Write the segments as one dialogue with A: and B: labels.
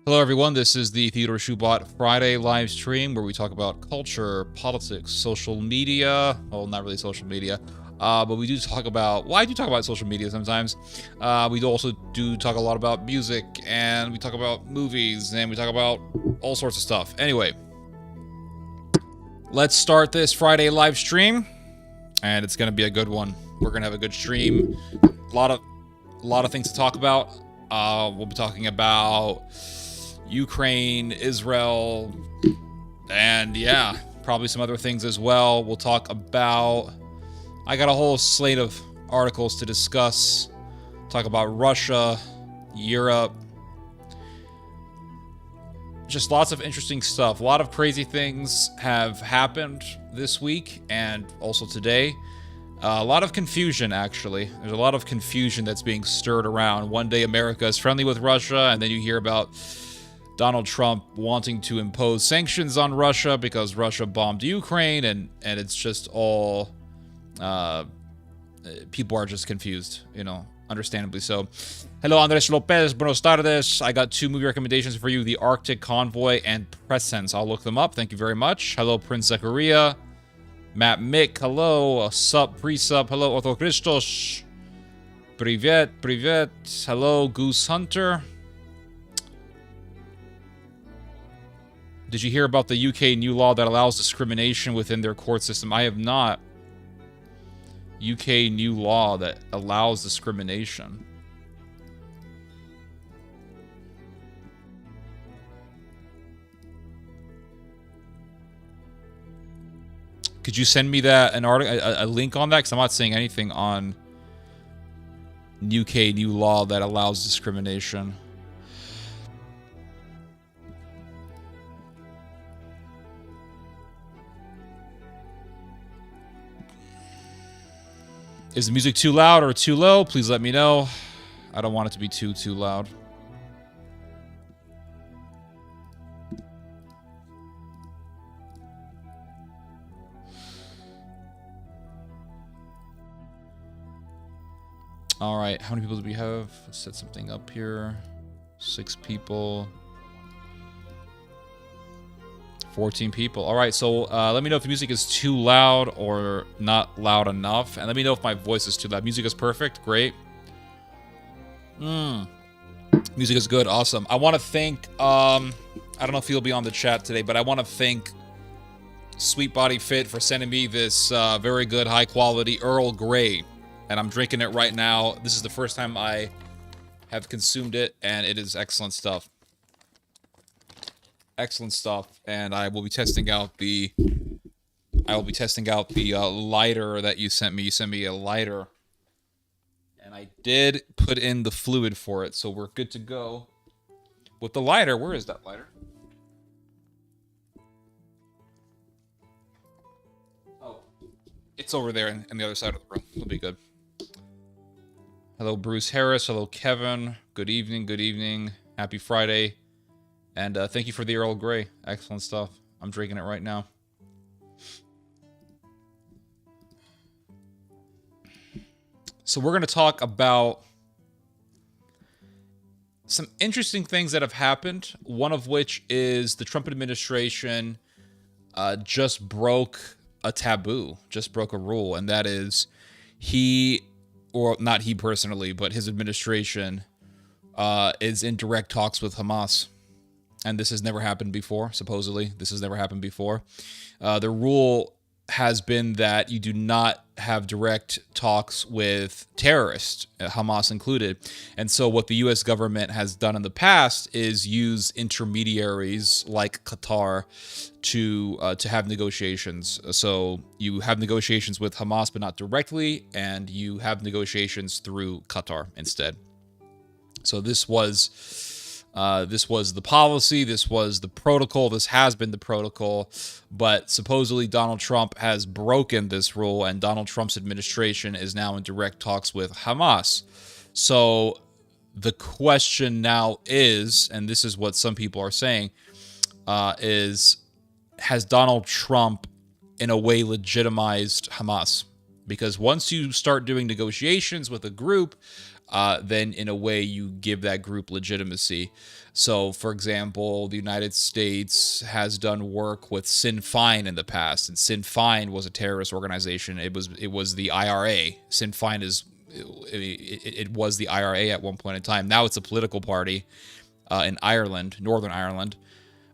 A: Hello everyone, this is the Theodore Schubot Friday live stream where we talk about culture, politics, social media. Well, not really social media, but we do talk about, well, I do talk about social media sometimes. We also do talk a lot about music, and we talk about movies, and we talk about all sorts of stuff. Anyway, let's start this Friday live stream, and it's going to be a good one. We're going to have a good stream. A lot of things to talk about. We'll be talking about Ukraine, Israel, and yeah, probably some other things as well. We'll talk about, I got a whole slate of articles to discuss. Talk about Russia, Europe, just lots of interesting stuff. A lot of crazy things have happened this week and also today. A lot of confusion, actually. There's a lot of confusion that's being stirred around. One day America is friendly with Russia, and then you hear about Donald Trump wanting to impose sanctions on Russia because Russia bombed Ukraine, and it's just all, people are just confused, understandably so. Hello, Andres Lopez, buenos tardes. I got two movie recommendations for you, The Arctic Convoy and Presence. I'll look them up, thank you very much. Hello, Prince Zachariah. Matt Mick, hello. Sup, pre-sup, hello, Otto Christos. Privet, privet. Hello, Goose Hunter. Did you hear about the UK new law that allows discrimination within their court system? I have not. UK new law that allows discrimination. Could you send me that a link on that? Because I'm not seeing anything on UK new law that allows discrimination. Is the music too loud or too low? Please let me know. I don't want it to be too loud. All right, how many people do we have? Let's set something up here. 6 people. 14 people. All right, so let me know if the music is too loud or not loud enough. And let me know if my voice is too loud. Music is perfect. Great. Music is good. Awesome. I want to thank, I don't know if he'll be on the chat today, but I want to thank Sweet Body Fit for sending me this very good, high-quality Earl Grey. And I'm drinking it right now. This is the first time I have consumed it, and it is excellent stuff. Excellent stuff, and I will be testing out the lighter that you sent me. You sent me a lighter, and I did put in the fluid for it, so we're good to go with the lighter. Where is that lighter? Oh, it's over there in the other side of the room. It'll be good. Hello, Bruce Harris. Hello, Kevin. Good evening. Good evening. Happy Friday. And thank you for the Earl Grey. Excellent stuff. I'm drinking it right now. So we're going to talk about some interesting things that have happened. One of which is the Trump administration just broke a taboo, just broke a rule. And that is or not he personally, but his administration is in direct talks with Hamas. And this has never happened before, supposedly. This has never happened before. The rule has been that you do not have direct talks with terrorists, Hamas included. And so what the U.S. government has done in the past is use intermediaries like Qatar to have negotiations. So you have negotiations with Hamas, but not directly, and you have negotiations through Qatar instead. So this was the policy, this was the protocol, this has been the protocol, but supposedly Donald Trump has broken this rule, and Donald Trump's administration is now in direct talks with Hamas. So the question now is, and this is what some people are saying, is, has Donald Trump in a way legitimized Hamas? Because once you start doing negotiations with a group, then in a way you give that group legitimacy. So, for example, the United States has done work with Sinn Féin in the past, and Sinn Féin was a terrorist organization. It was the IRA. Sinn Féin it was the IRA at one point in time. Now it's a political party in Ireland, Northern Ireland.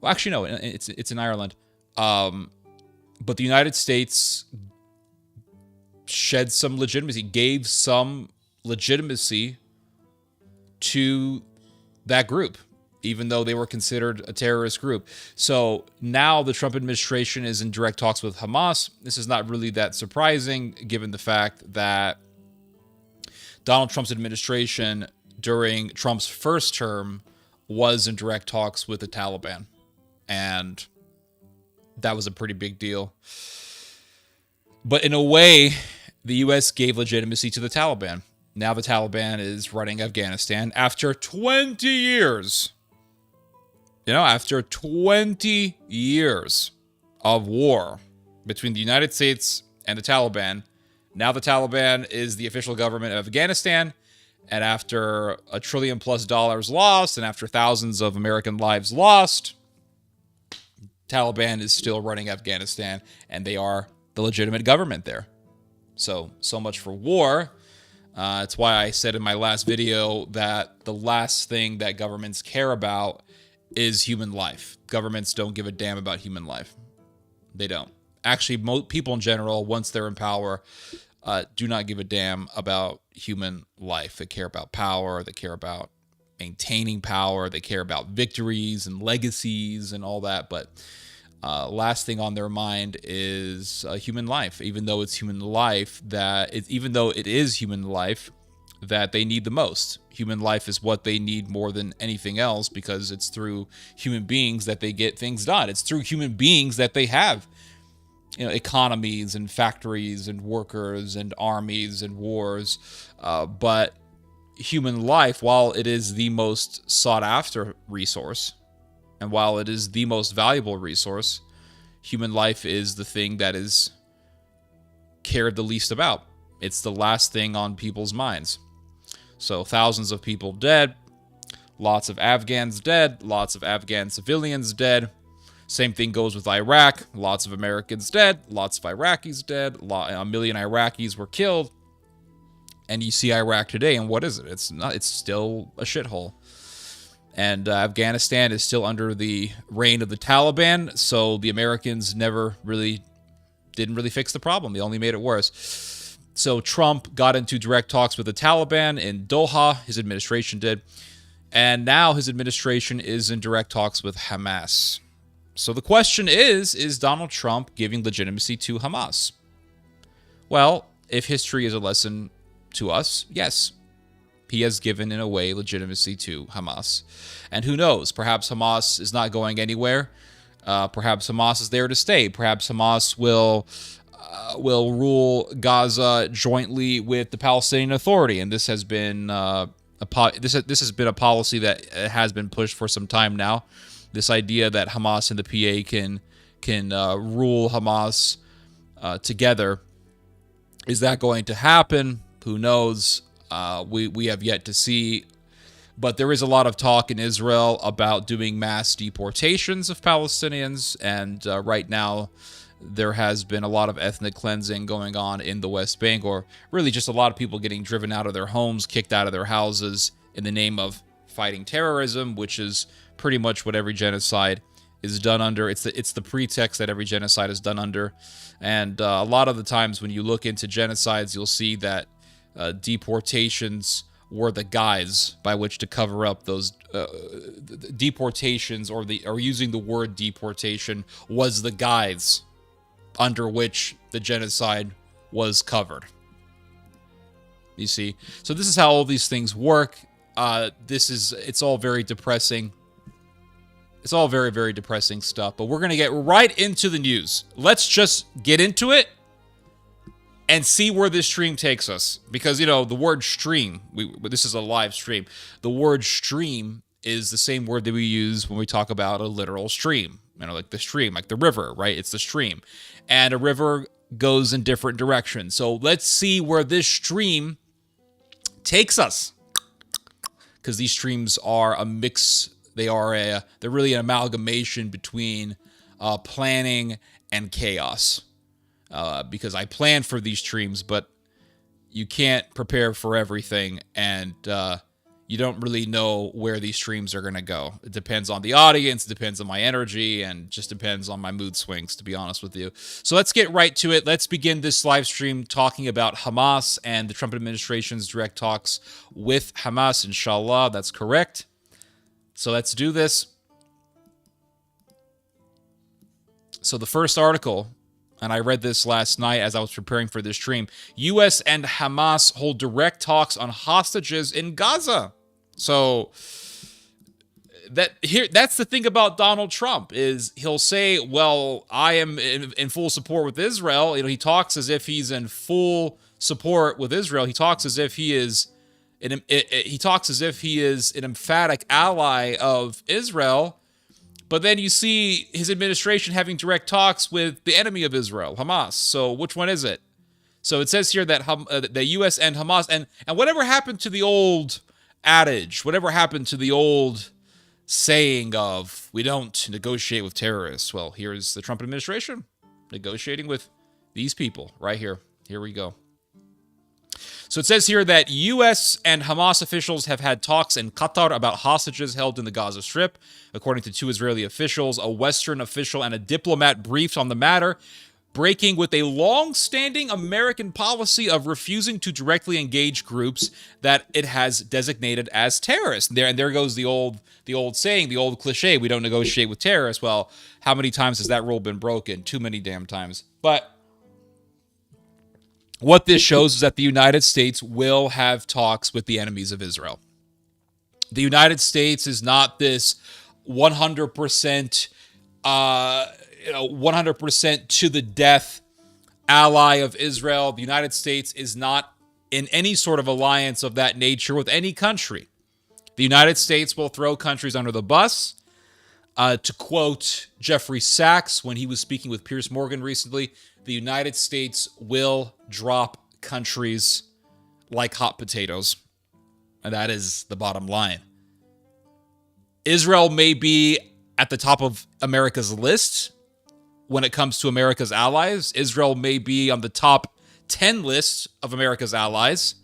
A: Well, actually, no, it's in Ireland. But the United States shed some legitimacy, gave some legitimacy to that group, even though they were considered a terrorist group. So now the Trump administration is in direct talks with Hamas. This is not really that surprising, given the fact that Donald Trump's administration during Trump's first term was in direct talks with the Taliban. And that was a pretty big deal. But in a way, the U.S. gave legitimacy to the Taliban. Now the Taliban is running Afghanistan after 20 years. After 20 years of war between the United States and the Taliban, now the Taliban is the official government of Afghanistan. And after $1 trillion+ lost, and after thousands of American lives lost, Taliban is still running Afghanistan, and they are the legitimate government there. So much for war. It's why I said in my last video that the last thing that governments care about is human life. Governments don't give a damn about human life. They don't. Actually, people in general, once they're in power, do not give a damn about human life. They care about power. They care about maintaining power. They care about victories and legacies and all that. But last thing on their mind is human life. Even though it's human life that they need the most. Human life is what they need more than anything else, because it's through human beings that they get things done. It's through human beings that they have economies and factories and workers and armies and wars. But human life, while it is the most sought after resource, and while it is the most valuable resource, human life is the thing that is cared the least about. It's the last thing on people's minds. So thousands of people dead, lots of Afghans dead, lots of Afghan civilians dead. Same thing goes with Iraq. Lots of Americans dead, lots of Iraqis dead. A million Iraqis were killed. And you see Iraq today, and what is it? It's still a shithole. And Afghanistan is still under the reign of the Taliban, so the Americans didn't really fix the problem. They only made it worse. So Trump got into direct talks with the Taliban in Doha. His administration did. And now his administration is in direct talks with Hamas. So the question is Donald Trump giving legitimacy to Hamas? Well, if history is a lesson to us, yes. He has given, in a way, legitimacy to Hamas. And who knows? Perhaps Hamas is not going anywhere. Perhaps Hamas is there to stay. Perhaps Hamas will rule Gaza jointly with the Palestinian Authority. And this has been this has been a policy that has been pushed for some time now. This idea that Hamas and the PA can rule Hamas together. Is that going to happen? Who knows? We have yet to see. But there is a lot of talk in Israel about doing mass deportations of Palestinians. And right now, there has been a lot of ethnic cleansing going on in the West Bank, or really just a lot of people getting driven out of their homes, kicked out of their houses in the name of fighting terrorism, which is pretty much what every genocide is done under. It's the pretext that every genocide is done under. And a lot of the times when you look into genocides, you'll see that deportations were the guise by which to cover up those deportations, or using the word deportation was the guise under which the genocide was covered. You see? So this is how all these things work. It's all very depressing. It's all very, very depressing stuff, but we're going to get right into the news. Let's just get into it and see where this stream takes us. Because, the word stream, this is a live stream. The word stream is the same word that we use when we talk about a literal stream. Like the stream, like the river, right? It's the stream. And a river goes in different directions. So let's see where this stream takes us. because these streams are a mix. They're really an amalgamation between planning and chaos. Because I plan for these streams, but you can't prepare for everything, and you don't really know where these streams are going to go. It depends on the audience, depends on my energy, and just depends on my mood swings, to be honest with you. So let's get right to it. Let's begin this live stream talking about Hamas and the Trump administration's direct talks with Hamas, inshallah. That's correct. So let's do this. So the first article, and I read this last night as I was preparing for this stream. U.S. and Hamas hold direct talks on hostages in Gaza. So that's the thing about Donald Trump, is he'll say, well, I am in full support with Israel. He talks as if he's in full support with Israel. He talks as if he is an emphatic ally of Israel. But then you see his administration having direct talks with the enemy of Israel, Hamas. So which one is it? So it says here that the U.S. and Hamas, and whatever happened to the old adage, whatever happened to the old saying of, we don't negotiate with terrorists. Well, here's the Trump administration negotiating with these people right here. Here we go. So it says here that U.S. and Hamas officials have had talks in Qatar about hostages held in the Gaza Strip. According to two Israeli officials, a Western official and a diplomat briefed on the matter, breaking with a long-standing American policy of refusing to directly engage groups that it has designated as terrorists. And there goes the old saying, the old cliche, we don't negotiate with terrorists. Well, how many times has that rule been broken? Too many damn times. But what this shows is that the United States will have talks with the enemies of Israel. The United States is not this 100%, 100% to the death ally of Israel. The United States is not in any sort of alliance of that nature with any country. The United States will throw countries under the bus. To quote Jeffrey Sachs when he was speaking with Piers Morgan recently, the United States will drop countries like hot potatoes. And that is the bottom line. Israel may be at the top of America's list when it comes to America's allies. Israel may be on the top 10 list of America's allies.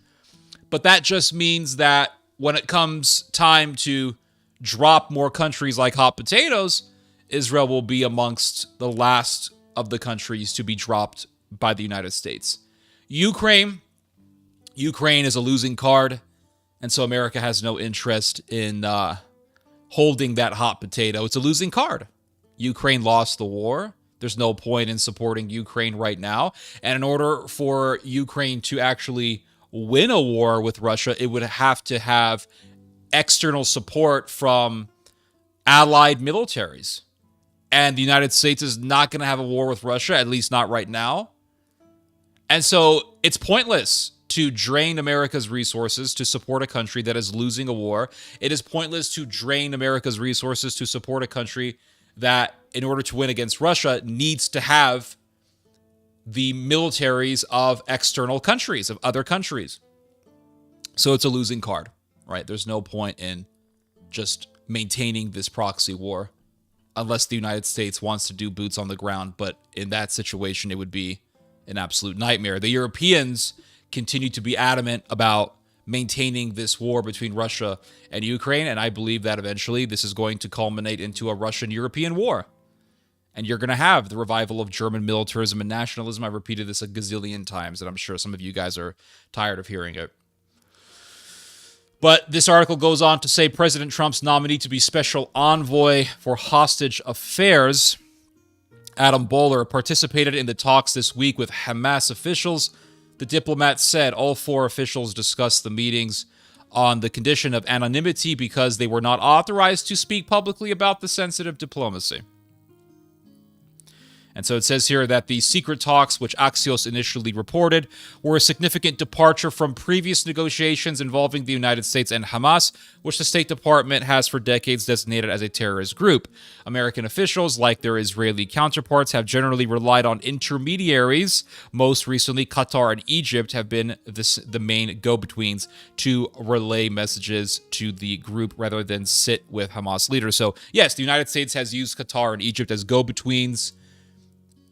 A: But that just means that when it comes time to drop more countries like hot potatoes, Israel will be amongst the last of the countries to be dropped by the United States. Ukraine is a losing card, and so America has no interest in holding that hot potato. It's a losing card. Ukraine lost the war. There's no point in supporting Ukraine right now. And in order for Ukraine to actually win a war with Russia, it would have to have external support from allied militaries. And the United States is not going to have a war with Russia, at least not right now. And so it's pointless to drain America's resources to support a country that is losing a war. It is pointless to drain America's resources to support a country that, in order to win against Russia, needs to have the militaries of external countries, of other countries. So it's a losing card, right? There's no point in just maintaining this proxy war unless the United States wants to do boots on the ground. But in that situation, it would be an absolute nightmare. The Europeans continue to be adamant about maintaining this war between Russia and Ukraine, and I believe that eventually this is going to culminate into a Russian-European war. And you're going to have the revival of German militarism and nationalism. I've repeated this a gazillion times, and I'm sure some of you guys are tired of hearing it. But this article goes on to say President Trump's nominee to be special envoy for hostage affairs, Adam Bowler, participated in the talks this week with Hamas officials. The diplomat said all four officials discussed the meetings on the condition of anonymity because they were not authorized to speak publicly about the sensitive diplomacy. And so it says here that the secret talks, which Axios initially reported, were a significant departure from previous negotiations involving the United States and Hamas, which the State Department has for decades designated as a terrorist group. American officials, like their Israeli counterparts, have generally relied on intermediaries. Most recently, Qatar and Egypt have been the main go-betweens to relay messages to the group rather than sit with Hamas leaders. So, yes, the United States has used Qatar and Egypt as go-betweens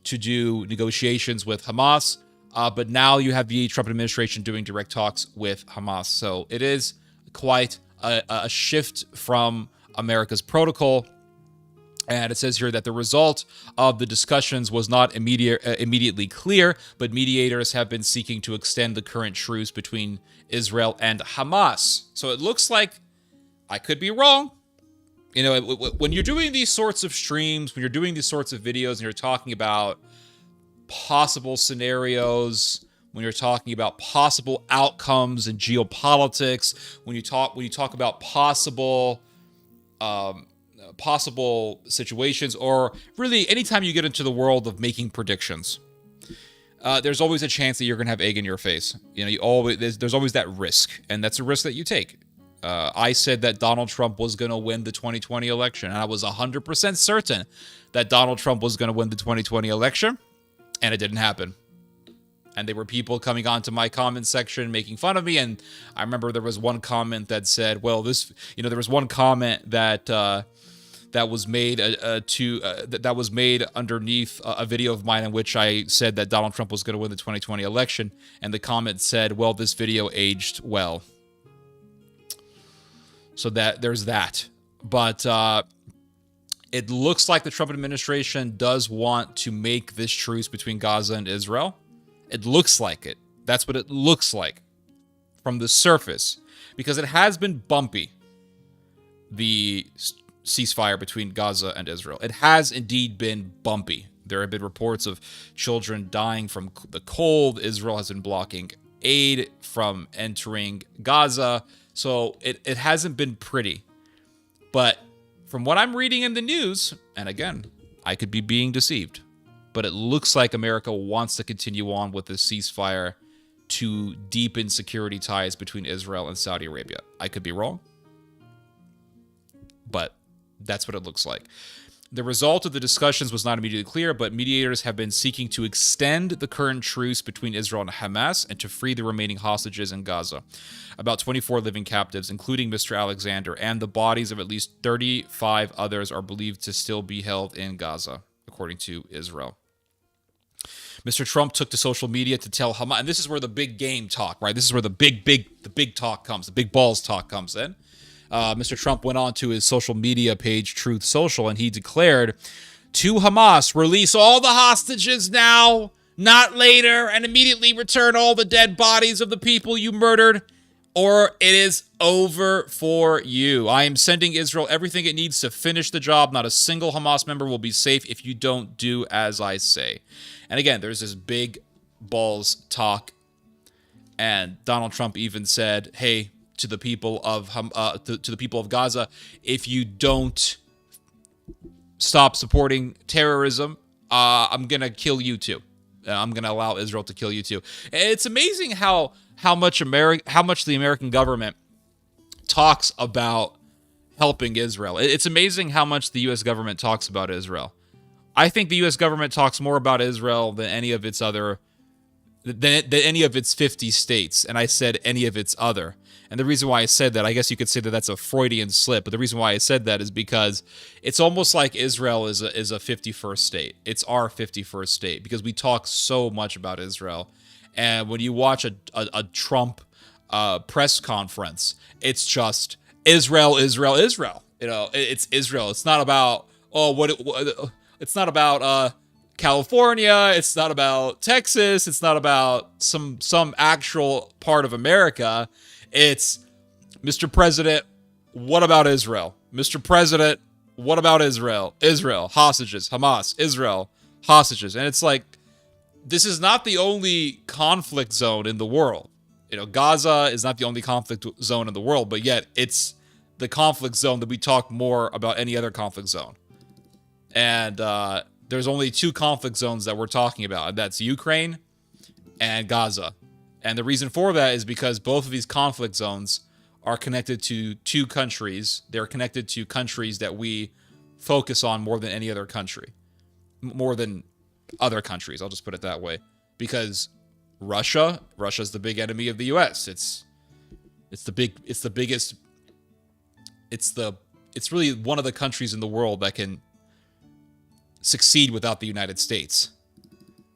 A: to do negotiations with Hamas, but now you have the Trump administration doing direct talks with Hamas. So it is quite a shift from America's protocol. And it says here that the result of the discussions was not immediately clear, but mediators have been seeking to extend the current truce between Israel and Hamas. So it looks like, I could be wrong, you know, when you're doing these sorts of streams, when you're doing these sorts of videos and you're talking about possible scenarios, when you're talking about possible outcomes in geopolitics, when you talk about possible situations, or really anytime you get into the world of making predictions, there's always a chance that you're going to have egg in your face. You know, there's always that risk, and that's a risk that you take. I said that Donald Trump was going to win the 2020 election, and I was 100% certain that Donald Trump was going to win the 2020 election, and it didn't happen. And there were people coming onto my comment section making fun of me, and I remember there was one comment that said, well, there was one comment that was made that was made underneath a video of mine in which I said that Donald Trump was going to win the 2020 election, and the comment said, well, this video aged well. So that there's that. But it looks like the Trump administration does want to make this truce between Gaza and Israel. It looks like it. That's what it looks like from the surface, because it has been bumpy, the ceasefire between Gaza and Israel. It has indeed been bumpy. There have been reports of children dying from the cold. Israel has been blocking aid from entering Gaza. So it hasn't been pretty. But from what I'm reading in the news, and again, I could be being deceived, but it looks like America wants to continue on with the ceasefire to deepen security ties between Israel and Saudi Arabia. I could be wrong, but that's what it looks like. The result of the discussions was not immediately clear, but mediators have been seeking to extend the current truce between Israel and Hamas and to free the remaining hostages in Gaza. About 24 living captives, including Mr. Alexander, and the bodies of at least 35 others are believed to still be held in Gaza, according to Israel. Mr. Trump took to social media to tell Hamas, and this is where the big game talk, right? This is where the big talk comes, the big balls talk comes in. Mr. Trump went on to his social media page, Truth Social, and he declared, to Hamas, release all the hostages now, not later, and immediately return all the dead bodies of the people you murdered, or it is over for you. I am sending Israel everything it needs to finish the job. Not a single Hamas member will be safe if you don't do as I say. And again, there's this big balls talk, and Donald Trump even said, hey, to the people of to the people of Gaza, if you don't stop supporting terrorism, I'm gonna kill you too. I'm gonna allow Israel to kill you too. It's amazing how much the American government talks about helping Israel. It's amazing how much the U.S. government talks about Israel. I think the U.S. government talks more about Israel than any of its 50 states, and I said any of its other. And the reason why I said that, I guess you could say that that's a Freudian slip, but the reason why I said that is because it's almost like Israel is a 51st state. It's our 51st state, because we talk so much about Israel. And when you watch a Trump press conference, it's just Israel, Israel, Israel. You know, it's Israel. It's not about, it's not about California. It's not about Texas. It's not about some actual part of America. It's, Mr. President, what about Israel? Mr. President, what about Israel? Israel, hostages, Hamas, Israel, hostages. And it's like, this is not the only conflict zone in the world. You know, Gaza is not the only conflict zone in the world, but yet it's the conflict zone that we talk more about any other conflict zone. And there's only two conflict zones that we're talking about, and that's Ukraine and Gaza. And the reason for that is because both of these conflict zones are connected to two countries. They're connected to countries that we focus on more than any other country. More than other countries, I'll just put it that way. Because Russia's the big enemy of the US. It's really one of the countries in the world that can succeed without the United States.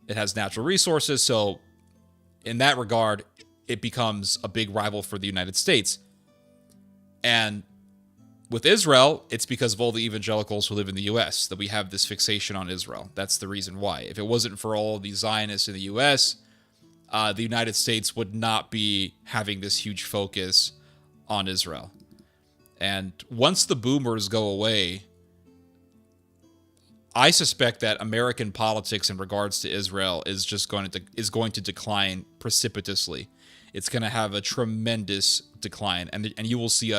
A: It has natural resources, so in that regard, it becomes a big rival for the United States. And with Israel, it's because of all the evangelicals who live in the U.S. that we have this fixation on Israel. That's the reason why. If it wasn't for all the Zionists in the U.S., the United States would not be having this huge focus on Israel. And once the boomers go away, I suspect that American politics in regards to Israel is going to decline precipitously. It's going to have a tremendous decline, and you will see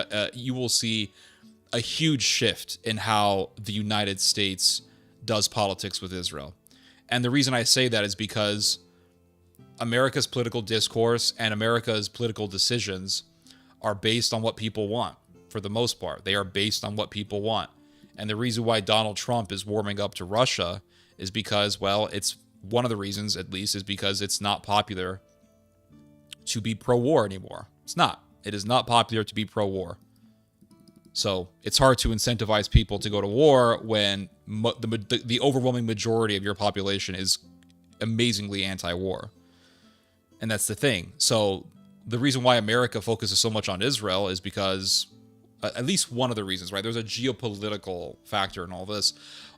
A: a huge shift in how the United States does politics with Israel. And the reason I say that is because America's political discourse and America's political decisions are based on what people want. For the most part, they are based on what people want. And the reason why Donald Trump is warming up to Russia is because, well, it's one of the reasons, at least, is because it's not popular to be pro-war anymore. It's not. It is not popular to be pro-war. So it's hard to incentivize people to go to war when the overwhelming majority of your population is amazingly anti-war. And that's the thing. So the reason why America focuses so much on Israel is because, at least one of the reasons, right? There's a geopolitical factor in all this.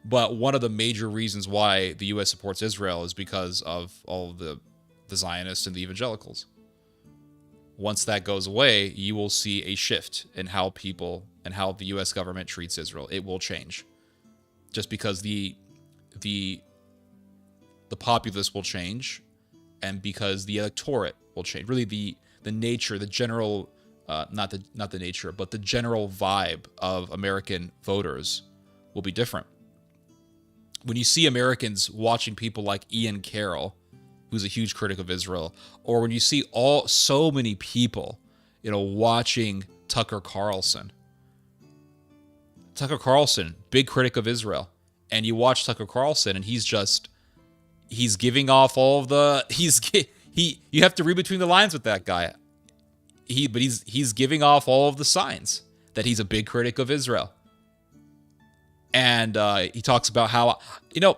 A: But one of the major reasons why the U.S. supports Israel is because of all the Zionists and the evangelicals. Once that goes away, you will see a shift in how people and how the U.S. government treats Israel. It will change. Just because the populace will change, and because the electorate will change. Really, the nature, the general, not the nature, but the general vibe of American voters will be different. When you see Americans watching people like Ian Carroll, who's a huge critic of Israel, or when you see so many people, watching Tucker Carlson, big critic of Israel, and you watch Tucker Carlson, and he's giving off all of the you have to read between the lines with that guy. He's giving off all of the signs that he's a big critic of Israel. And he talks about how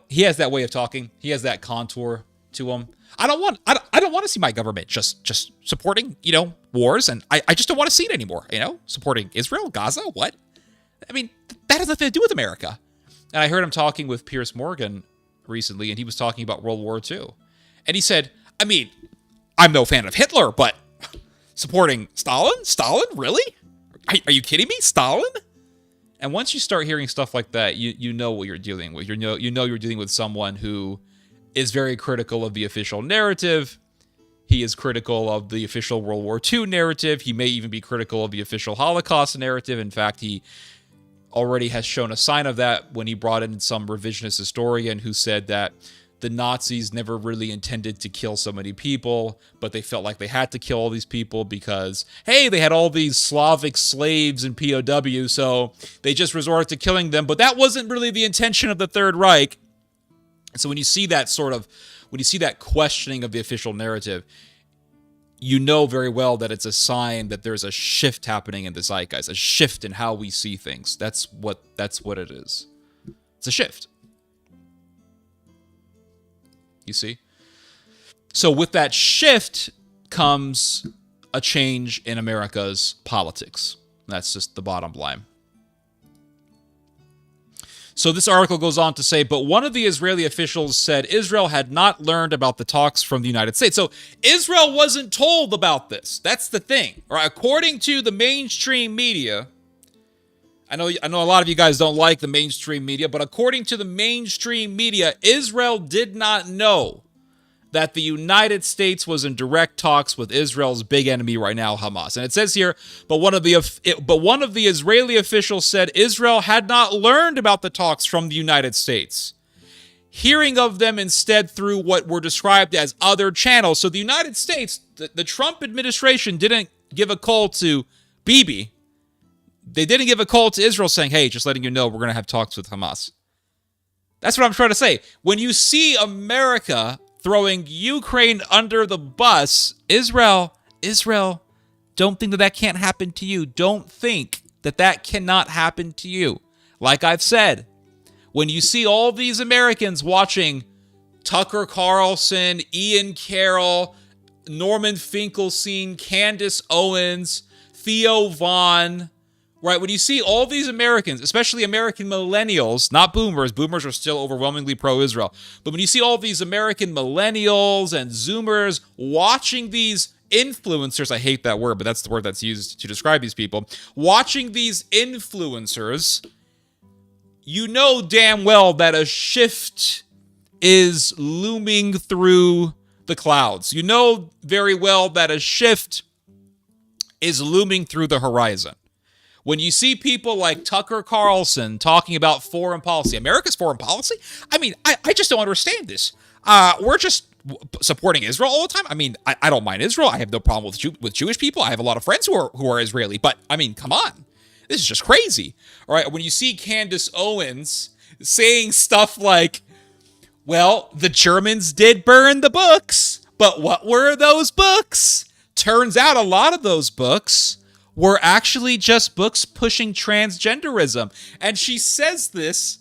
A: he has that way of talking. He has that contour to him. I don't want to see my government just supporting wars, and I just don't want to see it anymore. Supporting Israel, Gaza, what? I mean, that has nothing to do with America. And I heard him talking with Piers Morgan recently, and he was talking about World War II, and he said, I mean, I'm no fan of Hitler, but supporting Stalin, really? Are you kidding me, Stalin? And once you start hearing stuff like that, you know what you're dealing with. You're dealing with someone who is very critical of the official narrative. He is critical of the official World War II narrative. He may even be critical of the official Holocaust narrative. In fact, he already has shown a sign of that when he brought in some revisionist historian who said that the Nazis never really intended to kill so many people, but they felt like they had to kill all these people because, hey, they had all these Slavic slaves and POWs, so they just resorted to killing them, but that wasn't really the intention of the Third Reich. So when you see that questioning of the official narrative, you know very well that it's a sign that there's a shift happening in the zeitgeist, a shift in how we see things. That's what it is. It's a shift. You see? So with that shift comes a change in America's politics. That's just the bottom line. So this article goes on to say, but one of the Israeli officials said Israel had not learned about the talks from the United States. So Israel wasn't told about this. That's the thing. Right? According to the mainstream media, I know a lot of you guys don't like the mainstream media, but according to the mainstream media, Israel did not know that the United States was in direct talks with Israel's big enemy right now, Hamas. And it says here, but one of the Israeli officials said Israel had not learned about the talks from the United States. hearing of them instead through what were described as other channels. So the United States, the Trump administration didn't give a call to Bibi. They didn't give a call to Israel saying, hey, just letting you know we're going to have talks with Hamas. That's what I'm trying to say. When you see America throwing Ukraine under the bus, Israel, don't think that that can't happen to you. Don't think that that cannot happen to you. Like I've said, when you see all these Americans watching Tucker Carlson, Ian Carroll, Norman Finkelstein, Candace Owens, Theo Vaughn, right? When you see all these Americans, especially American millennials, not boomers are still overwhelmingly pro-Israel, but when you see all these American millennials and Zoomers watching these influencers, I hate that word, but that's the word that's used to describe these people, watching these influencers, you know damn well that a shift is looming through the clouds. You know very well that a shift is looming through the horizon. When you see people like Tucker Carlson talking about foreign policy, America's foreign policy? I mean, I just don't understand this. We're just supporting Israel all the time. I mean, I don't mind Israel. I have no problem with Jewish people. I have a lot of friends who are Israeli. But, I mean, come on. This is just crazy. All right, when you see Candace Owens saying stuff like, well, the Germans did burn the books, but what were those books? Turns out a lot of those books were actually just books pushing transgenderism. And she says this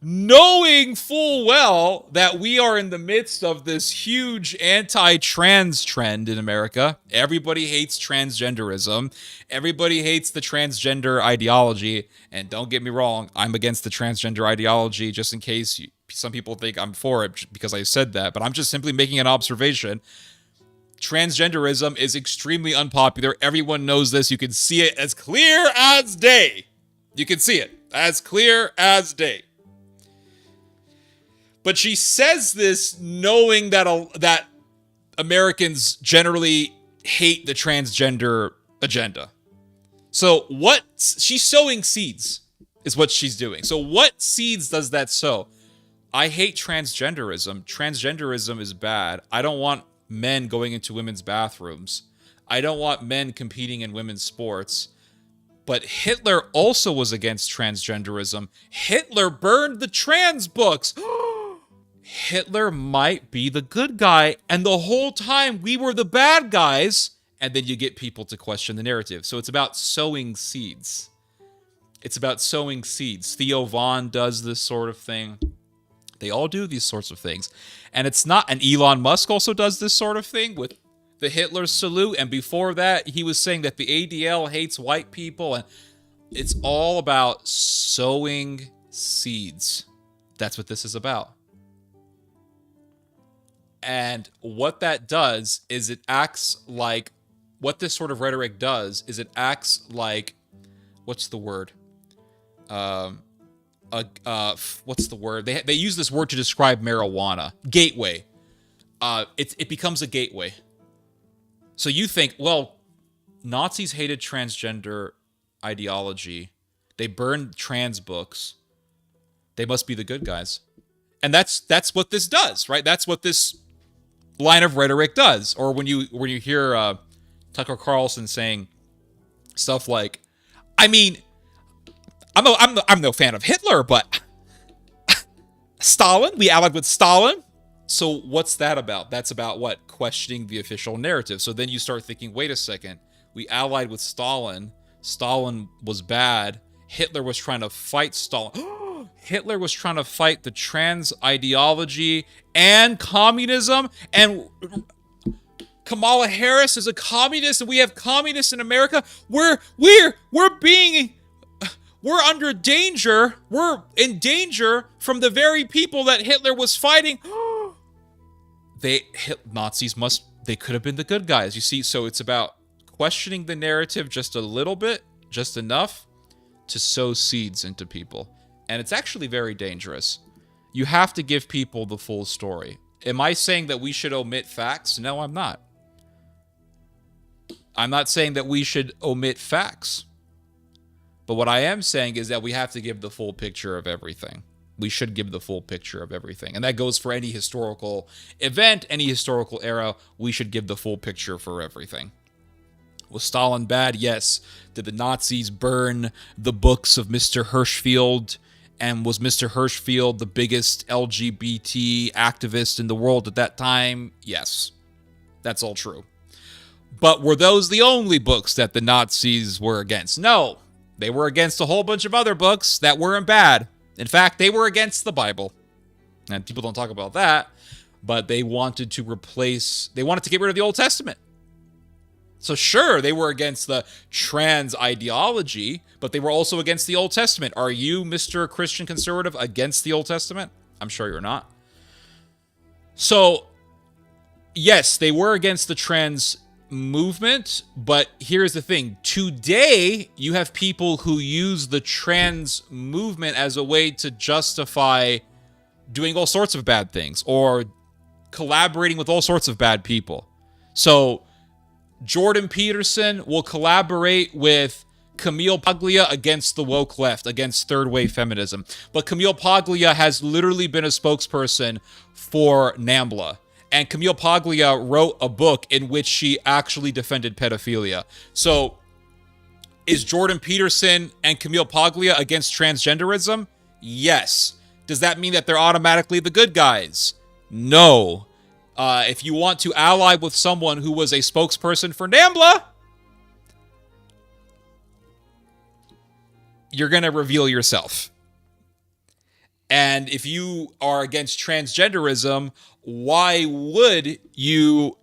A: knowing full well that we are in the midst of this huge anti-trans trend in America. Everybody hates transgenderism. Everybody hates the transgender ideology. And don't get me wrong, I'm against the transgender ideology, just in case some people think I'm for it because I said that. But I'm just simply making an observation. Transgenderism is extremely unpopular. Everyone knows this. You can see it as clear as day. You can see it as clear as day. But she says this knowing that Americans generally hate the transgender agenda. So she's sowing seeds is what she's doing. So what seeds does that sow? I hate transgenderism. Transgenderism is bad. I don't want men going into women's bathrooms. I don't want men competing in women's sports. But Hitler also was against transgenderism. Hitler burned the trans books. Hitler might be the good guy, and the whole time we were the bad guys, and then you get people to question the narrative. So it's about sowing seeds. It's about sowing seeds. Theo Vaughn does this sort of thing. They all do these sorts of things. And it's not, and Elon Musk also does this sort of thing with the Hitler salute, and before that, he was saying that the ADL hates white people, and it's all about sowing seeds. That's what this is about. And what that does is it acts like, what this sort of rhetoric does is it acts like, what's the word? What's the word? They use this word to describe marijuana. Gateway. It becomes a gateway. So you think, well, Nazis hated transgender ideology. They burned trans books. They must be the good guys. And that's what this does, right? That's what this line of rhetoric does. Or when you hear Tucker Carlson saying stuff like, I mean, I'm no fan of Hitler, but Stalin, we allied with Stalin. So what's that about? That's about what? Questioning the official narrative. So then you start thinking, wait a second, we allied with Stalin. Stalin was bad. Hitler was trying to fight Stalin. Hitler was trying to fight the trans ideology and communism, and Kamala Harris is a communist, and we have communists in America. We're under danger. We're in danger from the very people that Hitler was fighting. Nazis they could have been the good guys. You see, so it's about questioning the narrative just a little bit, just enough to sow seeds into people. And it's actually very dangerous. You have to give people the full story. Am I saying that we should omit facts? No, I'm not. I'm not saying that we should omit facts. But what I am saying is that we have to give the full picture of everything. We should give the full picture of everything. And that goes for any historical event, any historical era. We should give the full picture for everything. Was Stalin bad? Yes. Did the Nazis burn the books of Mr. Hirschfeld? And was Mr. Hirschfeld the biggest LGBT activist in the world at that time? Yes. That's all true. But were those the only books that the Nazis were against? No. They were against a whole bunch of other books that weren't bad. In fact, they were against the Bible. And people don't talk about that. But they wanted to get rid of the Old Testament. So sure, they were against the trans ideology, but they were also against the Old Testament. Are you, Mr. Christian conservative, against the Old Testament? I'm sure you're not. So, yes, they were against the trans movement, but here's the thing. Today, you have people who use the trans movement as a way to justify doing all sorts of bad things or collaborating with all sorts of bad people. So, Jordan Peterson will collaborate with Camille Paglia against the woke left, against third wave feminism. But Camille Paglia has literally been a spokesperson for NAMBLA. And Camille Paglia wrote a book in which she actually defended pedophilia. So, is Jordan Peterson and Camille Paglia against transgenderism? Yes. Does that mean that they're automatically the good guys? No. If you want to ally with someone who was a spokesperson for NAMBLA, you're going to reveal yourself. And if you are against transgenderism, why would you,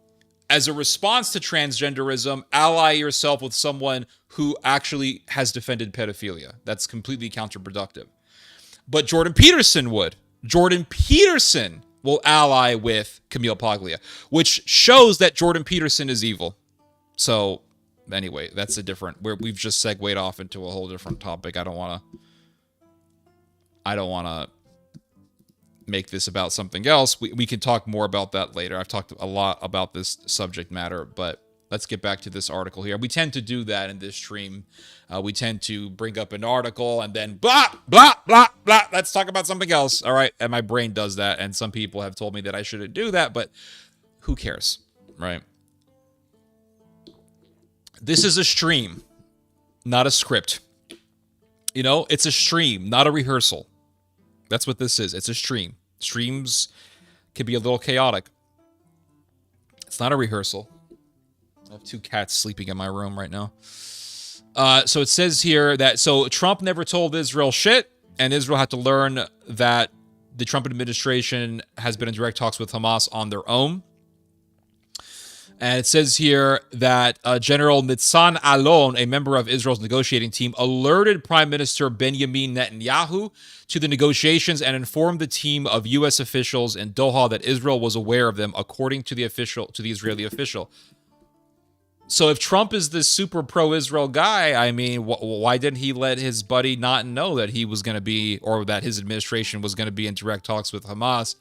A: as a response to transgenderism, ally yourself with someone who actually has defended pedophilia? That's completely counterproductive. But Jordan Peterson would. Jordan Peterson will ally with Camille Paglia, which shows that Jordan Peterson is evil. So, anyway, that's a different... We've just segued off into a whole different topic. I don't want to make this about something else. We can talk more about that later. I've talked a lot about this subject matter, but let's get back to this article here. We tend to do that in this stream. We tend to bring up an article and then blah, blah, blah, blah. Let's talk about something else. All right. And my brain does that. And some people have told me that I shouldn't do that, but who cares? Right. This is a stream, not a script. You know, it's a stream, not a rehearsal. That's what this is. It's a stream. Streams can be a little chaotic. It's not a rehearsal. I have two cats sleeping in my room right now. So it says here that, so Trump never told Israel shit, and Israel had to learn that the Trump administration has been in direct talks with Hamas on their own. And it says here that General Nitzan Alon, a member of Israel's negotiating team, alerted Prime Minister Benjamin Netanyahu to the negotiations and informed the team of U.S. officials in Doha that Israel was aware of them, according to the Israeli official. So if Trump is this super pro-Israel guy, I mean, why didn't he let his buddy not know that he was going to be, or that his administration was going to be in direct talks with Hamas?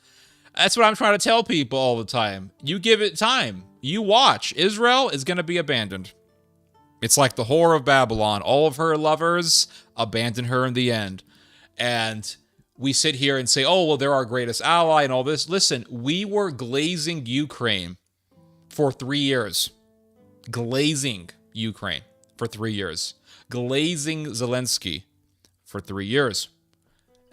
A: That's what I'm trying to tell people all the time. You give it time. You watch. Israel is going to be abandoned. It's like the whore of Babylon. All of her lovers abandon her in the end. And we sit here and say, oh, well, they're our greatest ally and all this. Listen, we were glazing Ukraine for 3 years. Glazing Ukraine for 3 years. Glazing Zelensky for 3 years.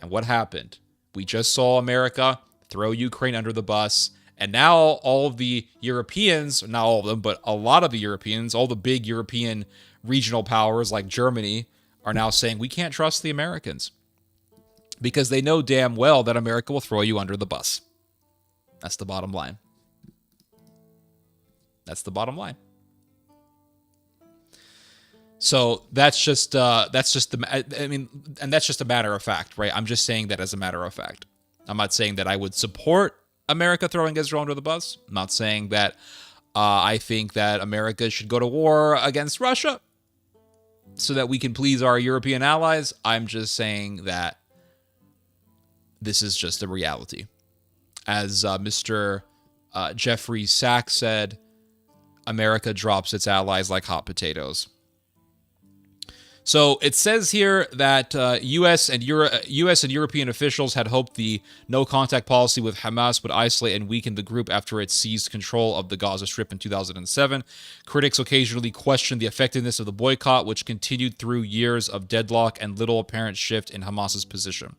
A: And what happened? We just saw America throw Ukraine under the bus. And now all of the Europeans, not all of them, but a lot of the Europeans, all the big European regional powers like Germany are now saying, we can't trust the Americans. Because they know damn well that America will throw you under the bus. That's the bottom line. That's the bottom line. So that's just a matter of fact, right? I'm just saying that as a matter of fact. I'm not saying that I would support America throwing Israel under the bus. I'm not saying that I think that America should go to war against Russia so that we can please our European allies. I'm just saying that this is just a reality. As Mr. Jeffrey Sachs said, America drops its allies like hot potatoes. So it says here that U.S. and European officials had hoped the no-contact policy with Hamas would isolate and weaken the group after it seized control of the Gaza Strip in 2007. Critics occasionally questioned the effectiveness of the boycott, which continued through years of deadlock and little apparent shift in Hamas's position.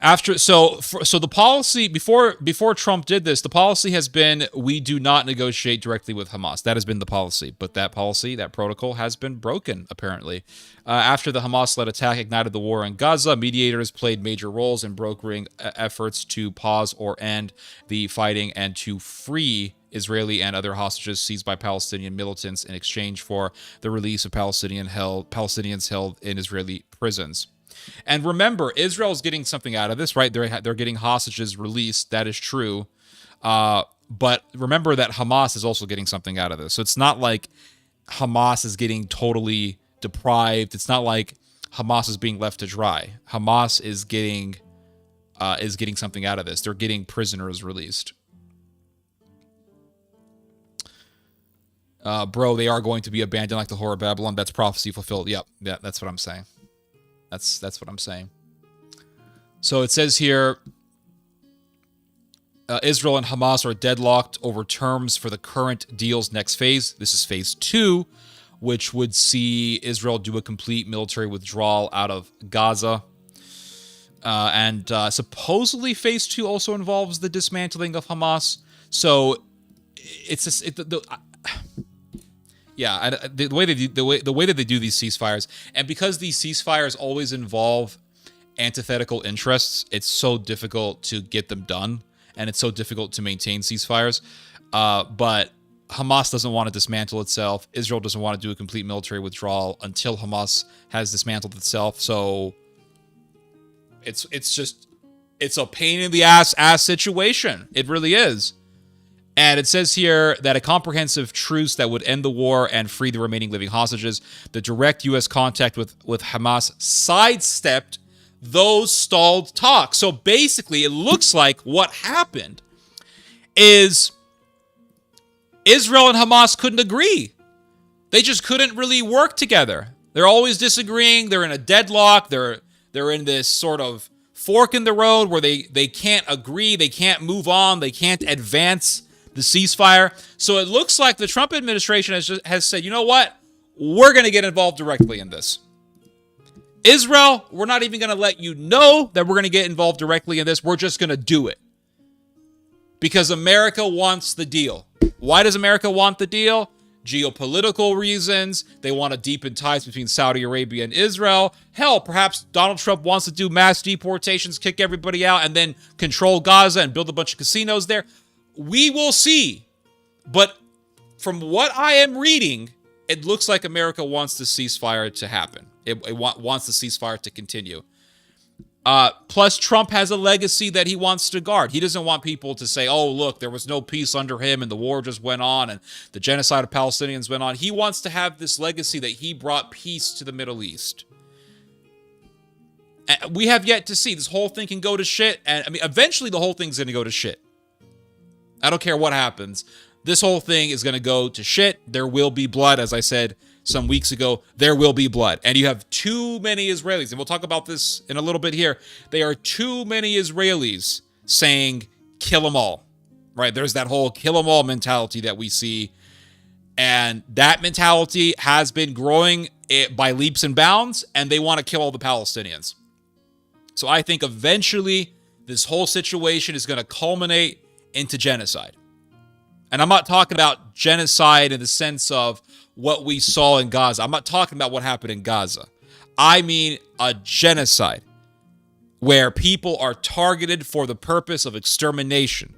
A: So the policy before Trump did this, the policy has been we do not negotiate directly with Hamas. That has been the policy, but that protocol has been broken apparently. After the Hamas-led attack ignited the war in Gaza, mediators played major roles in brokering efforts to pause or end the fighting and to free Israeli and other hostages seized by Palestinian militants in exchange for the release of Palestinians held in Israeli prisons. And remember, Israel's getting something out of this, right? They're getting hostages released. That is true. But remember that Hamas is also getting something out of this. So it's not like Hamas is getting totally deprived. It's not like Hamas is being left to dry. Hamas is getting something out of this. They're getting prisoners released. Bro, they are going to be abandoned like the Whore of Babylon. That's prophecy fulfilled. Yep. Yeah, that's what I'm saying. That's what I'm saying. So it says here, Israel and Hamas are deadlocked over terms for the current deal's next phase. This is phase 2, which would see Israel do a complete military withdrawal out of Gaza. And supposedly phase 2 also involves the dismantling of Hamas. So yeah, the way that they do these ceasefires, and because these ceasefires always involve antithetical interests, it's so difficult to get them done, and it's so difficult to maintain ceasefires. But Hamas doesn't want to dismantle itself. Israel doesn't want to do a complete military withdrawal until Hamas has dismantled itself. So it's a pain in the ass situation. It really is. And it says here that a comprehensive truce that would end the war and free the remaining living hostages. The direct U.S. contact with Hamas sidestepped those stalled talks. So basically, it looks like what happened is Israel and Hamas couldn't agree. They just couldn't really work together. They're always disagreeing. They're in a deadlock. They're in this sort of fork in the road where they can't agree. They can't move on. They can't advance the ceasefire. So it looks like the Trump administration has said, you know what? We're going to get involved directly in this. Israel, we're not even going to let you know that we're going to get involved directly in this. We're just going to do it. Because America wants the deal. Why does America want the deal? Geopolitical reasons. They want to deepen ties between Saudi Arabia and Israel. Hell, perhaps Donald Trump wants to do mass deportations, kick everybody out, and then control Gaza and build a bunch of casinos there. We will see. But from what I am reading, it looks like America wants the ceasefire to happen. It wants the ceasefire to continue. Plus, Trump has a legacy that he wants to guard. He doesn't want people to say, oh, look, there was no peace under him and the war just went on and the genocide of Palestinians went on. He wants to have this legacy that he brought peace to the Middle East. And we have yet to see. This whole thing can go to shit. And I mean, eventually the whole thing's going to go to shit. I don't care what happens. This whole thing is going to go to shit. There will be blood, as I said some weeks ago. There will be blood. And you have too many Israelis, and we'll talk about this in a little bit here. There are too many Israelis saying, kill them all. Right? There's that whole kill them all mentality that we see. And that mentality has been growing by leaps and bounds, and they want to kill all the Palestinians. So I think eventually this whole situation is going to culminate into genocide. And I'm not talking about genocide in the sense of what we saw in Gaza. I'm not talking about what happened in Gaza. I mean a genocide where people are targeted for the purpose of extermination.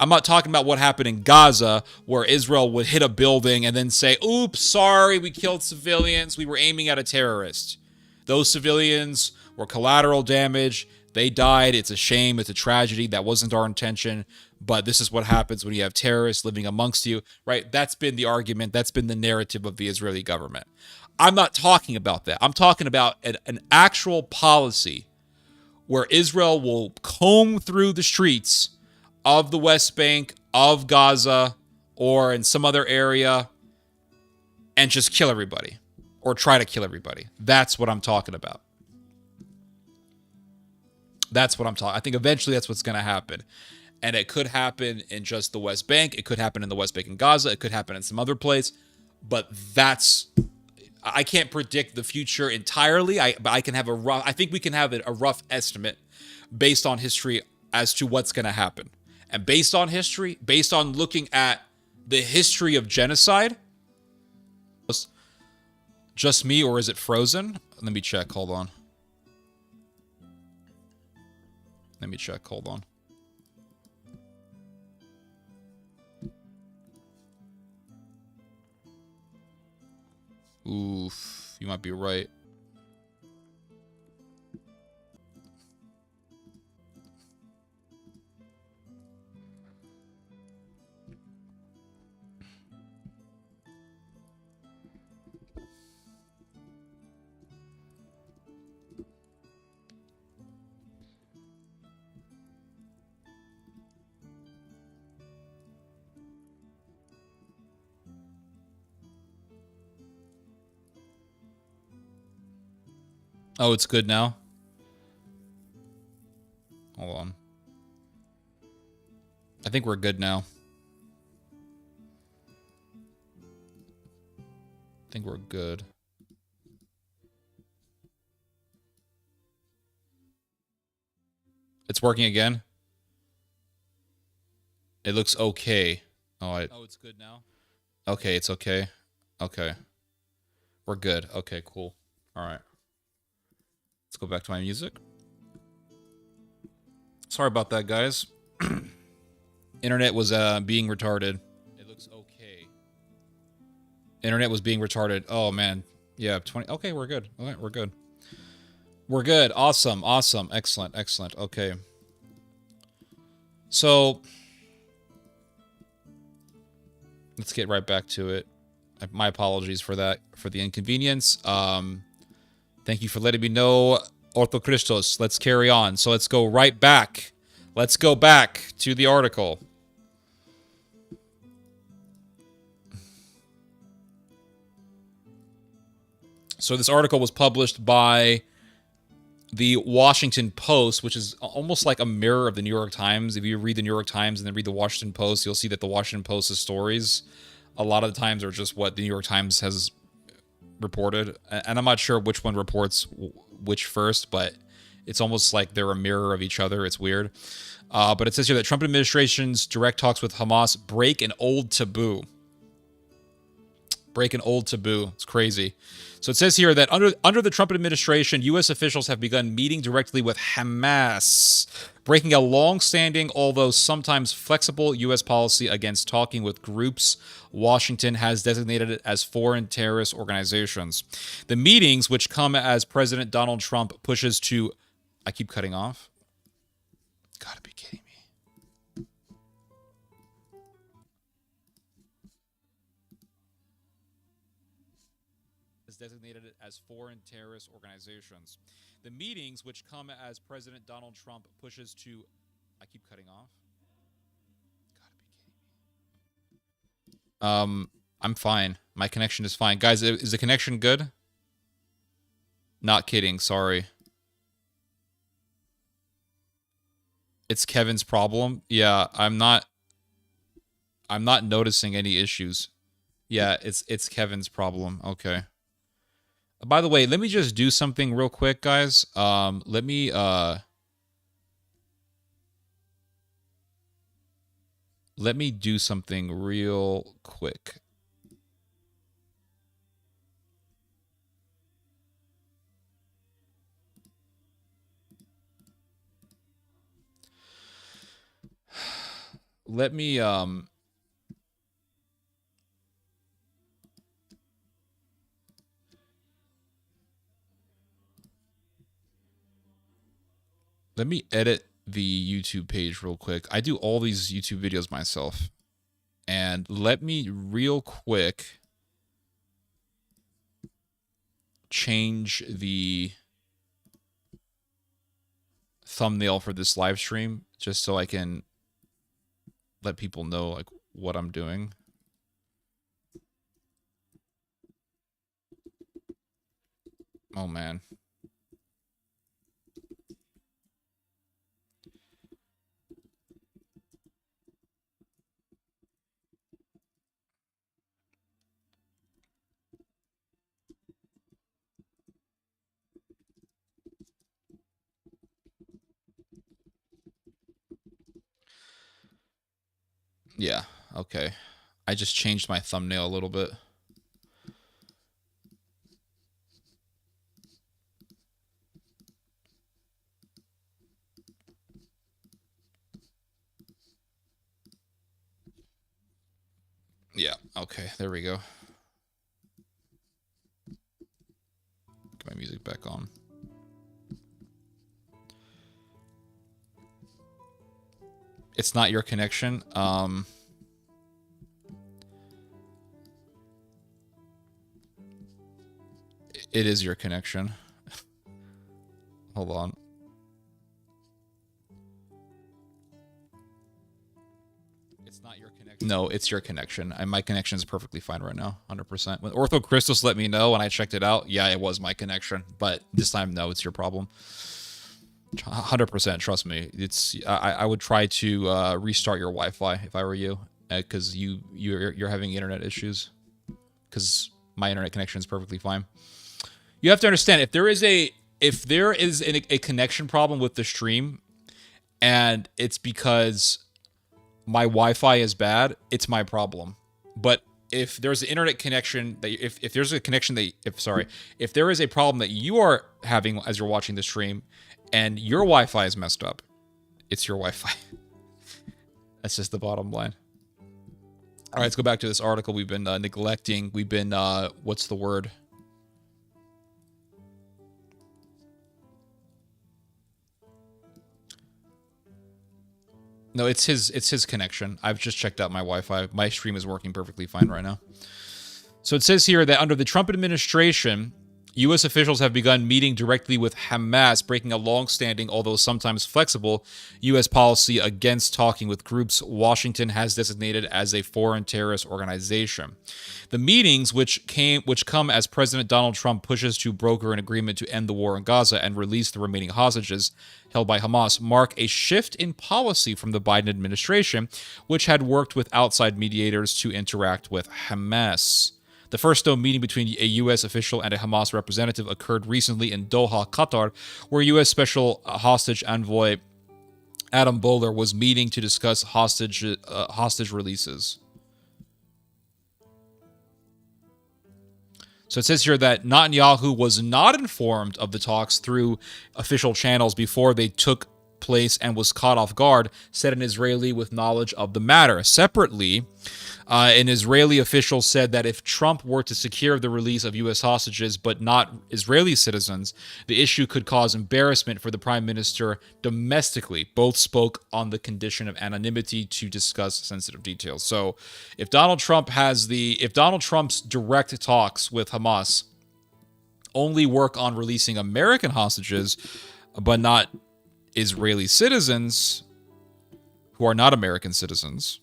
A: I'm not talking about what happened in Gaza where Israel would hit a building and then say, oops, sorry, we killed civilians. We were aiming at a terrorist. Those civilians were collateral damage. They died. It's a shame. It's a tragedy. That wasn't our intention. But this is what happens when you have terrorists living amongst you, right? That's been the argument. That's been the narrative of the Israeli government. I'm not talking about that. I'm talking about an actual policy where Israel will comb through the streets of the West Bank, of Gaza, or in some other area, and just kill everybody. or try to kill everybody. That's what I'm talking about. That's what I'm talking. I think eventually that's what's going to happen. And it could happen in just the West Bank. It could happen in the West Bank and Gaza. It could happen in some other place. But I can't predict the future entirely. But I can have I think we can have a rough estimate based on history as to what's going to happen. And based on history, based on looking at the history of genocide, just me, or is it frozen? Let me check. Hold on. Let me check. Hold on. Oof, you might be right. Oh, it's good now? Hold on. I think we're good now. I think we're good. It's working again? It looks okay. Oh, it's good now? Okay, it's okay. Okay. We're good. Okay, cool. All right. Let's go back to my music. Sorry about that, guys. Internet was being retarded. It looks okay. Internet was being retarded. Oh, man. Yeah, 20. Okay, we're good. Okay, we're good. We're good. Awesome. Awesome. Excellent. Excellent. Okay. So, let's get right back to it. My apologies for that, for the inconvenience. Thank you for letting me know, Orthochristos. Let's carry on. So let's go right back. Let's go back to the article. So this article was published by the Washington Post, which is almost like a mirror of the New York Times. If you read the New York Times and then read the Washington Post, you'll see that the Washington Post's stories a lot of the times are just what the New York Times has reported. And I'm not sure which one reports which first, but it's almost like they're a mirror of each other. It's weird. But it says here that Trump administration's direct talks with Hamas break an old taboo. Break an old taboo. It's crazy. So it says here that under the Trump administration, U.S. officials have begun meeting directly with Hamas, breaking a long-standing, although sometimes flexible, U.S. policy against talking with groups Washington has designated as foreign terrorist organizations. The meetings, which come as President Donald Trump pushes to... I keep cutting off. Gotta be kidding me. Is designated as foreign terrorist organizations. The meetings, which come as President Donald Trump pushes to... I keep cutting off. Gotta be kidding me. I'm fine. My connection is fine. Guys, is the connection good? Not kidding, sorry. It's Kevin's problem. Yeah, I'm not noticing any issues. Yeah, it's Kevin's problem. Okay. By the way, let me just do something real quick, guys. Let me do something real quick. Let me edit the YouTube page real quick. I do all these YouTube videos myself. And let me real quick change the thumbnail for this live stream just so I can let people know like what I'm doing. Oh, man. Yeah, okay. I just changed my thumbnail a little bit. Yeah, okay, there we go. Get my music back on. It's not your connection. It is your connection. Hold on. It's not your connection. No, it's your connection. My connection is perfectly fine right now, 100%. When Ortho Crystals let me know and I checked it out, yeah, it was my connection. But this time, no, it's your problem. 100%, trust me. It's I would try to restart your Wi-Fi if I were you, because you're having internet issues. Because my internet connection is perfectly fine. You have to understand, if there is a connection problem with the stream, and it's because my Wi-Fi is bad, it's my problem. But if there's an internet connection that if there's a connection that if there is a problem that you are having as you're watching the stream, and your Wi-Fi is messed up, it's your Wi-Fi. That's just the bottom line. All right, let's go back to this article we've been neglecting. We've been what's the word? No, it's his connection. I've just checked out my Wi-Fi. My stream is working perfectly fine right now. So it says here that under the Trump administration, U.S. officials have begun meeting directly with Hamas, breaking a long-standing, although sometimes flexible, U.S. policy against talking with groups Washington has designated as a foreign terrorist organization. The meetings, which come as President Donald Trump pushes to broker an agreement to end the war in Gaza and release the remaining hostages held by Hamas, mark a shift in policy from the Biden administration, which had worked with outside mediators to interact with Hamas. The first known meeting between a U.S. official and a Hamas representative occurred recently in Doha, Qatar, where U.S. Special Hostage Envoy Adam Bowler was meeting to discuss hostage releases. So it says here that Netanyahu was not informed of the talks through official channels before they took place and was caught off guard, said an Israeli with knowledge of the matter. Separately, an Israeli official said that if Trump were to secure the release of U.S. hostages but not Israeli citizens, the issue could cause embarrassment for the prime minister domestically. Both spoke on the condition of anonymity to discuss sensitive details. So, if Donald Trump's direct talks with Hamas only work on releasing American hostages, but not Israeli citizens who are not American citizens,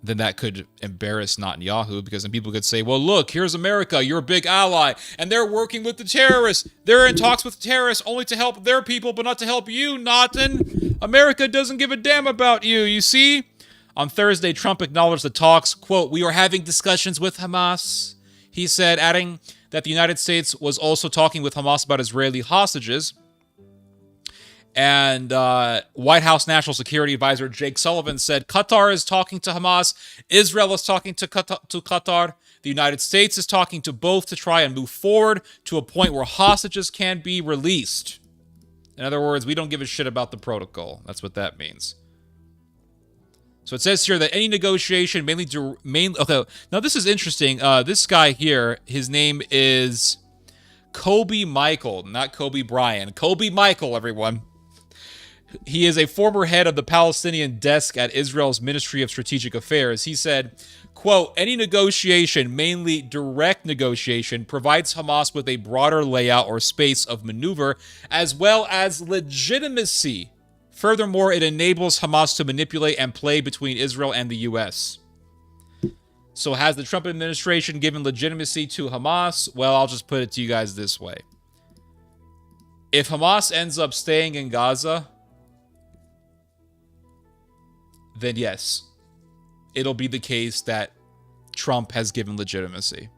A: then that could embarrass Netanyahu, because then people could say, well, look, here's America, you're a big ally, and they're working with the terrorists. They're in talks with terrorists only to help their people, but not to help you, Natan. America doesn't give a damn about you, you see? On Thursday, Trump acknowledged the talks, quote, "We are having discussions with Hamas," he said, adding that the United States was also talking with Hamas about Israeli hostages. And White House National Security Advisor Jake Sullivan said Qatar is talking to Hamas, Israel is talking to Qatar, the United States is talking to both to try and move forward to a point where hostages can be released. In other words, we don't give a shit about the protocol. That's what that means. So it says here that any negotiation okay, now this is interesting. This guy here, his name is Kobe Michael, not Kobe Bryant. Kobe Michael, everyone. He is a former head of the Palestinian desk at Israel's Ministry of Strategic Affairs. He said, quote, "Any negotiation, mainly direct negotiation, provides Hamas with a broader layout or space of maneuver, as well as legitimacy. Furthermore, it enables Hamas to manipulate and play between Israel and the U.S." So has the Trump administration given legitimacy to Hamas? Well, I'll just put it to you guys this way. If Hamas ends up staying in Gaza, then yes, it'll be the case that Trump has given legitimacy.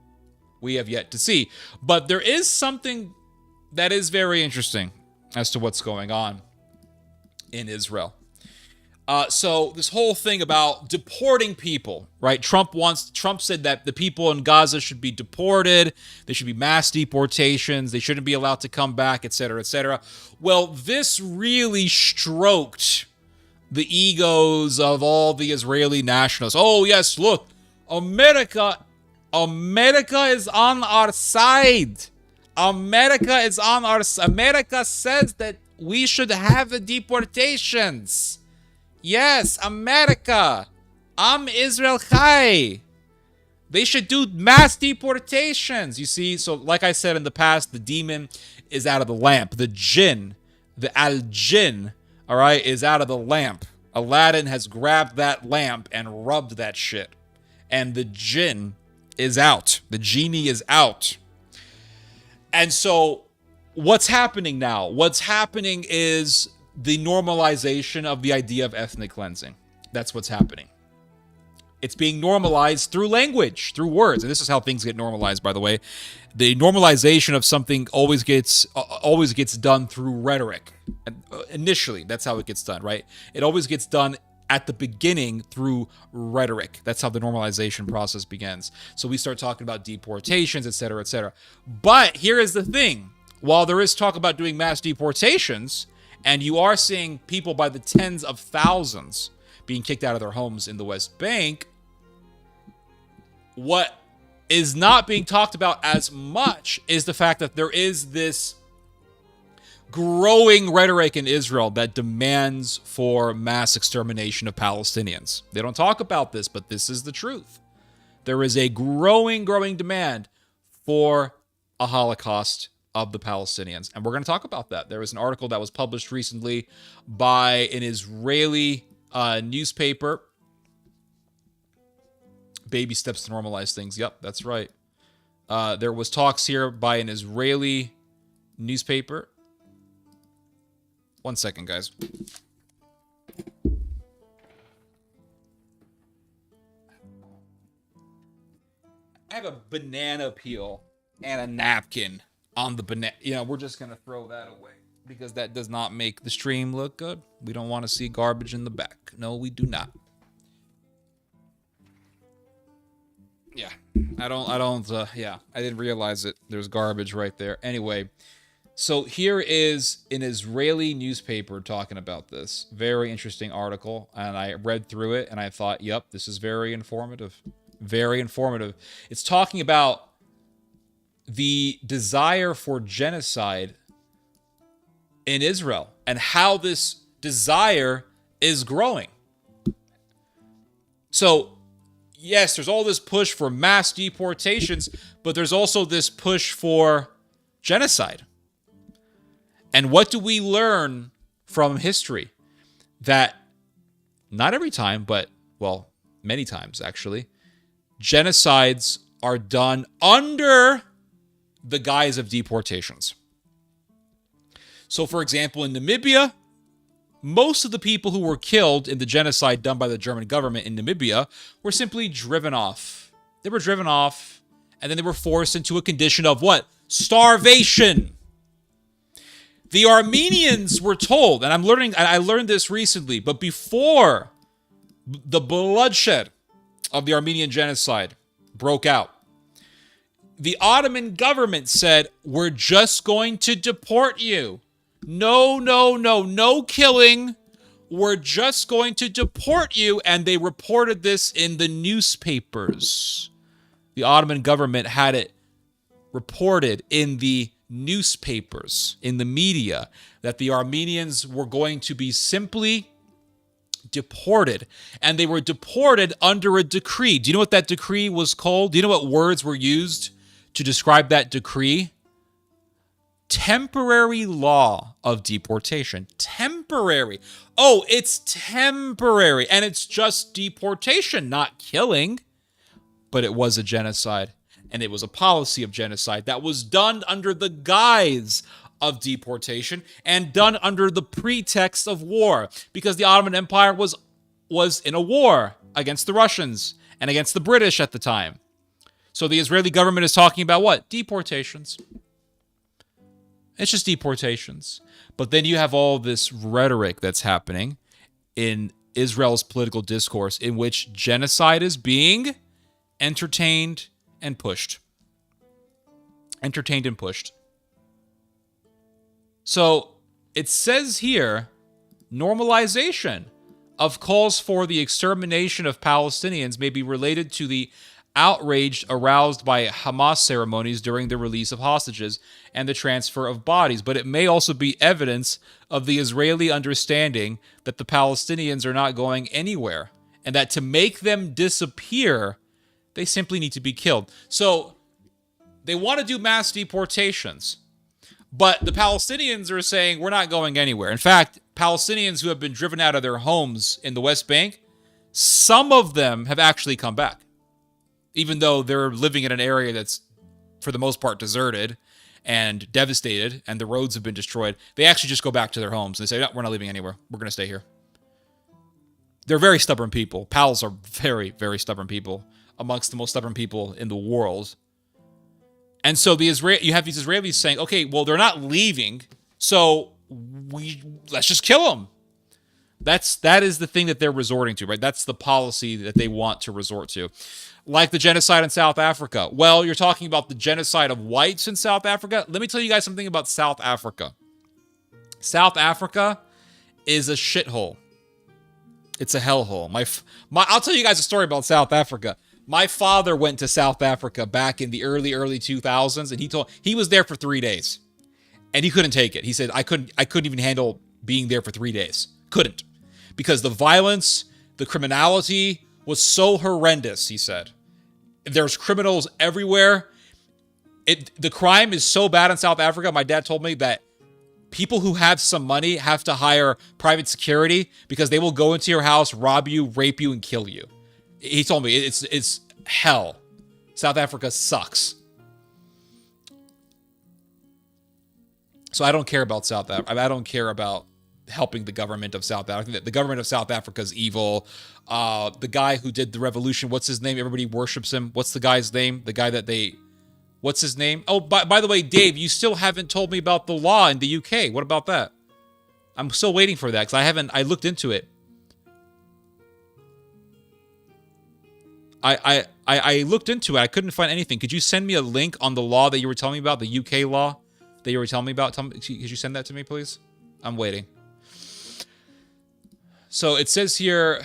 A: We have yet to see. But there is something that is very interesting as to what's going on in Israel. So this whole thing about deporting people, right? Trump said that the people in Gaza should be deported. There should be mass deportations. They shouldn't be allowed to come back, et cetera, et cetera. Well, this really stroked the egos of all the Israeli nationalists. Oh, yes, look, America is on our side. America is on our side. America says that we should have the deportations. Yes, America. I'm Israel Chai. They should do mass deportations. You see, so like I said in the past, the demon is out of the lamp. The jinn, the al-jinn, all right, is out of the lamp. Aladdin has grabbed that lamp and rubbed that shit. And the jinn is out. The genie is out. And so what's happening now? What's happening is the normalization of the idea of ethnic cleansing. That's what's happening. It's being normalized through language, through words. And this is how things get normalized, by the way. The normalization of something always gets done through rhetoric. And initially, that's how it gets done, right? It always gets done at the beginning through rhetoric. That's how the normalization process begins. So we start talking about deportations, et cetera, et cetera. But here is the thing. While there is talk about doing mass deportations, and you are seeing people by the tens of thousands being kicked out of their homes in the West Bank, what is not being talked about as much is the fact that there is this growing rhetoric in Israel that demands for mass extermination of Palestinians. They don't talk about this, but this is the truth. There is a growing demand for a Holocaust of the Palestinians. And we're going to talk about that. There was an article that was published recently by an Israeli newspaper. Baby steps to normalize things. Yep, that's right. There was talks here by an Israeli newspaper. One second, guys. I have a banana peel and a napkin on the banana. We're just going to throw that away because that does not make the stream look good. We don't want to see garbage in the back. No, we do not. Yeah, I didn't realize it. There's garbage right there. Anyway, so here is an Israeli newspaper talking about this. Very interesting article. And I read through it and I thought, yep, this is very informative. Very informative. It's talking about the desire for genocide in Israel and how this desire is growing. So, yes, there's all this push for mass deportations, but there's also this push for genocide. And what do we learn from history? That not every time, but, well, many times actually, genocides are done under the guise of deportations. So, for example, in Namibia, most of the people who were killed in the genocide done by the German government in Namibia were simply driven off. They were driven off, and then they were forced into a condition of what? Starvation. The Armenians were told, and I learned this recently, but before the bloodshed of the Armenian genocide broke out, the Ottoman government said, we're just going to deport you. No killing. We're just going to deport you. And they reported this in the newspapers. The Ottoman government had it reported in the newspapers, in the media, that the Armenians were going to be simply deported. And they were deported under a decree. Do you know what that decree was called? Do you know what words were used to describe that decree? Temporary law of deportation. Temporary. Oh, it's temporary. And it's just deportation, not killing. but it was a genocide. And it was a policy of genocide that was done under the guise of deportation and done under the pretext of war, because the Ottoman Empire was in a war against the Russians and against the British at the time. So the Israeli government is talking about what? Deportations. It's just deportations. But then you have all this rhetoric that's happening in Israel's political discourse in which genocide is being entertained and pushed. Entertained and pushed. So it says here, normalization of calls for the extermination of Palestinians may be related to the outrage aroused by Hamas ceremonies during the release of hostages and the transfer of bodies. But it may also be evidence of the Israeli understanding that the Palestinians are not going anywhere, and that to make them disappear, they simply need to be killed. So they want to do mass deportations, but the Palestinians are saying we're not going anywhere. In fact, Palestinians who have been driven out of their homes in the West Bank, some of them have actually come back, even though they're living in an area that's, for the most part, deserted and devastated, and the roads have been destroyed. They actually just go back to their homes. They say, no, we're not leaving anywhere. We're going to stay here. They're very stubborn people. Pals are very, very stubborn people, amongst the most stubborn people in the world. And so you have these Israelis saying, okay, well, they're not leaving, so let's just kill them. That is the thing that they're resorting to, right? That's the policy that they want to resort to. Like the genocide in South Africa. Well, you're talking about the genocide of whites in South Africa. Let me tell you guys something about South Africa. South Africa is a shithole. It's a hellhole. I'll tell you guys a story about South Africa. My father went to South Africa back in the early 2000s, and he was there for 3 days, and he couldn't take it. He said, I couldn't even handle being there for 3 days. Couldn't. Because the violence, the criminality was so horrendous, he said. There's criminals everywhere. The crime is so bad in South Africa, my dad told me that people who have some money have to hire private security because they will go into your house, rob you, rape you, and kill you. He told me it's hell. South Africa sucks. So I don't care about South Africa. I don't care about helping the government of South Africa. The government of South Africa is evil. The guy who did the revolution, what's his name? Everybody worships him. What's the guy's name? The guy that what's his name? Oh, by the way, Dave, you still haven't told me about the law in the UK. What about that? I'm still waiting for that because I looked into it. I looked into it. I couldn't find anything. Could you send me a link on the law that you were telling me about, the UK law that you were telling me about? Could you send that to me, please? I'm waiting. So it says here...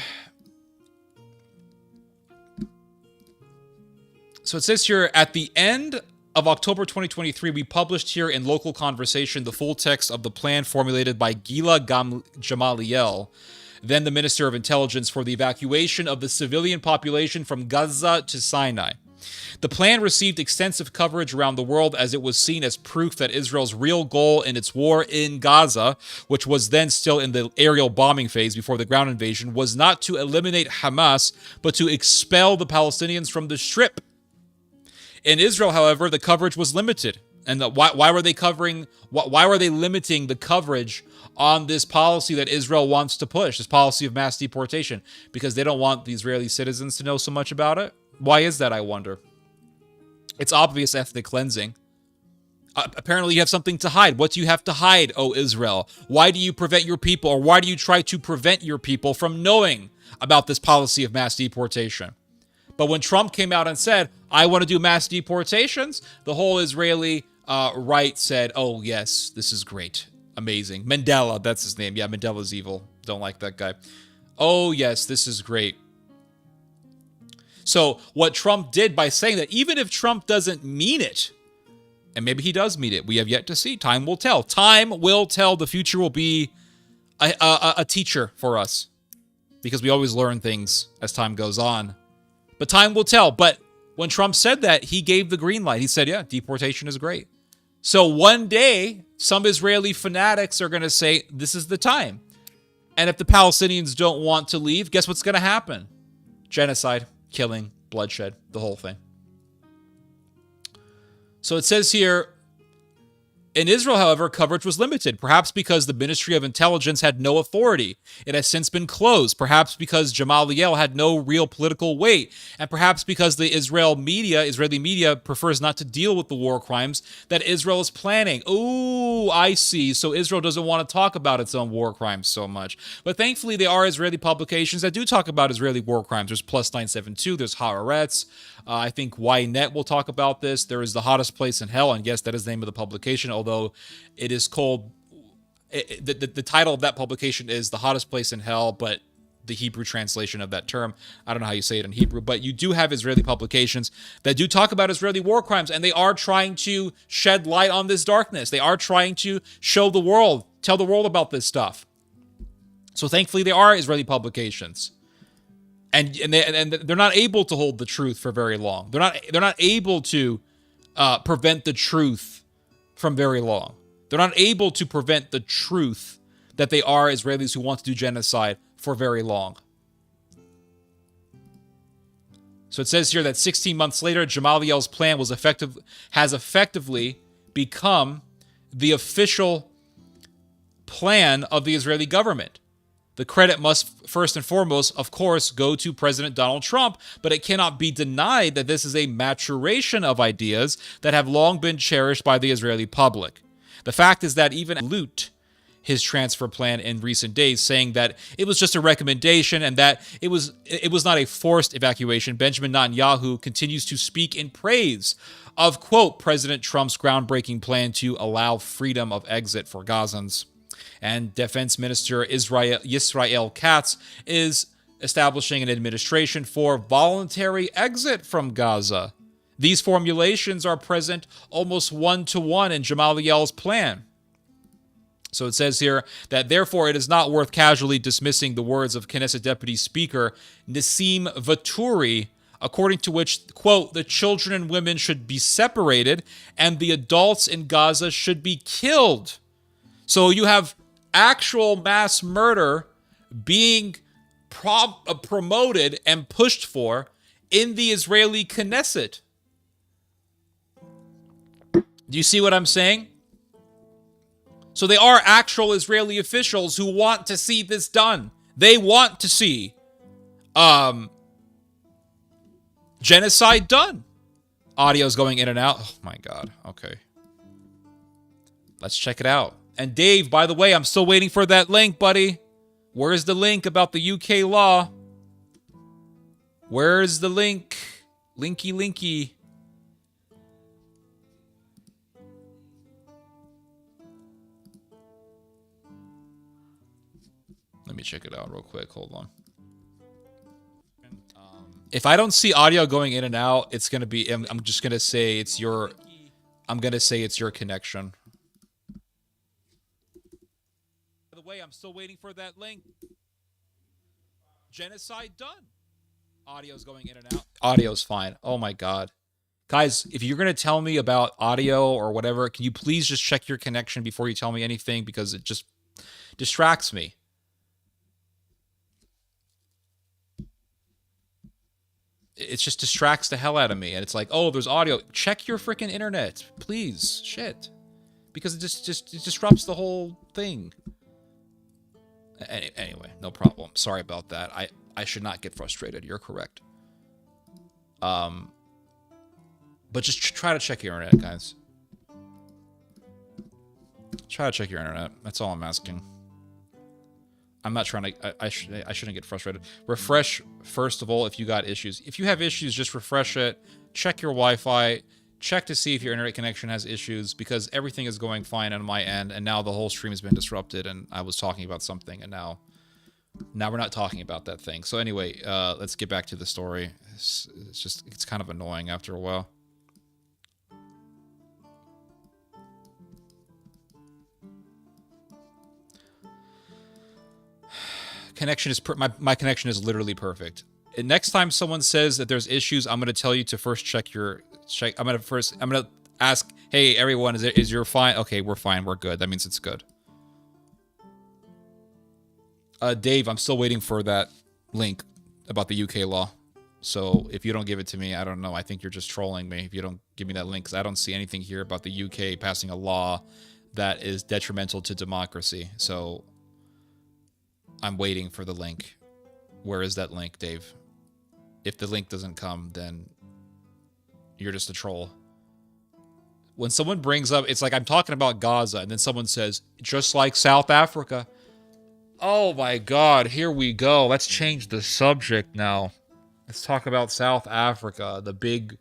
A: at the end of October 2023, we published here in Local Conversation the full text of the plan formulated by Gila Gamaliel, then the Minister of Intelligence, for the evacuation of the civilian population from Gaza to Sinai. The plan received extensive coverage around the world as it was seen as proof that Israel's real goal in its war in Gaza, which was then still in the aerial bombing phase before the ground invasion, was not to eliminate Hamas, but to expel the Palestinians from the Strip. In Israel, however, the coverage was limited. And why were they covering? Why were they limiting the coverage on this policy that Israel wants to push, this policy of mass deportation? Because they don't want the Israeli citizens to know so much about it? Why is that, I wonder? It's obvious ethnic cleansing. Apparently you have something to hide. What do you have to hide, O Israel? Why do you prevent your people, or why do you try to prevent your people from knowing about this policy of mass deportation? But when Trump came out and said, I want to do mass deportations, the whole Israeli right said, oh, yes, this is great. Amazing. Mandela, that's his name. Yeah, Mandela's evil. Don't like that guy. Oh, yes, this is great. So what Trump did by saying that, even if Trump doesn't mean it, and maybe he does mean it, we have yet to see. Time will tell. Time will tell. The future will be a teacher for us, because we always learn things as time goes on. But time will tell. But when Trump said that, he gave the green light. He said, yeah, deportation is great. So one day, some Israeli fanatics are going to say, this is the time. And if the Palestinians don't want to leave, guess what's going to happen? Genocide, killing, bloodshed, the whole thing. So it says here, in Israel, however, coverage was limited, perhaps because the Ministry of Intelligence had no authority. It has since been closed, perhaps because Gamaliel had no real political weight, and perhaps because the Israeli media prefers not to deal with the war crimes that Israel is planning. Ooh, I see. So Israel doesn't want to talk about its own war crimes so much. But thankfully, there are Israeli publications that do talk about Israeli war crimes. There's Plus 972, there's Haaretz. I think Ynet will talk about this. There is The Hottest Place in Hell, and yes, that is the name of the publication, although it is called... The title of that publication is The Hottest Place in Hell, but the Hebrew translation of that term, I don't know how you say it in Hebrew, but you do have Israeli publications that do talk about Israeli war crimes, and they are trying to shed light on this darkness. They are trying to show the world, tell the world about this stuff. So thankfully, there are Israeli publications. And they're not able to hold the truth for very long. They're not able to prevent the truth from very long. They're not able to prevent the truth that they are Israelis who want to do genocide for very long. So it says here that 16 months later, Gamaliel's plan has effectively become the official plan of the Israeli government. The credit must, first and foremost, of course, go to President Donald Trump, but it cannot be denied that this is a maturation of ideas that have long been cherished by the Israeli public. The fact is that even Loot his transfer plan in recent days, saying that it was just a recommendation and that it was not a forced evacuation. Benjamin Netanyahu continues to speak in praise of, quote, President Trump's groundbreaking plan to allow freedom of exit for Gazans. And Defense Minister Israel Katz is establishing an administration for voluntary exit from Gaza. These formulations are present almost one-to-one in Gamaliel's plan. So it says here that, therefore, it is not worth casually dismissing the words of Knesset Deputy Speaker Nissim Vaturi, according to which, quote, the children and women should be separated and the adults in Gaza should be killed. So you have actual mass murder being promoted and pushed for in the Israeli Knesset. Do you see what I'm saying? So they are actual Israeli officials who want to see this done. They want to see genocide done. Audio's going in and out. Oh my God. Okay. Let's check it out. And Dave, by the way, I'm still waiting for that link, buddy. Where's the link about the UK law? Where's the link? Linky. Let me check it out real quick. Hold on. If I don't see audio going in and out, it's going to be, I'm just going to say it's your, connection. By the way, I'm still waiting for that link. Genocide done. Audio's going in and out. Audio's fine. Oh my God. Guys, if you're going to tell me about audio or whatever, can you please just check your connection before you tell me anything, because it just distracts me. It just distracts the hell out of me. And it's like, oh, there's audio. Check your freaking internet, please. Shit. Because it just disrupts the whole thing. Anyway, no problem. Sorry about that. I should not get frustrated. You're correct. But just try to check your internet, guys. Try to check your internet. That's all I'm asking. I'm not trying to... I shouldn't get frustrated. Refresh, first of all, if you got issues. If you have issues, just refresh it. Check your Wi-Fi. Check to see if your internet connection has issues, because everything is going fine on my end, and now the whole stream has been disrupted, and I was talking about something, and now we're not talking about that thing. So anyway, let's get back to the story. It's kind of annoying after a while. Connection is my connection is literally perfect. And next time someone says that there's issues, I'm going to tell you to first check. I'm going to ask, hey everyone, is your fine? Okay, we're fine, we're good. That means it's good. Dave, I'm still waiting for that link about the UK law. So if you don't give it to me, I don't know. I think you're just trolling me if you don't give me that link, because I don't see anything here about the UK passing a law that is detrimental to democracy. So I'm waiting for the link. Where is that link, Dave? If the link doesn't come, then you're just a troll. When someone brings up, it's like I'm talking about Gaza, and then someone says, just like South Africa. Oh my God, here we go. Let's change the subject now. Let's talk about South Africa, the big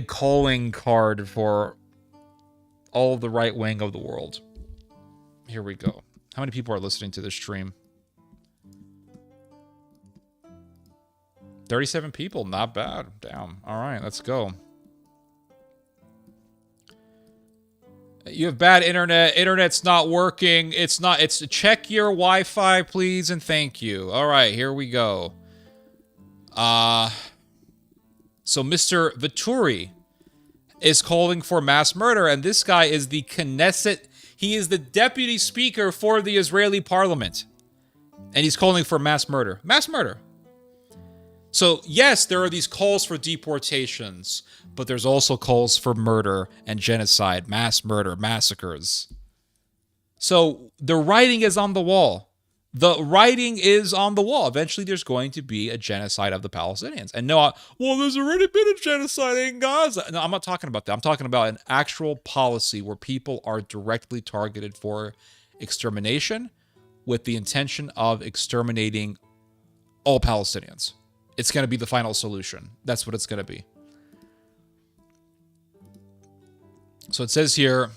A: calling card for all the right wing of the world. Here we go. How many people are listening to this stream? 37 people, not bad. Damn. All right, let's go. You have bad internet. Internet's not working. It's check your Wi-Fi, please, and thank you. All right, here we go. So Mr. Vatouri is calling for mass murder, and this guy is the Knesset. He is the deputy speaker for the Israeli parliament, and he's calling for mass murder. Mass murder. So, yes, there are these calls for deportations, but there's also calls for murder and genocide, mass murder, massacres. So, the writing is on the wall. The writing is on the wall. Eventually, there's going to be a genocide of the Palestinians. And no, well, there's already been a genocide in Gaza. No, I'm not talking about that. I'm talking about an actual policy where people are directly targeted for extermination with the intention of exterminating all Palestinians. It's going to be the final solution. That's what it's going to be. So it says here,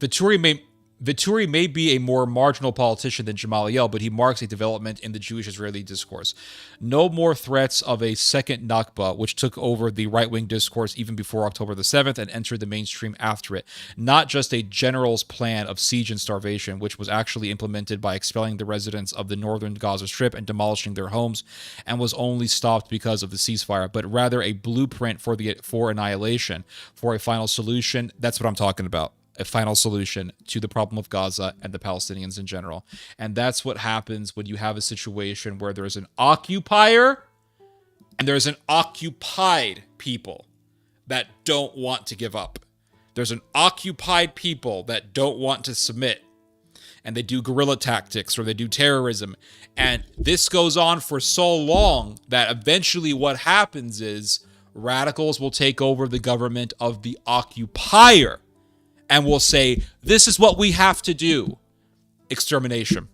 A: Vatouri may be a more marginal politician than Gamaliel, but he marks a development in the Jewish-Israeli discourse. No more threats of a second Nakba, which took over the right-wing discourse even before October the 7th and entered the mainstream after it. Not just a general's plan of siege and starvation, which was actually implemented by expelling the residents of the northern Gaza Strip and demolishing their homes, and was only stopped because of the ceasefire, but rather a blueprint for annihilation, for a final solution. That's what I'm talking about. A final solution to the problem of Gaza and the Palestinians in general. And that's what happens when you have a situation where there's an occupier and there's an occupied people that don't want to give up. There's an occupied people that don't want to submit. And they do guerrilla tactics or they do terrorism. And this goes on for so long that eventually what happens is radicals will take over the government of the occupier. And will say, this is what we have to do. Extermination.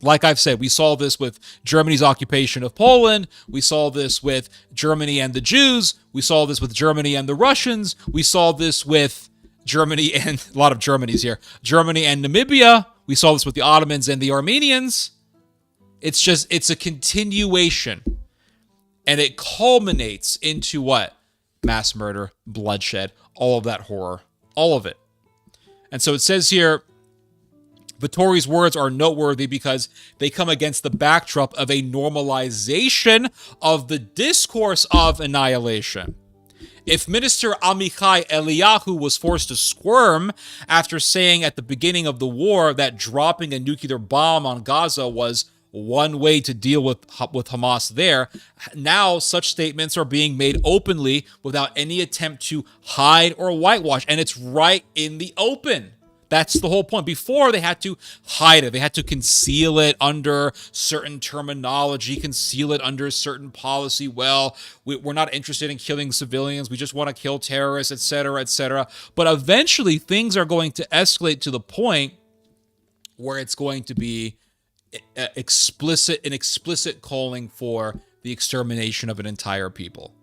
A: Like I've said, we saw this with Germany's occupation of Poland. We saw this with Germany and the Jews. We saw this with Germany and the Russians. We saw this with Germany and a lot of Germany's here. Germany and Namibia. We saw this with the Ottomans and the Armenians. It's a continuation. And it culminates into what? Mass murder, bloodshed, all of that horror. All of it. And so it says here, Vatouri's words are noteworthy because they come against the backdrop of a normalization of the discourse of annihilation. If Minister Amichai Eliyahu was forced to squirm after saying at the beginning of the war that dropping a nuclear bomb on Gaza was one way to deal with Hamas there, now such statements are being made openly without any attempt to hide or whitewash. And it's right in the open. That's the whole point. Before, they had to hide it. They had to conceal it under certain terminology, conceal it under certain policy. Well, we're not interested in killing civilians. We just want to kill terrorists, etc., etc. But eventually, things are going to escalate to the point where it's going to be an explicit calling for the extermination of an entire people.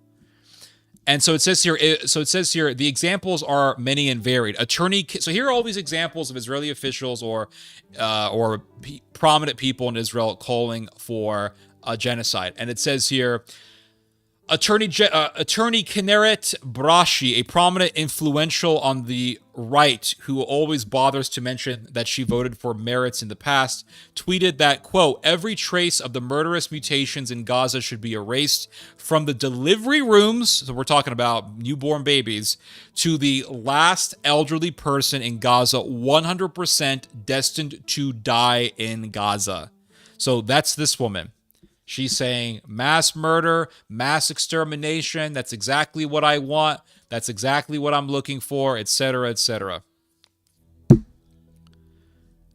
A: And so it says here, the examples are many and varied. So here are all these examples of Israeli officials or prominent people in Israel calling for a genocide. And it says here, Attorney Kinneret Brashi, a prominent influential on the right who always bothers to mention that she voted for Meretz in the past, tweeted that, quote, every trace of the murderous mutations in Gaza should be erased from the delivery rooms, so we're talking about newborn babies, to the last elderly person in Gaza, 100% destined to die in Gaza. So that's this woman. She's saying mass murder, mass extermination. That's exactly what I want. That's exactly what I'm looking for, etc., etc.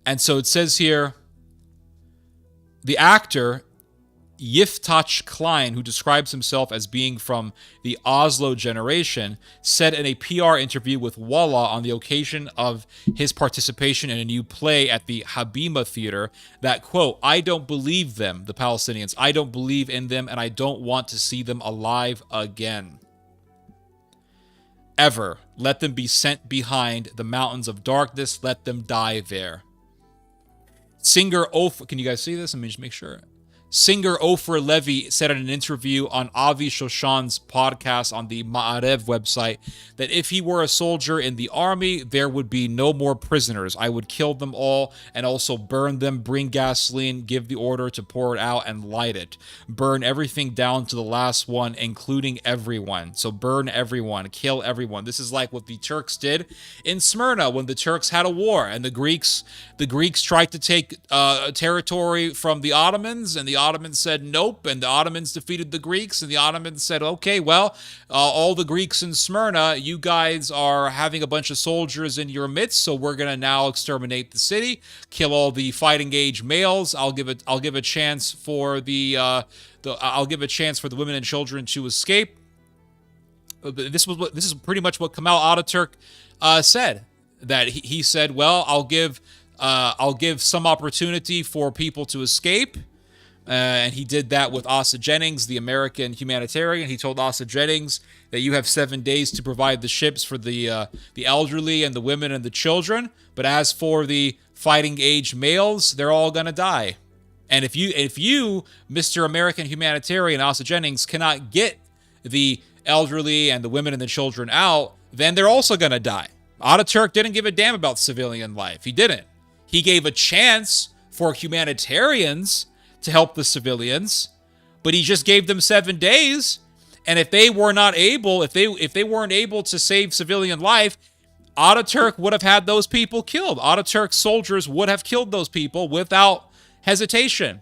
A: And so it says here, the actor Yiftach Klein, who describes himself as being from the Oslo generation, said in a PR interview with Walla on the occasion of his participation in a new play at the Habima Theater that, quote, I don't believe them, the Palestinians. I don't believe in them, and I don't want to see them alive again. Ever. Let them be sent behind the mountains of darkness. Let them die there. Singer Ofer, can you guys see this? Let me just make sure. Singer Ofer Levy said in an interview on Avi Shoshan's podcast on the Ma'arev website that if he were a soldier in the army, there would be no more prisoners. I would kill them all and also burn them, bring gasoline, give the order to pour it out and light it. Burn everything down to the last one, including everyone. So burn everyone, kill everyone. This is like what the Turks did in Smyrna when the Turks had a war and the Greeks tried to take territory from the Ottomans, and the Ottomans said nope, and the Ottomans defeated the Greeks, and the Ottomans said, okay, well, all the Greeks in Smyrna, you guys are having a bunch of soldiers in your midst, so we're going to now exterminate the city, kill all the fighting age males. I'll give a chance for the women and children to escape. This is pretty much what Kemal Ataturk said. That he said, well, I'll give some opportunity for people to escape. And he did that with Asa Jennings, the American humanitarian. He told Asa Jennings that you have 7 days to provide the ships for the elderly and the women and the children. But as for the fighting age males, they're all going to die. And if you, Mr. American humanitarian, Asa Jennings, cannot get the elderly and the women and the children out, then they're also going to die. Ataturk didn't give a damn about civilian life. He didn't. He gave a chance for humanitarians to help the civilians, but he just gave them 7 days. And if they were not able, if they weren't able to save civilian life, Ataturk would have had those people killed. Ataturk's soldiers would have killed those people without hesitation.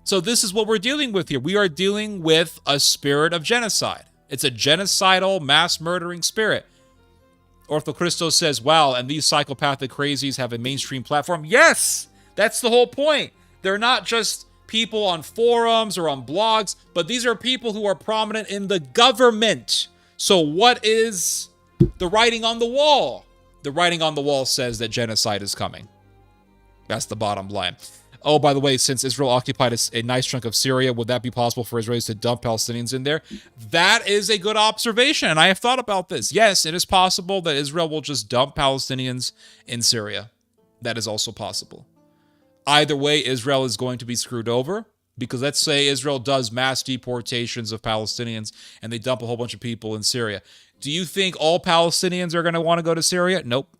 A: So this is what we're dealing with here. We are dealing with a spirit of genocide. It's a genocidal, mass murdering spirit. Ortho Christos says, wow, and these psychopathic crazies have a mainstream platform. Yes, that's the whole point. They're not just people on forums or on blogs, but these are people who are prominent in the government. So what is the writing on the wall? The writing on the wall says that genocide is coming. That's the bottom line. Oh, by the way, since Israel occupied a nice chunk of Syria, would that be possible for Israelis to dump Palestinians in there? That is a good observation, and I have thought about this. Yes, it is possible that Israel will just dump Palestinians in Syria. That is also possible. Either way, Israel is going to be screwed over, because let's say Israel does mass deportations of Palestinians and they dump a whole bunch of people in Syria. Do you think all Palestinians are going to want to go to Syria? Nope.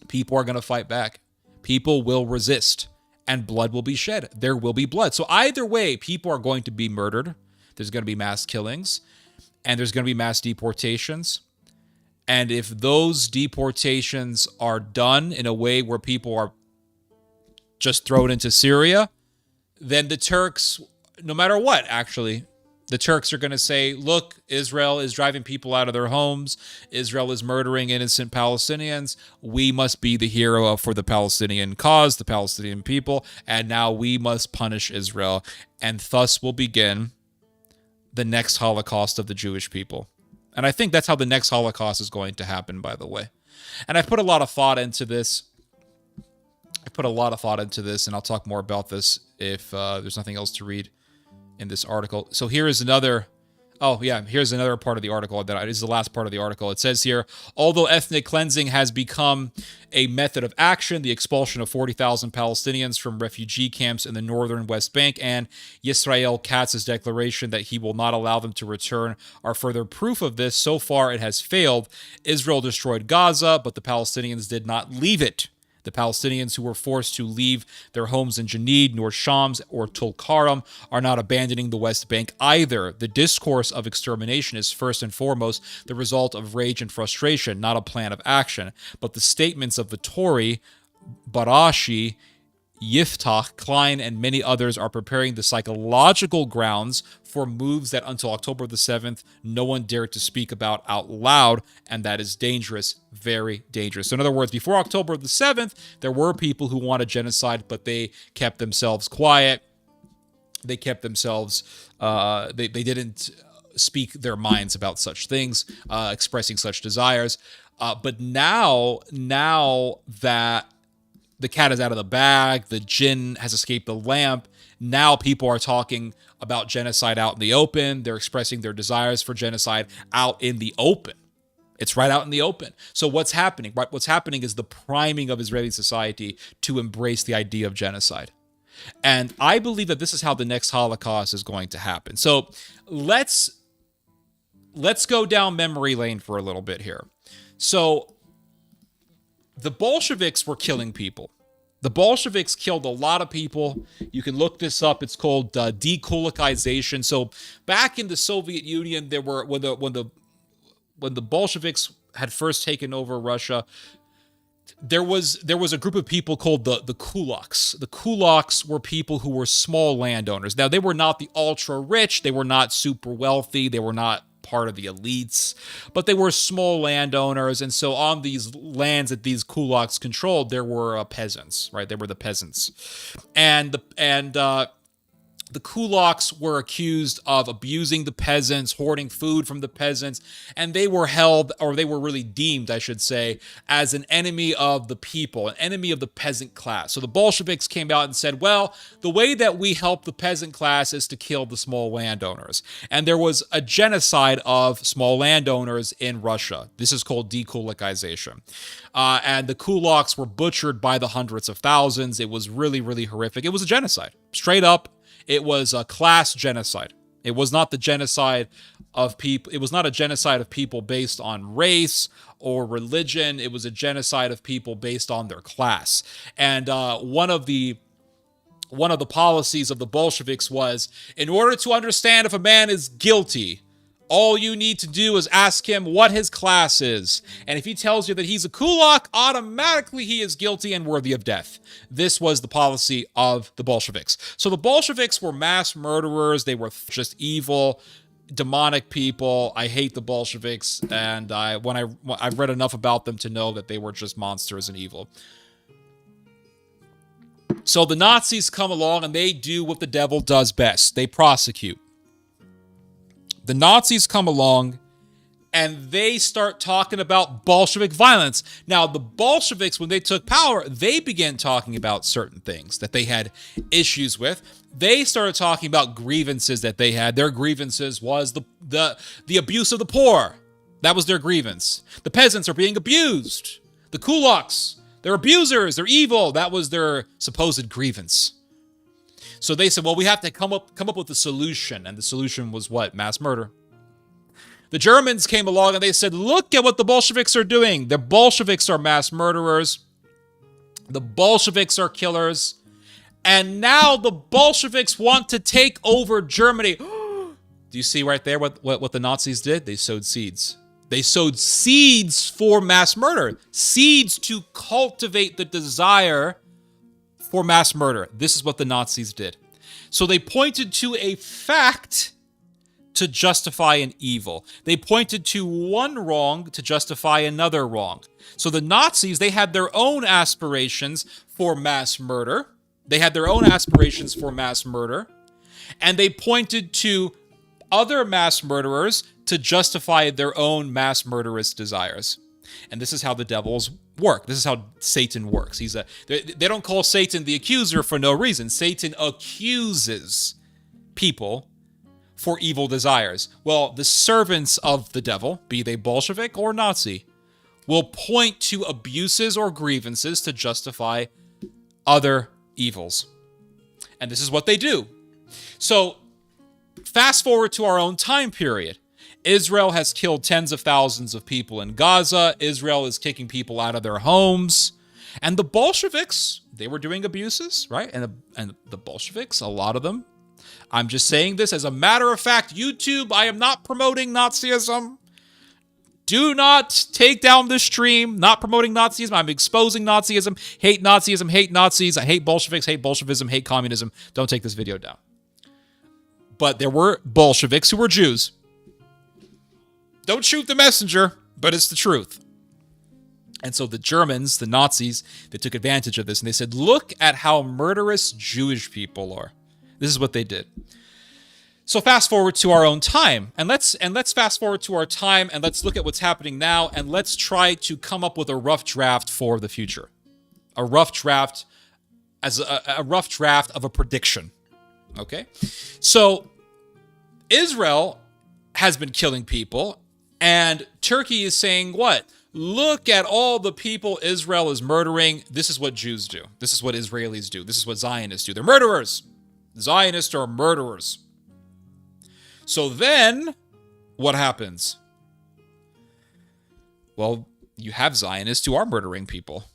A: People are going to fight back. People will resist, and blood will be shed. There will be blood. So either way, people are going to be murdered. There's going to be mass killings, and there's going to be mass deportations. And if those deportations are done in a way where people are just thrown into Syria, then the Turks, no matter what, actually, the Turks are going to say, look, Israel is driving people out of their homes. Israel is murdering innocent Palestinians. We must be the hero for the Palestinian cause, the Palestinian people, and now we must punish Israel. And thus will begin the next Holocaust of the Jewish people. And I think that's how the next Holocaust is going to happen, by the way. And I've put a lot of thought into this. And I'll talk more about this if there's nothing else to read in this article. So here is another Oh, yeah, here's another part of the article that is the last part of the article. It says here, although ethnic cleansing has become a method of action, the expulsion of 40,000 Palestinians from refugee camps in the northern West Bank and Yisrael Katz's declaration that he will not allow them to return are further proof of this. So far, it has failed. Israel destroyed Gaza, but the Palestinians did not leave it. The Palestinians who were forced to leave their homes in Janid, Nor Shams, or Tulkarm are not abandoning the West Bank either. The discourse of extermination is first and foremost the result of rage and frustration, not a plan of action. But the statements of Vittori, Barashi, Yiftach, Klein, and many others are preparing the psychological grounds for moves that until October the 7th, no one dared to speak about out loud, and that is dangerous, very dangerous. So in other words, before October the 7th, there were people who wanted genocide, but they kept themselves quiet. They kept themselves, they didn't speak their minds about such things, expressing such desires. But now that the cat is out of the bag, the jinn has escaped the lamp, now people are talking about genocide out in the open. They're expressing their desires for genocide out in the open. It's right out in the open. So what's happening? Right? What's happening is the priming of Israeli society to embrace the idea of genocide. And I believe that this is how the next Holocaust is going to happen. So let's go down memory lane for a little bit here. So the Bolsheviks were killing people. The Bolsheviks killed a lot of people. You can look this up. It's called dekulakization. So back in the Soviet Union, there were when the Bolsheviks had first taken over Russia, there was a group of people called the kulaks. The kulaks were people who were small landowners. Now, they were not the ultra rich. They were not super wealthy. They were not part of the elites, but they were small landowners. And so on these lands that these kulaks controlled, there were peasants, right? They were the peasants. And the kulaks were accused of abusing the peasants, hoarding food from the peasants, and they were held, or they were really deemed, I should say, as an enemy of the people, an enemy of the peasant class. So the Bolsheviks came out and said, well, the way that we help the peasant class is to kill the small landowners. And there was a genocide of small landowners in Russia. This is called dekulakization. And the kulaks were butchered by the hundreds of thousands. It was really, really horrific. It was a genocide, straight up. It was a class genocide. It was not the genocide of people. It was not a genocide of people based on race or religion. It was a genocide of people based on their class. And one of the policies of the Bolsheviks was, in order to understand if a man is guilty, all you need to do is ask him what his class is. And if he tells you that he's a kulak, automatically he is guilty and worthy of death. This was the policy of the Bolsheviks. So the Bolsheviks were mass murderers. They were just evil, demonic people. I hate the Bolsheviks. And I've read enough about them to know that they were just monsters and evil. So the Nazis come along and they do what the devil does best. They prosecute. The Nazis come along and they start talking about Bolshevik violence. Now, the Bolsheviks, when they took power, they began talking about certain things that they had issues with. They started talking about grievances that they had. Their grievances was the abuse of the poor. That was their grievance. The peasants are being abused. The kulaks, they're abusers, they're evil. That was their supposed grievance. So they said, well, we have to come up with a solution. And the solution was what? Mass murder. The Germans came along and they said, look at what the Bolsheviks are doing. The Bolsheviks are mass murderers. The Bolsheviks are killers. And now the Bolsheviks want to take over Germany. Do you see right there what the Nazis did? They sowed seeds. They sowed seeds for mass murder. Seeds to cultivate the desire for mass murder. This is what the Nazis did. So they pointed to a fact to justify an evil. They pointed to one wrong to justify another wrong. So the Nazis, they had their own aspirations for mass murder. And they pointed to other mass murderers to justify their own mass murderous desires. And this is how the devils work. This is how Satan works. They don't call Satan the accuser for no reason. Satan accuses people for evil desires. Well, the servants of the devil, be they Bolshevik or Nazi, will point to abuses or grievances to justify other evils. And this is what they do. So, fast forward to our own time period. Israel has killed tens of thousands of people in Gaza. Israel is kicking people out of their homes. And the Bolsheviks, they were doing abuses, right? And the Bolsheviks, a lot of them. I'm just saying this as a matter of fact. YouTube, I am not promoting Nazism. Do not take down this stream. Not promoting Nazism. I'm exposing Nazism. Hate Nazism. Hate Nazis. I hate Bolsheviks. Hate Bolshevism. Hate communism. Don't take this video down. But there were Bolsheviks who were Jews. Don't shoot the messenger, but it's the truth. And so the Germans, the Nazis, they took advantage of this and they said, look at how murderous Jewish people are. This is what they did. So fast forward to our own time, and let's fast forward to our time, and let's look at what's happening now, and let's try to come up with a rough draft for the future, a rough draft as a rough draft of a prediction. Okay, so Israel has been killing people, and Turkey is saying what? Look at all the people Israel is murdering. This is what Jews do. This is what Israelis do. This is what Zionists do. They're murderers. Zionists are murderers. So then, what happens? Well, you have Zionists who are murdering people.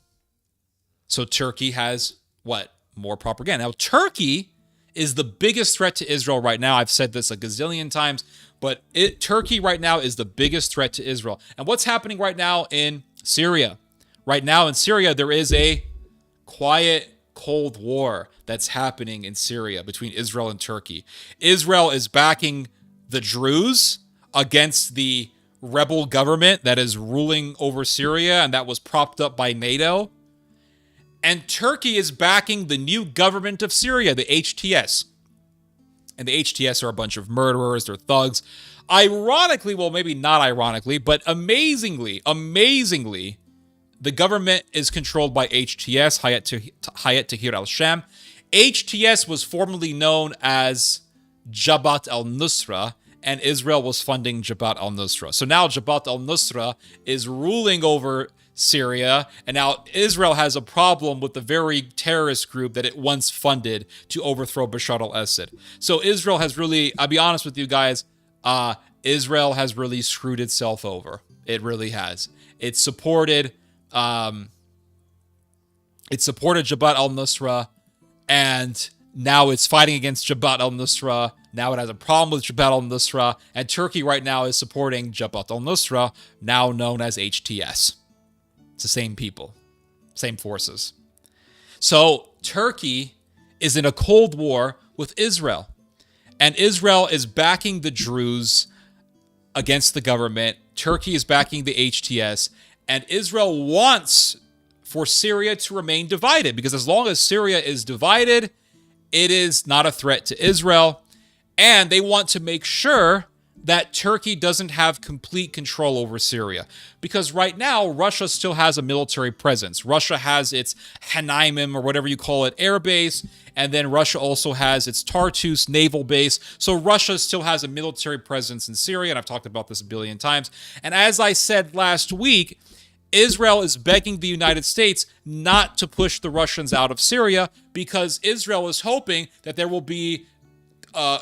A: So Turkey has, what? More propaganda. Now, Turkey is the biggest threat to Israel right now. I've said this a gazillion times, but Turkey right now is the biggest threat to Israel. And what's happening right now in Syria? Right now in Syria, there is a quiet Cold War that's happening in Syria between Israel and Turkey. Israel is backing the Druze against the rebel government that is ruling over Syria and that was propped up by NATO. And Turkey is backing the new government of Syria, the HTS. And the HTS are a bunch of murderers, they're thugs. Ironically, well, maybe not ironically, but amazingly, the government is controlled by HTS, Hayat Tahrir al-Sham. HTS was formerly known as Jabhat al-Nusra, and Israel was funding Jabhat al-Nusra. So now Jabhat al-Nusra is ruling over Syria, and now Israel has a problem with the very terrorist group that it once funded to overthrow Bashar al-Assad. So Israel has really, I'll be honest with you guys, Israel has really screwed itself over. It really has. It supported Jabhat al-Nusra, and now it's fighting against Jabhat al-Nusra. Now it has a problem with Jabhat al-Nusra, and Turkey right now is supporting Jabhat al-Nusra, now known as HTS. It's the same people, same forces. So Turkey is in a Cold War with Israel, and Israel is backing the Druze against the government. Turkey is backing the HTS, and Israel wants for Syria to remain divided, because as long as Syria is divided, it is not a threat to Israel. And they want to make sure that Turkey doesn't have complete control over Syria. Because right now, Russia still has a military presence. Russia has its Hanaimim, or whatever you call it, air base. And then Russia also has its Tartus naval base. So Russia still has a military presence in Syria. And I've talked about this a billion times. And as I said last week, Israel is begging the United States not to push the Russians out of Syria, because Israel is hoping that there will be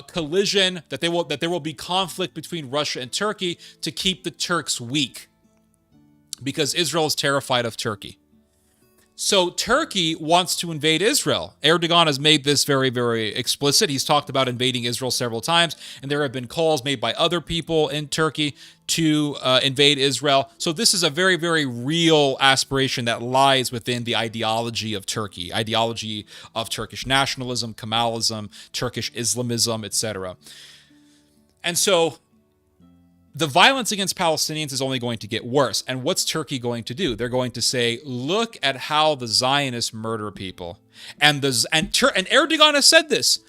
A: collision, that there will be conflict between Russia and Turkey to keep the Turks weak, because Israel is terrified of Turkey. So Turkey wants to invade Israel. Erdogan has made this very, very explicit. He's talked about invading Israel several times, and there have been calls made by other people in Turkey to invade Israel. So this is a very, very real aspiration that lies within the ideology of Turkey, ideology of Turkish nationalism, Kemalism, Turkish Islamism, etc. And so the violence against Palestinians is only going to get worse. And what's Turkey going to do? They're going to say, look at how the Zionists murder people. And Erdogan has said this.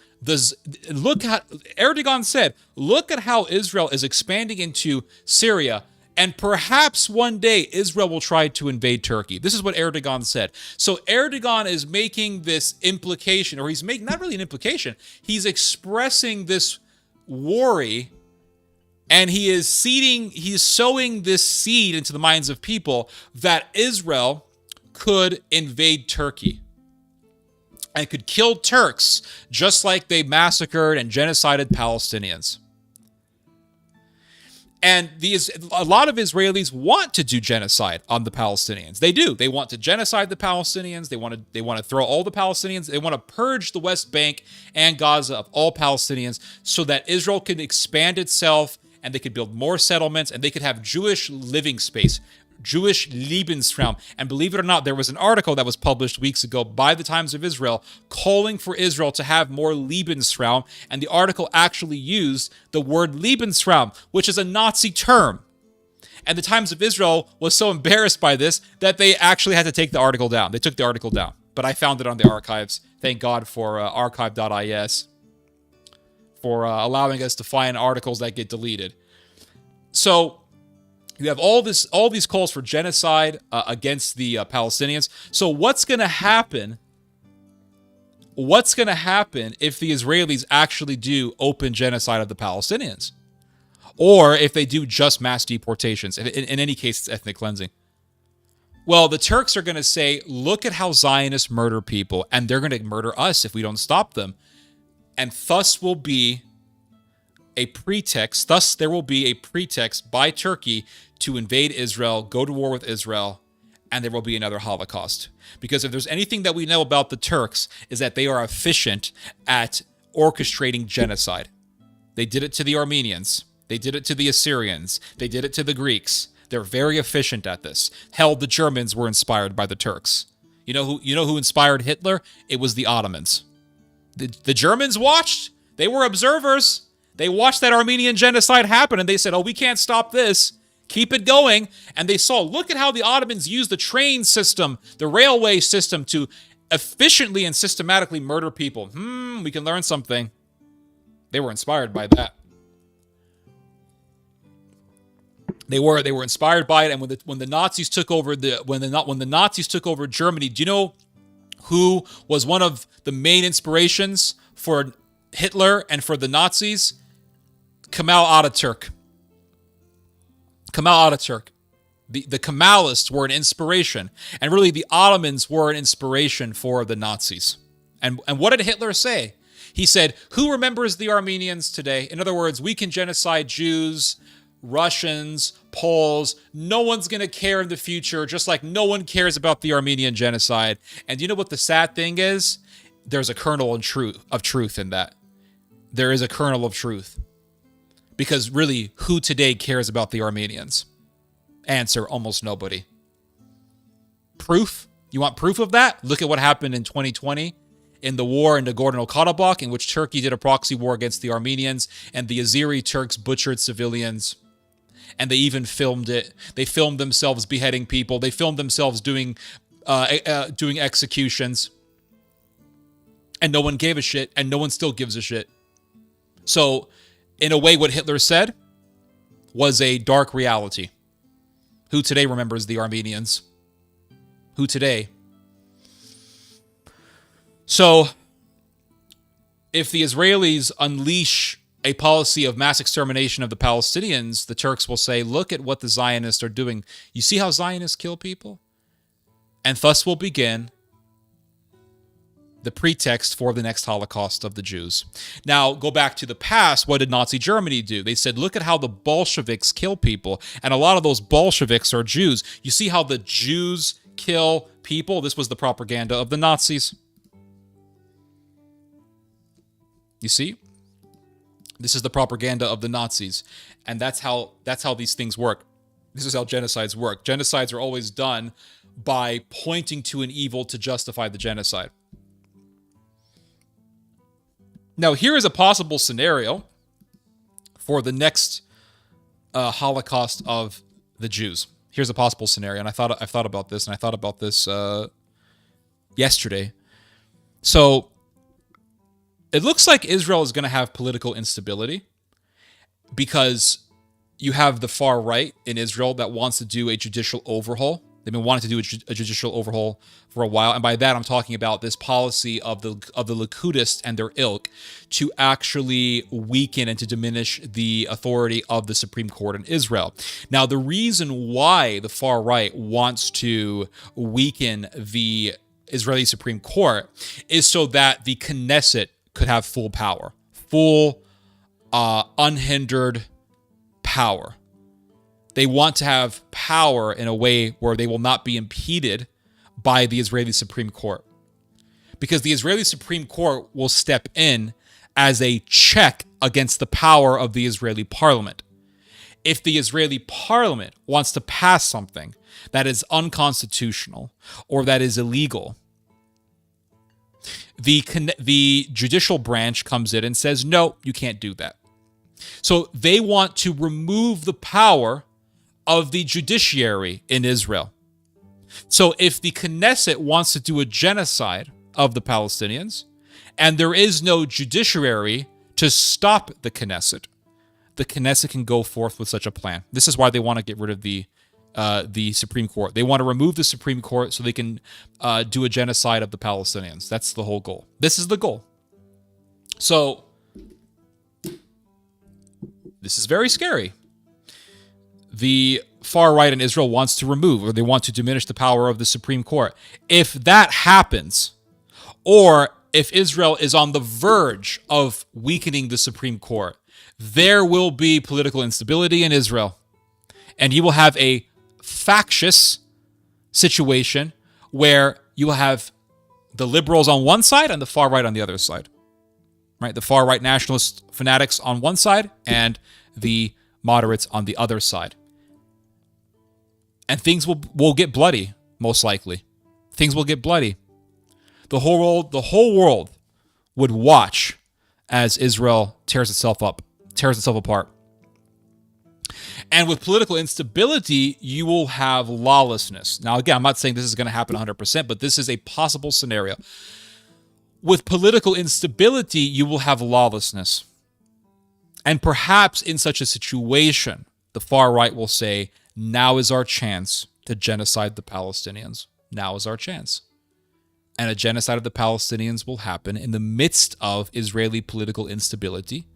A: Erdogan said, look at how Israel is expanding into Syria, and perhaps one day Israel will try to invade Turkey. This is what Erdogan said. So Erdogan is making this implication, or he's making, not really an implication, he's expressing this worry, and he is sowing this seed into the minds of people that Israel could invade Turkey and could kill Turks just like they massacred and genocided Palestinians. And a lot of Israelis want to do genocide on the Palestinians. They do. They want to genocide the Palestinians. They want to throw all the Palestinians. They want to purge the West Bank and Gaza of all Palestinians so that Israel can expand itself and they could build more settlements and they could have Jewish living space, Jewish Lebensraum. And believe it or not, there was an article that was published weeks ago by the Times of Israel calling for Israel to have more Lebensraum. And the article actually used the word Lebensraum, which is a Nazi term. And the Times of Israel was so embarrassed by this that they actually had to take the article down. They took the article down. But I found it on the archives. Thank God for archive.is for allowing us to find articles that get deleted. So you have all these calls for genocide against the Palestinians. So what's going to happen? What's going to happen if the Israelis actually do open genocide of the Palestinians? Or if they do just mass deportations? In any case, it's ethnic cleansing. Well, the Turks are going to say, look at how Zionists murder people, and they're going to murder us if we don't stop them. And thus will be a pretext. Thus, there will be a pretext by Turkey to invade Israel, go to war with Israel, and there will be another Holocaust. Because if there's anything that we know about the Turks, is that they are efficient at orchestrating genocide. They did it to the Armenians. They did it to the Assyrians. They did it to the Greeks. They're very efficient at this. Hell, the Germans were inspired by the Turks. You know who inspired Hitler? It was the Ottomans. The Germans watched. They were observers. They watched that Armenian genocide happen, and they said, oh, we can't stop this. Keep it going. And they saw, look at how the Ottomans used the train system, the railway system, to efficiently and systematically murder people. We can learn something. They were inspired by that. They were inspired by it. And when the Nazis took over when the Nazis took over Germany, do you know who was one of the main inspirations for Hitler and for the Nazis? Kemal Ataturk. Kemal Ataturk. The Kemalists were an inspiration. And really, the Ottomans were an inspiration for the Nazis. And what did Hitler say? He said, who remembers the Armenians today? In other words, we can genocide Jews, Russians, Poles. No one's going to care in the future, just like no one cares about the Armenian genocide. And you know what the sad thing is? There's a kernel of truth in that. There is a kernel of truth. Because really, who today cares about the Armenians? Answer, almost nobody. Proof? You want proof of that? Look at what happened in 2020 in the war in Nagorno-Karabakh, in which Turkey did a proxy war against the Armenians, and the Azeri Turks butchered civilians. And they even filmed it. They filmed themselves beheading people. They filmed themselves doing executions. And no one gave a shit, and no one still gives a shit. So, in a way, what Hitler said was a dark reality. Who today remembers the Armenians? Who today? So, if the Israelis unleash a policy of mass extermination of the Palestinians, the Turks will say, look at what the Zionists are doing. You see how Zionists kill people? And thus will begin the pretext for the next Holocaust of the Jews. Now, go back to the past. What did Nazi Germany do? They said, look at how the Bolsheviks kill people. And a lot of those Bolsheviks are Jews. You see how the Jews kill people? This was the propaganda of the Nazis. You see? This is the propaganda of the Nazis. And that's how these things work. This is how genocides work. Genocides are always done by pointing to an evil to justify the genocide. Now, here is a possible scenario for the next Holocaust of the Jews. Here's a possible scenario, and I've thought about this, yesterday. So, it looks like Israel is going to have political instability because you have the far right in Israel that wants to do a judicial overhaul They've been wanting to do a judicial overhaul for a while, and by that I'm talking about this policy of the Licudists and their ilk to actually weaken and to diminish the authority of the Supreme Court in Israel. Now, the reason why the far right wants to weaken the Israeli Supreme Court is so that the Knesset could have full power, full, unhindered power. They want to have power in a way where they will not be impeded by the Israeli Supreme Court. Because the Israeli Supreme Court will step in as a check against the power of the Israeli parliament. If the Israeli parliament wants to pass something that is unconstitutional or that is illegal, the judicial branch comes in and says, no, you can't do that. So they want to remove the power of the judiciary in Israel. So if the Knesset wants to do a genocide of the Palestinians, and there is no judiciary to stop the Knesset can go forth with such a plan. This is why they want to get rid of the Supreme Court. They want to remove the Supreme Court so they can do a genocide of the Palestinians. That's the whole goal. This is the goal. So this is very scary. The far right in Israel wants to remove, or they want to diminish the power of the Supreme Court. If that happens, or if Israel is on the verge of weakening the Supreme Court, there will be political instability in Israel. And you will have a factious situation where you will have the liberals on one side and the far right on the other side. Right? The far right nationalist fanatics on one side and the moderates on the other side. And things will get bloody, most likely. Things will get bloody. The whole world would watch as Israel tears itself apart. And with political instability, you will have lawlessness. Now, again, I'm not saying this is going to happen 100%, but this is a possible scenario. With political instability, you will have lawlessness. And perhaps in such a situation, the far right will say, now is our chance to genocide the Palestinians. Now is our chance. And a genocide of the Palestinians will happen in the midst of Israeli political instability.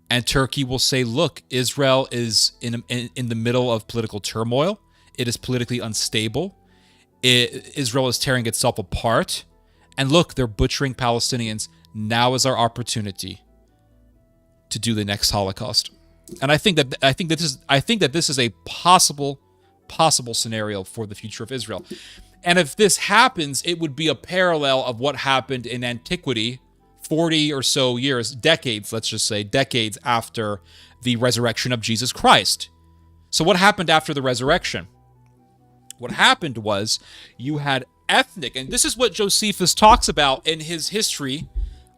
A: And Turkey will say, look, Israel is in the middle of political turmoil. It is politically unstable. Israel is tearing itself apart. And look, they're butchering Palestinians. Now is our opportunity to do the next Holocaust. And I think that this is a possible scenario for the future of Israel. And if this happens, it would be a parallel of what happened in antiquity 40 or so years, decades, let's just say, decades after the resurrection of Jesus Christ. So what happened after the resurrection? What happened was you had ethnic, and this is what Josephus talks about in his history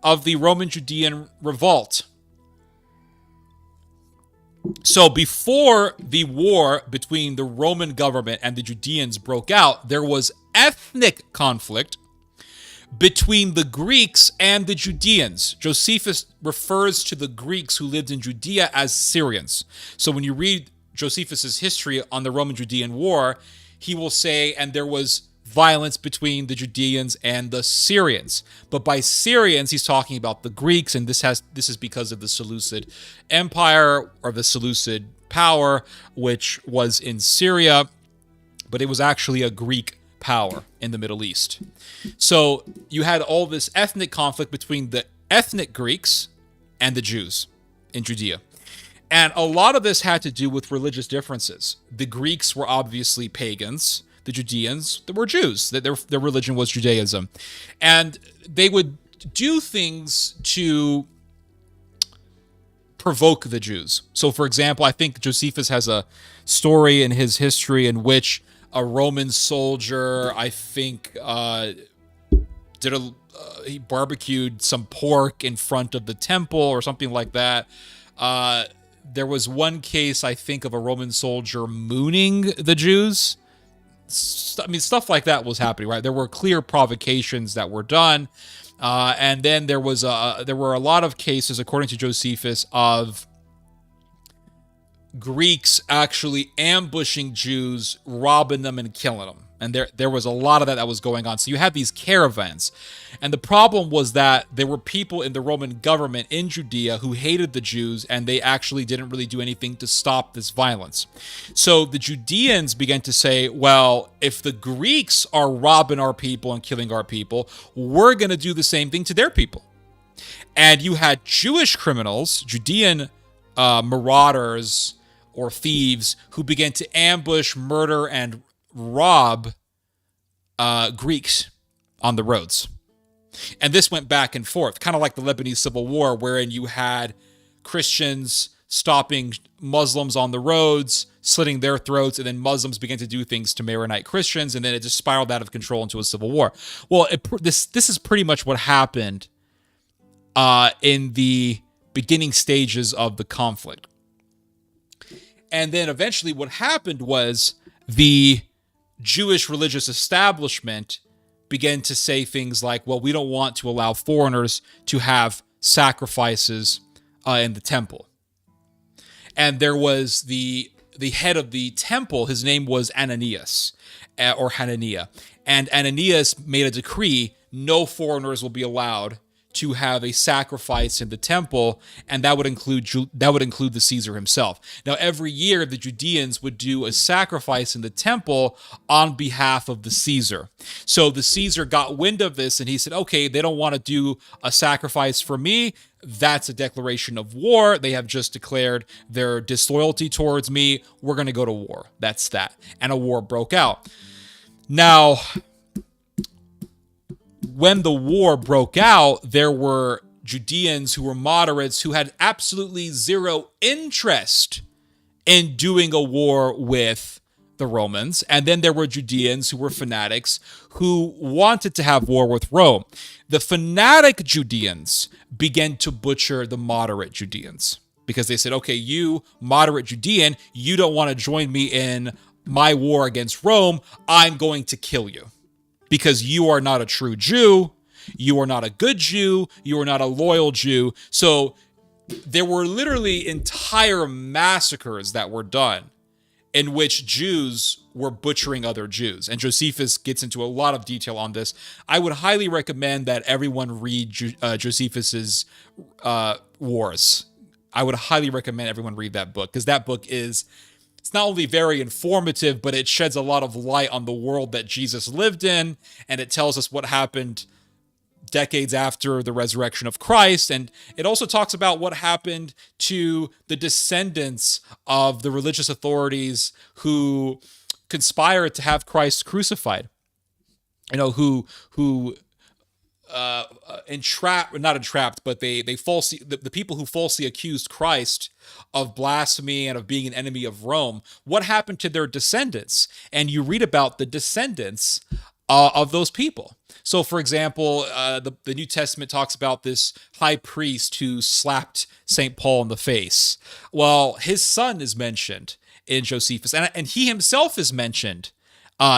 A: of the Roman Judean revolt. So before the war between the Roman government and the Judeans broke out, there was ethnic conflict between the Greeks and the Judeans. Josephus refers to the Greeks who lived in Judea as Syrians. So when you read Josephus's history on the Roman-Judean War, he will say, and there was violence between the Judeans and the Syrians. But by Syrians, he's talking about the Greeks, and this is because of the Seleucid Empire, or the Seleucid power, which was in Syria, but it was actually a Greek power in the Middle East. So you had all this ethnic conflict between the ethnic Greeks and the Jews in Judea. And a lot of this had to do with religious differences. The Greeks were obviously pagans. The Judeans, they were Jews. Their religion was Judaism. And they would do things to provoke the Jews. So, for example, I think Josephus has a story in his history in which a Roman soldier, I think, he barbecued some pork in front of the temple or something like that. There was one case, I think, of a Roman soldier mooning the Jews. I mean, stuff like that was happening, right? There were clear provocations that were done. And then there were a lot of cases, according to Josephus, of Greeks actually ambushing Jews, robbing them and killing them. And there was a lot of that was going on. So you had these caravans. And the problem was that there were people in the Roman government in Judea who hated the Jews, and they actually didn't really do anything to stop this violence. So the Judeans began to say, well, if the Greeks are robbing our people and killing our people, we're going to do the same thing to their people. And you had Jewish criminals, Judean marauders or thieves, who began to ambush, murder, and rob Greeks on the roads. And this went back and forth, kind of like the Lebanese Civil War, wherein you had Christians stopping Muslims on the roads, slitting their throats, and then Muslims began to do things to Maronite Christians, and then it just spiraled out of control into a civil war. Well, this is pretty much what happened in the beginning stages of the conflict. And then eventually what happened was the Jewish religious establishment began to say things like, well, we don't want to allow foreigners to have sacrifices in the temple. And there was the head of the temple, his name was Ananias, or Hananiah. And Ananias made a decree, no foreigners will be allowed to have a sacrifice in the temple, and that would include the Caesar himself. Now, every year, the Judeans would do a sacrifice in the temple on behalf of the Caesar. So the Caesar got wind of this, and he said, okay, they don't want to do a sacrifice for me. That's a declaration of war. They have just declared their disloyalty towards me. We're going to go to war. That's that. And a war broke out. Now, when the war broke out, there were Judeans who were moderates who had absolutely zero interest in doing a war with the Romans. And then there were Judeans who were fanatics who wanted to have war with Rome. The fanatic Judeans began to butcher the moderate Judeans because they said, okay, you moderate Judean, you don't want to join me in my war against Rome. I'm going to kill you. Because you are not a true Jew, you are not a good Jew, you are not a loyal Jew. So there were literally entire massacres that were done in which Jews were butchering other Jews. And Josephus gets into a lot of detail on this. I would highly recommend that everyone read Josephus's Wars. I would highly recommend everyone read that book, because that book is... it's not only very informative, but it sheds a lot of light on the world that Jesus lived in, and it tells us what happened decades after the resurrection of Christ, and it also talks about what happened to the descendants of the religious authorities who conspired to have Christ crucified. You know, who not entrapped, but they falsely, the people who falsely accused Christ of blasphemy and of being an enemy of Rome. What happened to their descendants? And you read about the descendants of those people. So, for example, the New Testament talks about this high priest who slapped St. Paul in the face. Well, his son is mentioned in Josephus, and he himself is mentioned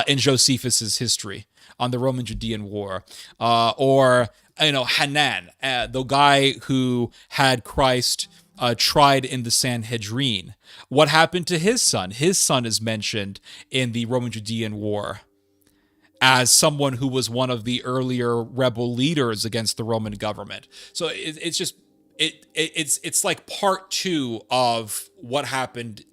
A: in Josephus's history on the Roman-Judean War, or Hanan, the guy who had Christ tried in the Sanhedrin. What happened to his son? His son is mentioned in the Roman-Judean War as someone who was one of the earlier rebel leaders against the Roman government. So it's like part two of what happened.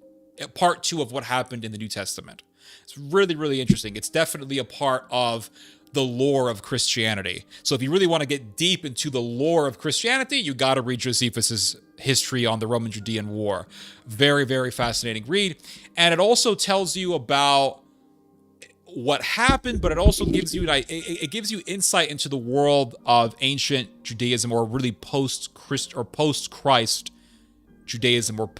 A: Part two of what happened in the New Testament. It's really, really interesting. It's definitely a part of the lore of Christianity. So if you really want to get deep into the lore of Christianity, you got to read Josephus's history on the Roman-Judean War. Very, very fascinating read. And it also tells you about what happened, but it also gives you insight into the world of ancient Judaism, or really post-Christ or post-Christ Judaism, or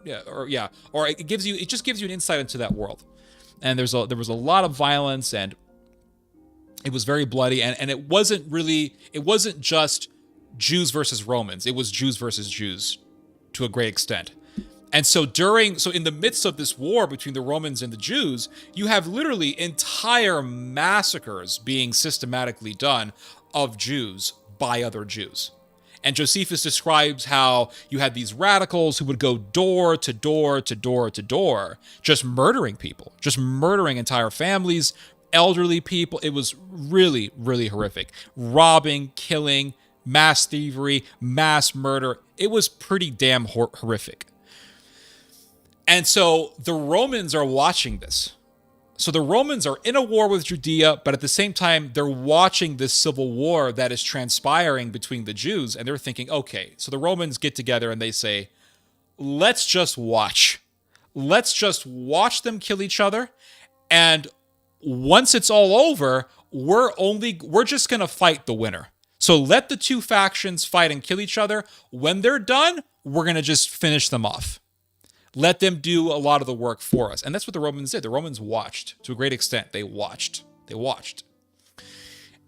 A: it just gives you an insight into that world. And there was a lot of violence, and it was very bloody, and it wasn't just Jews versus Romans. It was Jews versus Jews to a great extent. And so in the midst of this war between the Romans and the Jews, you have literally entire massacres being systematically done of Jews by other Jews. And Josephus describes how you had these radicals who would go door to door to door to door, just murdering people, just murdering entire families, elderly people. It was really, really horrific. Robbing, killing, mass thievery, mass murder. It was pretty damn horrific. And so the Romans are watching this. So the Romans are in a war with Judea, but at the same time, they're watching this civil war that is transpiring between the Jews, and they're thinking, okay, so the Romans get together and they say, let's just watch. Let's just watch them kill each other, and once it's all over, we're just going to fight the winner. So let the two factions fight and kill each other. When they're done, we're going to just finish them off. Let them do a lot of the work for us. And that's what the Romans did. The Romans watched to a great extent. They watched.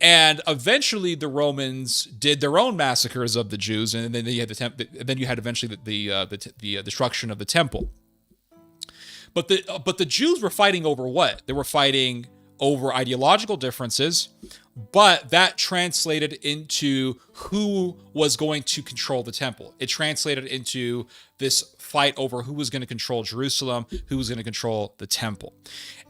A: And eventually the Romans did their own massacres of the Jews. And then you had eventually the destruction of the temple. But the Jews were fighting over what? They were fighting over ideological differences, but that translated into who was going to control the temple. It translated into this fight over who was going to control Jerusalem, who was going to control the temple.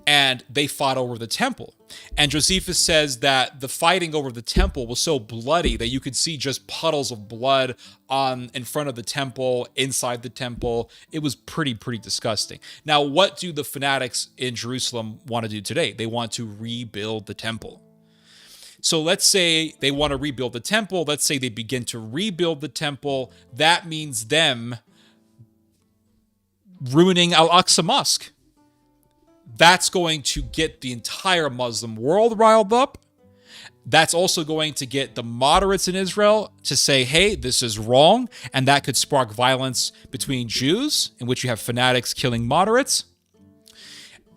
A: And they fought over the temple. And Josephus says that the fighting over the temple was so bloody that you could see just puddles of blood in front of the temple, inside the temple. It was pretty disgusting. Now, what do the fanatics in Jerusalem want to do today? They want to rebuild the temple. So let's say they want to rebuild the temple. Let's say they begin to rebuild the temple. That means them ruining Al-Aqsa Mosque. That's going to get the entire Muslim world riled up. That's also going to get the moderates in Israel to say, hey, this is wrong. And that could spark violence between Jews, in which you have fanatics killing moderates.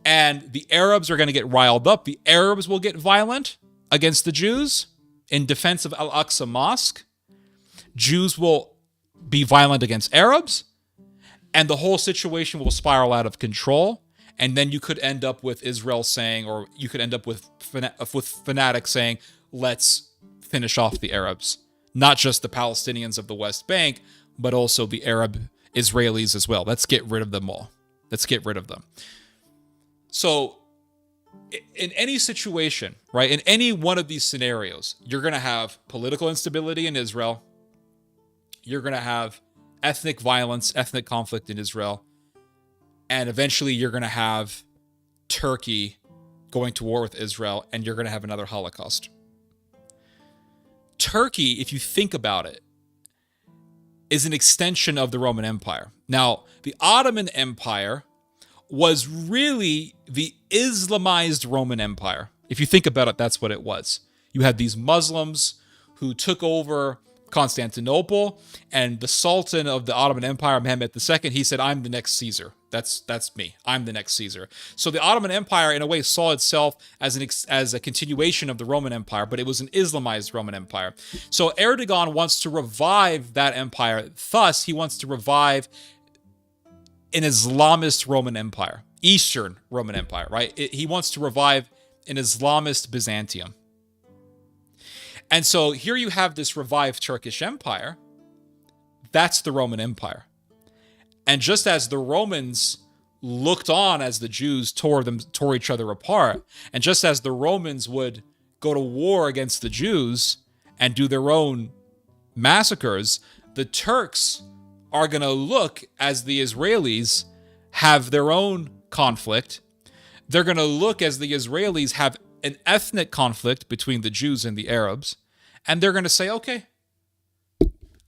A: And the Arabs are going to get riled up. The Arabs will get violent against the Jews in defense of Al-Aqsa Mosque. Jews will be violent against Arabs. And the whole situation will spiral out of control. And then you could end up with Israel saying, or you could end up with fanatics saying, let's finish off the Arabs. Not just the Palestinians of the West Bank, but also the Arab Israelis as well. Let's get rid of them all. Let's get rid of them. So in any situation, right, in any one of these scenarios, you're going to have political instability in Israel. You're going to have ethnic violence, ethnic conflict in Israel. And eventually you're going to have Turkey going to war with Israel, and you're going to have another Holocaust. Turkey, if you think about it, is an extension of the Roman Empire. Now, the Ottoman Empire was really the Islamized Roman Empire. If you think about it, that's what it was. You had these Muslims who took over Constantinople, and the Sultan of the Ottoman Empire, Mehmed II, he said, I'm the next Caesar. That's me. I'm the next Caesar. So the Ottoman Empire, in a way, saw itself as a continuation of the Roman Empire, but it was an Islamized Roman Empire. So Erdogan wants to revive that empire. Thus, he wants to revive an Islamist Roman Empire, Eastern Roman Empire, right? He wants to revive an Islamist Byzantium. And so here you have this revived Turkish Empire. That's the Roman Empire. And just as the Romans looked on as the Jews tore each other apart, and just as the Romans would go to war against the Jews and do their own massacres, the Turks are going to look as the Israelis have their own conflict. They're going to look as the Israelis have an ethnic conflict between the Jews and the Arabs, and they're going to say, okay,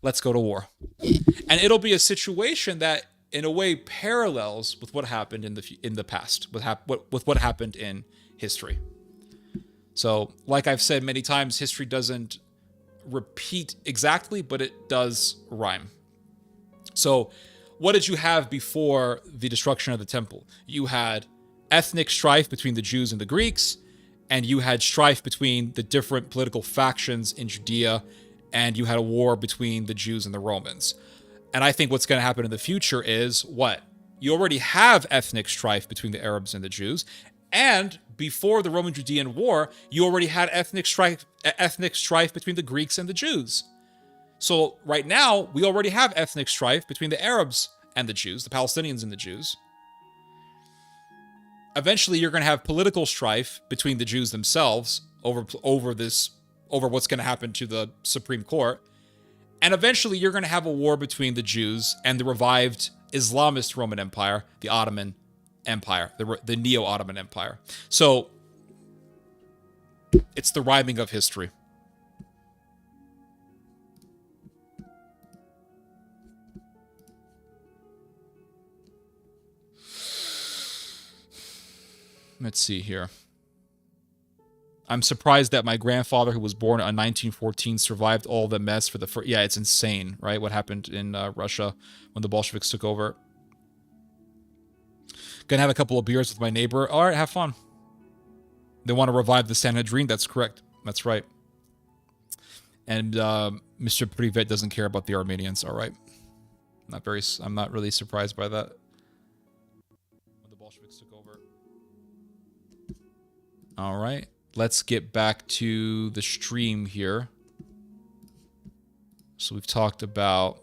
A: let's go to war. And it'll be a situation that, in a way, parallels with what happened in the past, with what happened in history. So, like I've said many times, history doesn't repeat exactly, but it does rhyme. So, what did you have before the destruction of the temple? You had ethnic strife between the Jews and the Greeks, and you had strife between the different political factions in Judea, and you had a war between the Jews and the Romans. And I think what's going to happen in the future is what? You already have ethnic strife between the Arabs and the Jews, and before the Roman-Judean War, you already had ethnic strife between the Greeks and the Jews. So right now, we already have ethnic strife between the Arabs and the Jews, the Palestinians and the Jews. Eventually, you're going to have political strife between the Jews themselves over what's going to happen to the Supreme Court. And eventually, you're going to have a war between the Jews and the revived Islamist Roman Empire, the Ottoman Empire, the Neo-Ottoman Empire. So, it's the rhyming of history. Let's see here. I'm surprised that my grandfather, who was born in 1914, survived all the mess for the first... Yeah, it's insane, right? What happened in Russia when the Bolsheviks took over. Gonna have a couple of beers with my neighbor. All right, have fun. They want to revive the Sanhedrin. That's correct. That's right. And Mr. Privet doesn't care about the Armenians. All right. I'm not really surprised by that. When the Bolsheviks took over. All right. Let's get back to the stream here. So we've talked about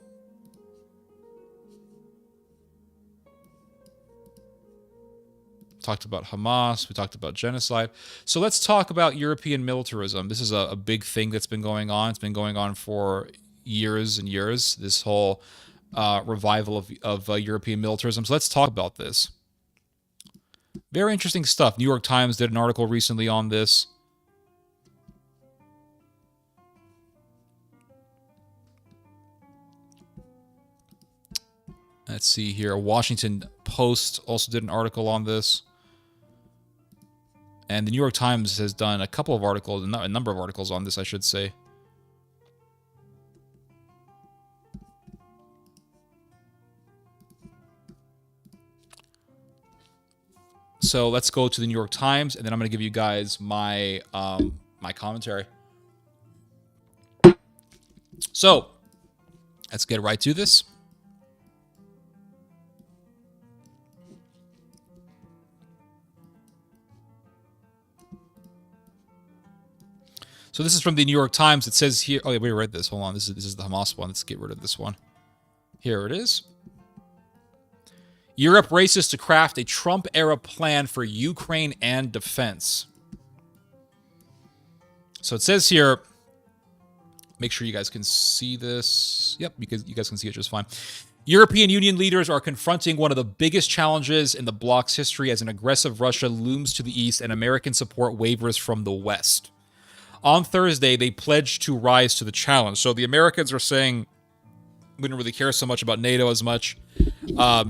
A: Hamas, we talked about genocide. So let's talk about European militarism. This is a big thing that's been going on. It's been going on for years and years, this whole revival of European militarism. So let's talk about this. Very interesting stuff. New York Times did an article recently on this. Let's see here. Washington Post also did an article on this. And the New York Times has done a couple of articles, a number of articles on this, I should say. So let's go to the New York Times, and then I'm going to give you guys my my commentary. So let's get right to this. So this is from the New York Times. It says here... Oh, yeah, we read this. Hold on. This is the Hamas one. Let's get rid of this one. Here it is. Europe races to craft a Trump-era plan for Ukraine and defense. So it says here... Make sure you guys can see this. Yep, because you guys can see it just fine. European Union leaders are confronting one of the biggest challenges in the bloc's history as an aggressive Russia looms to the east and American support wavers from the west. On Thursday, they pledged to rise to the challenge. So the Americans are saying we don't really care so much about NATO as much.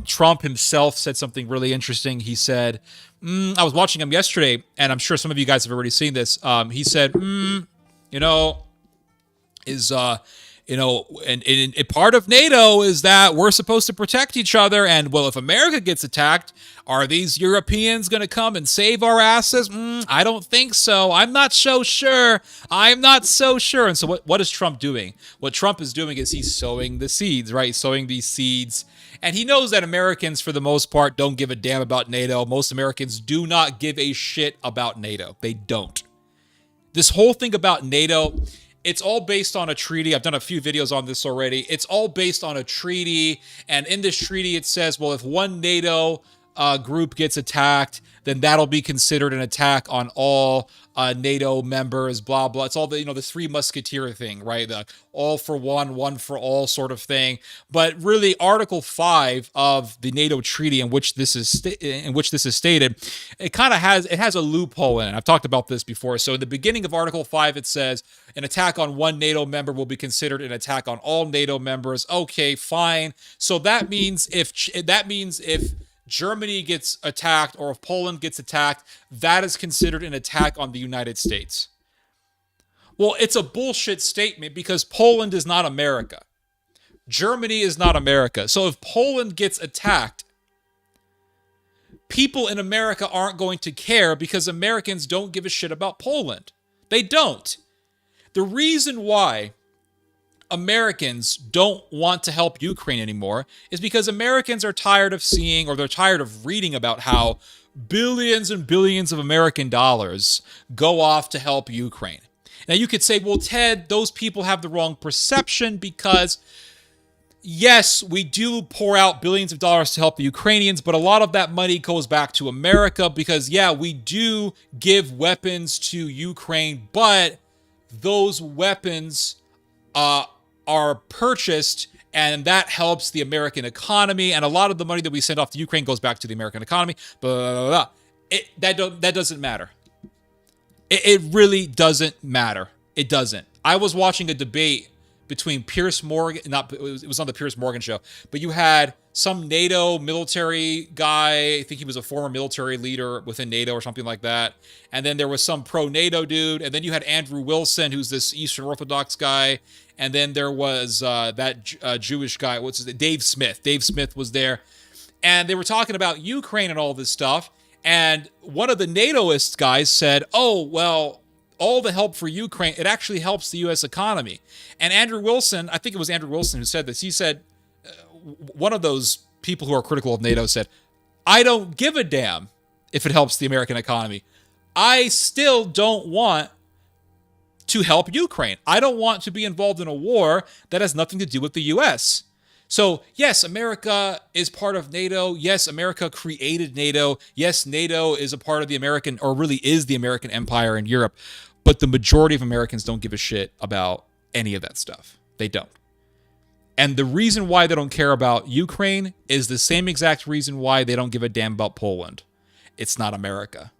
A: Trump himself said something really interesting. He said, I was watching him yesterday, and I'm sure some of you guys have already seen this. He said, and part of NATO is that we're supposed to protect each other. And, well, if America gets attacked, are these Europeans going to come and save our asses? I don't think so. I'm not so sure. And so what is Trump doing? What Trump is doing is he's sowing the seeds, right? He's sowing these seeds. And he knows that Americans, for the most part, don't give a damn about NATO. Most Americans do not give a shit about NATO. They don't. This whole thing about NATO... It's all based on a treaty. I've done a few videos on this already. It's all based on a treaty. And in this treaty, it says, well, if one NATO group gets attacked, then that'll be considered an attack on all NATO members, blah, blah. It's all the, the Three Musketeer thing, right? The all for one, one for all sort of thing. But really, Article 5 of the NATO treaty in which this is stated, it has a loophole in it. I've talked about this before. So in the beginning of Article 5, it says an attack on one NATO member will be considered an attack on all NATO members. Okay, fine. So that means if Germany gets attacked or if Poland gets attacked, that is considered an attack on the United States. Well, it's a bullshit statement because Poland is not America. Germany is not America. So if Poland gets attacked, people in America aren't going to care because Americans don't give a shit about Poland. They don't. The reason why Americans don't want to help Ukraine anymore is because Americans are tired of seeing, or they're tired of reading about how billions and billions of American dollars go off to help Ukraine. Now you could say, well, Ted, those people have the wrong perception because yes, we do pour out billions of dollars to help the Ukrainians, but a lot of that money goes back to America because, yeah, we do give weapons to Ukraine, but those weapons are purchased, and that helps the American economy, and a lot of the money that we send off to Ukraine goes back to the American economy. Blah, blah, blah. That doesn't matter. It really doesn't matter. It doesn't. I was watching a debate between Piers Morgan, it was on the Piers Morgan show, but you had some NATO military guy, I think he was a former military leader within NATO or something like that, and then there was some pro-NATO dude, and then you had Andrew Wilson, who's this Eastern Orthodox guy, and then there was that Jewish guy, what's his name? Dave Smith. Dave Smith was there, and they were talking about Ukraine and all this stuff, and one of the NATOist guys said, oh, well, all the help for Ukraine, it actually helps the U.S. economy. And Andrew Wilson, I think it was Andrew Wilson who said this, he said, one of those people who are critical of NATO said, I don't give a damn if it helps the American economy. I still don't want to help Ukraine. I don't want to be involved in a war that has nothing to do with the U.S. So, yes, America is part of NATO. Yes, America created NATO. Yes, NATO is a part of the American, or really is the American empire in Europe. But the majority of Americans don't give a shit about any of that stuff. They don't. And the reason why they don't care about Ukraine is the same exact reason why they don't give a damn about Poland. It's not America.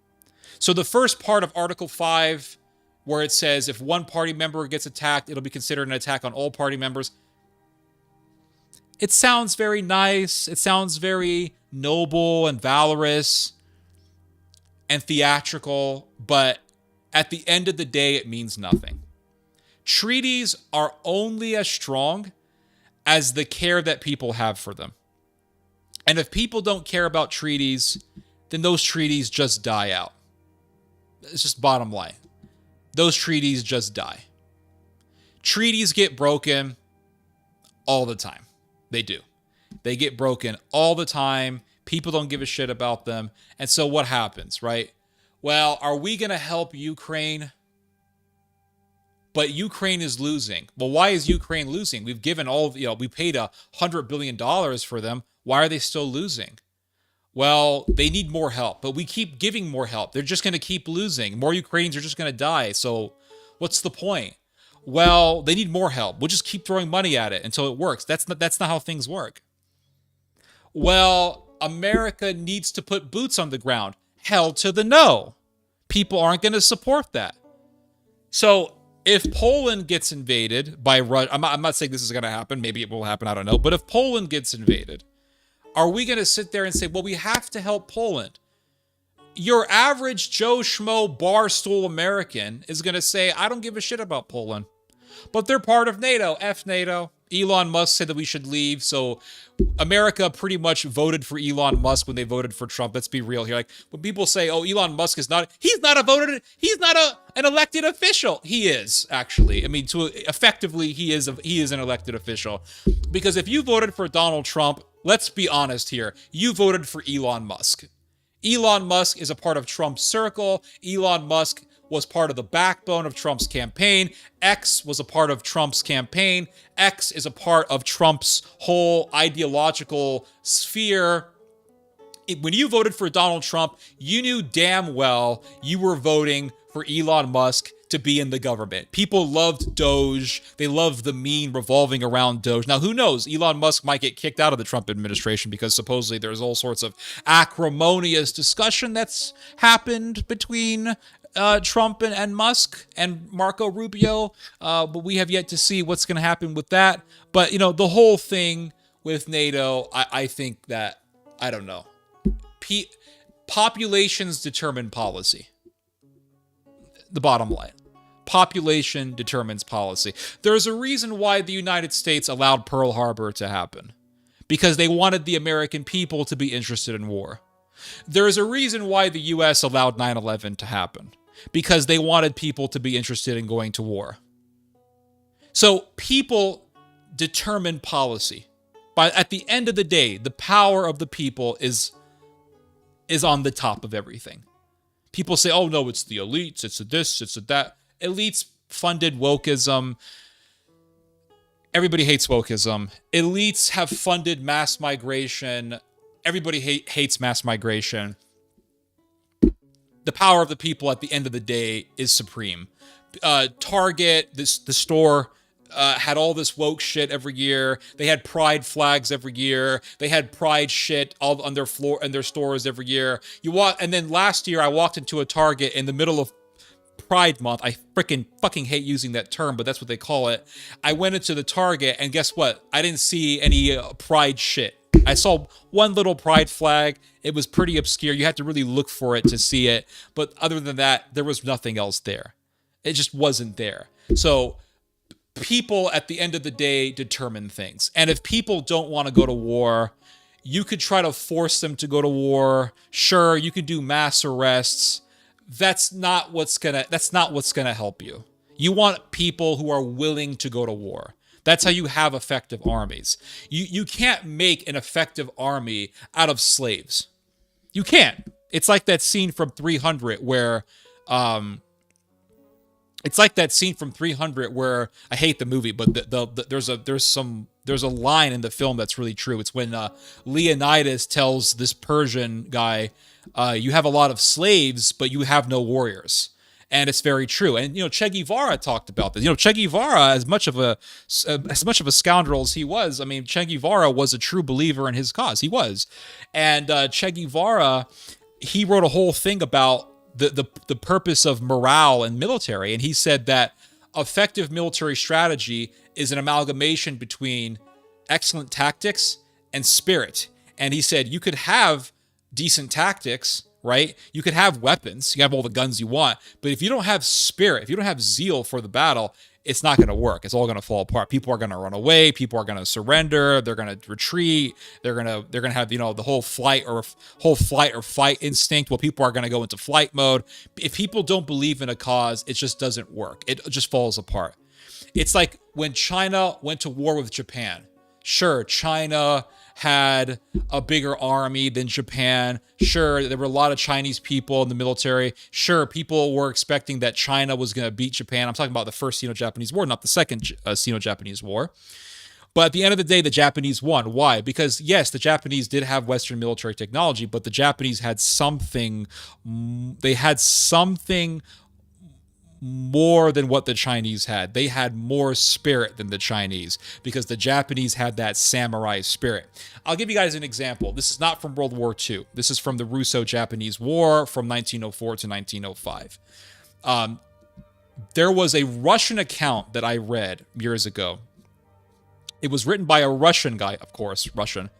A: So the first part of Article 5, where it says if one party member gets attacked, it'll be considered an attack on all party members. It sounds very nice. It sounds very noble and valorous and theatrical, but at the end of the day, it means nothing. Treaties are only as strong as the care that people have for them. And if people don't care about treaties, then those treaties just die out. It's just bottom line. Those treaties just die. Treaties get broken all the time. They do. They get broken all the time. People don't give a shit about them. And so what happens, right? Well, are we going to help Ukraine? But Ukraine is losing. Well, why is Ukraine losing? We've given we paid $100 billion for them. Why are they still losing? Well, they need more help, but we keep giving more help. They're just going to keep losing. More Ukrainians are just going to die. So what's the point? Well, they need more help. We'll just keep throwing money at it until it works. That's not how things work. Well, America needs to put boots on the ground. Hell to the no. People aren't going to support that. So if Poland gets invaded by Russia, I'm not saying this is going to happen. Maybe it will happen. I don't know. But if Poland gets invaded, are we going to sit there and say, well, we have to help Poland? Your average Joe Schmo barstool American is going to say, I don't give a shit about Poland. But they're part of NATO. F NATO. Elon Musk said that we should leave. So America pretty much voted for Elon Musk when they voted for Trump. Let's be real here. Like when people say, oh, Elon Musk he's not an elected official. He is actually. I mean, effectively, he is an elected official. Because if you voted for Donald Trump, let's be honest here, you voted for Elon Musk. Elon Musk is a part of Trump's circle. Elon Musk was part of the backbone of Trump's campaign. X was a part of Trump's campaign. X is a part of Trump's whole ideological sphere. When you voted for Donald Trump, you knew damn well you were voting for Elon Musk to be in the government. People loved Doge. They loved the meme revolving around Doge. Now, who knows? Elon Musk might get kicked out of the Trump administration because supposedly there's all sorts of acrimonious discussion that's happened between Trump and Musk and Marco Rubio. But we have yet to see what's going to happen with that. But, the whole thing with NATO, I think that, I don't know. Populations determine policy. The bottom line. Population determines policy. There's a reason why the United States allowed Pearl Harbor to happen. Because they wanted the American people to be interested in war. There is a reason why the U.S. allowed 9/11 to happen. Because they wanted people to be interested in going to war. So people determine policy. But at the end of the day, the power of the people is on the top of everything. People say, oh no, it's the elites, it's the this, it's the that. Elites funded wokeism. Everybody hates wokeism. Elites have funded mass migration. Everybody hates mass migration. The power of the people at the end of the day is supreme. Target, the store, had all this woke shit every year. They had pride flags every year. They had pride shit all on their floor and their stores every year. And then last year I walked into a Target in the middle of Pride Month. I fucking hate using that term, but that's what they call it. I went into the Target and guess what? I didn't see any pride shit. I saw one little pride flag. It was pretty obscure. You had to really look for it to see it. But other than that, there was nothing else there. It just wasn't there. So people at the end of the day determine things. And if people don't want to go to war, you could try to force them to go to war. Sure, you could do mass arrests. That's not what's gonna help you. You want people who are willing to go to war. That's how you have effective armies. You can't make an effective army out of slaves. You can't. It's like that scene from 300 where I hate the movie, but there's a line in the film that's really true. It's when Leonidas tells this Persian guy, you have a lot of slaves, but you have no warriors. And it's very true. And, Che Guevara talked about this. Che Guevara, as much of a scoundrel as he was, I mean, Che Guevara was a true believer in his cause. He was. And Che Guevara, he wrote a whole thing about the purpose of morale and military. And he said that effective military strategy is an amalgamation between excellent tactics and spirit. And he said you could have decent tactics, right? You could have weapons, you can have all the guns you want, but if you don't have spirit, if you don't have zeal for the battle, it's not going to work. It's all going to fall apart. People are going to run away. People are going to surrender. They're going to retreat. They're going to have, the whole flight or fight instinct. Well, people are going to go into flight mode. If people don't believe in a cause, it just doesn't work. It just falls apart. It's like when China went to war with Japan. Sure, China had a bigger army than Japan. Sure, there were a lot of Chinese people in the military. Sure, people were expecting that China was going to beat Japan. I'm talking about the first Sino-Japanese War, not the second Sino-Japanese War. But at the end of the day, the Japanese won. Why? Because, yes, the Japanese did have Western military technology, but the Japanese had something. They had something more than what the Chinese had. They had more spirit than the Chinese because the Japanese had that samurai spirit. I'll give you guys an example. This is not from World War II. This is from the Russo-Japanese War from 1904 to 1905. There was a Russian account that I read years ago. It was written by a Russian guy, of course, Russian.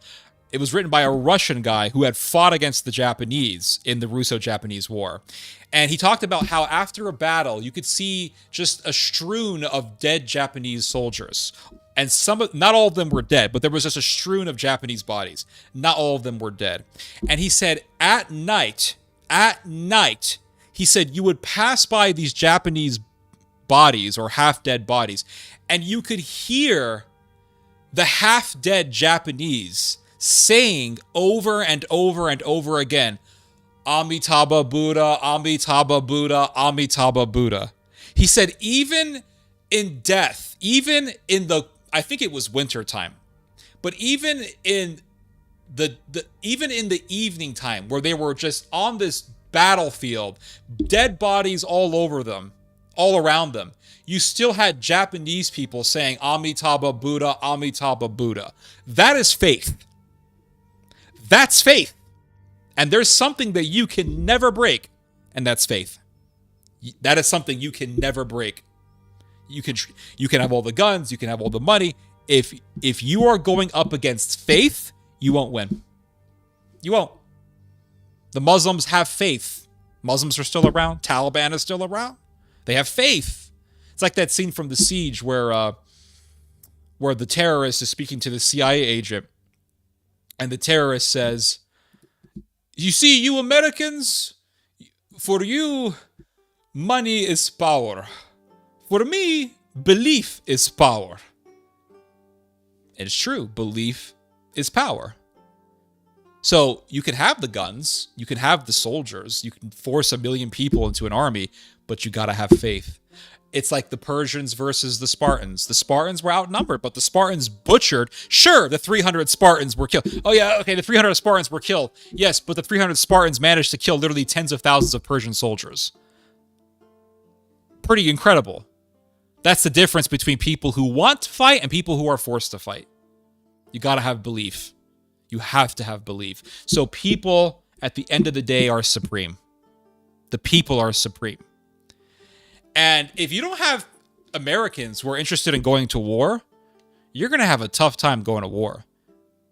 A: It was written by a Russian guy who had fought against the Japanese in the Russo-Japanese War. And he talked about how after a battle, you could see just a strewn of dead Japanese soldiers. And not all of them were dead, but there was just a strewn of Japanese bodies. Not all of them were dead. And he said, at night, he said, you would pass by these Japanese bodies or half-dead bodies, and you could hear the half-dead Japanese saying over and over and over again, Amitabha Buddha, Amitabha Buddha, Amitabha Buddha. He said even in death, even in the, I think it was winter time, but even in the evening time where they were just on this battlefield, dead bodies all over them, all around them, you still had Japanese people saying Amitabha Buddha, Amitabha Buddha. That is faith. That's faith. And there's something that you can never break, and that's faith. That is something you can never break. You can have all the guns, you can have all the money. If you are going up against faith, you won't win. You won't. The Muslims have faith. Muslims are still around. Taliban is still around. They have faith. It's like that scene from The Siege where the terrorist is speaking to the CIA agent, and the terrorist says, you see, you Americans, for you, money is power. For me, belief is power. And it's true, belief is power. So you can have the guns, you can have the soldiers, you can force 1 million people into an army, but you got to have faith. It's like the Persians versus the Spartans. The Spartans were outnumbered, but the Spartans butchered. Sure, the 300 Spartans were killed. Oh yeah, okay, the 300 Spartans were killed. Yes, but the 300 Spartans managed to kill literally tens of thousands of Persian soldiers. Pretty incredible. That's the difference between people who want to fight and people who are forced to fight. You got to have belief. You have to have belief. So people, at the end of the day, are supreme. The people are supreme. And if you don't have Americans who are interested in going to war, you're going to have a tough time going to war.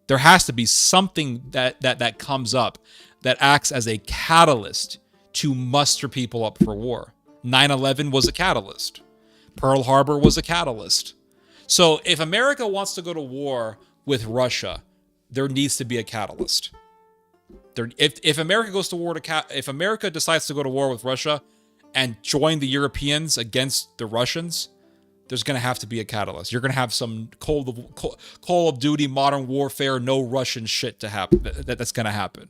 A: There has to be something that comes up that acts as a catalyst to muster people up for war. 9/11 was a catalyst. Pearl Harbor was a catalyst. So if America wants to go to war with Russia, there needs to be a catalyst. If America goes to war if America decides to go to war with Russia and join the Europeans against the Russians, there's going to have to be a catalyst. You're going to have some Call of Duty Modern Warfare, no Russian shit to happen. That's going to happen.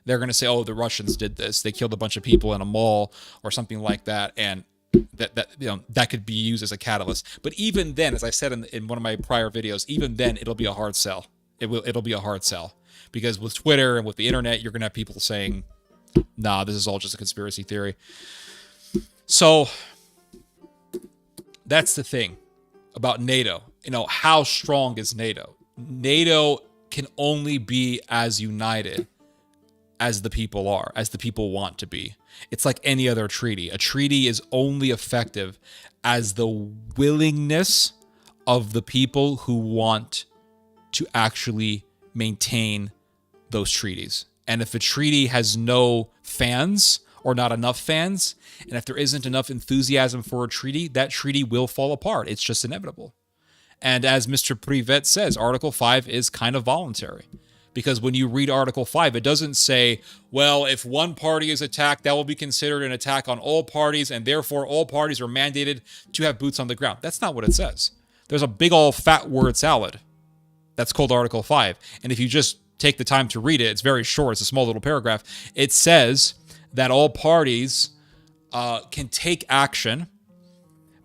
A: They're going to say, oh, the Russians did this. They killed a bunch of people in a mall or something like that. And that could be used as a catalyst. But even then, as I said in one of my prior videos, even then, it'll be a hard sell. It'll be a hard sell. Because with Twitter and with the internet, you're going to have people saying, nah, this is all just a conspiracy theory. So that's the thing about NATO. How strong is NATO? NATO can only be as united as the people are, as the people want to be. It's like any other treaty. A treaty is only effective as the willingness of the people who want to actually maintain those treaties. And if a treaty has no fans or not enough fans, and if there isn't enough enthusiasm for a treaty, that treaty will fall apart. It's just inevitable. And as Mr. Privet says, Article 5 is kind of voluntary. Because when you read Article 5, it doesn't say, well, if one party is attacked, that will be considered an attack on all parties, and therefore all parties are mandated to have boots on the ground. That's not what it says. There's a big old fat word salad. That's called Article 5. And if you just take the time to read it, it's very short. It's a small little paragraph. It says that all parties can take action,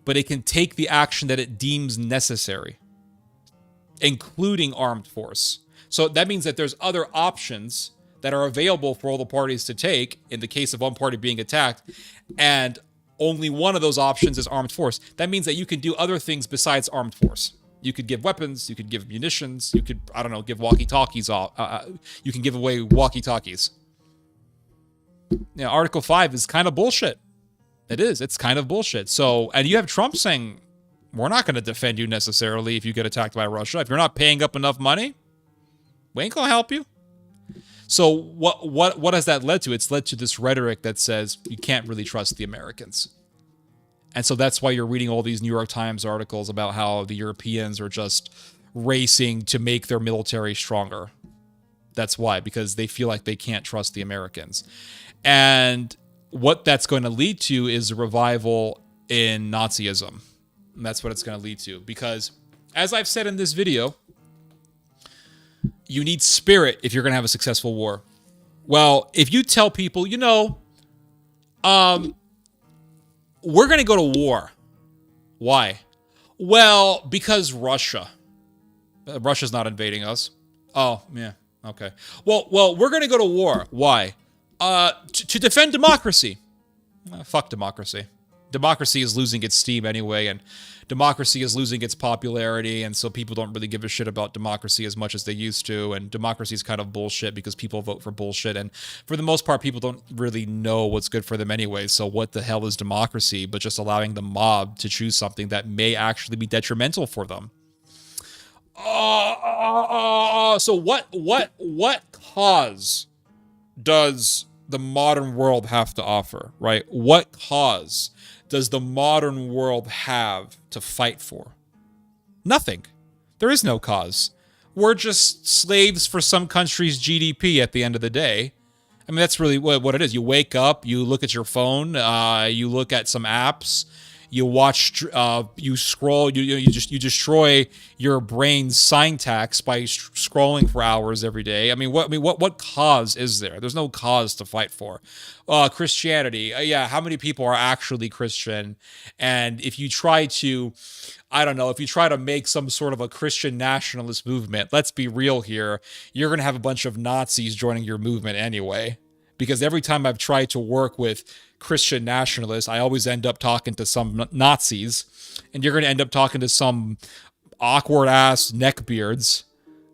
A: but it can take the action that it deems necessary, including armed force. So that means that there's other options that are available for all the parties to take in the case of one party being attacked, and only one of those options is armed force. That means that you can do other things besides armed force. You could give weapons, you could give munitions, you could, give walkie-talkies. You can give away walkie-talkies. Article 5 is kind of bullshit. It is. It's kind of bullshit. So, and you have Trump saying, we're not going to defend you necessarily if you get attacked by Russia. If you're not paying up enough money, we ain't going to help you. So what has that led to? It's led to this rhetoric that says you can't really trust the Americans. And so that's why you're reading all these New York Times articles about how the Europeans are just racing to make their military stronger. That's why, because they feel like they can't trust the Americans. And what that's going to lead to is a revival in Nazism. And that's what it's going to lead to. Because, as I've said in this video, you need spirit if you're going to have a successful war. Well, if you tell people, we're going to go to war. Why? Well, because Russia. Russia's not invading us. Oh, yeah. Okay. Well, we're going to go to war. Why? To defend democracy. Fuck democracy. Democracy is losing its steam anyway, and democracy is losing its popularity, and so people don't really give a shit about democracy as much as they used to, and democracy is kind of bullshit because people vote for bullshit, and for the most part, people don't really know what's good for them anyway, so what the hell is democracy but just allowing the mob to choose something that may actually be detrimental for them? So what cause does the modern world have to offer, right? What cause does the modern world have to fight for? Nothing. There is no cause. We're just slaves for some country's GDP at the end of the day. I mean, that's really what it is. You wake up, you look at your phone, you look at some apps, You watch, you scroll, you destroy your brain's syntax by scrolling for hours every day. I mean, what cause is there? There's no cause to fight for. Christianity. Yeah, how many people are actually Christian? And if you try to, I don't know, if you try to make some sort of a Christian nationalist movement, let's be real here, you're going to have a bunch of Nazis joining your movement anyway. Because every time I've tried to work with Christian nationalists, I always end up talking to some Nazis, and you're going to end up talking to some awkward-ass neckbeards.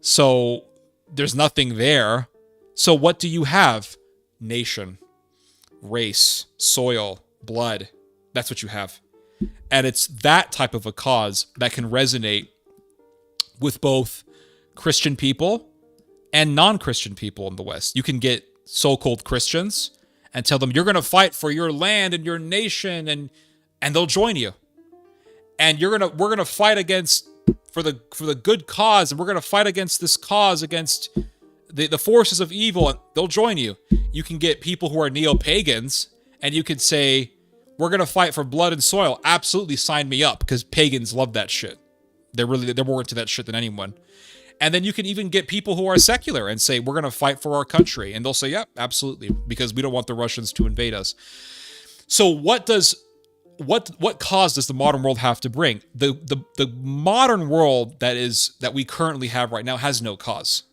A: So there's nothing there. So what do you have? Nation, race, soil, blood. That's what you have. And it's that type of a cause that can resonate with both Christian people and non-Christian people in the West. You can get so-called Christians and tell them you're going to fight for your land and your nation, and they'll join you. And we're going to fight against for the good cause, and we're going to fight against this cause, against the forces of evil, and they'll join you. You can get people who are neo-pagans, and you could say, we're going to fight for blood and soil. Absolutely, sign me up, because pagans love that shit. They're more into that shit than anyone. And then you can even get people who are secular and say, we're going to fight for our country. And they'll say, yep, absolutely, because we don't want the Russians to invade us. So what cause does the modern world have to bring? The modern world that we currently have right now has no cause.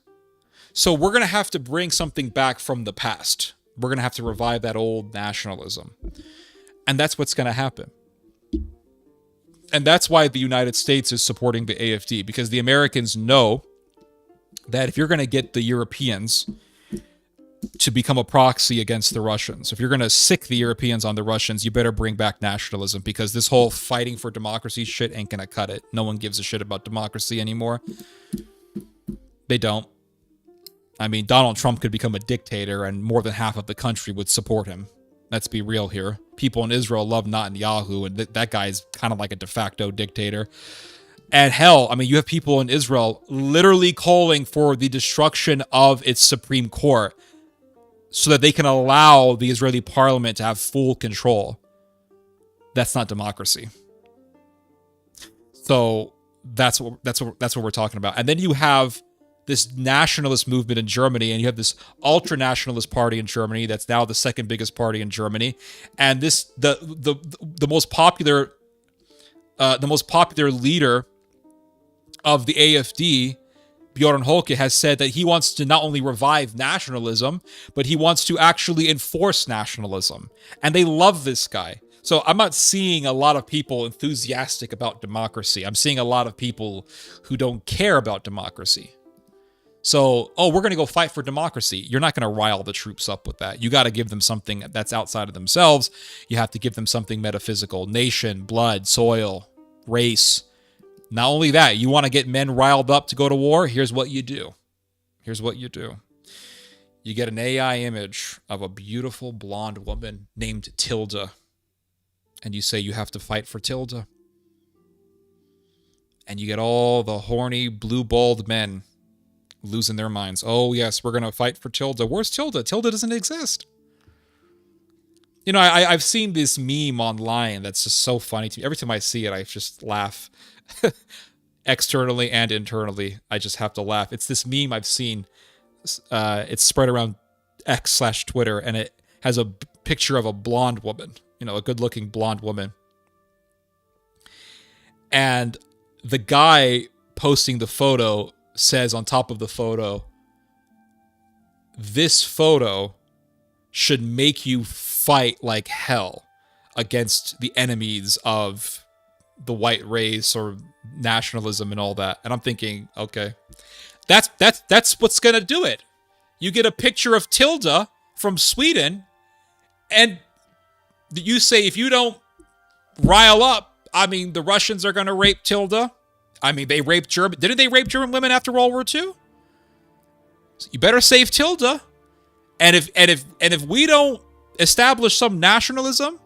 A: So we're going to have to bring something back from the past. We're going to have to revive that old nationalism. And that's what's going to happen. And that's why the United States is supporting the AFD, because the Americans know that if you're going to get the Europeans to become a proxy against the Russians, if you're going to sick the Europeans on the Russians, you better bring back nationalism, because this whole fighting for democracy shit ain't going to cut it. No one gives a shit about democracy anymore. They don't. I mean, Donald Trump could become a dictator and more than half of the country would support him. Let's be real here. People in Israel love Netanyahu, and that guy's kind of like a de facto dictator. And hell, I mean, you have people in Israel literally calling for the destruction of its Supreme Court so that they can allow the Israeli parliament to have full control. That's not democracy. So that's what we're talking about. And then you have this nationalist movement in Germany, and you have this ultra-nationalist party in Germany that's now the second biggest party in Germany. And this the most popular leader of the AFD, Bjorn Holke, has said that he wants to not only revive nationalism, but he wants to actually enforce nationalism. And they love this guy. So I'm not seeing a lot of people enthusiastic about democracy. I'm seeing a lot of people who don't care about democracy. So, we're going to go fight for democracy. You're not going to rile the troops up with that. You got to give them something that's outside of themselves. You have to give them something metaphysical. Nation, blood, soil, race. Not only that, you want to get men riled up to go to war? Here's what you do. You get an AI image of a beautiful blonde woman named Tilda. And you say you have to fight for Tilda. And you get all the horny, blue-balled men losing their minds. Oh, yes, we're going to fight for Tilda. Where's Tilda? Tilda doesn't exist. You know, I've seen this meme online that's just so funny to me. Every time I see it, I just laugh. Externally and internally, I just have to laugh. It's this meme I've seen. It's spread around X/Twitter, and it has a picture of a blonde woman. You know, a good-looking blonde woman. And the guy posting the photo says on top of the photo, this photo should make you fight like hell against the enemies of the white race or nationalism and all that. And I'm thinking, okay, that's what's gonna do it. You get a picture of Tilda from Sweden, and you say, if you don't rile up, I mean, the Russians are gonna rape Tilda. I mean, they raped German. Didn't they rape German women after World War II? So you better save Tilda. And if we don't establish some nationalism,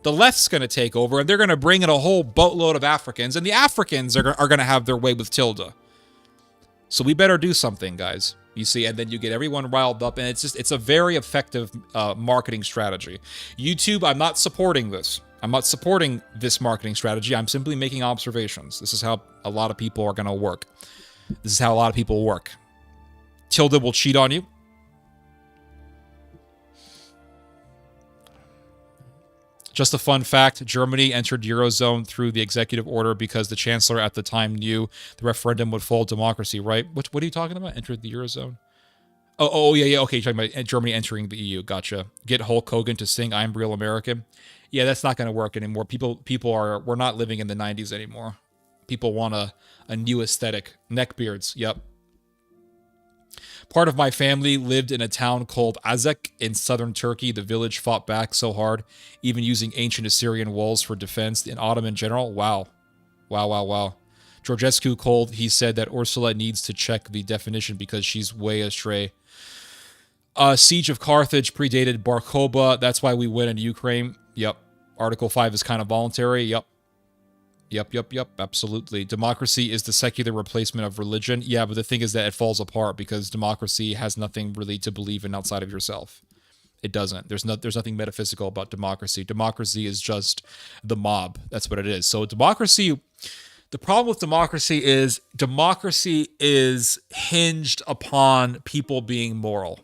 A: the left's going to take over, and they're going to bring in a whole boatload of Africans, and the Africans are going to have their way with Tilda. So we better do something, guys. You see, and then you get everyone riled up, and it's a very effective marketing strategy. YouTube, I'm not supporting this. I'm not supporting this marketing strategy. I'm simply making observations. This is how a lot of people are going to work. This is how a lot of people work. Tilda will cheat on you. Just a fun fact, Germany entered Eurozone through the executive order because the chancellor at the time knew the referendum would fold democracy, right? What are you talking about? Entered the Eurozone? Yeah. Okay, you're talking about Germany entering the EU. Gotcha. Get Hulk Hogan to sing I'm Real American. Yeah, that's not going to work anymore. We're not living in the 90s anymore. People want a new aesthetic. Neckbeards, yep. Part of my family lived in a town called Azek in southern Turkey. The village fought back so hard, even using ancient Assyrian walls for defense. In Ottoman general, wow. Georgescu he said that Ursula needs to check the definition because she's way astray. Siege of Carthage predated Bar Kokhba. That's why we win in Ukraine. Yep. Article 5 is kind of voluntary. Yep. Absolutely. Democracy is the secular replacement of religion. Yeah, but the thing is that it falls apart because democracy has nothing really to believe in outside of yourself. It doesn't. There's nothing metaphysical about democracy. Democracy is just the mob. That's what it is. So democracy, the problem with democracy is hinged upon people being moral.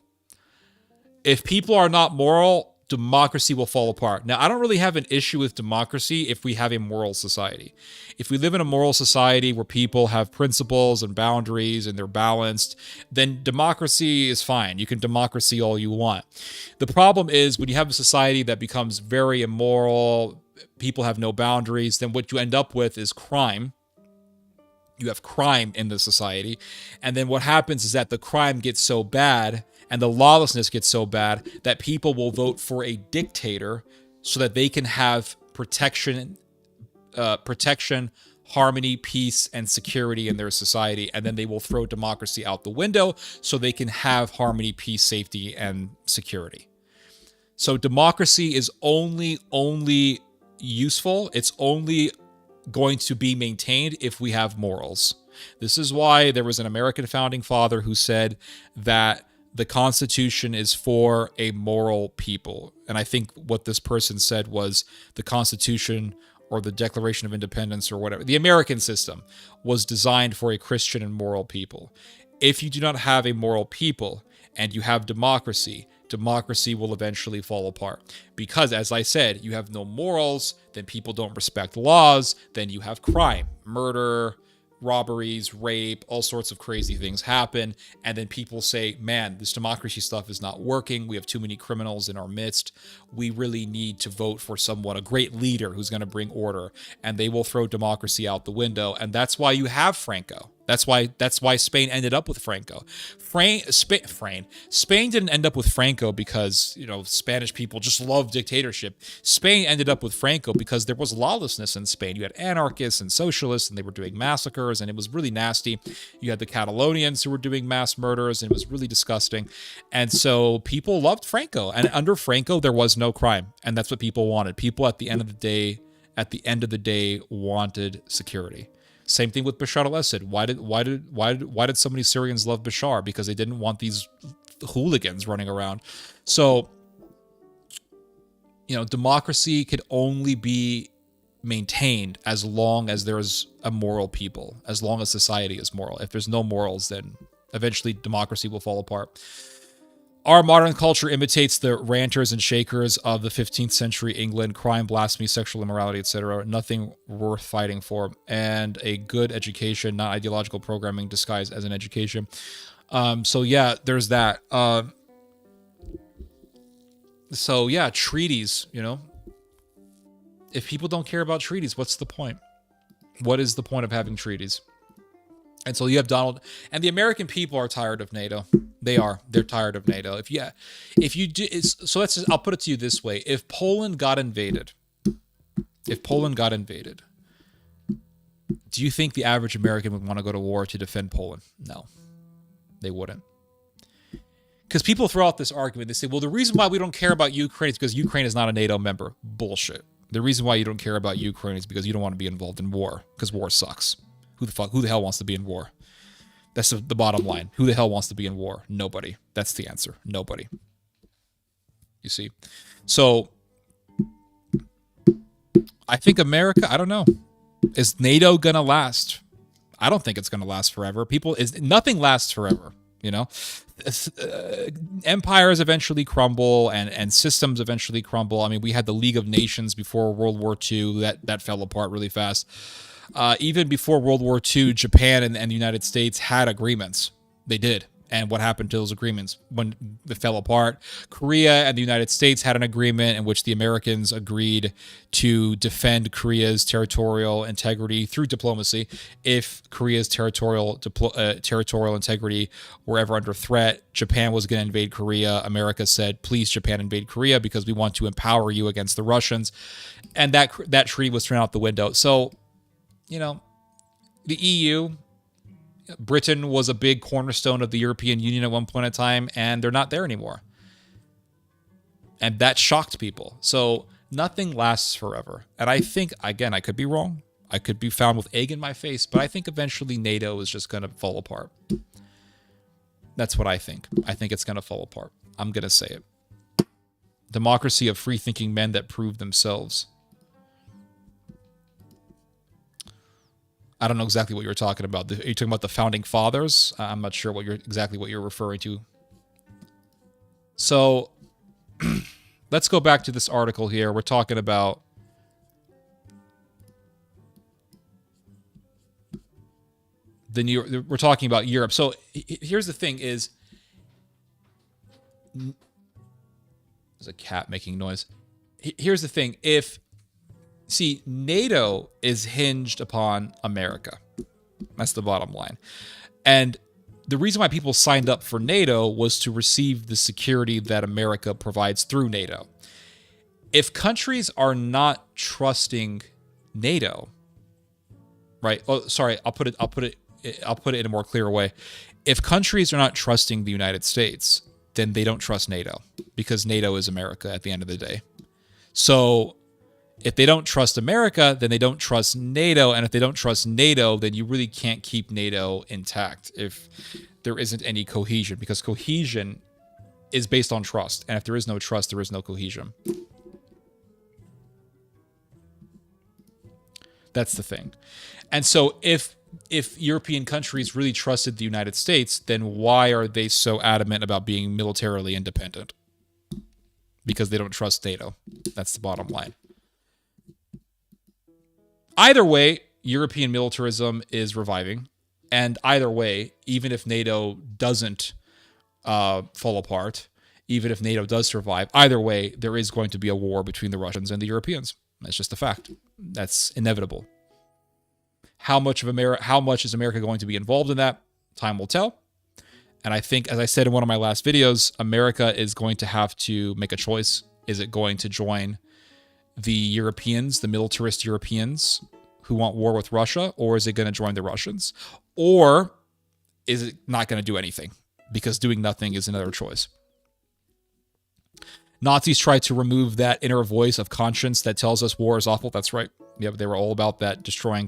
A: If people are not moral, democracy will fall apart. Now, I don't really have an issue with democracy if we have a moral society. If we live in a moral society where people have principles and boundaries and they're balanced, then democracy is fine. You can democracy all you want. The problem is when you have a society that becomes very immoral, people have no boundaries, then what you end up with is crime. You have crime in the society. And then what happens is that the crime gets so bad and the lawlessness gets so bad that people will vote for a dictator so that they can have protection, harmony, peace, and security in their society. And then they will throw democracy out the window so they can have harmony, peace, safety, and security. So democracy is only useful. It's only going to be maintained if we have morals. This is why there was an American founding father who said that the Constitution is for a moral people. And I think what this person said was the Constitution or the Declaration of Independence or whatever, the American system was designed for a Christian and moral people. If you do not have a moral people and you have democracy, democracy will eventually fall apart. Because, as I said, you have no morals, then people don't respect laws, then you have crime, murder, robberies, rape, all sorts of crazy things happen. And then people say, man, this democracy stuff is not working. We have too many criminals in our midst. We really need to vote for someone, a great leader who's going to bring order. And they will throw democracy out the window. And that's why you have Franco. That's why Spain ended up with Franco. Spain didn't end up with Franco because, Spanish people just love dictatorship. Spain ended up with Franco because there was lawlessness in Spain. You had anarchists and socialists, and they were doing massacres, and it was really nasty. You had the Catalonians who were doing mass murders, and it was really disgusting. And so people loved Franco. And under Franco, there was no crime. And that's what people wanted. People at the end of the day wanted security. Same thing with Bashar al-Assad. Why did so many Syrians love Bashar? Because they didn't want these hooligans running around. So, democracy could only be maintained as long as there's a moral people, as long as society is moral. If there's no morals, then eventually democracy will fall apart. Our modern culture imitates the ranters and shakers of the 15th century England, crime, blasphemy, sexual immorality, etc. Nothing worth fighting for. And a good education, not ideological programming disguised as an education. So yeah, there's that. So yeah, treaties, If people don't care about treaties, what's the point? What is the point of having treaties? And so you have Donald, and the American people are tired of NATO. They're tired of NATO. I'll put it to you this way. If Poland got invaded, do you think the average American would want to go to war to defend Poland? No, they wouldn't. Because people throw out this argument. They say, well, the reason why we don't care about Ukraine is because Ukraine is not a NATO member. Bullshit. The reason why you don't care about Ukraine is because you don't want to be involved in war, because war sucks. Who the hell wants to be in war? That's the bottom line. Who the hell wants to be in war? Nobody. That's the answer. Nobody. You see? So I think America, I don't know. Is NATO going to last? I don't think it's going to last forever. Nothing lasts forever, you know? Empires eventually crumble and systems eventually crumble. I mean, we had the League of Nations before World War II. That fell apart really fast. Even before World War II, Japan and the United States had agreements. They did. And what happened to those agreements when they fell apart? Korea and the United States had an agreement in which the Americans agreed to defend Korea's territorial integrity through diplomacy. If Korea's territorial integrity were ever under threat, Japan was going to invade Korea. America said, please, Japan, invade Korea because we want to empower you against the Russians. And that treaty was thrown out the window. So, you know, the EU... Britain was a big cornerstone of the European Union at one point in time, and they're not there anymore. And that shocked people. So nothing lasts forever. And I think, again, I could be wrong. I could be found with egg in my face, but I think eventually NATO is just going to fall apart. That's what I think. I think it's going to fall apart. I'm going to say it. Democracy of free-thinking men that prove themselves. I don't know exactly what you're talking about. Are you talking about the founding fathers? I'm not sure exactly what you're referring to. So let's go back to this article here. We're talking about we're talking about Europe. So here's the thing: there's a cat making noise. Here's the thing: See, NATO is hinged upon America. That's the bottom line. And the reason why people signed up for NATO was to receive the security that America provides through NATO. If countries are not trusting NATO, right? Oh, sorry, I'll put it in a more clear way. If countries are not trusting the United States, then they don't trust NATO because NATO is America at the end of the day. So if they don't trust America, then they don't trust NATO. And if they don't trust NATO, then you really can't keep NATO intact if there isn't any cohesion, because cohesion is based on trust. And if there is no trust, there is no cohesion. That's the thing. And so if European countries really trusted the United States, then why are they so adamant about being militarily independent? Because they don't trust NATO. That's the bottom line. Either way, European militarism is reviving. And either way, even if NATO doesn't fall apart, even if NATO does survive, either way, there is going to be a war between the Russians and the Europeans. That's just a fact. That's inevitable. How much is America going to be involved in that? Time will tell. And I think, as I said in one of my last videos, America is going to have to make a choice. Is it going to join the Europeans, the militarist Europeans who want war with Russia, or is it going to join the Russians? Or is it not going to do anything? Because doing nothing is another choice. Nazis tried to remove that inner voice of conscience that tells us war is awful. That's right. Yeah, they were all about that, destroying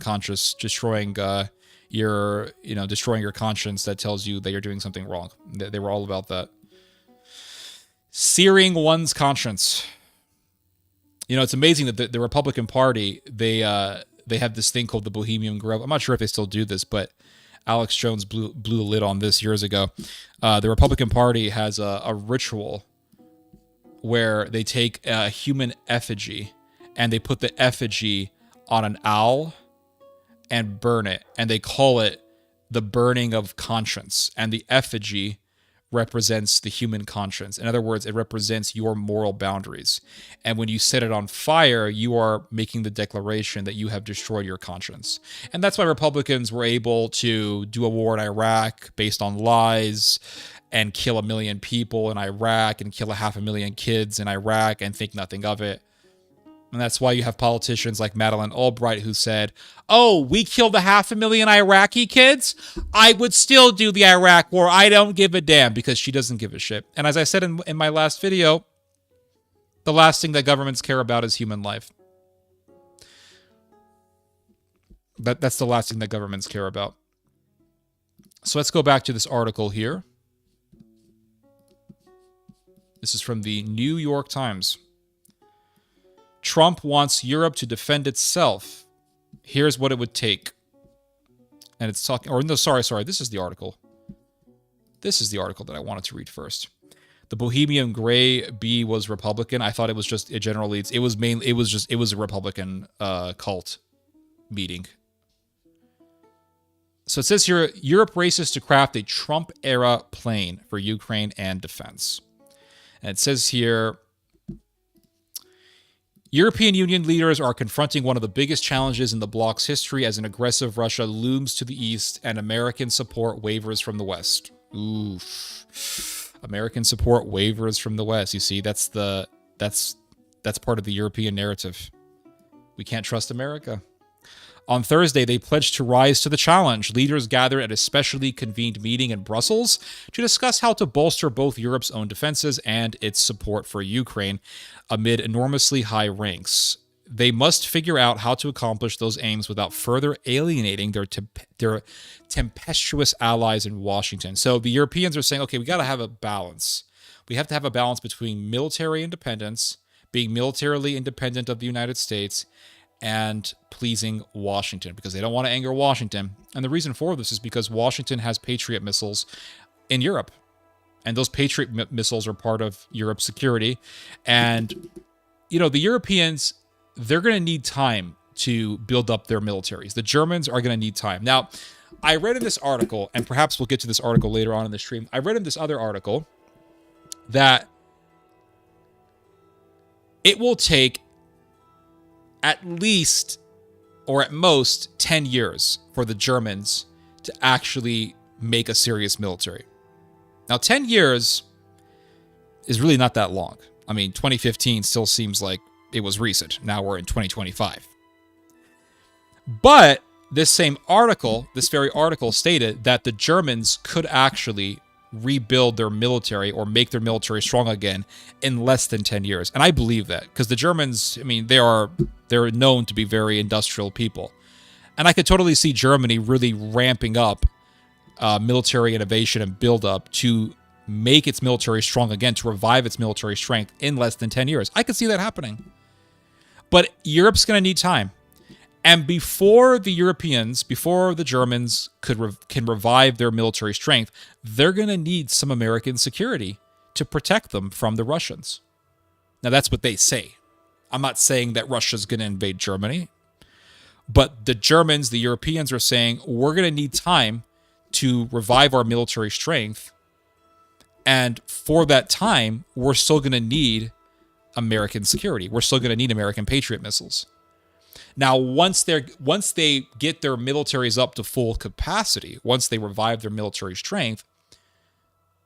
A: your conscience that tells you that you're doing something wrong. They were all about that. Searing one's conscience. You know, it's amazing that the Republican Party, they have this thing called the Bohemian Grove. I'm not sure if they still do this, but Alex Jones blew the lid on this years ago. The Republican Party has a ritual where they take a human effigy and they put the effigy on an owl and burn it. And they call it the burning of conscience. And the effigy represents the human conscience. In other words, it represents your moral boundaries. And when you set it on fire, you are making the declaration that you have destroyed your conscience. And that's why Republicans were able to do a war in Iraq based on lies and kill 1 million people in Iraq and kill 500,000 kids in Iraq and think nothing of it. And that's why you have politicians like Madeleine Albright who said, oh, we killed 500,000 Iraqi kids? I would still do the Iraq war. I don't give a damn, because she doesn't give a shit. And as I said in my last video, the last thing that governments care about is human life. That's the last thing that governments care about. So let's go back to this article here. This is from the New York Times. Trump wants Europe to defend itself. Here's what it would take. And it's talking, or no, sorry, this is the article. This is the article that I wanted to read first. The Bohemian Gray Bee was Republican. I thought it was just a general leads. It was a Republican cult meeting. So it says here, Europe races to craft a Trump-era plane for Ukraine and defense. And it says here, European Union leaders are confronting one of the biggest challenges in the bloc's history as an aggressive Russia looms to the east and American support wavers from the west. Oof. American support wavers from the west. You see, that's part of the European narrative. We can't trust America. On Thursday, they pledged to rise to the challenge. Leaders gathered at a specially convened meeting in Brussels to discuss how to bolster both Europe's own defenses and its support for Ukraine amid enormously high ranks. They must figure out how to accomplish those aims without further alienating their tempestuous allies in Washington. So the Europeans are saying, okay, we got to have a balance. We have to have a balance between military independence, being militarily independent of the United States, and pleasing Washington, because they don't want to anger Washington. And the reason for this is because Washington has Patriot missiles in Europe. And those Patriot missiles are part of Europe's security. And, you know, the Europeans, they're going to need time to build up their militaries. The Germans are going to need time. Now, I read in this article, and perhaps we'll get to this article later on in the stream. I read in this other article that it will take at least, or at most, 10 years for the Germans to actually make a serious military. Now, 10 years is really not that long. I mean, 2015 still seems like it was recent. Now we're in 2025. But this same article, this very article stated that the Germans could actually rebuild their military or make their military strong again in less than 10 years. And I believe that, because the Germans, I mean, they're known to be very industrial people. And I could totally see Germany really ramping up military innovation and build up to make its military strong again, to revive its military strength in less than 10 years. I could see that happening. But Europe's going to need time. And before the Europeans, before the Germans can revive their military strength, they're going to need some American security to protect them from the Russians. Now, that's what they say. I'm not saying that Russia's going to invade Germany. But the Germans, the Europeans are saying, we're going to need time to revive our military strength. And for that time, we're still going to need American security. We're still going to need American Patriot missiles. Now, once they get their militaries up to full capacity, once they revive their military strength,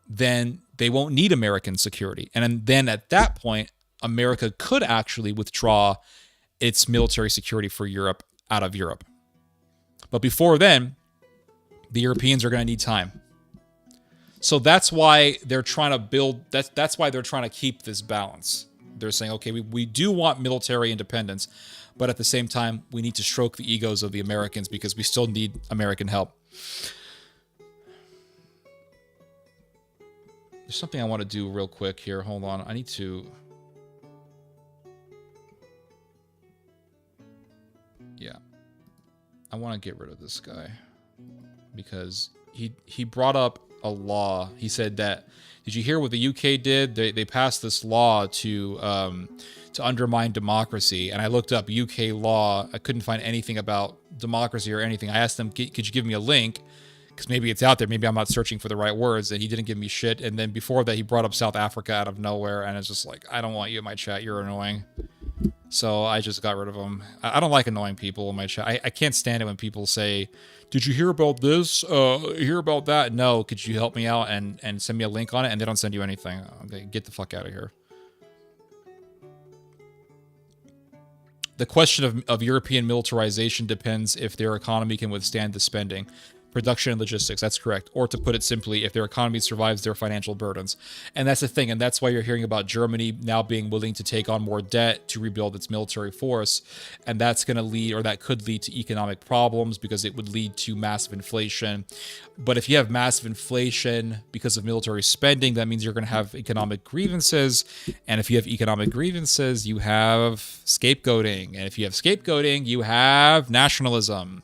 A: then they won't need American security. And then at that point, America could actually withdraw its military security for Europe out of Europe. But before then, the Europeans are going to need time. So that's why they're trying to build, that's why they're trying to keep this balance. They're saying, okay, we do want military independence, but at the same time, we need to stroke the egos of the Americans because we still need American help. There's something I want to do real quick here. Hold on. I need to... Yeah. I want to get rid of this guy because he brought up a law. He said that, did you hear what the UK did? They passed this law to undermine democracy. And I looked up UK law. I couldn't find anything about democracy or anything. I asked them, could you give me a link? Because maybe it's out there. Maybe I'm not searching for the right words. And he didn't give me shit. And then before that, he brought up South Africa out of nowhere. And it's just like, I don't want you in my chat. You're annoying. So I just got rid of him. I don't like annoying people in my chat. I can't stand it when people say, did you hear about this? Hear about that? No. Could you help me out and send me a link on it? And they don't send you anything. Okay, get the fuck out of here. The question of European militarization depends if their economy can withstand the spending, Production and logistics, that's correct. Or to put it simply, if their economy survives their financial burdens. And that's the thing, and that's why you're hearing about Germany now being willing to take on more debt to rebuild its military force. And that's going to lead, or that could lead to economic problems because it would lead to massive inflation. But if you have massive inflation because of military spending, that means you're going to have economic grievances. And if you have economic grievances, you have scapegoating. And if you have scapegoating, you have nationalism.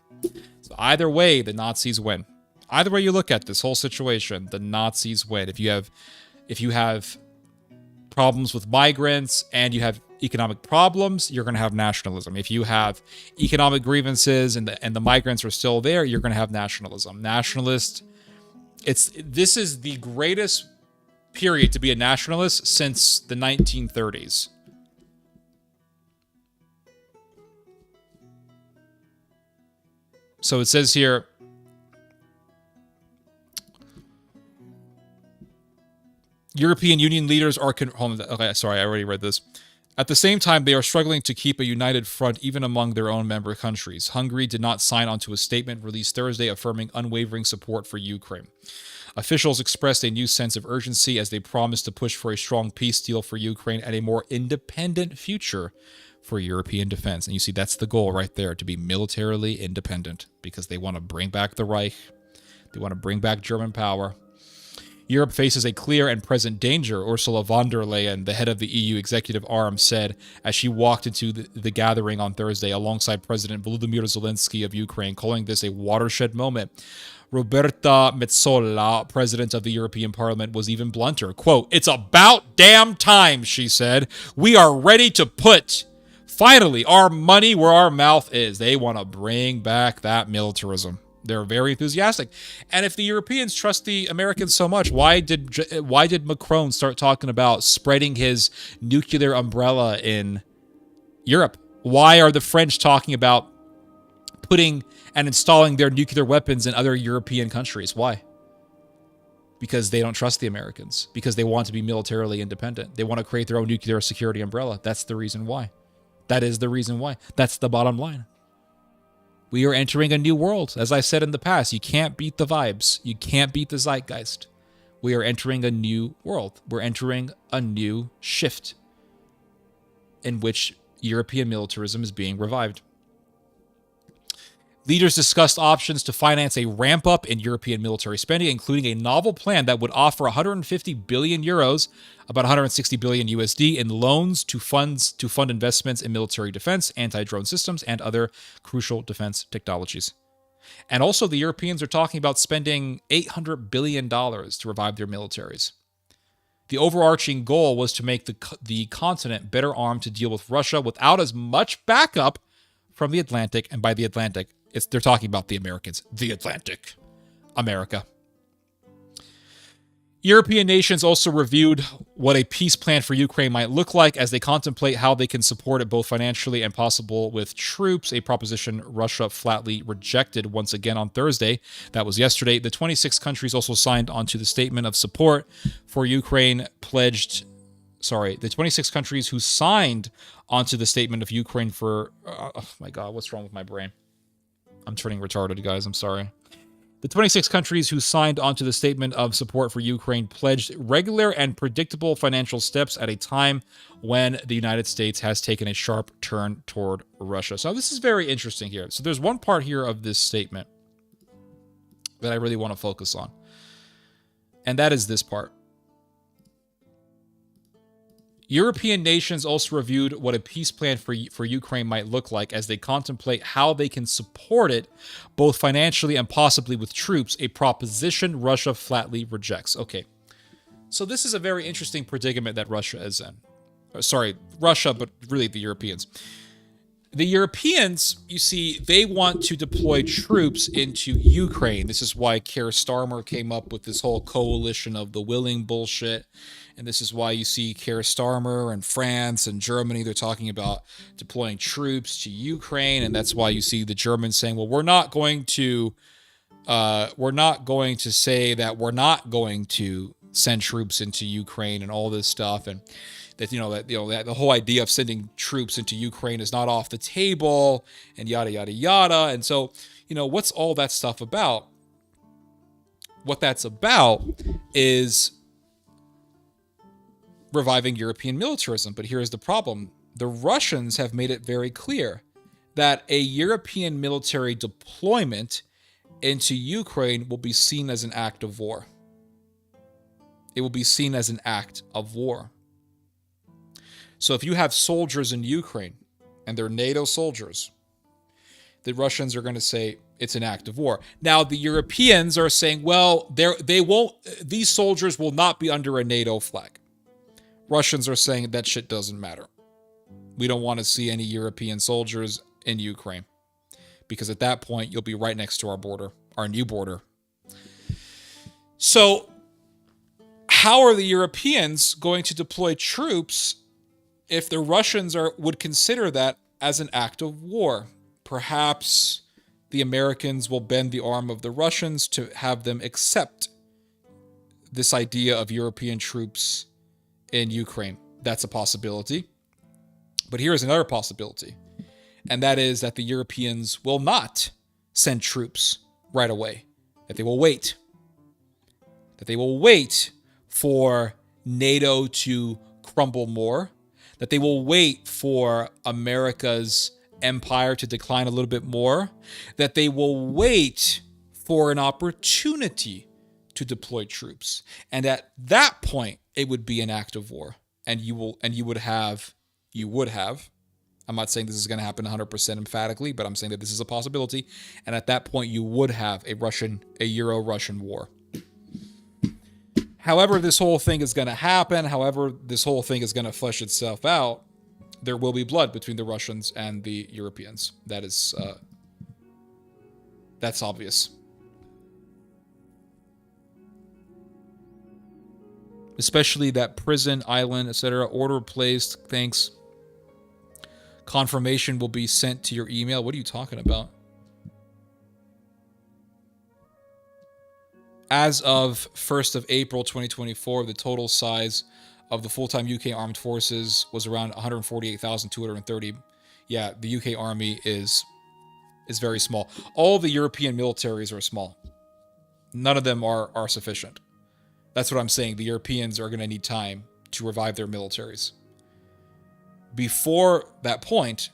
A: So either way, the Nazis win. Either way you look at this whole situation, the Nazis win. If you have problems with migrants and you have economic problems, you're going to have nationalism. If you have economic grievances and the migrants are still there, you're going to have nationalism. This is the greatest period to be a nationalist since the 1930s. So it says here, European Union leaders are... Okay, sorry, I already read this. At the same time, they are struggling to keep a united front even among their own member countries. Hungary did not sign onto a statement released Thursday affirming unwavering support for Ukraine. Officials expressed a new sense of urgency as they promised to push for a strong peace deal for Ukraine and a more independent future for European defense. And you see, that's the goal right there, to be militarily independent, because they want to bring back the Reich. They want to bring back German power. Europe faces a clear and present danger, Ursula von der Leyen, the head of the EU executive arm, said as she walked into the gathering on Thursday alongside President Volodymyr Zelensky of Ukraine, calling this a watershed moment. Roberta Metsola, president of the European Parliament, was even blunter. Quote, "It's about damn time," she said. "We are ready to put, finally, our money where our mouth is." They want to bring back that militarism. They're very enthusiastic. And if the Europeans trust the Americans so much, why did Macron start talking about spreading his nuclear umbrella in Europe? Why are the French talking about putting and installing their nuclear weapons in other European countries? Why? Because they don't trust the Americans. Because they want to be militarily independent. They want to create their own nuclear security umbrella. That's the reason why. That is the reason why. That's the bottom line. We are entering a new world. As I said in the past, you can't beat the vibes. You can't beat the zeitgeist. We are entering a new world. We're entering a new shift in which European militarism is being revived. Leaders discussed options to finance a ramp-up in European military spending, including a novel plan that would offer 150 billion euros, about 160 billion USD, in loans to fund investments in military defense, anti-drone systems, and other crucial defense technologies. And also, the Europeans are talking about spending $800 billion to revive their militaries. The overarching goal was to make the continent better armed to deal with Russia without as much backup from the Atlantic, and by the Atlantic, they're talking about the Americans. The Atlantic. America. European nations also reviewed what a peace plan for Ukraine might look like as they contemplate how they can support it both financially and possible with troops, a proposition Russia flatly rejected once again on Thursday. That was yesterday. The 26 countries also signed onto the statement of support for Ukraine the 26 countries who signed onto the statement of Ukraine for... oh my God, what's wrong with my brain? I'm turning retarded, guys. I'm sorry. The 26 countries who signed onto the statement of support for Ukraine pledged regular and predictable financial steps at a time when the United States has taken a sharp turn toward Russia. So this is very interesting here. So there's one part here of this statement that I really want to focus on. And that is this part. European nations also reviewed what a peace plan for Ukraine might look like as they contemplate how they can support it, both financially and possibly with troops, a proposition Russia flatly rejects. Okay, so this is a very interesting predicament that Russia is in. Sorry, Russia, but really the Europeans. The Europeans, you see, they want to deploy troops into Ukraine. This is why Keir Starmer came up with this whole coalition of the willing bullshit. And this is why you see Keir Starmer and France and Germany, they're talking about deploying troops to Ukraine. And that's why you see the Germans saying, well, we're not going to say that we're not going to send troops into Ukraine and all this stuff. And that the whole idea of sending troops into Ukraine is not off the table and yada, yada, yada. And so, what's all that stuff about? what that's about is reviving European militarism. But here's the problem. The Russians have made it very clear that a European military deployment into Ukraine will be seen as an act of war. It will be seen as an act of war. So if you have soldiers in Ukraine and they're NATO soldiers, the Russians are going to say it's an act of war. Now the Europeans are saying, well, they won't. These soldiers will not be under a NATO flag. Russians are saying that shit doesn't matter. We don't want to see any European soldiers in Ukraine because at that point you'll be right next to our border, our new border. So how are the Europeans going to deploy troops if the Russians would consider that as an act of war? Perhaps the Americans will bend the arm of the Russians to have them accept this idea of European troops in Ukraine. That's a possibility. But here's another possibility, and that is that the Europeans will not send troops right away, that they will wait. That they will wait for NATO to crumble more, that they will wait for America's empire to decline a little bit more, that they will wait for an opportunity to deploy troops. And at that point, it would be an act of war. And you would have, I'm not saying this is going to happen 100% emphatically, but I'm saying that this is a possibility. And at that point, you would have a Euro-Russian war. However this whole thing is going to happen, however this whole thing is going to flesh itself out, there will be blood between the Russians and the Europeans. That's obvious. Especially that prison, island, etc. Order placed, thanks. Confirmation will be sent to your email. What are you talking about? As of 1st of April 2024, the total size of the full-time UK armed forces was around 148,230. Yeah, the UK army is very small. All the European militaries are small. None of them are sufficient. That's what I'm saying. The Europeans are going to need time to revive their militaries. Before that point,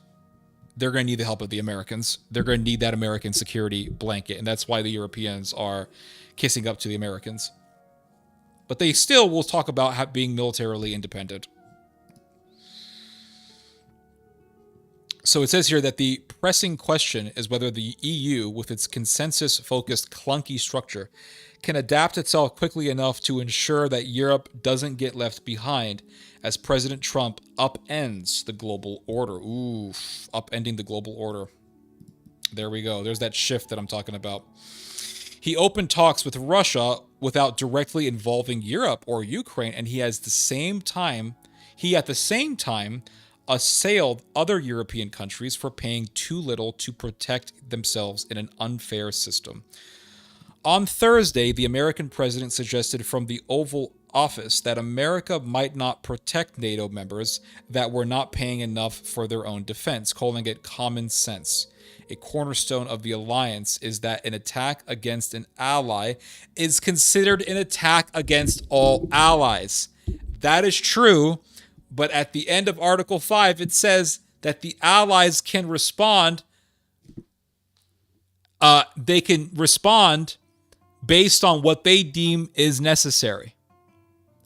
A: they're going to need the help of the Americans. They're going to need that American security blanket, and that's why the Europeans are kissing up to the Americans. But they still will talk about being militarily independent. So it says here that the pressing question is whether the EU, with its consensus-focused clunky structure, can adapt itself quickly enough to ensure that Europe doesn't get left behind as President Trump upends the global order. Ooh, upending the global order. There we go. There's that shift that I'm talking about. He opened talks with Russia without directly involving Europe or Ukraine, and he at the same time assailed other European countries for paying too little to protect themselves in an unfair system. On Thursday, the American president suggested from the Oval Office that America might not protect NATO members that were not paying enough for their own defense, calling it common sense. A cornerstone of the alliance is that an attack against an ally is considered an attack against all allies. That is true, but at the end of Article 5, it says that the allies can respond. They can respond based on what they deem is necessary,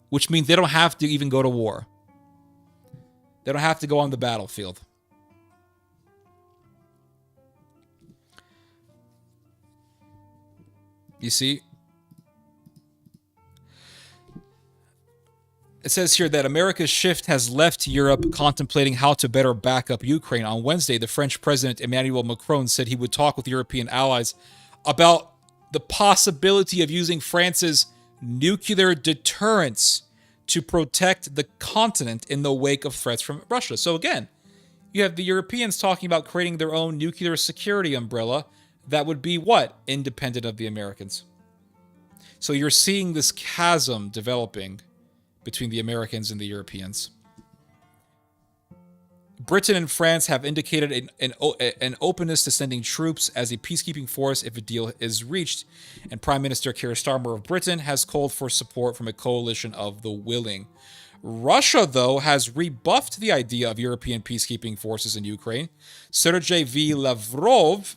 A: which means they don't have to even go to war. They don't have to go on the battlefield. You see? It says here that America's shift has left Europe contemplating how to better back up Ukraine. On Wednesday, the French President Emmanuel Macron said he would talk with European allies about the possibility of using France's nuclear deterrence to protect the continent in the wake of threats from Russia. So again, you have the Europeans talking about creating their own nuclear security umbrella that would be what? Independent of the Americans. So you're seeing this chasm developing between the Americans and the Europeans. Britain and France have indicated an openness to sending troops as a peacekeeping force if a deal is reached, and Prime Minister Keir Starmer of Britain has called for support from a coalition of the willing. Russia, though, has rebuffed the idea of European peacekeeping forces in Ukraine. Sergei V. Lavrov,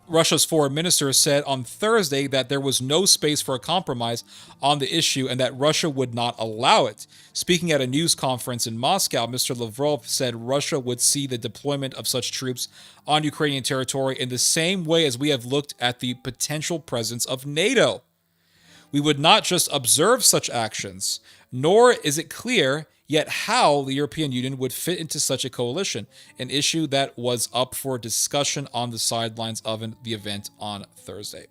A: Russia's foreign minister, said on Thursday that there was no space for a compromise on the issue and that Russia would not allow it. Speaking at a news conference in Moscow, Mr. Lavrov said Russia would see the deployment of such troops on Ukrainian territory in the same way as we have looked at the potential presence of NATO. We would not just observe such actions, nor is it clear yet how the European Union would fit into such a coalition, an issue that was up for discussion on the sidelines of the event on Thursday.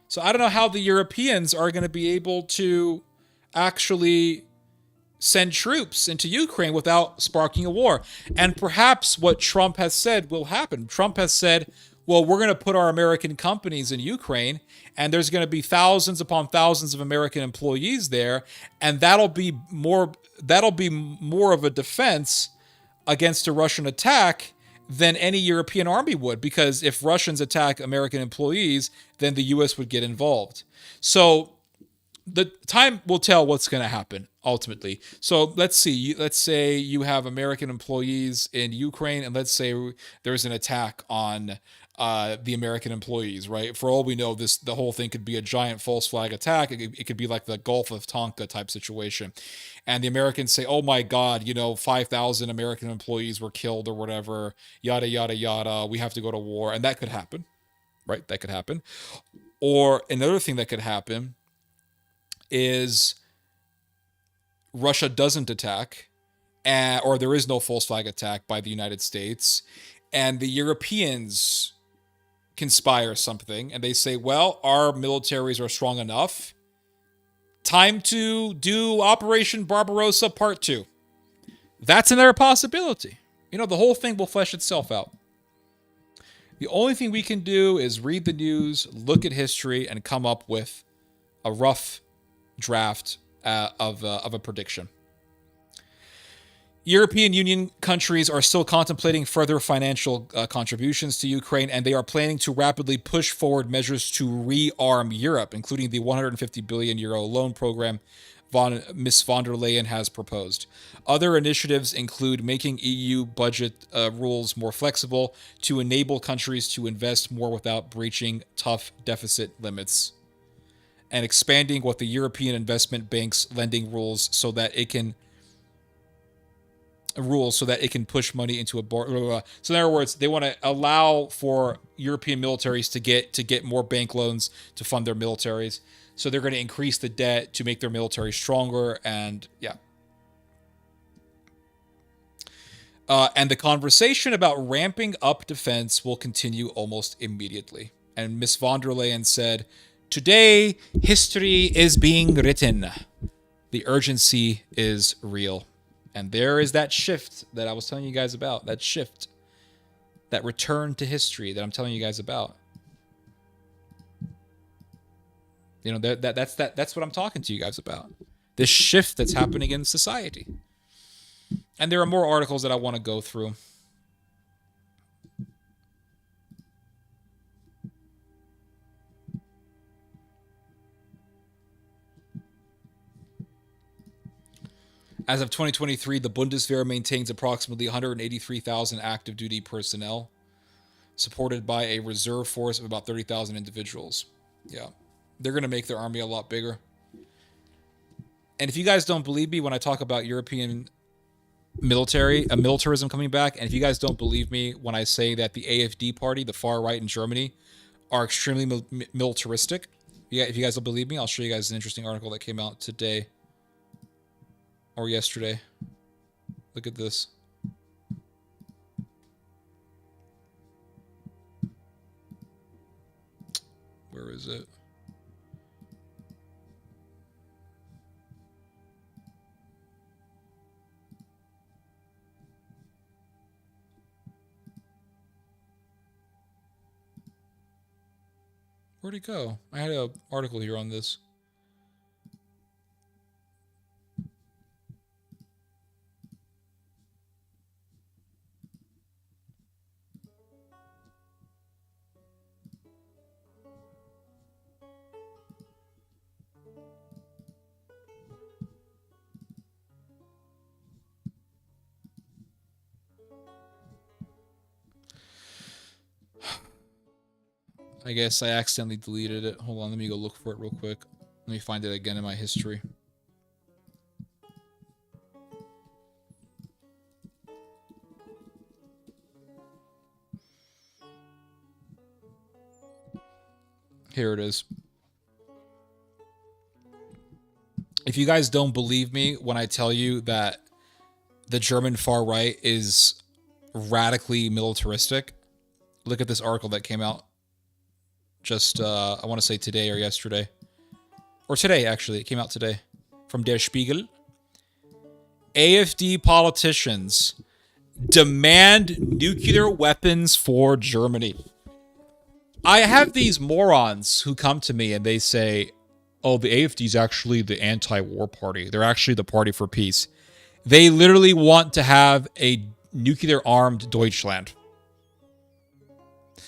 A: So I don't know how the Europeans are going to be able to actually send troops into Ukraine without sparking a war. And perhaps what Trump has said will happen. Trump has said, well, we're going to put our American companies in Ukraine, and there's going to be thousands upon thousands of American employees there, and that'll be more of a defense against a Russian attack than any European army would, because if Russians attack American employees, then the US would get involved. So the time will tell what's going to happen ultimately. So let's see. Let's say you have American employees in Ukraine, and let's say there's an attack on the American employees, right? For all we know, the whole thing could be a giant false flag attack. It could be like the Gulf of Tonkin type situation. And the Americans say, oh my God, 5,000 American employees were killed or whatever, yada, yada, yada. We have to go to war. And that could happen, right? That could happen. Or another thing that could happen is Russia doesn't attack, or there is no false flag attack by the United States, and the Europeans conspire something, and they say, well, our militaries are strong enough. Time to do Operation Barbarossa Part 2. That's another possibility. The whole thing will flesh itself out. The only thing we can do is read the news, look at history, and come up with a rough draft of a prediction. European Union countries are still contemplating further financial contributions to Ukraine, and they are planning to rapidly push forward measures to rearm Europe, including the 150 billion euro loan program Ms. von der Leyen has proposed. Other initiatives include making EU budget rules more flexible to enable countries to invest more without breaching tough deficit limits, and expanding what the European Investment Bank's lending rules so that it can push money into a So in other words, they want to allow for European militaries to get more bank loans to fund their militaries. So they're going to increase the debt to make their military stronger, and and the conversation about ramping up defense will continue almost immediately. And Ms. von der Leyen said, "Today, history is being written. The urgency is real." And there is that shift that I was telling you guys about. That shift. That return to history that I'm telling you guys about. That's what I'm talking to you guys about. This shift that's happening in society. And there are more articles that I want to go through. As of 2023, the Bundeswehr maintains approximately 183,000 active duty personnel, supported by a reserve force of about 30,000 individuals. Yeah, they're going to make their army a lot bigger. And if you guys don't believe me when I talk about European militarism coming back, and if you guys don't believe me when I say that the AfD party, the far right in Germany, are extremely militaristic, if you guys don't believe me, I'll show you guys an interesting article that came out today. Or yesterday. Look at this. Where is it? Where'd it go? I had an article here on this. I guess I accidentally deleted it. Hold on, let me go look for it real quick. Let me find it again in my history. Here it is. If you guys don't believe me when I tell you that the German far right is radically militaristic, look at this article that came out just, I want to say today or yesterday. Or today, actually. It came out today. From Der Spiegel. AfD politicians demand nuclear weapons for Germany. I have these morons who come to me and they say, oh, the AfD is actually the anti-war party. They're actually the party for peace. They literally want to have a nuclear-armed Deutschland.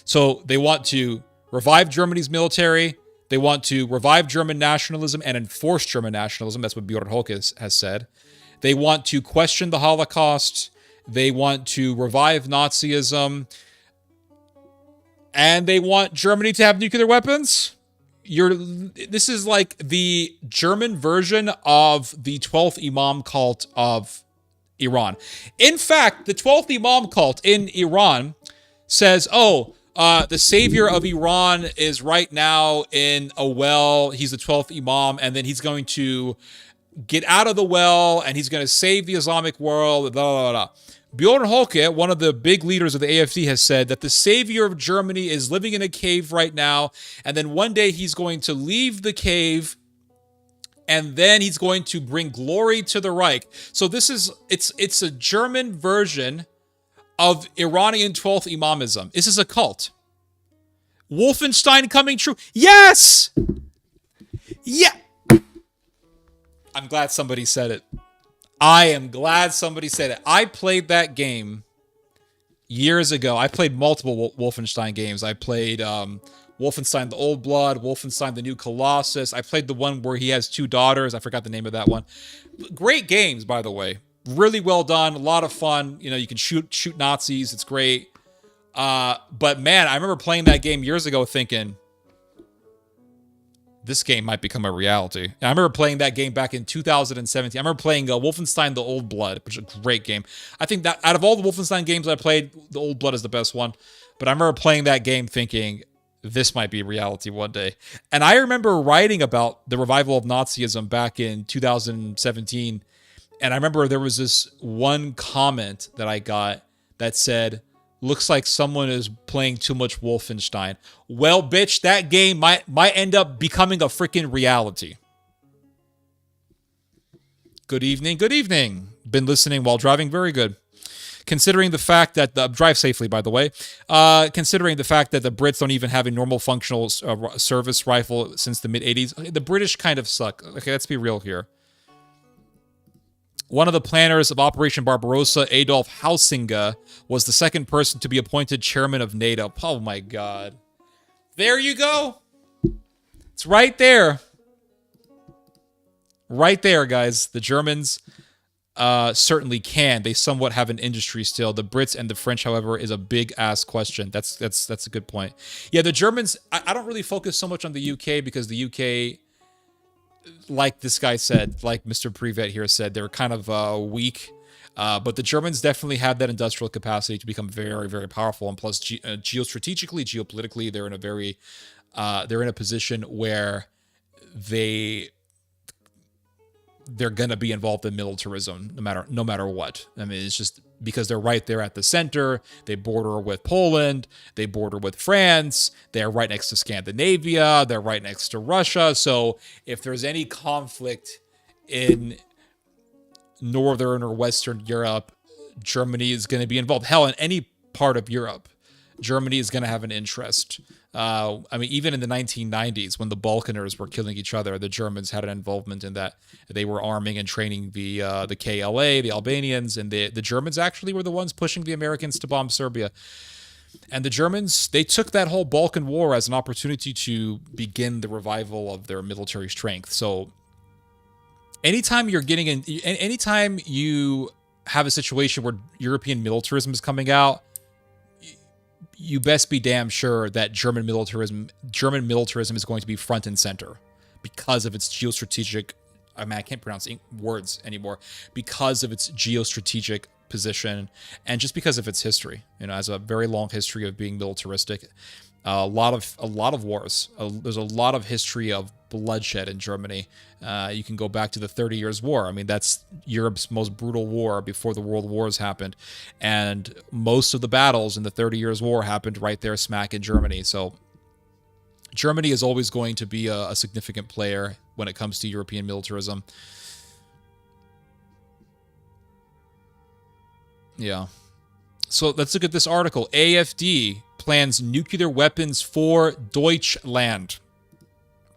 A: So they want to revive Germany's military. They want to revive German nationalism and enforce German nationalism. That's what Bjorn Holk has said. They want to question the Holocaust. They want to revive Nazism. And they want Germany to have nuclear weapons. This is like the German version of the 12th Imam cult of Iran. In fact, the 12th Imam cult in Iran says, the savior of Iran is right now in a well. He's the 12th Imam, and then he's going to get out of the well, and he's going to save the Islamic world, blah, blah, blah. Bjorn Holke, one of the big leaders of the AfD, has said that the savior of Germany is living in a cave right now, and then one day he's going to leave the cave, and then he's going to bring glory to the Reich. So it's a German version of Iranian 12th Imamism. This is a cult. Wolfenstein coming true. Yes! Yeah! I'm glad somebody said it. I am glad somebody said it. I played that game years ago. I played multiple Wolfenstein games. I played Wolfenstein the Old Blood, Wolfenstein the New Colossus. I played the one where he has two daughters. I forgot the name of that one. Great games, by the way. Really well done. A lot of fun. You know, you can shoot Nazis. It's great. But man, I remember playing that game years ago thinking, this game might become a reality. And I remember playing that game back in 2017. I remember playing Wolfenstein the Old Blood, which is a great game. I think that out of all the Wolfenstein games I played, the Old Blood is the best one. But I remember playing that game thinking, this might be reality one day. And I remember writing about the revival of Nazism back in 2017. And I remember there was this one comment that I got that said, looks like someone is playing too much Wolfenstein. Well, bitch, that game might end up becoming a freaking reality. Good evening, good evening. Been listening while driving, very good. Considering the fact that drive safely, by the way. Considering the fact that the Brits don't even have a normal functional service rifle since the mid-'80s. The British kind of suck. Okay, let's be real here. One of the planners of Operation Barbarossa, Adolf Hausinger, was the second person to be appointed chairman of NATO. Oh my God. There you go. It's right there. Right there, guys. The Germans certainly can. They somewhat have an industry still. The Brits and the French, however, is a big-ass question. That's a good point. Yeah, the Germans, I don't really focus so much on the UK because the UK... like this guy said, like Mr. Privet here said, they're kind of weak. But the Germans definitely have that industrial capacity to become very, very powerful. And plus, geostrategically, geopolitically, they're in a position where they're going to be involved in militarism no matter what. I mean, it's just because they're right there at the center. They border with Poland. They border with France. They're right next to Scandinavia. They're right next to Russia. So if there's any conflict in Northern or Western Europe, Germany is going to be involved. Hell, in any part of Europe, Germany is going to have an interest. I mean, even in the 1990s, when the Balkaners were killing each other, the Germans had an involvement in that. They were arming and training the KLA, the Albanians, and the Germans actually were the ones pushing the Americans to bomb Serbia. And the Germans, they took that whole Balkan War as an opportunity to begin the revival of their military strength. So anytime anytime you have a situation where European militarism is coming out, you best be damn sure that German militarism is going to be front and center because of its geostrategic. I mean, I can't pronounce words anymore because of its geostrategic position and just because of its history. It has a very long history of being militaristic. A lot of wars. There's a lot of history of bloodshed in Germany. You can go back to the 30 Years' War. I mean, that's Europe's most brutal war before the World Wars happened. And most of the battles in the 30 Years' War happened right there smack in Germany. So Germany is always going to be a significant player when it comes to European militarism. Yeah. So let's look at this article. AfD plans nuclear weapons for Deutschland.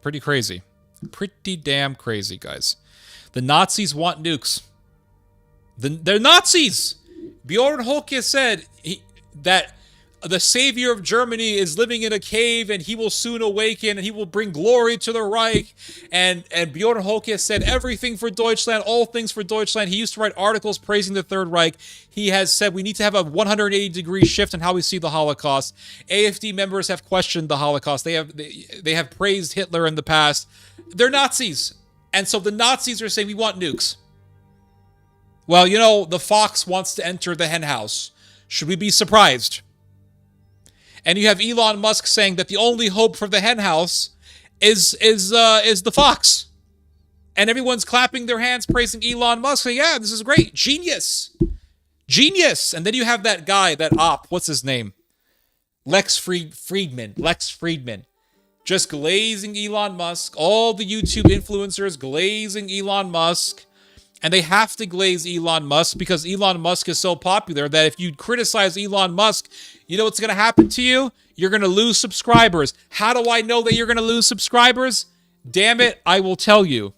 A: Pretty crazy. Pretty damn crazy, guys. The Nazis want nukes. They're Nazis! Bjorn Holke said that the savior of Germany is living in a cave and he will soon awaken and he will bring glory to the Reich. And Bjorn Holke said everything for Deutschland, all things for Deutschland. He used to write articles praising the Third Reich. He has said we need to have a 180-degree shift in how we see the Holocaust. AfD members have questioned the Holocaust. They have praised Hitler in the past. They're Nazis. And so the Nazis are saying we want nukes. Well, you know, the fox wants to enter the henhouse. Should we be surprised? And you have Elon Musk saying that the only hope for the henhouse is the fox. And everyone's clapping their hands, praising Elon Musk, saying, yeah, this is great. Genius. Genius. And then you have that guy, that op, what's his name? Lex Friedman. Just glazing Elon Musk. All the YouTube influencers glazing Elon Musk. And they have to glaze Elon Musk because Elon Musk is so popular that if you criticize Elon Musk, you know what's going to happen to you? You're going to lose subscribers. How do I know that you're going to lose subscribers? Damn it, I will tell you.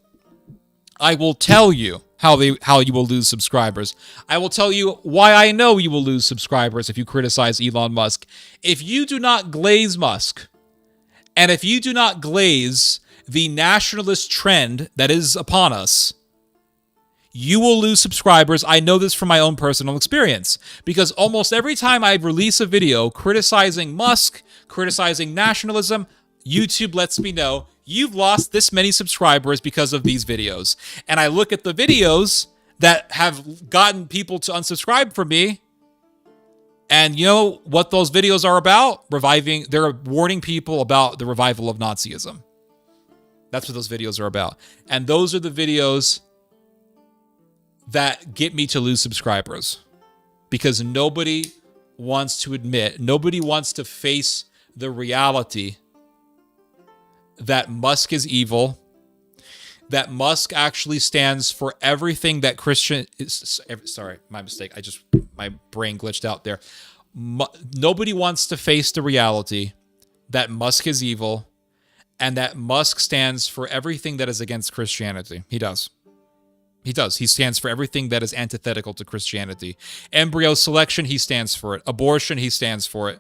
A: I will tell you how you will lose subscribers. I will tell you why I know you will lose subscribers if you criticize Elon Musk. If you do not glaze Musk, and if you do not glaze the nationalist trend that is upon us, you will lose subscribers. I know this from my own personal experience because almost every time I release a video criticizing Musk, criticizing nationalism, YouTube lets me know you've lost this many subscribers because of these videos. And I look at the videos that have gotten people to unsubscribe from me. And you know what those videos are about? They're warning people about the revival of Nazism. That's what those videos are about. And those are the videos that get me to lose subscribers because nobody wants to face the reality that Musk is evil, that Musk actually stands for everything that Christian is. Sorry, my mistake. My brain glitched out there. Nobody wants to face the reality that Musk is evil and that Musk stands for everything that is against Christianity. He does. He does. He stands for everything that is antithetical to Christianity. Embryo selection, he stands for it. Abortion, he stands for it.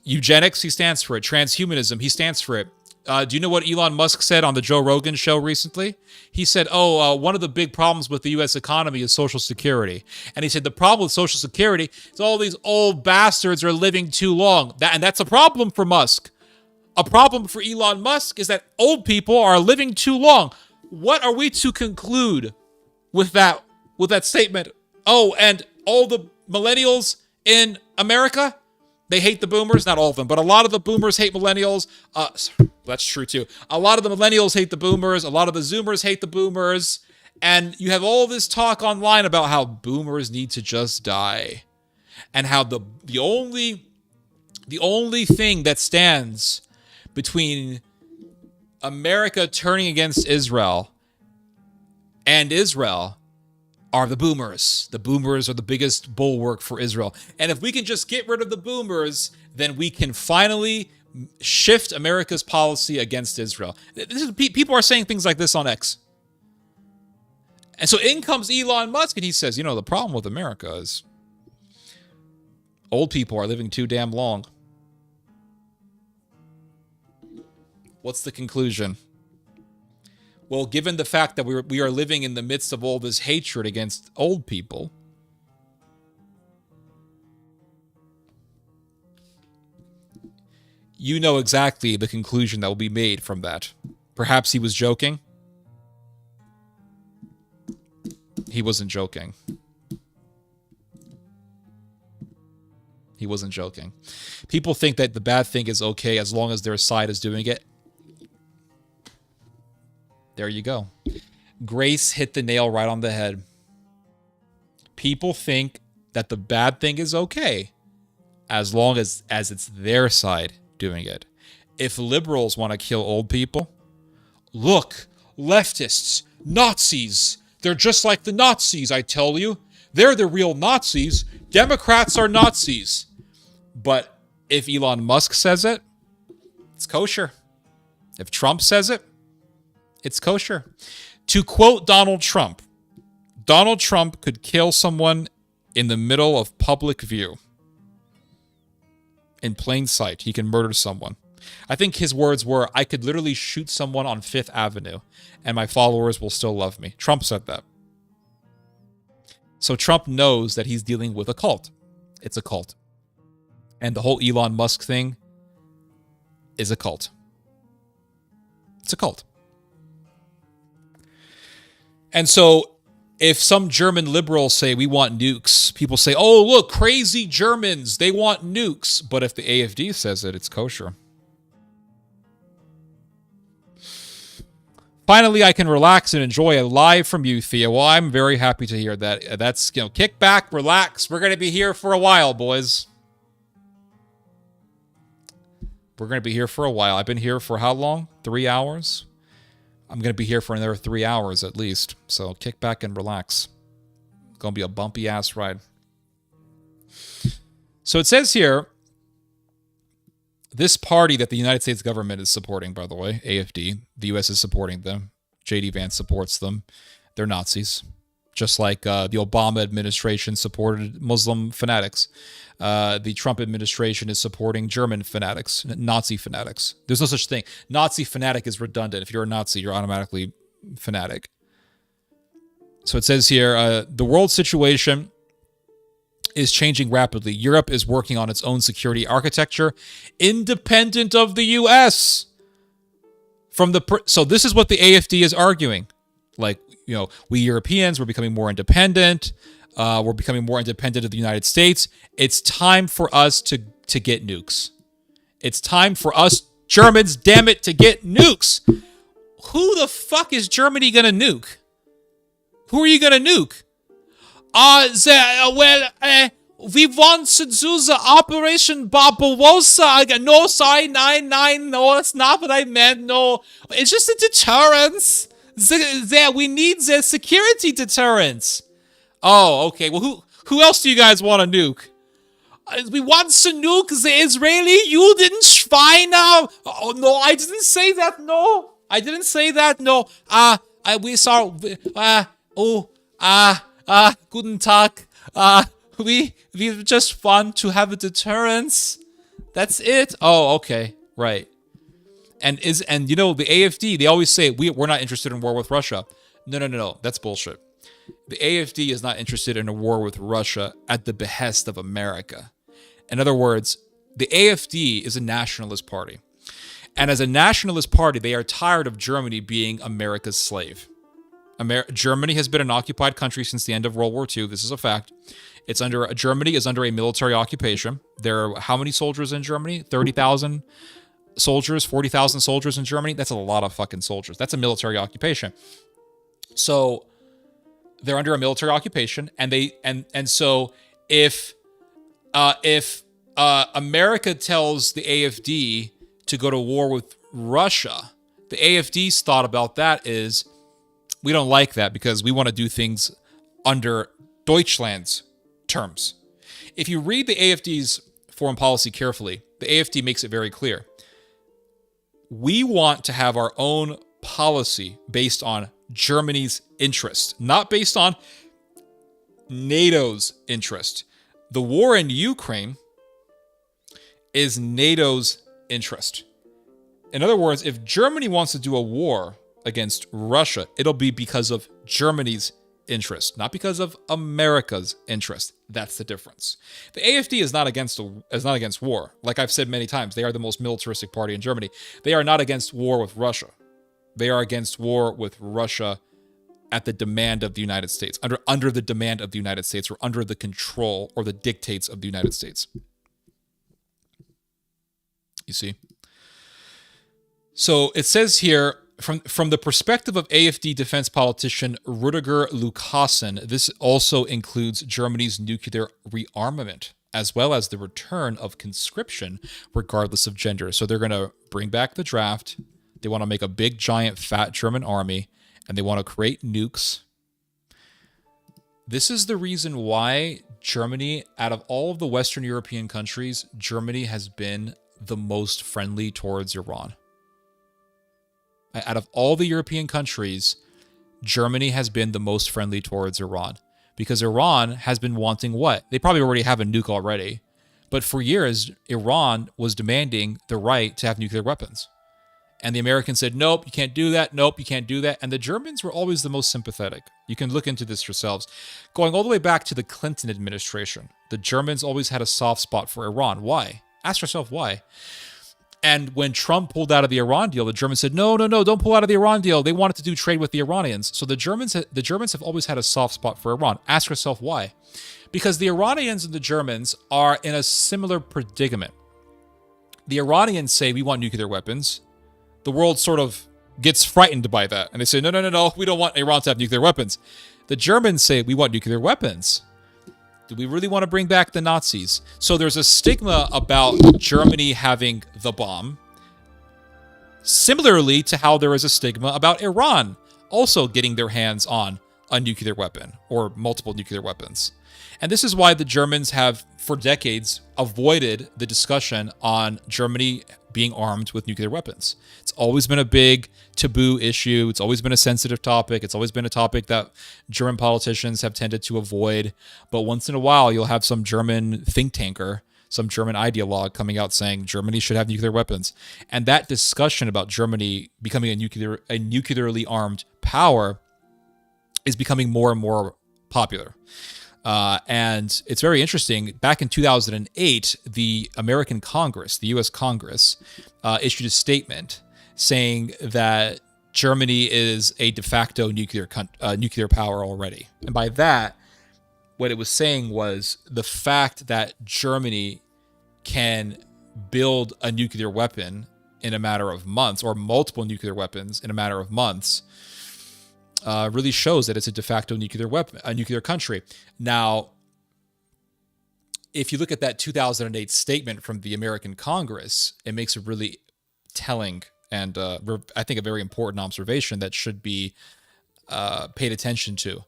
A: Eugenics, he stands for it. Transhumanism, he stands for it. Do you know what Elon Musk said on the Joe Rogan show recently? He said, one of the big problems with the U.S. economy is Social Security. And he said the problem with Social Security is all these old bastards are living too long. And that's a problem for Musk. A problem for Elon Musk is that old people are living too long. What are we to conclude with that statement? Oh, and all the millennials in America, they hate the boomers. Not all of them, but a lot of the boomers hate millennials. That's true too. A lot of the millennials hate the boomers. A lot of the Zoomers hate the boomers. And you have all this talk online about how boomers need to just die. And how the only thing that stands between America turning against Israel and Israel are the boomers. The boomers are the biggest bulwark for Israel. And if we can just get rid of the boomers, then we can finally shift America's policy against Israel. People are saying things like this on X. And so in comes Elon Musk and he says, you know, the problem with America is old people are living too damn long. What's the conclusion? Well, given the fact that we are living in the midst of all this hatred against old people, you know exactly the conclusion that will be made from that. Perhaps he was joking. He wasn't joking. He wasn't joking. People think that the bad thing is okay as long as their side is doing it. There you go. Grace hit the nail right on the head. People think that the bad thing is okay as long as it's their side doing it. If liberals want to kill old people, look, leftists, Nazis, they're just like the Nazis, I tell you. They're the real Nazis. Democrats are Nazis. But if Elon Musk says it, it's kosher. If Trump says it, it's kosher. To quote Donald Trump could kill someone in the middle of public view. In plain sight, he can murder someone. I think his words were, I could literally shoot someone on Fifth Avenue and my followers will still love me. Trump said that. So Trump knows that he's dealing with a cult. It's a cult. And the whole Elon Musk thing is a cult. It's a cult. And so if some German liberals say we want nukes, people say, oh, look, crazy Germans, they want nukes. But if the AfD says it, it's kosher. Finally, I can relax and enjoy a live from you, Thea. Well, I'm very happy to hear that. That's, kick back, relax. We're going to be here for a while, boys. We're going to be here for a while. I've been here for how long? 3 hours? I'm going to be here for another 3 hours at least. So kick back and relax. It's going to be a bumpy ass ride. So it says here, this party that the United States government is supporting, by the way, AfD, the U.S. is supporting them. J.D. Vance supports them. They're Nazis. Just like the Obama administration supported Muslim fanatics. The Trump administration is supporting German fanatics, Nazi fanatics. There's no such thing. Nazi fanatic is redundant. If you're a Nazi, you're automatically fanatic. So it says here, the world situation is changing rapidly. Europe is working on its own security architecture, independent of the U.S. So this is what the AfD is arguing. Like, we Europeans, we're becoming more independent. We're becoming more independent of the United States. It's time for us to get nukes. It's time for us Germans, damn it, to get nukes. Who the fuck is Germany gonna nuke? Who are you gonna nuke? We want to do the Operation Barbarossa. No, sorry, no, that's not what I meant. No, it's just a deterrence. We need the security deterrence. Oh, okay. Well, who else do you guys want to nuke? We want to nuke the Israeli Juden Schweine. Oh, no, I didn't say that. No, I didn't say that. No. We saw. Guten Tag. We just want to have a deterrence. That's it. Oh, okay. Right. And the AfD, they always say we're not interested in war with Russia. No. That's bullshit. The AfD is not interested in a war with Russia at the behest of America. In other words, the AfD is a nationalist party. And as a nationalist party, they are tired of Germany being America's slave. Germany has been an occupied country since the end of World War II. This is a fact. Germany is under a military occupation. There are how many soldiers in Germany? 30,000 soldiers, 40,000 soldiers in Germany. That's a lot of fucking soldiers. That's a military occupation. So they're under a military occupation, and so if America tells the AfD to go to war with Russia, the AfD's thought about that is, we don't like that because we want to do things under Deutschland's terms. If you read the AfD's foreign policy carefully, the AfD makes it very clear. We want to have our own policy based on Germany's interest, not based on NATO's interest. The war in Ukraine is NATO's interest. In other words, if Germany wants to do a war against Russia, it'll be because of Germany's interest, not because of America's interest. That's the difference. The AfD is not against war. Like I've said many times, they are the most militaristic party in Germany. They are not against war with Russia. They are against war with Russia at the demand of the United States, under the demand of the United States, or under the control or the dictates of the United States. You see? So it says here, from the perspective of AfD defense politician Rudiger Lukassen, this also includes Germany's nuclear rearmament, as well as the return of conscription, regardless of gender. So they're going to bring back the draft. They want to make a big, giant, fat German army, and they want to create nukes. This is the reason why Germany, out of all of the Western European countries, Germany has been the most friendly towards Iran. Out of all the European countries, Germany has been the most friendly towards Iran. Because Iran has been wanting what? They probably already have a nuke already. But for years, Iran was demanding the right to have nuclear weapons. And the Americans said, nope, you can't do that. Nope, you can't do that. And the Germans were always the most sympathetic. You can look into this yourselves. Going all the way back to the Clinton administration, the Germans always had a soft spot for Iran. Why? Ask yourself why. And when Trump pulled out of the Iran deal, the Germans said, no, don't pull out of the Iran deal. They wanted to do trade with the Iranians. So the Germans have always had a soft spot for Iran. Ask yourself why. Because the Iranians and the Germans are in a similar predicament. The Iranians say, we want nuclear weapons. The world sort of gets frightened by that. And they say, no, we don't want Iran to have nuclear weapons. The Germans say, we want nuclear weapons. Do we really want to bring back the Nazis? So there's a stigma about Germany having the bomb, similarly to how there is a stigma about Iran also getting their hands on a nuclear weapon or multiple nuclear weapons. And this is why the Germans have, for decades, avoided the discussion on Germany being armed with nuclear weapons. It's always been a big taboo issue. It's always been a sensitive topic. It's always been a topic that German politicians have tended to avoid. But once in a while, you'll have some German think tanker, some German ideologue coming out saying Germany should have nuclear weapons. And that discussion about Germany becoming a nuclearly armed power is becoming more and more popular. And it's very interesting. Back in 2008, the American Congress, the U.S. Congress, issued a statement saying that Germany is a de facto nuclear power already. And by that, what it was saying was the fact that Germany can build a nuclear weapon in a matter of months, or multiple nuclear weapons in a matter of months, really shows that it's a de facto nuclear country. Now, if you look at that 2008 statement from the American Congress, it makes a really telling and I think a very important observation that should be paid attention to.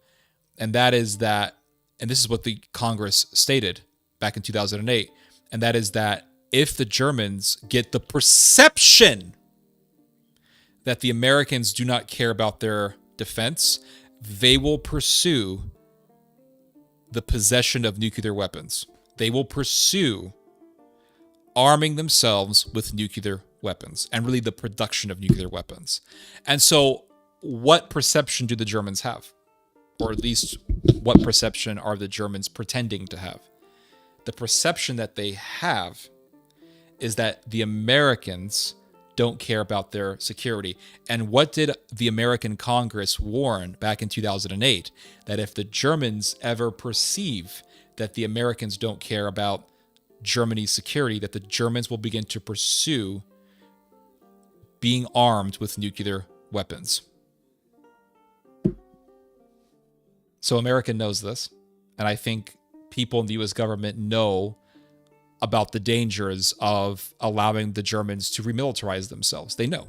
A: And that is that, and this is what the Congress stated back in 2008, and that is that if the Germans get the perception that the Americans do not care about their defense, they will pursue the possession of nuclear weapons. They will pursue arming themselves with nuclear weapons and really the production of nuclear weapons. And so what perception do the Germans have? Or at least what perception are the Germans pretending to have? The perception that they have is that the Americans don't care about their security. And what did the American Congress warn back in 2008? That if the Germans ever perceive that the Americans don't care about Germany's security, that the Germans will begin to pursue being armed with nuclear weapons. So America knows this, and I think people in the U.S. government know about the dangers of allowing the Germans to remilitarize themselves. They know.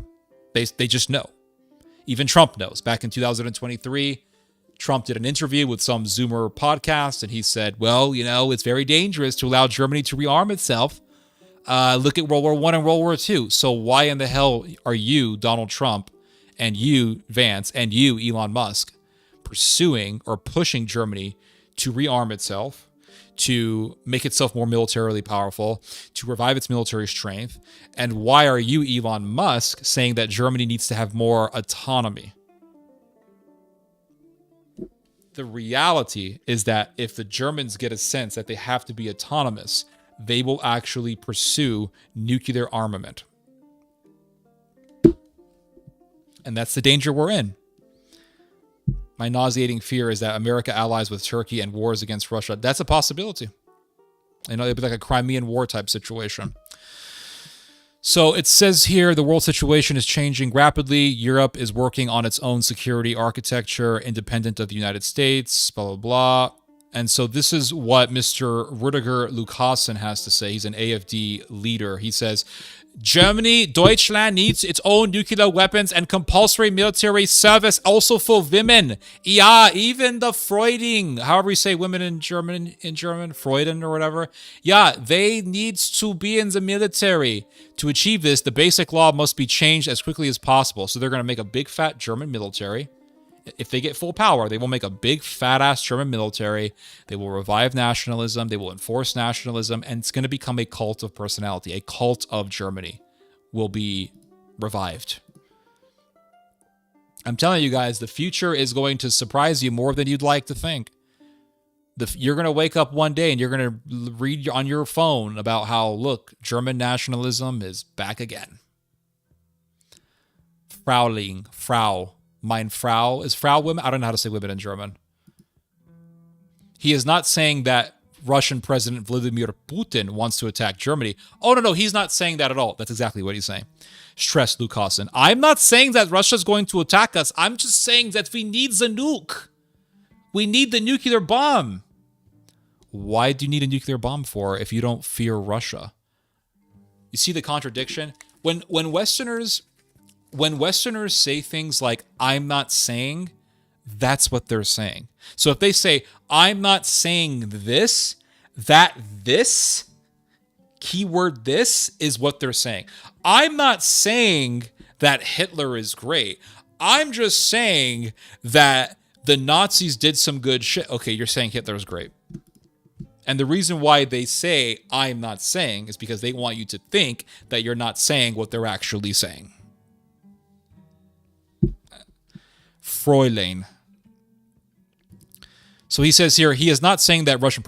A: They just know. Even Trump knows. Back in 2023, Trump did an interview with some Zoomer podcast, and he said, well, you know, it's very dangerous to allow Germany to rearm itself. Look at World War I and World War II. So why in the hell are you, Donald Trump, and you, Vance, and you, Elon Musk, pursuing or pushing Germany to rearm itself, to make itself more militarily powerful, to revive its military strength? And why are you, Elon Musk, saying that Germany needs to have more autonomy? The reality is that if the Germans get a sense that they have to be autonomous, they will actually pursue nuclear armament. And that's the danger we're in. My nauseating fear is that America allies with Turkey and wars against Russia. That's a possibility. You know, it'd be like a Crimean War type situation. So it says here the world situation is changing rapidly. Europe is working on its own security architecture, independent of the United States, blah, blah, blah. And so this is what Mr. Rüdiger Lukassen has to say. He's an AfD leader. He says, Deutschland needs its own nuclear weapons and compulsory military service also for women. Yeah, even the Freuding, however you say women in German, Freuden or whatever. Yeah, they need to be in the military. To achieve this, the basic law must be changed as quickly as possible. So they're going to make a big fat German military. If they get full power, they will make a big fat-ass German military. They will revive nationalism. They will enforce nationalism. And it's going to become a cult of personality. A cult of Germany will be revived. I'm telling you guys, the future is going to surprise you more than you'd like to think. You're going to wake up one day and you're going to read on your phone about how, look, German nationalism is back again. Frau. Mein Frau. Is Frau women? I don't know how to say women in German. He is not saying that Russian President Vladimir Putin wants to attack Germany. Oh, no, he's not saying that at all. That's exactly what he's saying. Stress Lukassen. I'm not saying that Russia's going to attack us. I'm just saying that we need the nuke. We need the nuclear bomb. Why do you need a nuclear bomb for if you don't fear Russia? You see the contradiction? When Westerners say things like, I'm not saying, that's what they're saying. So if they say, I'm not saying this, that this, keyword this, is what they're saying. I'm not saying that Hitler is great. I'm just saying that the Nazis did some good shit. Okay, you're saying Hitler is great. And the reason why they say, I'm not saying, is because they want you to think that you're not saying what they're actually saying. Fräulein. So he says here, he is not saying that Russian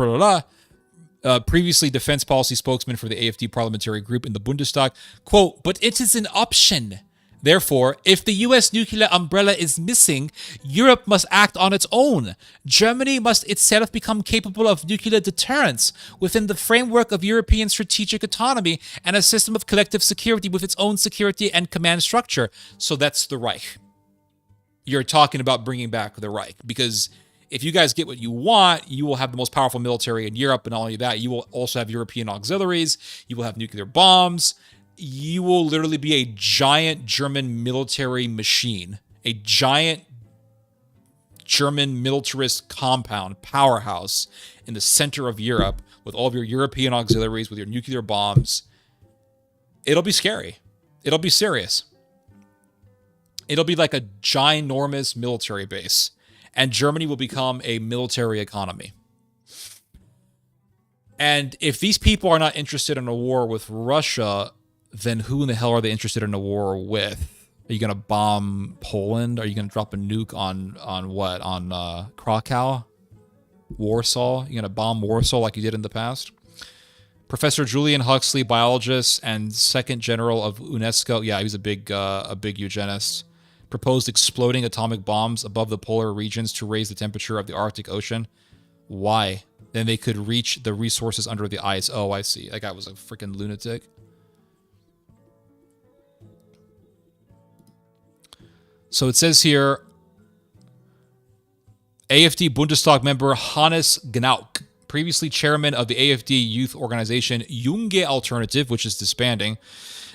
A: previously defense policy spokesman for the AfD parliamentary group in the Bundestag, quote, but it is an option. Therefore, if the US nuclear umbrella is missing, Europe must act on its own. Germany must itself become capable of nuclear deterrence within the framework of European strategic autonomy and a system of collective security with its own security and command structure. So that's the Reich. You're talking about bringing back the Reich, because if you guys get what you want, you will have the most powerful military in Europe, and not only that, you will also have European auxiliaries, you will have nuclear bombs, you will literally be a giant German military machine, a giant German militarist compound, powerhouse in the center of Europe with all of your European auxiliaries, with your nuclear bombs. It'll be scary. It'll be serious. It'll be like a ginormous military base, and Germany will become a military economy. And if these people are not interested in a war with Russia, then who in the hell are they interested in a war with? Are you going to bomb Poland? Are you going to drop a nuke on what? On Krakow? Warsaw? You're going to bomb Warsaw like you did in the past? Professor Julian Huxley, biologist and second general of UNESCO. Yeah, he was a big eugenist. Proposed exploding atomic bombs above the polar regions to raise the temperature of the Arctic Ocean. Why? Then they could reach the resources under the ice. Oh, I see. That guy was a freaking lunatic. So it says here, AfD Bundestag member Hannes Gnauk, previously chairman of the AfD youth organization Junge Alternative, which is disbanding,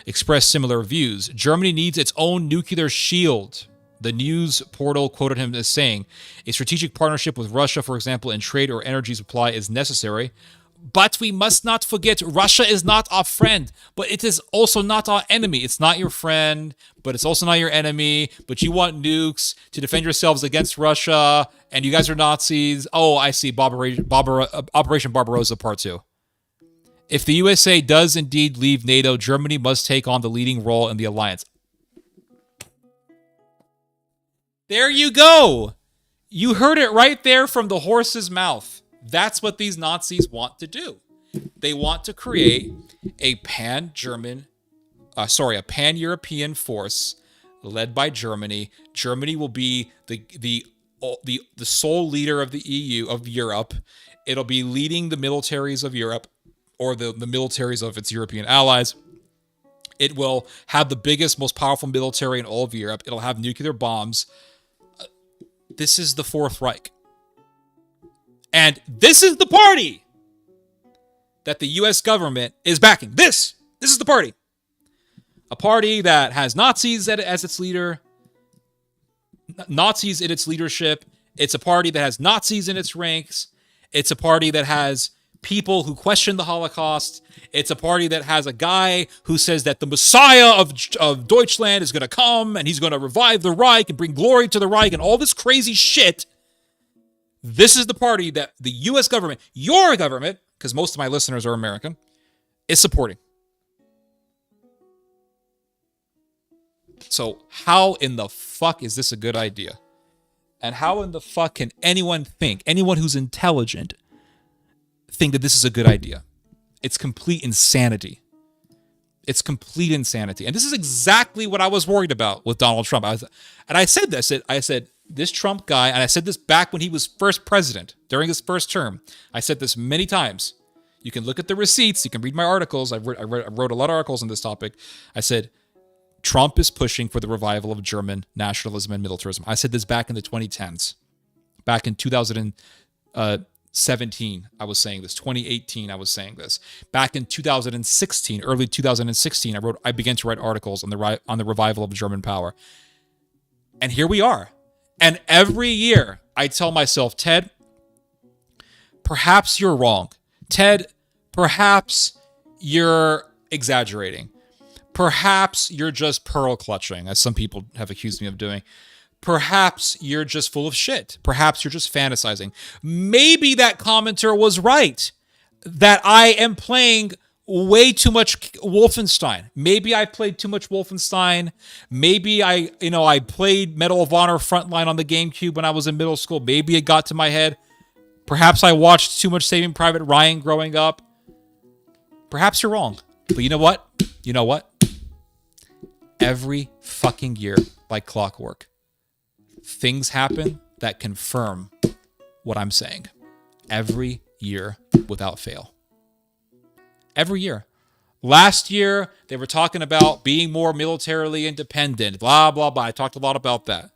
A: expressed similar views. Germany needs its own nuclear shield. The news portal quoted him as saying, a strategic partnership with Russia, for example, in trade or energy supply is necessary. But we must not forget, Russia is not our friend, but it is also not our enemy. It's not your friend, but it's also not your enemy. But you want nukes to defend yourselves against Russia, and you guys are Nazis. Oh, I see. Operation Barbarossa Part 2. If the USA does indeed leave NATO, Germany must take on the leading role in the alliance. There you go. You heard it right there from the horse's mouth. That's what these Nazis want to do. They want to create a a pan-European force led by Germany. Germany will be the sole leader of the EU, of Europe. It'll be leading the militaries of Europe, or the militaries of its European allies. It will have the biggest, most powerful military in all of Europe. It'll have nuclear bombs. This is the Fourth Reich. And this is the party that the U.S. government is backing. This is the party. A party that has Nazis as its leader, Nazis in its leadership. It's a party that has Nazis in its ranks. It's a party that has people who question the Holocaust. It's a party that has a guy who says that the Messiah of Deutschland is going to come and he's going to revive the Reich and bring glory to the Reich and all this crazy shit. This is the party that the U.S. government, your government, because most of my listeners are American, is supporting. So how in the fuck is this a good idea? And how in the fuck can anyone who's intelligent, think that this is a good idea? It's complete insanity. It's complete insanity. And this is exactly what I was worried about with Donald Trump. I said this, this Trump guy, and I said this back when he was first president, during his first term. I said this many times. You can look at the receipts. You can read my articles. I wrote a lot of articles on this topic. I said, Trump is pushing for the revival of German nationalism and militarism. I said this back in the 2010s. Back in 2017, I was saying this. 2018, I was saying this. Back in 2016, early 2016, I began to write articles on the revival of German power. And here we are. And every year, I tell myself, Ted, perhaps you're wrong. Ted, perhaps you're exaggerating. Perhaps you're just pearl clutching, as some people have accused me of doing. Perhaps you're just full of shit. Perhaps you're just fantasizing. Maybe that commenter was right, that I am playing way too much Wolfenstein. Maybe I played too much Wolfenstein. Maybe I played Medal of Honor Frontline on the GameCube when I was in middle school. Maybe it got to my head. Perhaps I watched too much Saving Private Ryan growing up. Perhaps you're wrong. But you know what? Every fucking year, like clockwork, things happen that confirm what I'm saying. Every year, without fail. Every year. Last year, they were talking about being more militarily independent, blah, blah, blah. I talked a lot about that.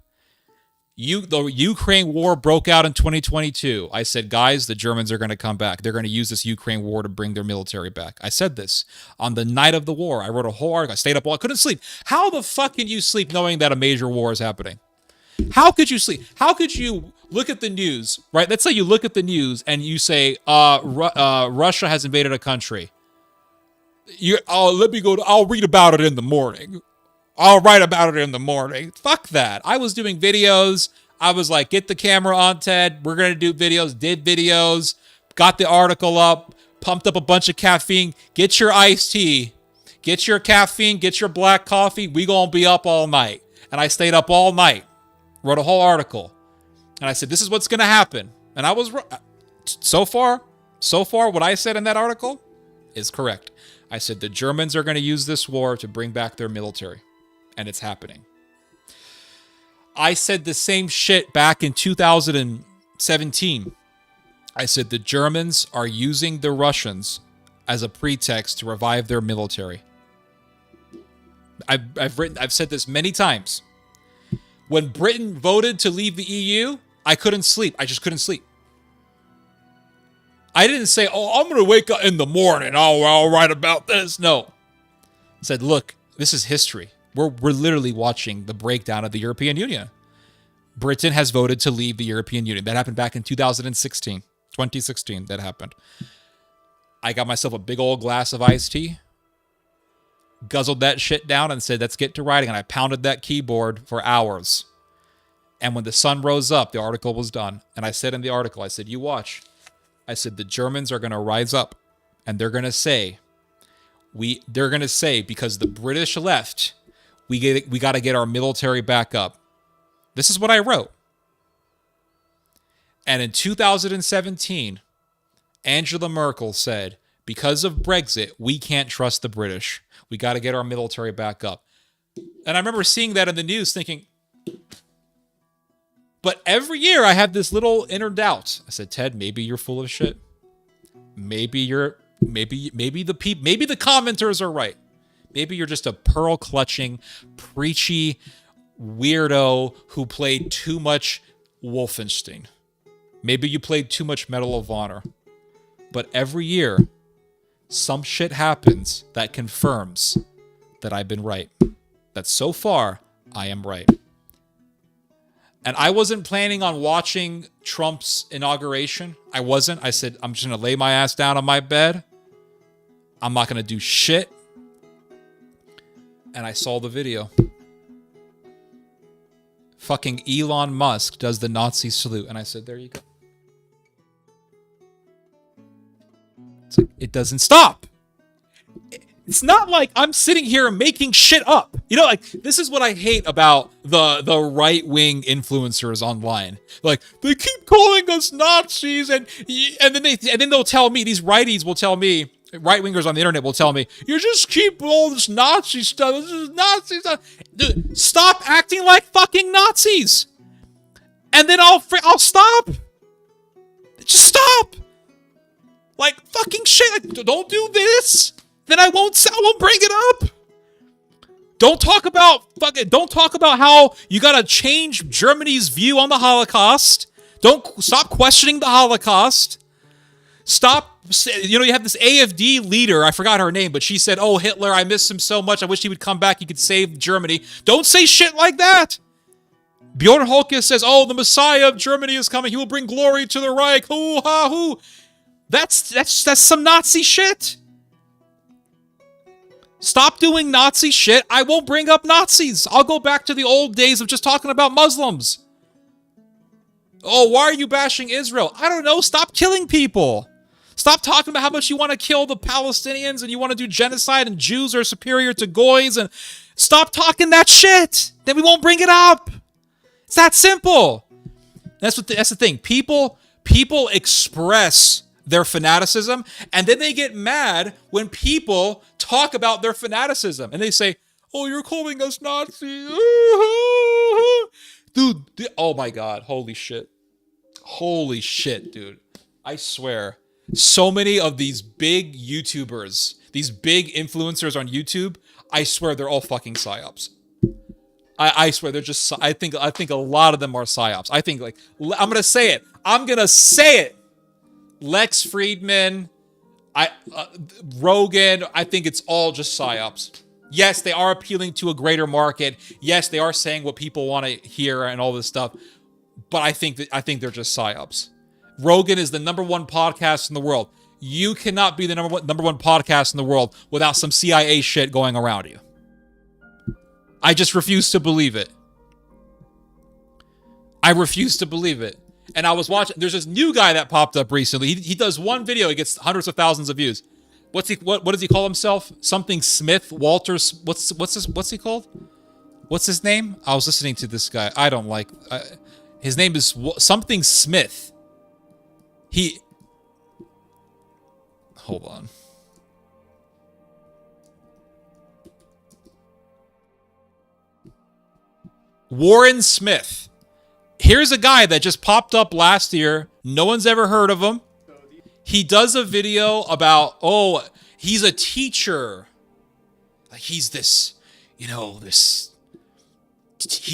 A: The Ukraine war broke out in 2022. I said, guys, the Germans are going to come back. They're going to use this Ukraine war to bring their military back. I said this on the night of the war. I wrote a whole article. I stayed up all. I couldn't sleep. How the fuck can you sleep knowing that a major war is happening? How could you sleep? How could you look at the news, right? Let's say you look at the news and you say, Russia has invaded a country. I'll read about it in the morning. I'll write about it in the morning. Fuck that. I was doing videos. I was like, get the camera on, Ted. We're going to do videos. Did videos. Got the article up. Pumped up a bunch of caffeine. Get your iced tea. Get your caffeine. Get your black coffee. We going to be up all night. And I stayed up all night. Wrote a whole article. And I said, this is what's going to happen. And I was so far, what I said in that article is correct. I said the Germans are going to use this war to bring back their military. And it's happening. I said the same shit back in 2017. I said the Germans are using the Russians as a pretext to revive their military. I've said this many times. When Britain voted to leave the EU, I couldn't sleep. I just couldn't sleep. I didn't say, I'm going to wake up in the morning. I'll write about this. No. I said, look, this is history. We're literally watching the breakdown of the European Union. Britain has voted to leave the European Union. That happened back in 2016. That happened. I got myself a big old glass of iced tea, guzzled that shit down and said, let's get to writing. And I pounded that keyboard for hours. And when the sun rose up, the article was done. And I said in the article, I said, you watch. I said, the Germans are going to rise up and they're going to say, because the British left, we got to get our military back up. This is what I wrote. And in 2017, Angela Merkel said, because of Brexit, we can't trust the British. We got to get our military back up. And I remember seeing that in the news thinking, but every year I have this little inner doubt. I said, Ted, maybe you're full of shit. Maybe the commenters are right. Maybe you're just a pearl-clutching, preachy weirdo who played too much Wolfenstein. Maybe you played too much Medal of Honor. But every year, some shit happens that confirms that I've been right. That so far, I am right. And I wasn't planning on watching Trump's inauguration. I wasn't. I said, I'm just going to lay my ass down on my bed. I'm not going to do shit. And I saw the video. Fucking Elon Musk does the Nazi salute. And I said, there you go. It's like, it doesn't stop. It's not like I'm sitting here making shit up. You know, like, this is what I hate about the right-wing influencers online. Like, they keep calling us Nazis, and then they'll tell me, these righties will tell me, right-wingers on the internet will tell me, you just keep all this Nazi stuff. This is Nazi stuff. Dude, stop acting like fucking Nazis. And then I'll stop. Just stop. Like, fucking shit. Like, don't do this. Then I won't bring it up. Don't talk about how you gotta change Germany's view on the Holocaust. Stop questioning the Holocaust. Stop, you have this AfD leader, I forgot her name, but she said, oh, Hitler, I miss him so much, I wish he would come back, he could save Germany. Don't say shit like that. Bjorn Holke says, oh, the Messiah of Germany is coming, he will bring glory to the Reich, hoo ha hoo. That's some Nazi shit. Stop doing Nazi shit. I won't bring up Nazis. I'll go back to the old days of just talking about Muslims. Oh, why are you bashing Israel? I don't know. Stop killing people. Stop talking about how much you want to kill the Palestinians and you want to do genocide and Jews are superior to goys, and stop talking that shit. Then we won't bring it up. It's that simple. That's the thing. People express their fanaticism, and then they get mad when people talk about their fanaticism, and they say, oh, you're calling us Nazis. Dude, oh my God, holy shit, dude. I swear, so many of these big YouTubers, these big influencers on YouTube, I swear they're all fucking psyops. I swear they're just, I think a lot of them are psyops. I think, like, I'm gonna say it. Lex Friedman, Rogan, I think it's all just psyops. Yes, they are appealing to a greater market. Yes, they are saying what people want to hear and all this stuff. But I think they're just psyops. Rogan is the #1 podcast in the world. You cannot be the number one podcast in the world without some CIA shit going around you. I just refuse to believe it. I refuse to believe it. And I was watching, there's this new guy that popped up recently. He does one video, he gets hundreds of thousands of views. What does he call himself? Something Smith, Walters, what's he called? What's his name? I was listening to this guy. I don't like, his name is something Smith. Hold on. Warren Smith. Here's a guy that just popped up last year. No one's ever heard of him. He does a video about, oh, he's a teacher. Like, he's this, he's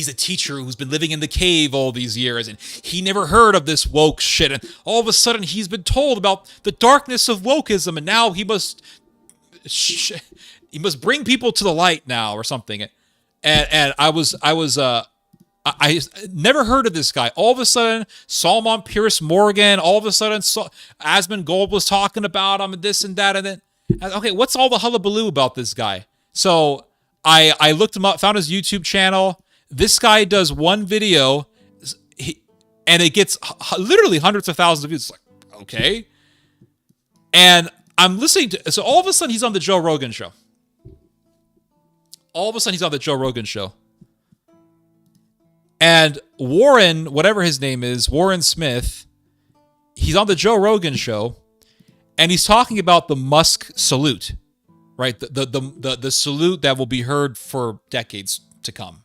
A: a teacher who's been living in the cave all these years, and he never heard of this woke shit. And all of a sudden, he's been told about the darkness of wokeism, and now he must bring people to the light now, or something. And I never heard of this guy. All of a sudden, Solomon Pierce Morgan, all of a sudden, Asmund Gold was talking about him and this and that. And then, okay, what's all the hullabaloo about this guy? So I looked him up, found his YouTube channel. This guy does one video, and it gets literally hundreds of thousands of views. It's like, okay. And I'm listening to, so all of a sudden, he's on the Joe Rogan show. And Warren, whatever his name is, Warren Smith, he's on the Joe Rogan show, and he's talking about the Musk salute, right? The salute that will be heard for decades to come.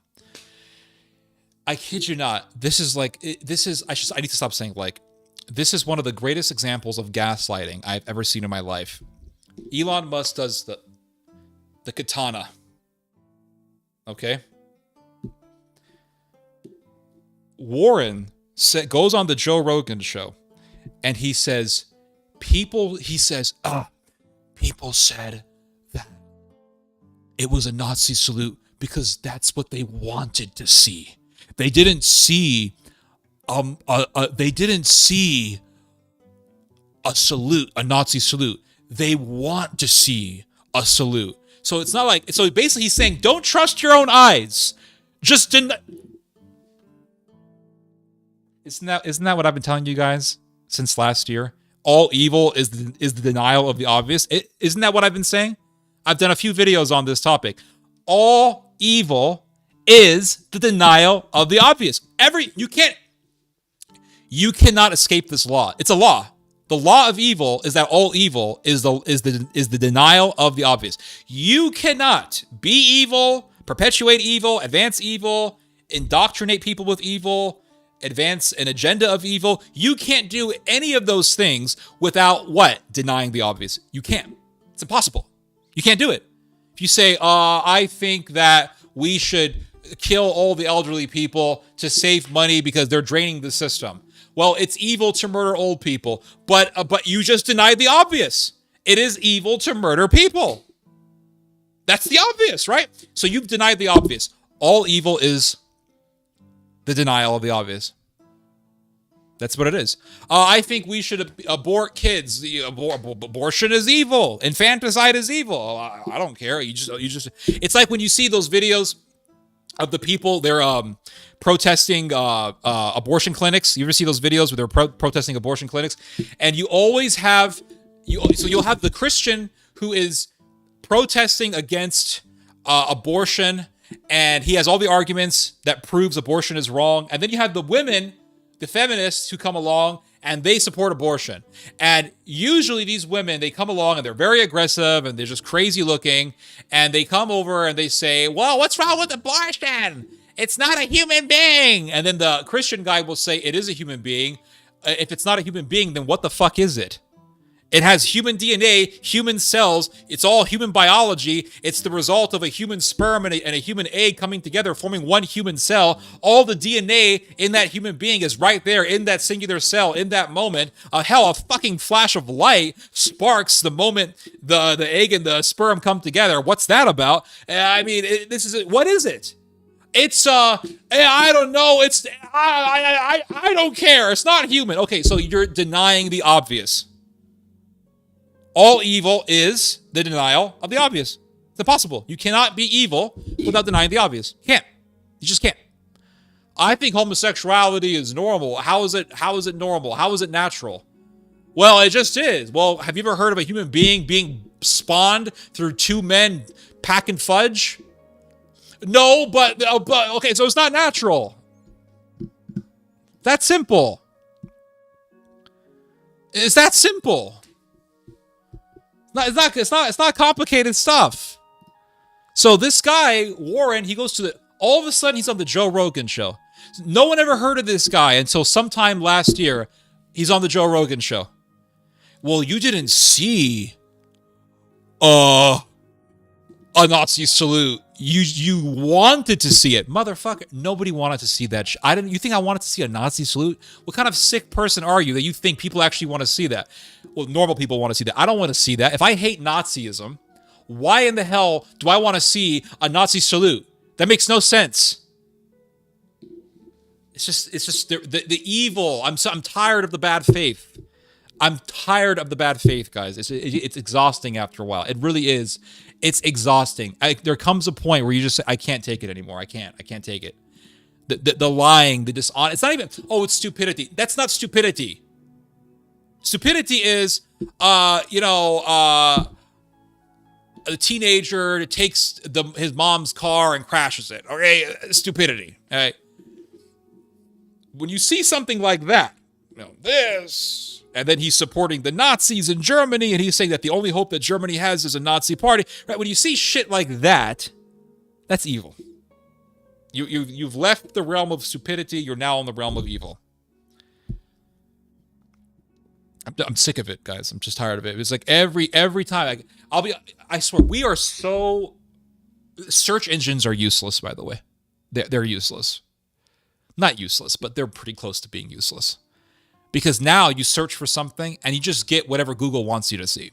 A: I kid you not. This is I need to stop saying like. This is one of the greatest examples of gaslighting I've ever seen in my life. Elon Musk does the katana. Okay? Warren goes on the Joe Rogan show, and he says, people said that it was a Nazi salute because that's what they wanted to see. They didn't see a salute, a Nazi salute. They want to see a salute. So it's not like, so basically he's saying, don't trust your own eyes. Just isn't that what I've been telling you guys since last year? All evil is the denial of the obvious. Isn't that what I've been saying? I've done a few videos on this topic. All evil is the denial of the obvious. You cannot escape this law. It's a law. The law of evil is that all evil is the denial of the obvious. You cannot be evil, perpetuate evil, advance evil, indoctrinate people with evil, advance an agenda of evil. You can't do any of those things without what? Denying the obvious. You can't. It's impossible. You can't do it. If you say, I think that we should kill all the elderly people to save money because they're draining the system. Well, it's evil to murder old people, but you just denied the obvious. It is evil to murder people. That's the obvious, right? So you've denied the obvious. All evil is the denial of the obvious. That's what it is. I think we should abort kids. Abortion is evil. Infanticide is evil. I don't care. You just. It's like when you see those videos of the people, they're protesting abortion clinics. You ever see those videos where they're protesting abortion clinics? And you always have you'll have the Christian who is protesting against abortion, and he has all the arguments that proves abortion is wrong. And then you have the women, the feminists, who come along and they support abortion. And usually these women, they come along and they're very aggressive and they're just crazy looking. And they come over and they say, well, what's wrong with abortion? It's not a human being. And then the Christian guy will say, it is a human being. If it's not a human being, then what the fuck is it? It has human DNA, human cells. It's all human biology. It's the result of a human sperm and a human egg coming together, forming one human cell. All the DNA in that human being is right there in that singular cell in that moment. A fucking flash of light sparks the moment the egg and the sperm come together. What's that about? What is it? It's I don't know. It's I don't care. It's not human. Okay, so you're denying the obvious. All evil is the denial of the obvious. It's impossible. You cannot be evil without denying the obvious. You can't. You just can't. I think homosexuality is normal. How is it normal? How is it natural? Well, it just is. Well, have you ever heard of a human being being spawned through two men packing fudge? No, but okay, so it's not natural. That's simple. It's that simple. It's not complicated stuff. So this guy, Warren, he goes to all of a sudden he's on the Joe Rogan show. No one ever heard of this guy until sometime last year. He's on the Joe Rogan show. Well, you didn't see a Nazi salute. You wanted to see it. Motherfucker, nobody wanted to see that. You think I wanted to see a Nazi salute? What kind of sick person are you that you think people actually want to see that? Well, normal people want to see that. I don't want to see that. If I hate Nazism, why in the hell do I want to see a Nazi salute? That makes no sense. It's just the evil. I'm tired of the bad faith. I'm tired of the bad faith, guys. It's exhausting after a while. It really is. It's exhausting. There comes a point where you just say, I can't take it anymore. I can't take it. The lying, the dishonest. It's not even, it's stupidity. That's not stupidity. Stupidity is, a teenager that takes his mom's car and crashes it. Okay, stupidity. All right. When you see something like that, this And then he's supporting the Nazis in Germany, and he's saying that the only hope that Germany has is a Nazi party. Right? When you see shit like that, that's evil. You've left the realm of stupidity. You're now in the realm of evil. I'm sick of it, guys. I'm just tired of it. It's like every time. I swear, we are so... Search engines are useless, by the way. They're useless. Not useless, but they're pretty close to being useless. Because now you search for something and you just get whatever Google wants you to see.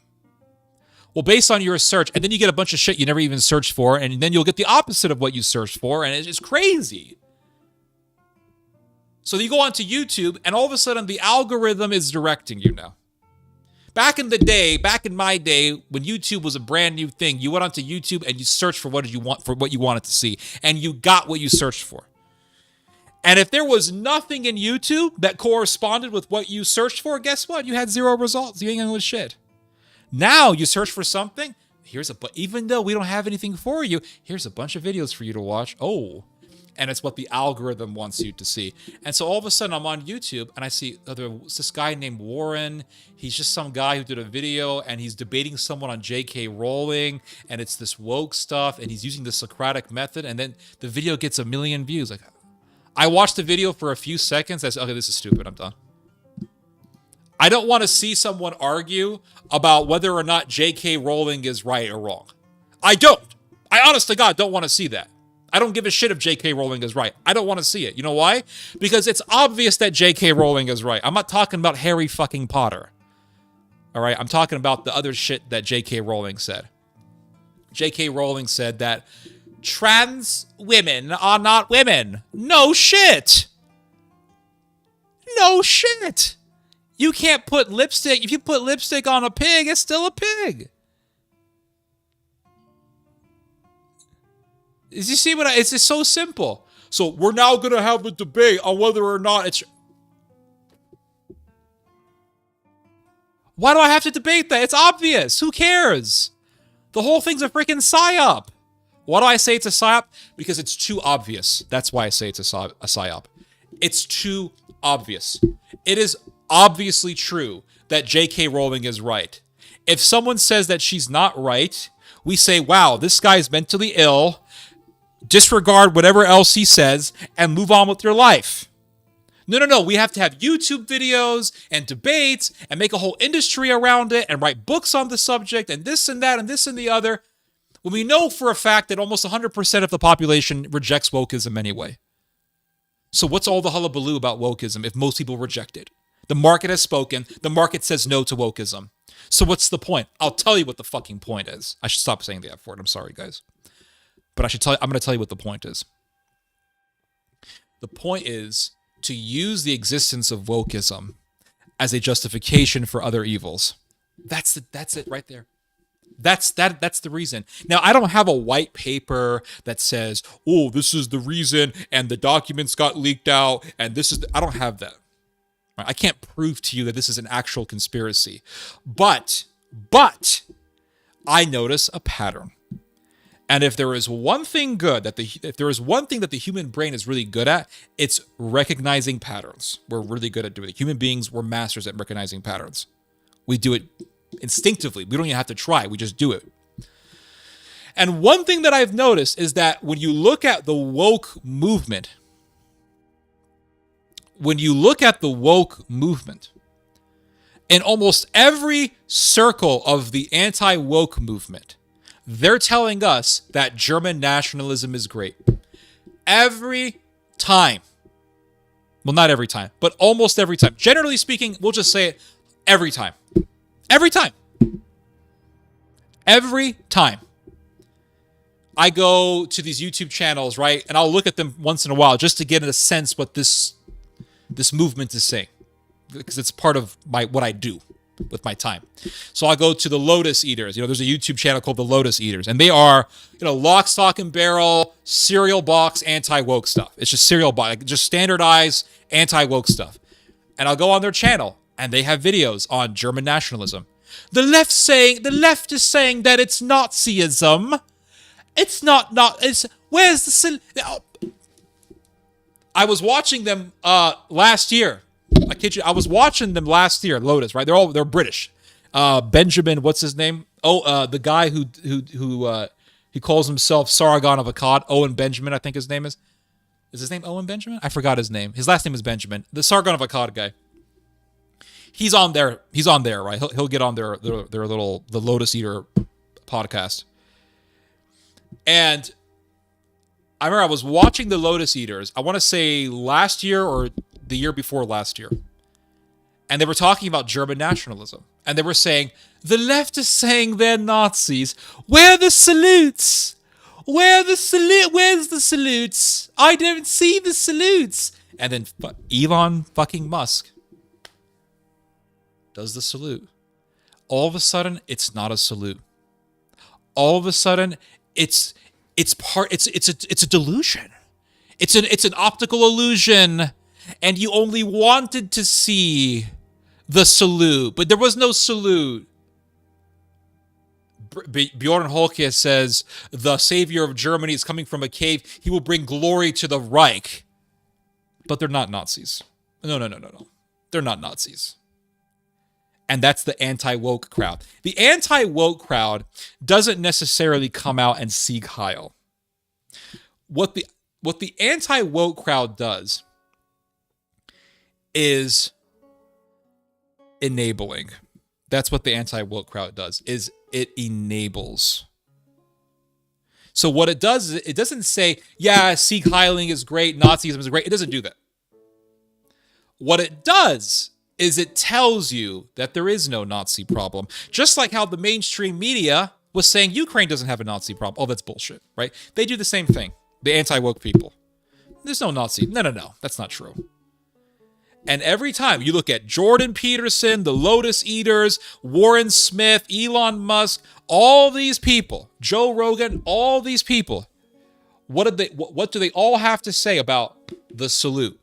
A: Well, based on your search, and then you get a bunch of shit you never even searched for, and then you'll get the opposite of what you searched for, and it's just crazy. So you go onto YouTube, and all of a sudden the algorithm is directing you now. Back in my day, when YouTube was a brand new thing, you went onto YouTube and you searched for what you wanted to see, and you got what you searched for. And if there was nothing in YouTube that corresponded with what you searched for, guess what? You had 0 results. You ain't gonna know shit. Now you search for something. Even though we don't have anything for you, here's a bunch of videos for you to watch. Oh, and it's what the algorithm wants you to see. And so all of a sudden I'm on YouTube and I see there's this guy named Warren. He's just some guy who did a video and he's debating someone on J.K. Rowling, and it's this woke stuff, and he's using the Socratic method, and then the video gets 1 million views. Like, I watched the video for a few seconds. I said, okay, this is stupid. I'm done. I don't want to see someone argue about whether or not J.K. Rowling is right or wrong. I don't. I honest to God don't want to see that. I don't give a shit if J.K. Rowling is right. I don't want to see it. You know why? Because it's obvious that J.K. Rowling is right. I'm not talking about Harry fucking Potter. All right? I'm talking about the other shit that J.K. Rowling said. J.K. Rowling said that trans women are not women. No shit. No shit. You can't put lipstick. If you put lipstick on a pig, it's still a pig. You see what it's just so simple. So we're now going to have a debate on whether or not it's... Why do I have to debate that? It's obvious. Who cares? The whole thing's a freaking psyop. Why do I say it's a psyop? Because it's too obvious. That's why I say it's a psyop. It's too obvious. It is obviously true that J.K. Rowling is right. If someone says that she's not right, we say, wow, this guy's mentally ill. Disregard whatever else he says and move on with your life. No. We have to have YouTube videos and debates and make a whole industry around it and write books on the subject and this and that and this and the other. When we know for a fact that almost 100% of the population rejects wokeism anyway. So what's all the hullabaloo about wokeism if most people reject it? The market has spoken. The market says no to wokeism. So what's the point? I'll tell you what the fucking point is. I should stop saying the F word. I'm sorry, guys. But I'm going to tell you what the point is. The point is to use the existence of wokeism as a justification for other evils. That's it right there. That's the reason. Now, I don't have a white paper that says, oh, this is the reason, and the documents got leaked out, and I don't have that. I can't prove to you that this is an actual conspiracy. But I notice a pattern. And if there is one thing good if there is one thing that the human brain is really good at, it's recognizing patterns. We're really good at doing it. Human beings, we're masters at recognizing patterns. We do it instinctively. We don't even have to try. We just do it. And one thing that I've noticed is that when you look at the woke movement, in almost every circle of the anti-woke movement, they're telling us that German nationalism is great. Every time. Well, not every time, but almost every time. Generally speaking, we'll just say it every time. Every time. Every time. I go to these YouTube channels, right? And I'll look at them once in a while just to get a sense what this movement is saying. Because it's part of what I do with my time. So I'll go to the Lotus Eaters. There's a YouTube channel called the Lotus Eaters. And they are, lock, stock, and barrel, cereal box, anti-woke stuff. It's just cereal box, just standardized anti-woke stuff. And I'll go on their channel, and they have videos on German nationalism. The left is saying that it's Nazism. It's not, where's the... I was watching them last year. kid you. I was watching them last year. Lotus, right? They're British. Benjamin, what's his name? The guy who he calls himself Sargon of Akkad. Owen Benjamin, I think his name is. Is his name Owen Benjamin? I forgot his name. His last name is Benjamin. The Sargon of Akkad guy. He's on there. He's on there, right? He'll get on their little the Lotus Eater podcast. And I remember I was watching the Lotus Eaters. I want to say last year or the year before last year. And they were talking about German nationalism. And they were saying, the left is saying they're Nazis. Where are the salutes? Where's the salutes? I don't see the salutes. And then Elon fucking Musk does the salute. All of a sudden, it's not a salute. All of a sudden, it's a delusion. It's an optical illusion. And you only wanted to see the salute, but there was no salute. Bjorn Holke says, the savior of Germany is coming from a cave. He will bring glory to the Reich. But they're not Nazis. No. They're not Nazis. And that's the anti-woke crowd. The anti-woke crowd doesn't necessarily come out and seek Heil. What the anti-woke crowd does is enabling. That's what the anti-woke crowd does, is it enables. So what it does is it doesn't say, yeah, Sieg Heiling is great, Nazism is great. It doesn't do that. What it does is it tells you that there is no Nazi problem. Just like how the mainstream media was saying Ukraine doesn't have a Nazi problem. Oh, that's bullshit, right? They do the same thing. The anti-woke people. There's no Nazi. No. That's not true. And every time you look at Jordan Peterson, the Lotus Eaters, Warren Smith, Elon Musk, all these people, Joe Rogan, all these people, what do they all have to say about the salute?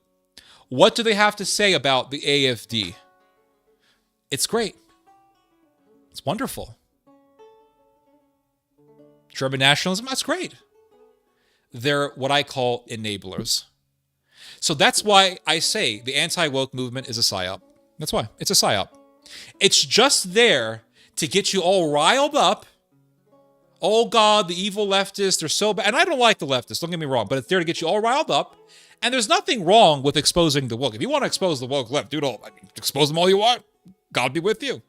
A: What do they have to say about the AFD? It's great. It's wonderful. German nationalism, that's great. They're what I call enablers. So that's why I say the anti-woke movement is a psyop. That's why. It's a psyop. It's just there to get you all riled up. Oh, God, the evil leftists, they're so bad. And I don't like the leftists, don't get me wrong, but it's there to get you all riled up. And there's nothing wrong with exposing the woke. If you want to expose the woke left, expose them all you want. God be with you.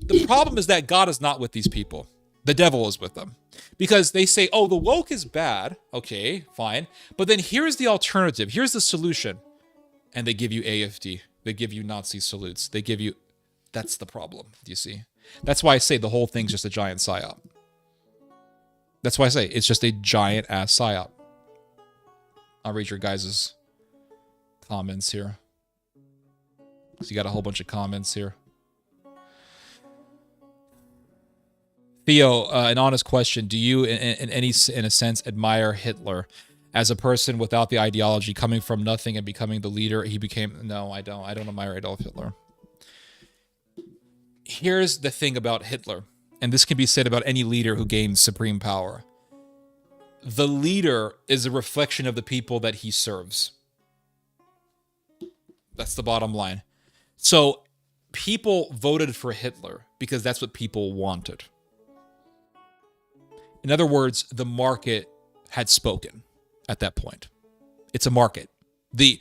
A: The problem is that God is not with these people. The devil is with them. Because they say, oh, the woke is bad. Okay, fine. But then here's the alternative. Here's the solution. And they give you AFD. They give you Nazi salutes. They give you... That's the problem, do you see? That's why I say the whole thing's just a giant psyop. That's why I say it's just a giant-ass psyop. I'll read your guys' comments here. So you got a whole bunch of comments here. Theo, an honest question. Do you, in a sense, admire Hitler as a person without the ideology, coming from nothing and becoming the leader he became? No, I don't. I don't admire Adolf Hitler. Here's the thing about Hitler, and this can be said about any leader who gains supreme power. The leader is a reflection of the people that he serves. That's the bottom line. So people voted for Hitler because that's what people wanted. In other words, the market had spoken at that point. It's a market. The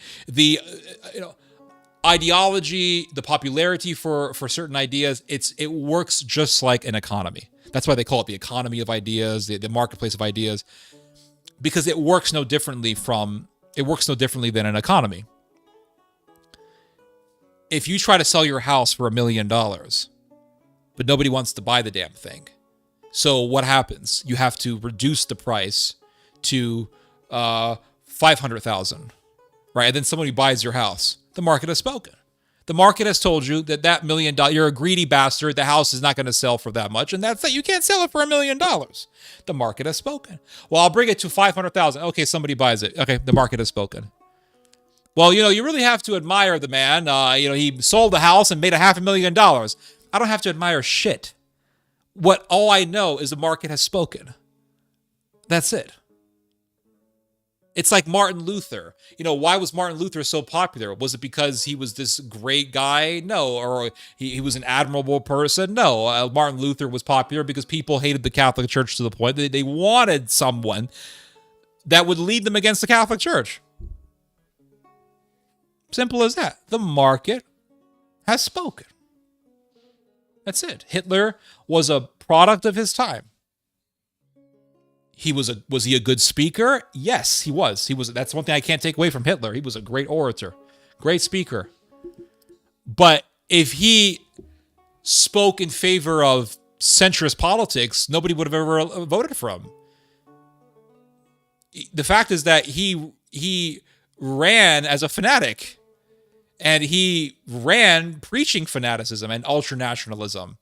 A: ideology, the popularity for certain ideas, it works just like an economy. That's why they call it the economy of ideas, the marketplace of ideas, because it works no differently than an economy. If you try to sell your house for $1 million, but nobody wants to buy the damn thing, so what happens? You have to reduce the price to $500,000, right? And then somebody buys your house. The market has spoken. The market has told you that $1 million, you're a greedy bastard. The house is not going to sell for that much, and that's it. You can't sell it for $1 million. The market has spoken. Well, I'll bring it to $500,000. Okay, somebody buys it. Okay, the market has spoken. Well, you really have to admire the man. He sold the house and made $500,000. I don't have to admire shit. All I know is the market has spoken. That's it. It's like Martin Luther. Why was Martin Luther so popular? Was it because he was this great guy? No. Or he was an admirable person? No. Martin Luther was popular because people hated the Catholic Church to the point that they wanted someone that would lead them against the Catholic Church. Simple as that. The market has spoken. That's it. Hitler was a product of his time. Was he a good speaker? Yes, he was. That's one thing I can't take away from Hitler. He was a great orator, great speaker. But if he spoke in favor of centrist politics, nobody would have ever voted for him. The fact is that he ran as a fanatic, and he ran preaching fanaticism and ultranationalism.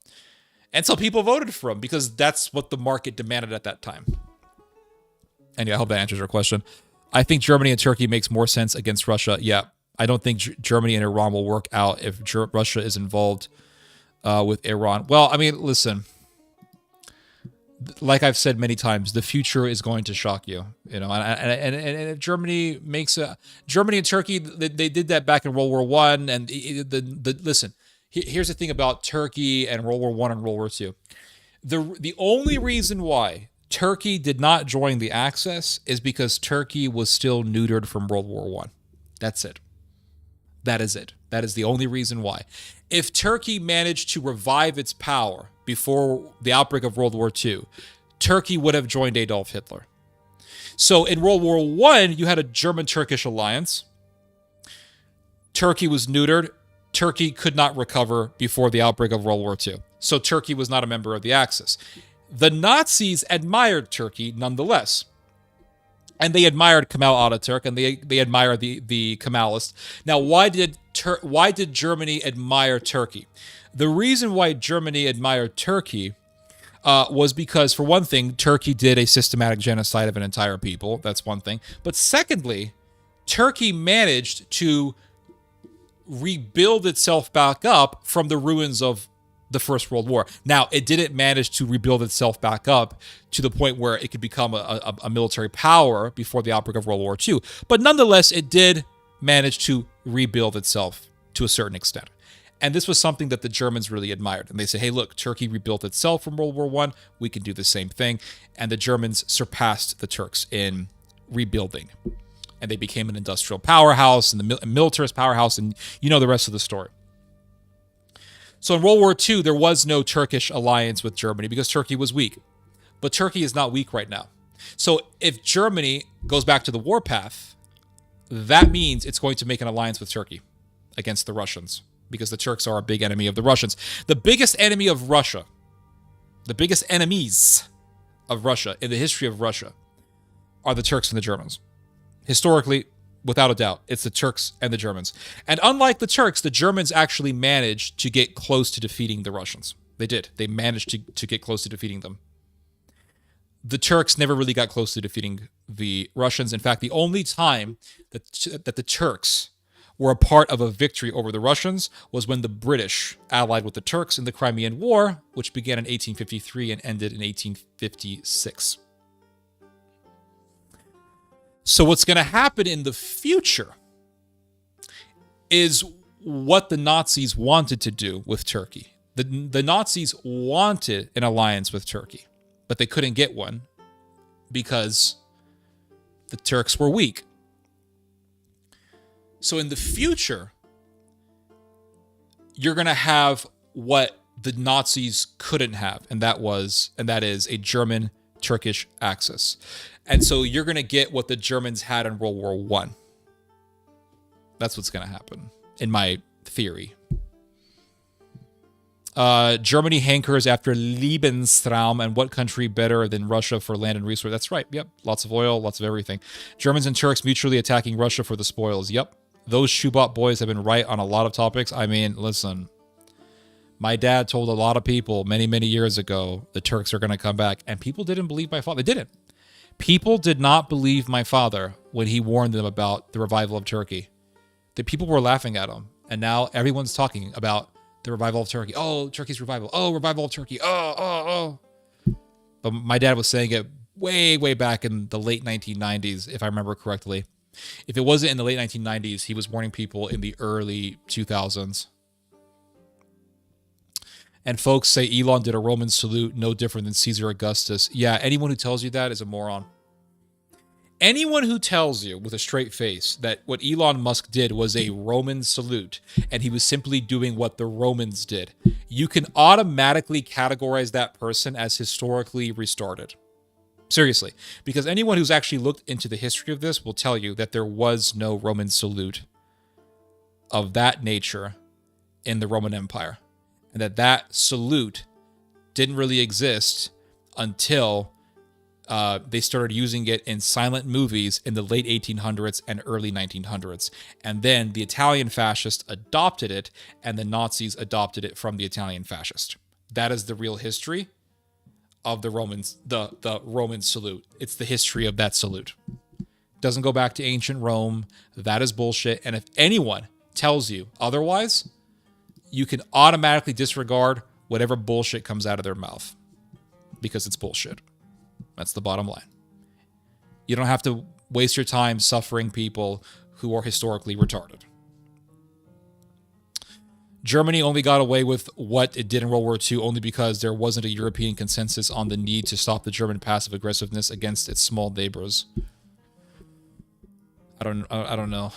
A: And so people voted for him because that's what the market demanded at that time. Anyway, I hope that answers your question. I think Germany and Turkey makes more sense against Russia. Yeah, I don't think Germany and Iran will work out if Russia is involved with Iran. Well, I mean, listen, like I've said many times, the future is going to shock you. And if Germany Germany and Turkey, they did that back in World War I. And listen, here's the thing about Turkey and World War I and World War II. The only reason why Turkey did not join the Axis is because Turkey was still neutered from World War I. That's it. That is it. That is the only reason why. If Turkey managed to revive its power before the outbreak of World War II, Turkey would have joined Adolf Hitler. So in World War I, you had a German-Turkish alliance. Turkey was neutered. Turkey could not recover before the outbreak of World War II. So Turkey was not a member of the Axis. The Nazis admired Turkey nonetheless. And they admired Kemal Ataturk, and they admired the Kemalists. Now, why did Germany admire Turkey? The reason why Germany admired Turkey was because, for one thing, Turkey did a systematic genocide of an entire people. That's one thing. But secondly, Turkey managed to rebuild itself back up from the ruins of the First World War. Now, it didn't manage to rebuild itself back up to the point where it could become a military power before the outbreak of World War II. But nonetheless, it did manage to rebuild itself to a certain extent. And this was something that the Germans really admired. And they say, hey, look, Turkey rebuilt itself from World War I. We can do the same thing. And the Germans surpassed the Turks in rebuilding. And they became an industrial powerhouse and a militarist powerhouse. And you know the rest of the story. So in World War II, there was no Turkish alliance with Germany because Turkey was weak. But Turkey is not weak right now. So if Germany goes back to the warpath, that means it's going to make an alliance with Turkey against the Russians because the Turks are a big enemy of the Russians. The biggest enemy of Russia, the biggest enemies of Russia in the history of Russia are the Turks and the Germans. Historically, without a doubt, it's the Turks and the Germans. And unlike the Turks, the Germans actually managed to get close to defeating the Russians. They did. They managed to get close to defeating them. The Turks never really got close to defeating the Russians. In fact, the only time that the Turks were a part of a victory over the Russians was when the British allied with the Turks in the Crimean War, which began in 1853 and ended in 1856. So what's going to happen in the future is what the Nazis wanted to do with Turkey. The Nazis wanted an alliance with Turkey, but they couldn't get one because the Turks were weak. So in the future, you're going to have what the Nazis couldn't have, and that is a German-Turkish axis. And so you're going to get what the Germans had in World War I. That's what's going to happen, in my theory. Germany hankers after Lebensraum, and what country better than Russia for land and resource? That's right. Yep. Lots of oil, lots of everything. Germans and Turks mutually attacking Russia for the spoils. Yep. Those Shubat boys have been right on a lot of topics. I mean, listen, my dad told a lot of people many, many years ago, the Turks are going to come back, and people didn't believe my father. They didn't. People did not believe my father when he warned them about the revival of Turkey. The people were laughing at him, and now everyone's talking about the revival of Turkey. Oh, Turkey's revival. Oh, revival of Turkey. Oh. But my dad was saying it way back in the late 1990s, if I remember correctly. If it wasn't in the late 1990s, he was warning people in the early 2000s. And folks say Elon did a Roman salute no different than Caesar Augustus. Yeah, anyone who tells you that is a moron. Anyone who tells you with a straight face that what Elon Musk did was a Roman salute and he was simply doing what the Romans did, you can automatically categorize that person as historically restarted. Seriously, because anyone who's actually looked into the history of this will tell you that there was no Roman salute of that nature in the Roman Empire. And that salute didn't really exist until they started using it in silent movies in the late 1800s and early 1900s. And then the Italian fascists adopted it, and the Nazis adopted it from the Italian fascist. That is the real history of the Romans, the Roman salute. It's the history of that salute. Doesn't go back to ancient Rome. That is bullshit. And if anyone tells you otherwise, you can automatically disregard whatever bullshit comes out of their mouth because it's bullshit. That's the bottom line. You don't have to waste your time suffering people who are historically retarded. Germany only got away with what it did in World War II only because there wasn't a European consensus on the need to stop the German passive aggressiveness against its small neighbors. I don't know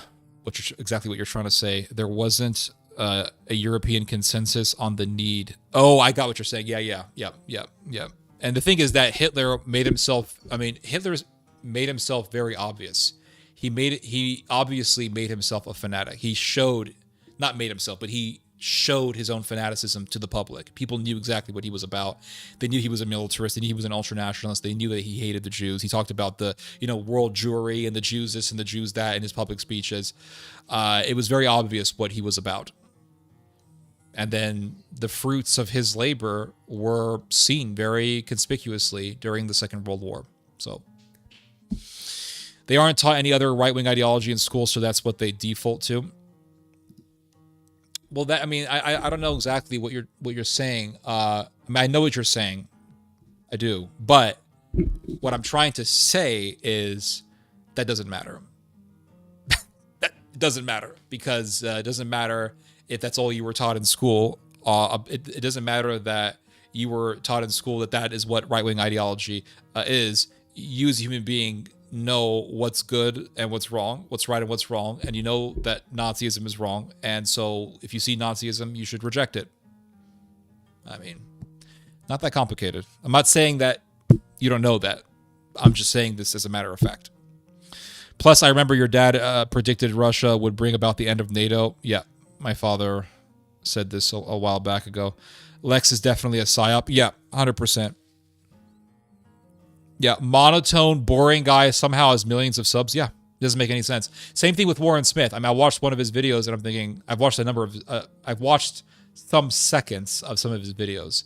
A: exactly what you're trying to say. There wasn't a European consensus on the need. Oh, I got what you're saying. Yeah. And the thing is that Hitler made himself, Hitler's made himself very obvious. He obviously made himself a fanatic. He showed his own fanaticism to the public. People knew exactly what he was about. They knew he was a militarist. They knew he was an ultranationalist. They knew that he hated the Jews. He talked about the, world Jewry and the Jews this and the Jews that in his public speeches. It was very obvious what he was about. And then the fruits of his labor were seen very conspicuously during the Second World War. So they aren't taught any other right-wing ideology in school, so that's what they default to. Well, I don't know exactly what you're saying. I know what you're saying. I do. But what I'm trying to say is that doesn't matter. That doesn't matter because it doesn't matter if that's all you were taught in school. It doesn't matter that you were taught in school that is what right-wing ideology is. You as a human being know what's good and what's wrong, what's right and what's wrong, and you know that Nazism is wrong. And so if you see Nazism, you should reject it. Not that complicated. I'm not saying that you don't know that. I'm just saying this as a matter of fact. Plus, I remember your dad predicted Russia would bring about the end of NATO. Yeah. My father said this a while back ago. Lex is definitely a psyop. Yeah, 100%. Yeah, monotone, boring guy somehow has millions of subs. Yeah, doesn't make any sense. Same thing with Warren Smith. I watched one of his videos and I'm thinking, I've watched some seconds of some of his videos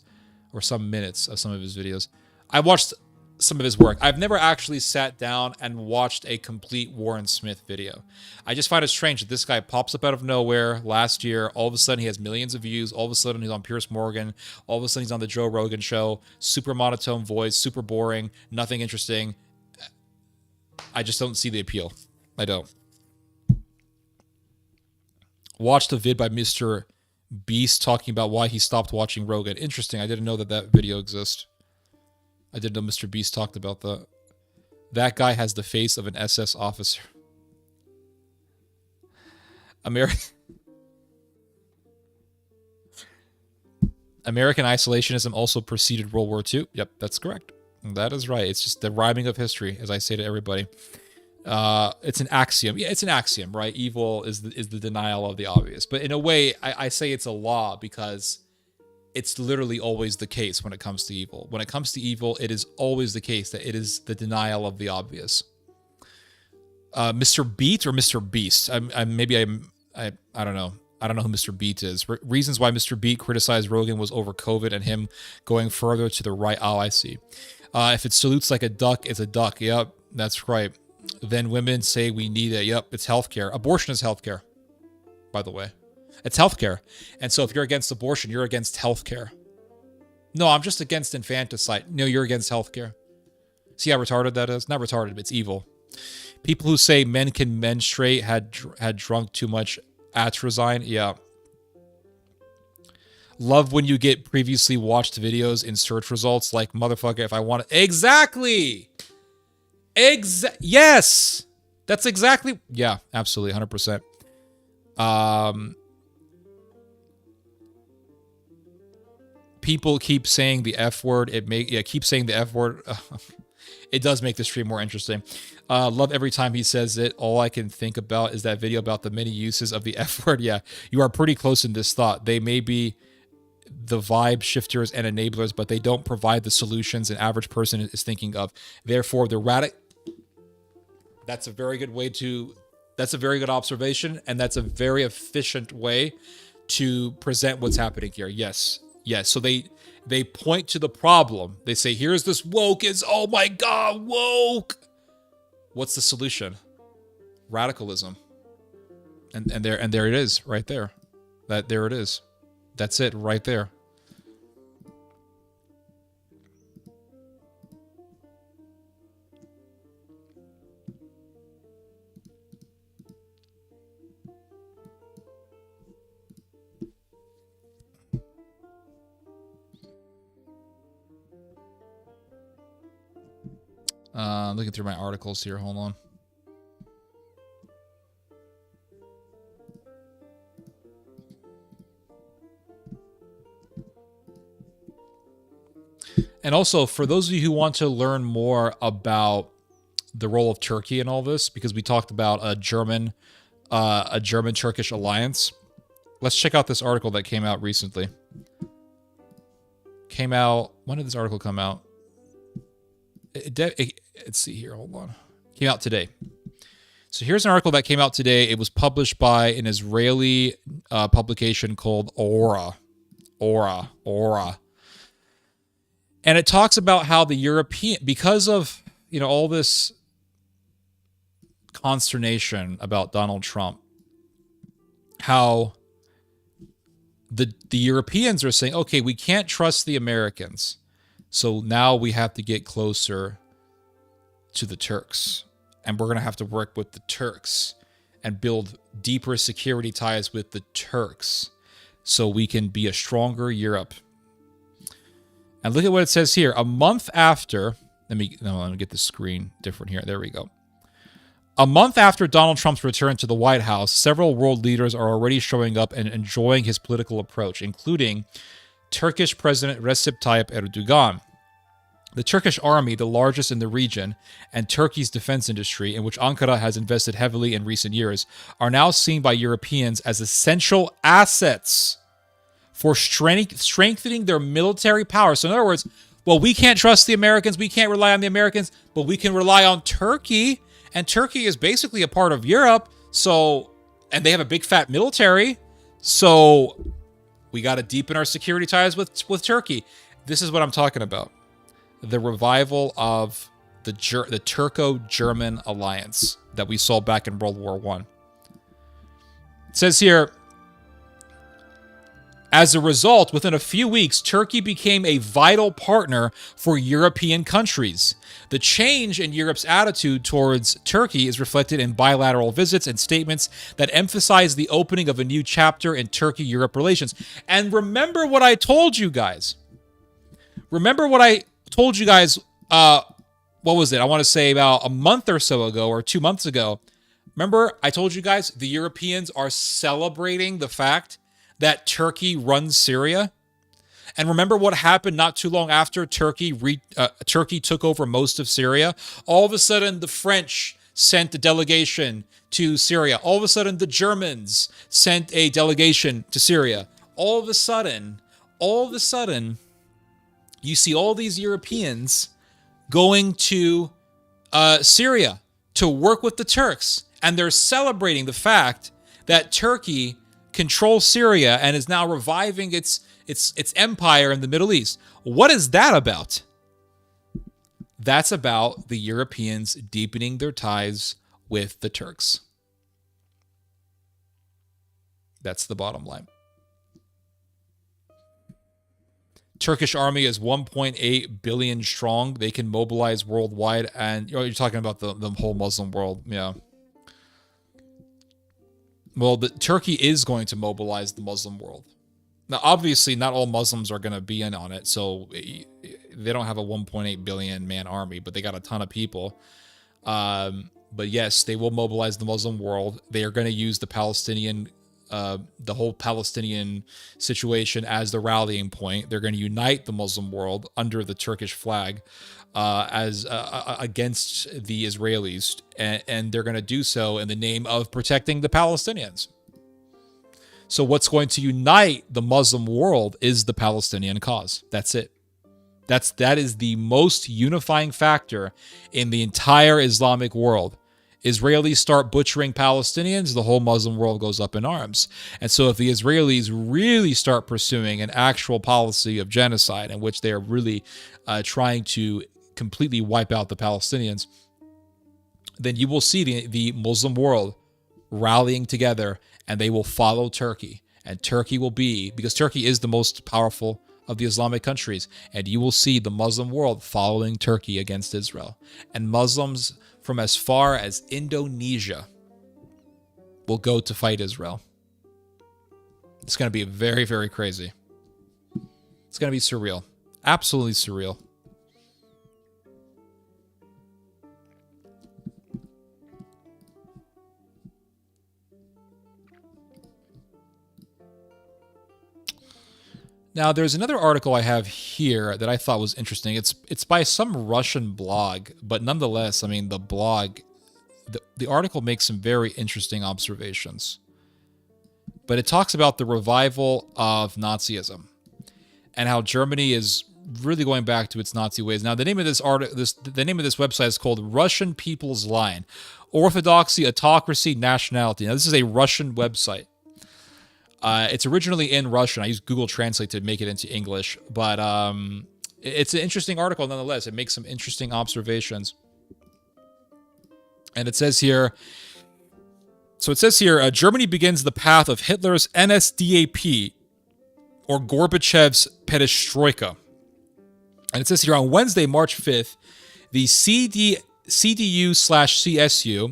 A: or some minutes of some of his videos. I watched some of his work. I've never actually sat down and watched a complete Warren Smith video. I just find it strange that this guy pops up out of nowhere last year. All of a sudden, he has millions of views. All of a sudden, he's on Piers Morgan. All of a sudden, he's on the Joe Rogan show. Super monotone voice, super boring, nothing interesting. I just don't see the appeal. I don't. Watched a vid by Mr. Beast talking about why he stopped watching Rogan. Interesting. I didn't know that video exists. I didn't know Mr. Beast talked about that. That guy has the face of an SS officer. American isolationism also preceded World War II. Yep, that's correct. That is right. It's just the rhyming of history, as I say to everybody. It's an axiom. Yeah, it's an axiom, right? Evil is the denial of the obvious. But in a way, I say it's a law because it's literally always the case when it comes to evil. When it comes to evil, it is always the case that it is the denial of the obvious. Mr. Beat or Mr. Beast? I don't know. I don't know who Mr. Beat is. Reasons why Mr. Beat criticized Rogan was over COVID and him going further to the right. Oh, I see. If it salutes like a duck, it's a duck. Yep, that's right. Then women say we need it. Yep, it's healthcare. Abortion is healthcare, by the way. It's healthcare. And so if you're against abortion, you're against healthcare. No, I'm just against infanticide. No, you're against healthcare. See how retarded that is? Not retarded, it's evil. People who say men can menstruate had drunk too much atrazine. Yeah. Love when you get previously watched videos in search results like, motherfucker, if I want it. Exactly. Yes. That's exactly. Yeah, absolutely. 100%. People keep saying the F word. Keep saying the F word. It does make the stream more interesting. Love every time he says it. All I can think about is that video about the many uses of the F word. Yeah, you are pretty close in this thought. They may be the vibe shifters and enablers, but they don't provide the solutions an average person is thinking of. Therefore, the radical. That's a very good way to. That's a very good observation, and that's a very efficient way to present what's happening here. Yes. Yes. So they point to the problem. They say, here's this woke is, oh my God, woke. What's the solution? Radicalism. And there it is right there. There it is. That's it right there. Looking through my articles here. Hold on. And also, for those of you who want to learn more about the role of Turkey in all this, because we talked about a German-Turkish alliance, let's check out this article that came out recently. When did this article come out? Let's see here. Hold on. Came out today. So here's an article that came out today. It was published by an Israeli publication called Aura. And it talks about how the European, because of, all this consternation about Donald Trump, how the Europeans are saying, okay, we can't trust the Americans. So now we have to get closer to the Turks. And we're going to have to work with the Turks and build deeper security ties with the Turks so we can be a stronger Europe. And look at what it says here. A month after, let me get the screen different here. There we go. A month after Donald Trump's return to the White House, several world leaders are already showing up and enjoying his political approach, including Turkish President Recep Tayyip Erdogan. The Turkish army, the largest in the region, and Turkey's defense industry, in which Ankara has invested heavily in recent years, are now seen by Europeans as essential assets for strengthening their military power. So in other words, well, we can't trust the Americans, we can't rely on the Americans, but we can rely on Turkey, and Turkey is basically a part of Europe, and they have a big fat military, so we got to deepen our security ties with Turkey. This is what I'm talking about. The revival of the Turco-German alliance that we saw back in World War I. It says here, as a result, within a few weeks, Turkey became a vital partner for European countries. The change in Europe's attitude towards Turkey is reflected in bilateral visits and statements that emphasize the opening of a new chapter in Turkey-Europe relations. And remember what I told you guys. What was it? I want to say about a month or so ago, or 2 months ago. Remember, I told you guys the Europeans are celebrating the fact that Turkey runs Syria. And remember what happened not too long after Turkey took over most of Syria? All of a sudden, the French sent a delegation to Syria. All of a sudden, the Germans sent a delegation to Syria. All of a sudden, you see all these Europeans going to Syria to work with the Turks. And they're celebrating the fact that Turkey controls Syria and is now reviving its empire in the Middle East. What is that about? That's about the Europeans deepening their ties with the Turks. That's the bottom line. Turkish army is 1.8 billion strong. They can mobilize worldwide, and you're talking about the whole Muslim world, yeah. Well, Turkey is going to mobilize the Muslim world. Now, obviously, not all Muslims are going to be in on it, so they don't have a 1.8 billion man army, but they got a ton of people. But yes, they will mobilize the Muslim world. They are going to use the whole Palestinian situation as the rallying point. They're going to unite the Muslim world under the Turkish flag as against the Israelis, and they're going to do so in the name of protecting the Palestinians. So what's going to unite the Muslim world is the Palestinian cause. That's it. That is the most unifying factor in the entire Islamic world. Israelis start butchering Palestinians, the whole Muslim world goes up in arms. And so if the Israelis really start pursuing an actual policy of genocide in which they are really trying to completely wipe out the Palestinians, then you will see the Muslim world rallying together, and they will follow Turkey. And Turkey will be, because Turkey is the most powerful of the Islamic countries, and you will see the Muslim world following Turkey against Israel. And Muslims from as far as Indonesia will go to fight Israel. It's going to be very, very crazy. It's going to be surreal. Absolutely surreal. Now, there's another article I have here that I thought was interesting. It's by some Russian blog, but nonetheless, I mean, the article makes some very interesting observations. But it talks about the revival of Nazism and how Germany is really going back to its Nazi ways. Now, the name of this website is called Russian People's Line: Orthodoxy, Autocracy, Nationality. Now, this is a Russian website. It's originally in Russian. I used Google Translate to make it into English, but it's an interesting article nonetheless. It makes some interesting observations. And it says here, Germany begins the path of Hitler's NSDAP or Gorbachev's perestroika. And it says here, on Wednesday, March 5th, the CDU/CSU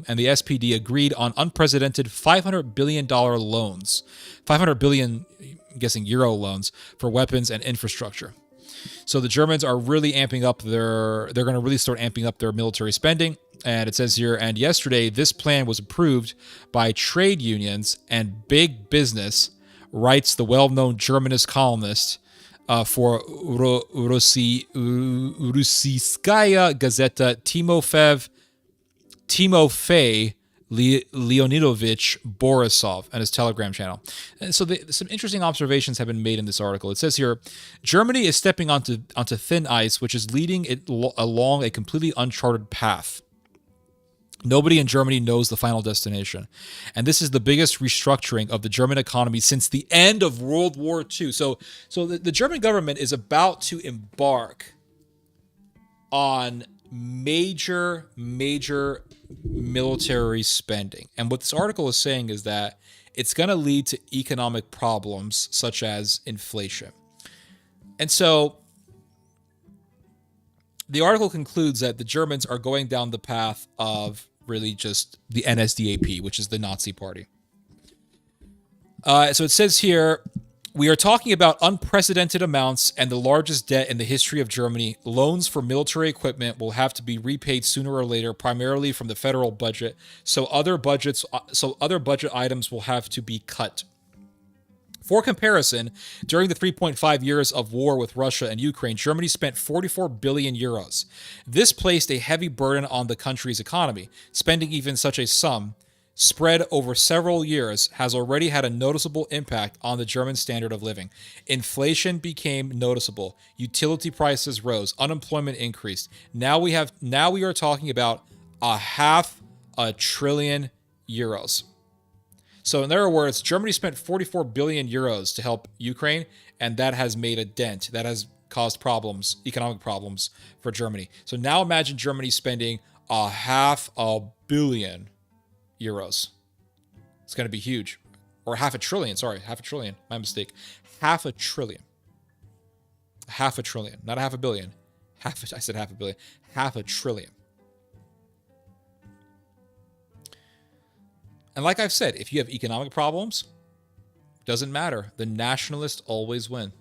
A: and the SPD agreed on unprecedented $500 billion loans, 500 billion, I'm guessing euro loans, for weapons and infrastructure. So the Germans are really amping up they're going to really start amping up their military spending. And it says here, and yesterday, this plan was approved by trade unions and big business, writes the well-known Germanist columnist for Russiskaya Gazeta Timofey Leonidovich Borisov and his Telegram channel. And so some interesting observations have been made in this article. It says here, Germany is stepping onto thin ice, which is leading it along a completely uncharted path. Nobody in Germany knows the final destination. And this is the biggest restructuring of the German economy since the end of World War II. So the German government is about to embark on major military spending. And what this article is saying is that it's going to lead to economic problems such as inflation. And so the article concludes that the Germans are going down the path of really just the NSDAP, which is the Nazi party. So it says here, we are talking about unprecedented amounts and the largest debt in the history of Germany. Loans for military equipment will have to be repaid sooner or later, primarily from the federal budget. So other budget items will have to be cut. For comparison, during the 3.5 years of war with Russia and Ukraine, Germany spent 44 billion euros. This placed a heavy burden on the country's economy. Spending even such a sum, spread over several years, has already had a noticeable impact on the German standard of living. Inflation became noticeable. Utility prices rose. Unemployment increased. Now we are talking about $500 billion. So in other words, Germany spent 44 billion euros to help Ukraine, and that has made a dent. That has caused problems, economic problems for Germany. So now imagine Germany spending $500 billion. It's going to be huge. Or $500 billion, my mistake. $500 billion. Half a trillion, not a half a billion. I said half a billion. Half a trillion. And like I've said, if you have economic problems, doesn't matter. The nationalists always win.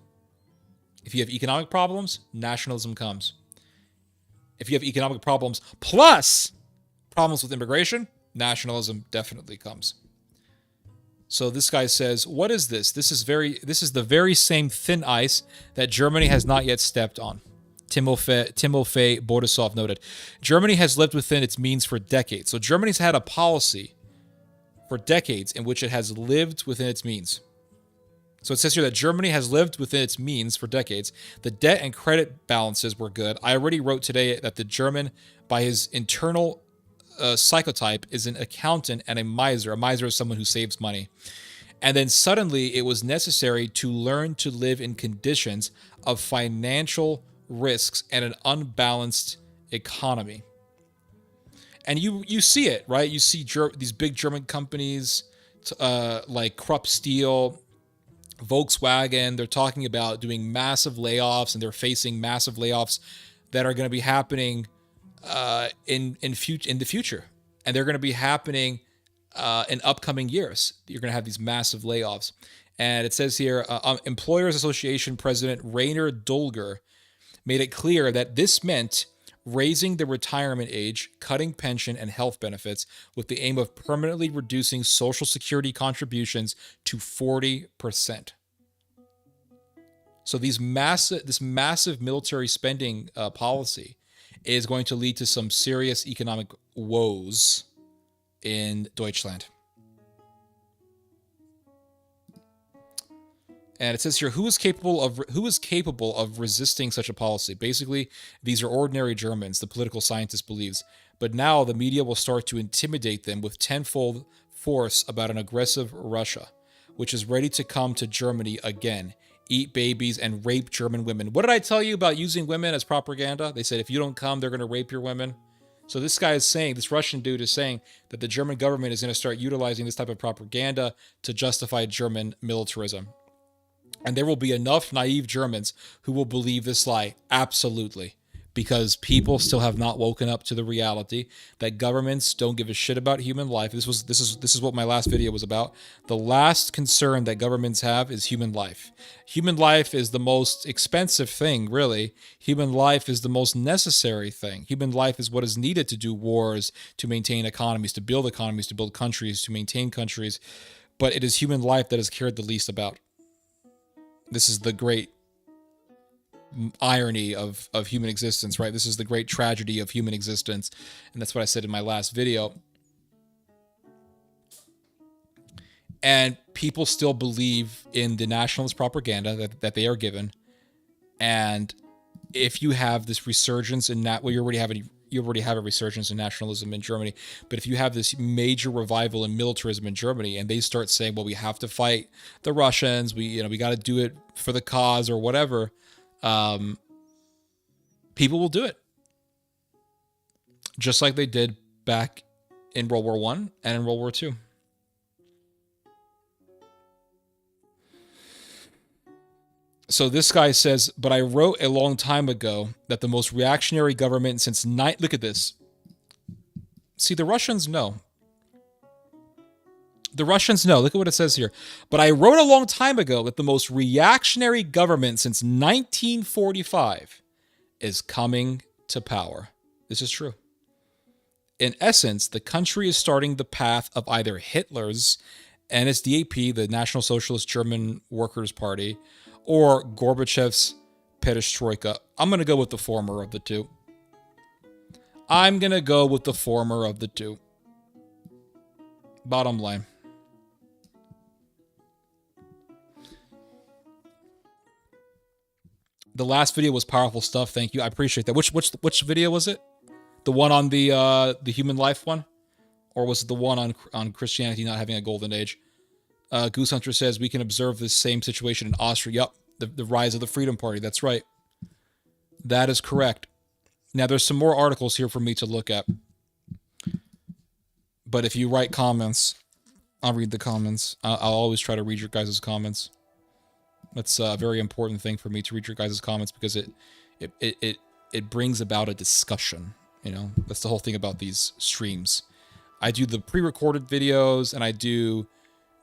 A: If you have economic problems, nationalism comes. If you have economic problems plus problems with immigration, nationalism definitely comes. So this guy says, what is this? This is the very same thin ice that Germany has not yet stepped on. Timofey Borisov noted. Germany has lived within its means for decades. So Germany's had a policy for decades in which it has lived within its means. So it says here that Germany has lived within its means for decades. The debt and credit balances were good. I already wrote today that the German, by his internal psychotype, is an accountant and a miser. A miser is someone who saves money. And then suddenly it was necessary to learn to live in conditions of financial risks and an unbalanced economy. And you see it, right? You see these big German companies like Krupp Steel, Volkswagen. They're talking about doing massive layoffs, and they're facing massive layoffs that are going to be happening in the future, and they're going to be happening in upcoming years. You're going to have these massive layoffs, and it says here, Employers Association President Rainer Dolger made it clear that this meant raising the retirement age, cutting pension and health benefits, with the aim of permanently reducing Social Security contributions to 40%. So this massive military spending policy is going to lead to some serious economic woes in Deutschland. And it says here, who is capable of resisting such a policy? Basically, these are ordinary Germans, the political scientist believes. But now the media will start to intimidate them with tenfold force about an aggressive Russia, which is ready to come to Germany again, eat babies, and rape German women. What did I tell you about using women as propaganda? They said, if you don't come, they're going to rape your women. So this guy is saying, this Russian dude is saying that the German government is going to start utilizing this type of propaganda to justify German militarism. And there will be enough naive Germans who will believe this lie. Absolutely. Because people still have not woken up to the reality that governments don't give a shit about human life. This is what my last video was about. The last concern that governments have is human life. Human life is the most expensive thing, really. Human life is the most necessary thing. Human life is what is needed to do wars, to maintain economies, to build countries, to maintain countries. But it is human life that is cared the least about. This is the great irony of human existence, right? This is the great tragedy of human existence. And that's what I said in my last video. And people still believe in the nationalist propaganda that they are given. And if you have this resurgence in that, well, you already have a resurgence in nationalism in Germany. But if you have this major revival in militarism in Germany, and they start saying, well, we have to fight the Russians, we got to do it for the cause or whatever, people will do it. Just like they did back in World War I and in World War II. So this guy says, but I wrote a long time ago that the most reactionary government since look at this. See, the Russians know. The Russians know. Look at what it says here. But I wrote a long time ago that the most reactionary government since 1945 is coming to power. This is true. In essence, the country is starting the path of either Hitler's NSDAP, the National Socialist German Workers' Party, or Gorbachev's perestroika. I'm going to go with the former of the two. Bottom line. The last video was powerful stuff. Thank you. I appreciate that. Which video was it? The one on the human life one? Or was it the one on Christianity not having a golden age? Goose Hunter says we can observe this same situation in Austria. Yup, the rise of the Freedom Party. That's right. That is correct. Now, there's some more articles here for me to look at. But if you write comments, I'll read the comments. I'll always try to read your guys' comments. That's a very important thing for me to read your guys' comments because it brings about a discussion. You know, that's the whole thing about these streams. I do the pre-recorded videos and I do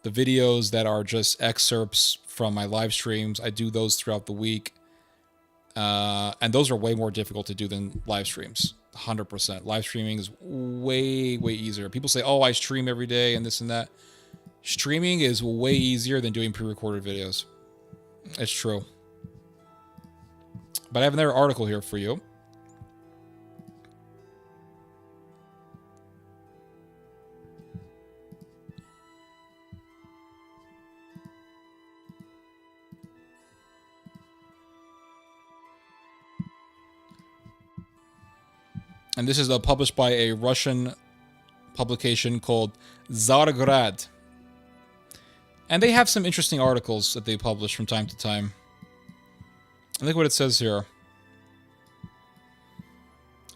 A: the videos that are just excerpts from my live streams. I do those throughout the week. And those are way more difficult to do than live streams. 100%. Live streaming is way, way easier. People say, oh, I stream every day and this and that. Streaming is way easier than doing pre-recorded videos. It's true. But I have another article here for you. And this is published by a Russian publication called Zargrad. And they have some interesting articles that they publish from time to time. And look what it says here.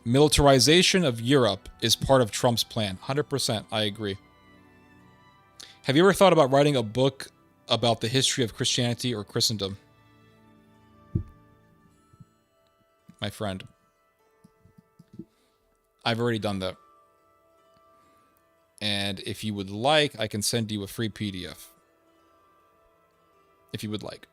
A: Militarization of Europe is part of Trump's plan. 100%, I agree. Have you ever thought about writing a book about the history of Christianity or Christendom? My friend. I've already done that. And if you would like, I can send you a free PDF. If you would like.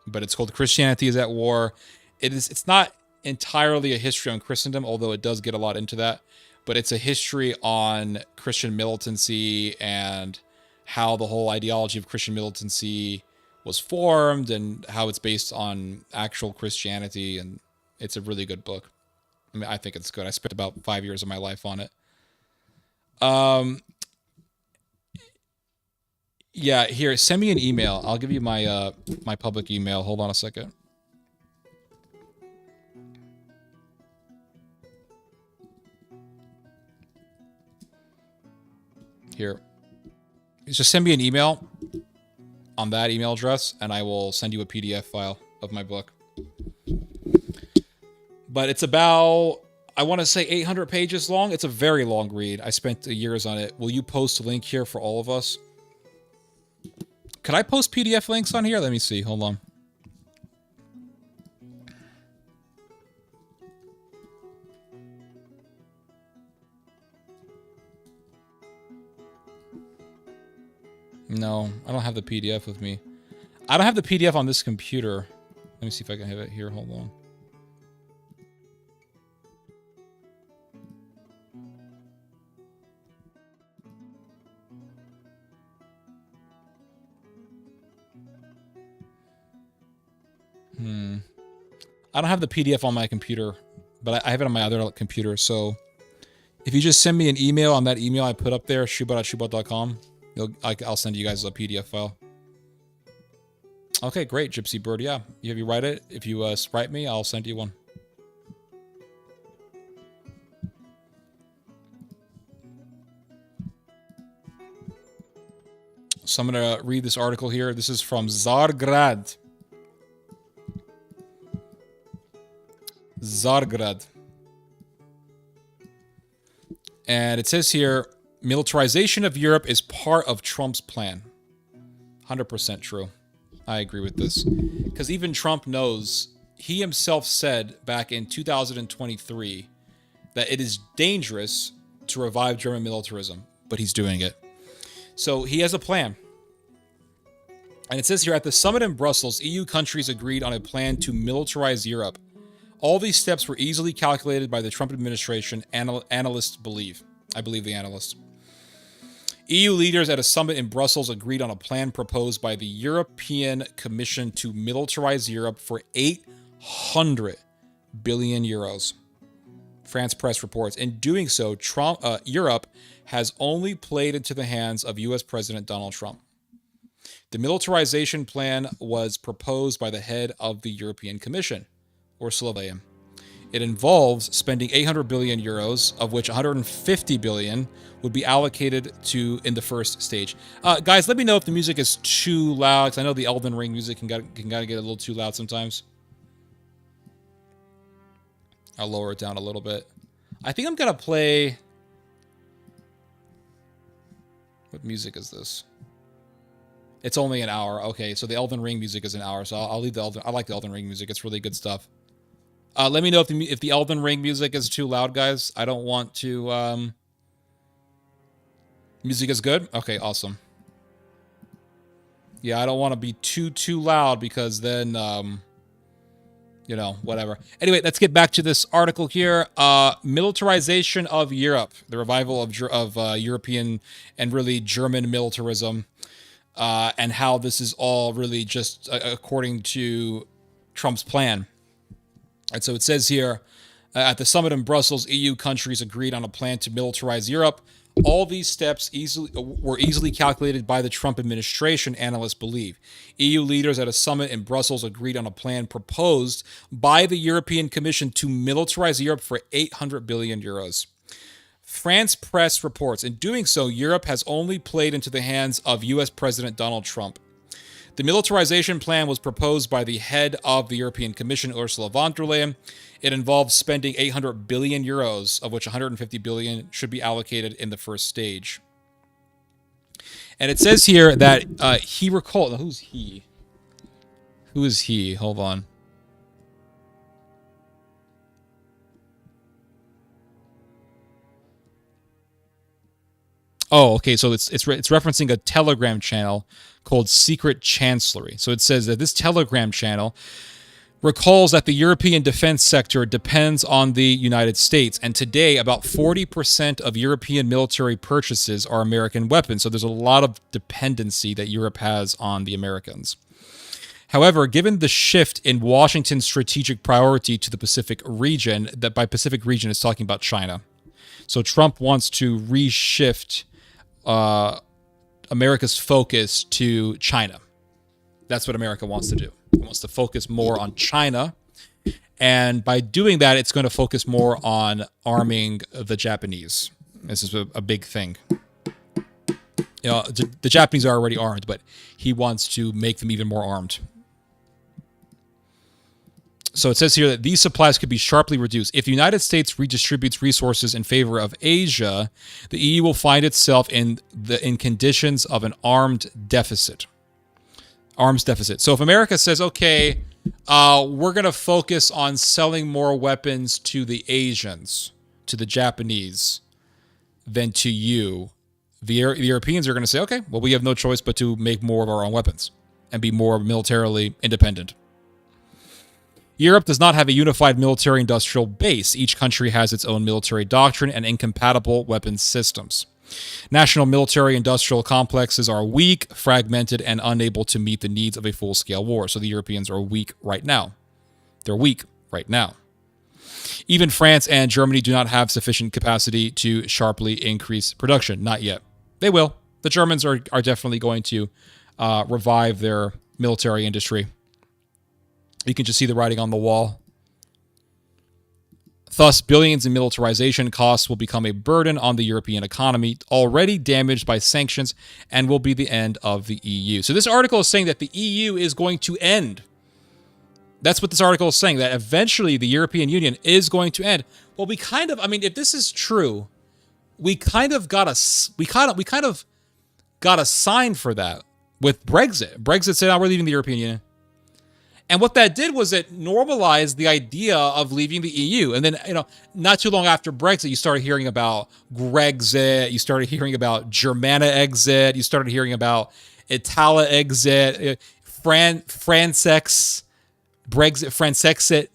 A: But it's called Christianity is at War. It's not entirely a history on Christendom, although it does get a lot into that. But it's a history on Christian militancy and how the whole ideology of Christian militancy was formed and how it's based on actual Christianity. And it's a really good book. I mean, I think it's good. I spent about 5 years of my life on it. Yeah, here, send me an email. I'll give you my my public email. Hold on a second. Here. Just send me an email on that email address, and I will send you a PDF file of my book. But it's about, I want to say 800 pages long. It's a very long read. I spent years on it. Will you post a link here for all of us? Could I post PDF links on here? Let me see. Hold on. No, I don't have the PDF with me. I don't have the PDF on this computer. Let me see if I can have it here. Hold on. I don't have the PDF on my computer, but I have it on my other computer. So if you just send me an email on that email I put up there, shubot@shubot.com, I'll send you guys a PDF file. Okay, great, Gypsy Bird. Yeah, if you write it, if you write me, I'll send you one. So I'm going to read this article here. This is from Zargrad. Zargrad. And it says here, militarization of Europe is part of Trump's plan. 100% true. I agree with this. Because even Trump knows, he himself said back in 2023 that it is dangerous to revive German militarism, but he's doing it. So he has a plan. And it says here, at the summit in Brussels, EU countries agreed on a plan to militarize Europe. All these steps were easily calculated by the Trump administration, analysts believe. I believe the analysts. EU leaders at a summit in Brussels agreed on a plan proposed by the European Commission to militarize Europe for 800 billion euros. France Press reports. In doing so, Europe has only played into the hands of U.S. President Donald Trump. The militarization plan was proposed by the head of the European Commission, Ursula von der Leyen. It involves spending 800 billion euros, of which 150 billion would be allocated to in the first stage. Guys, let me know if the music is too loud, because I know the Elden Ring music can get a little too loud sometimes. I'll lower it down a little bit. I think I'm gonna play. What music is this? It's only an hour. Okay, so the Elden Ring music is an hour, so I'll leave the Elden. I like the Elden Ring music. It's really good stuff. Let me know if the Elden Ring music is too loud, guys. I don't want to. Music is good. Okay, awesome. Yeah, I don't want to be too loud because then you know, whatever. Anyway, let's get back to this article here. Militarization of Europe, the revival of European and really German militarism, and how this is all really just according to Trump's plan. And so it says here, at the summit in Brussels, EU countries agreed on a plan to militarize Europe. All these steps were easily calculated by the Trump administration, analysts believe. EU leaders at a summit in Brussels agreed on a plan proposed by the European Commission to militarize Europe for 800 billion euros. France press reports, in doing so, Europe has only played into the hands of US President Donald Trump. The militarization plan was proposed by the head of the European Commission, Ursula von der Leyen. It involves spending 800 billion euros, of which 150 billion should be allocated in the first stage. And it says here that he recalled... Who's he? Who is he? Hold on. Oh, okay. So it's referencing a Telegram channel called Secret Chancellery. So it says that this Telegram channel recalls that the European defense sector depends on the United States, and today about 40% of European military purchases are American weapons. So there's a lot of dependency that Europe has on the Americans. However, given the shift in Washington's strategic priority to the Pacific region, that by Pacific region is talking about China. So Trump wants to reshift America's focus to China. That's what America wants to do. It wants to focus more on China. And by doing that, it's going to focus more on arming the Japanese. This is a big thing. You know, the Japanese are already armed, but he wants to make them even more armed. So it says here that these supplies could be sharply reduced. If the United States redistributes resources in favor of Asia, the EU will find itself in conditions of an arms deficit. So if America says, okay, we're going to focus on selling more weapons to the Asians, to the Japanese, than to you, the Europeans are going to say, okay, well, we have no choice but to make more of our own weapons and be more militarily independent. Europe does not have a unified military-industrial base. Each country has its own military doctrine and incompatible weapons systems. National military-industrial complexes are weak, fragmented, and unable to meet the needs of a full-scale war. So the Europeans are weak right now. They're weak right now. Even France and Germany do not have sufficient capacity to sharply increase production. Not yet. They will. The Germans are definitely going to revive their military industry. You can just see the writing on the wall. Thus, billions in militarization costs will become a burden on the European economy, already damaged by sanctions, and will be the end of the EU. So this article is saying that the EU is going to end. That's what this article is saying, that eventually the European Union is going to end. Well, we kind of, I mean, if this is true, we kind of got a sign for that with Brexit. Brexit said, "Oh, we're leaving the European Union." And what that did was it normalized the idea of leaving the EU. And then, you know, not too long after Brexit, you started hearing about Grexit, you started hearing about Germana exit, you started hearing about Itala exit, Francex, Brexit, Francexit.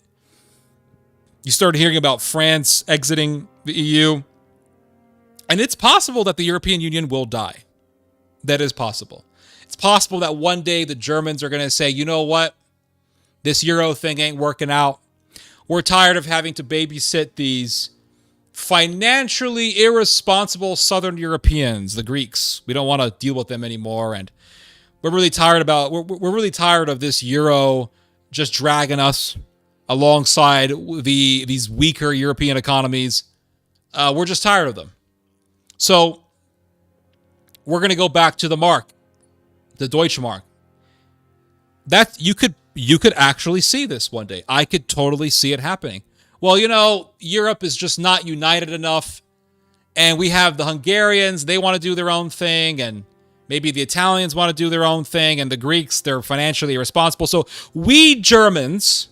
A: You started hearing about France exiting the EU. And it's possible that the European Union will die. That is possible. It's possible that one day the Germans are going to say, you know what? This Euro thing ain't working out. We're tired of having to babysit these financially irresponsible Southern Europeans, the Greeks. We don't want to deal with them anymore, and we're really tired of this Euro just dragging us alongside these weaker European economies. We're just tired of them. So we're going to go back to the mark, the Deutschmark. That you could actually see this one day. I could totally see it happening. Well, you know, Europe is just not united enough, and we have the Hungarians. They want to do their own thing, and Maybe the Italians want to do their own thing, and the Greeks, they're financially irresponsible. So we Germans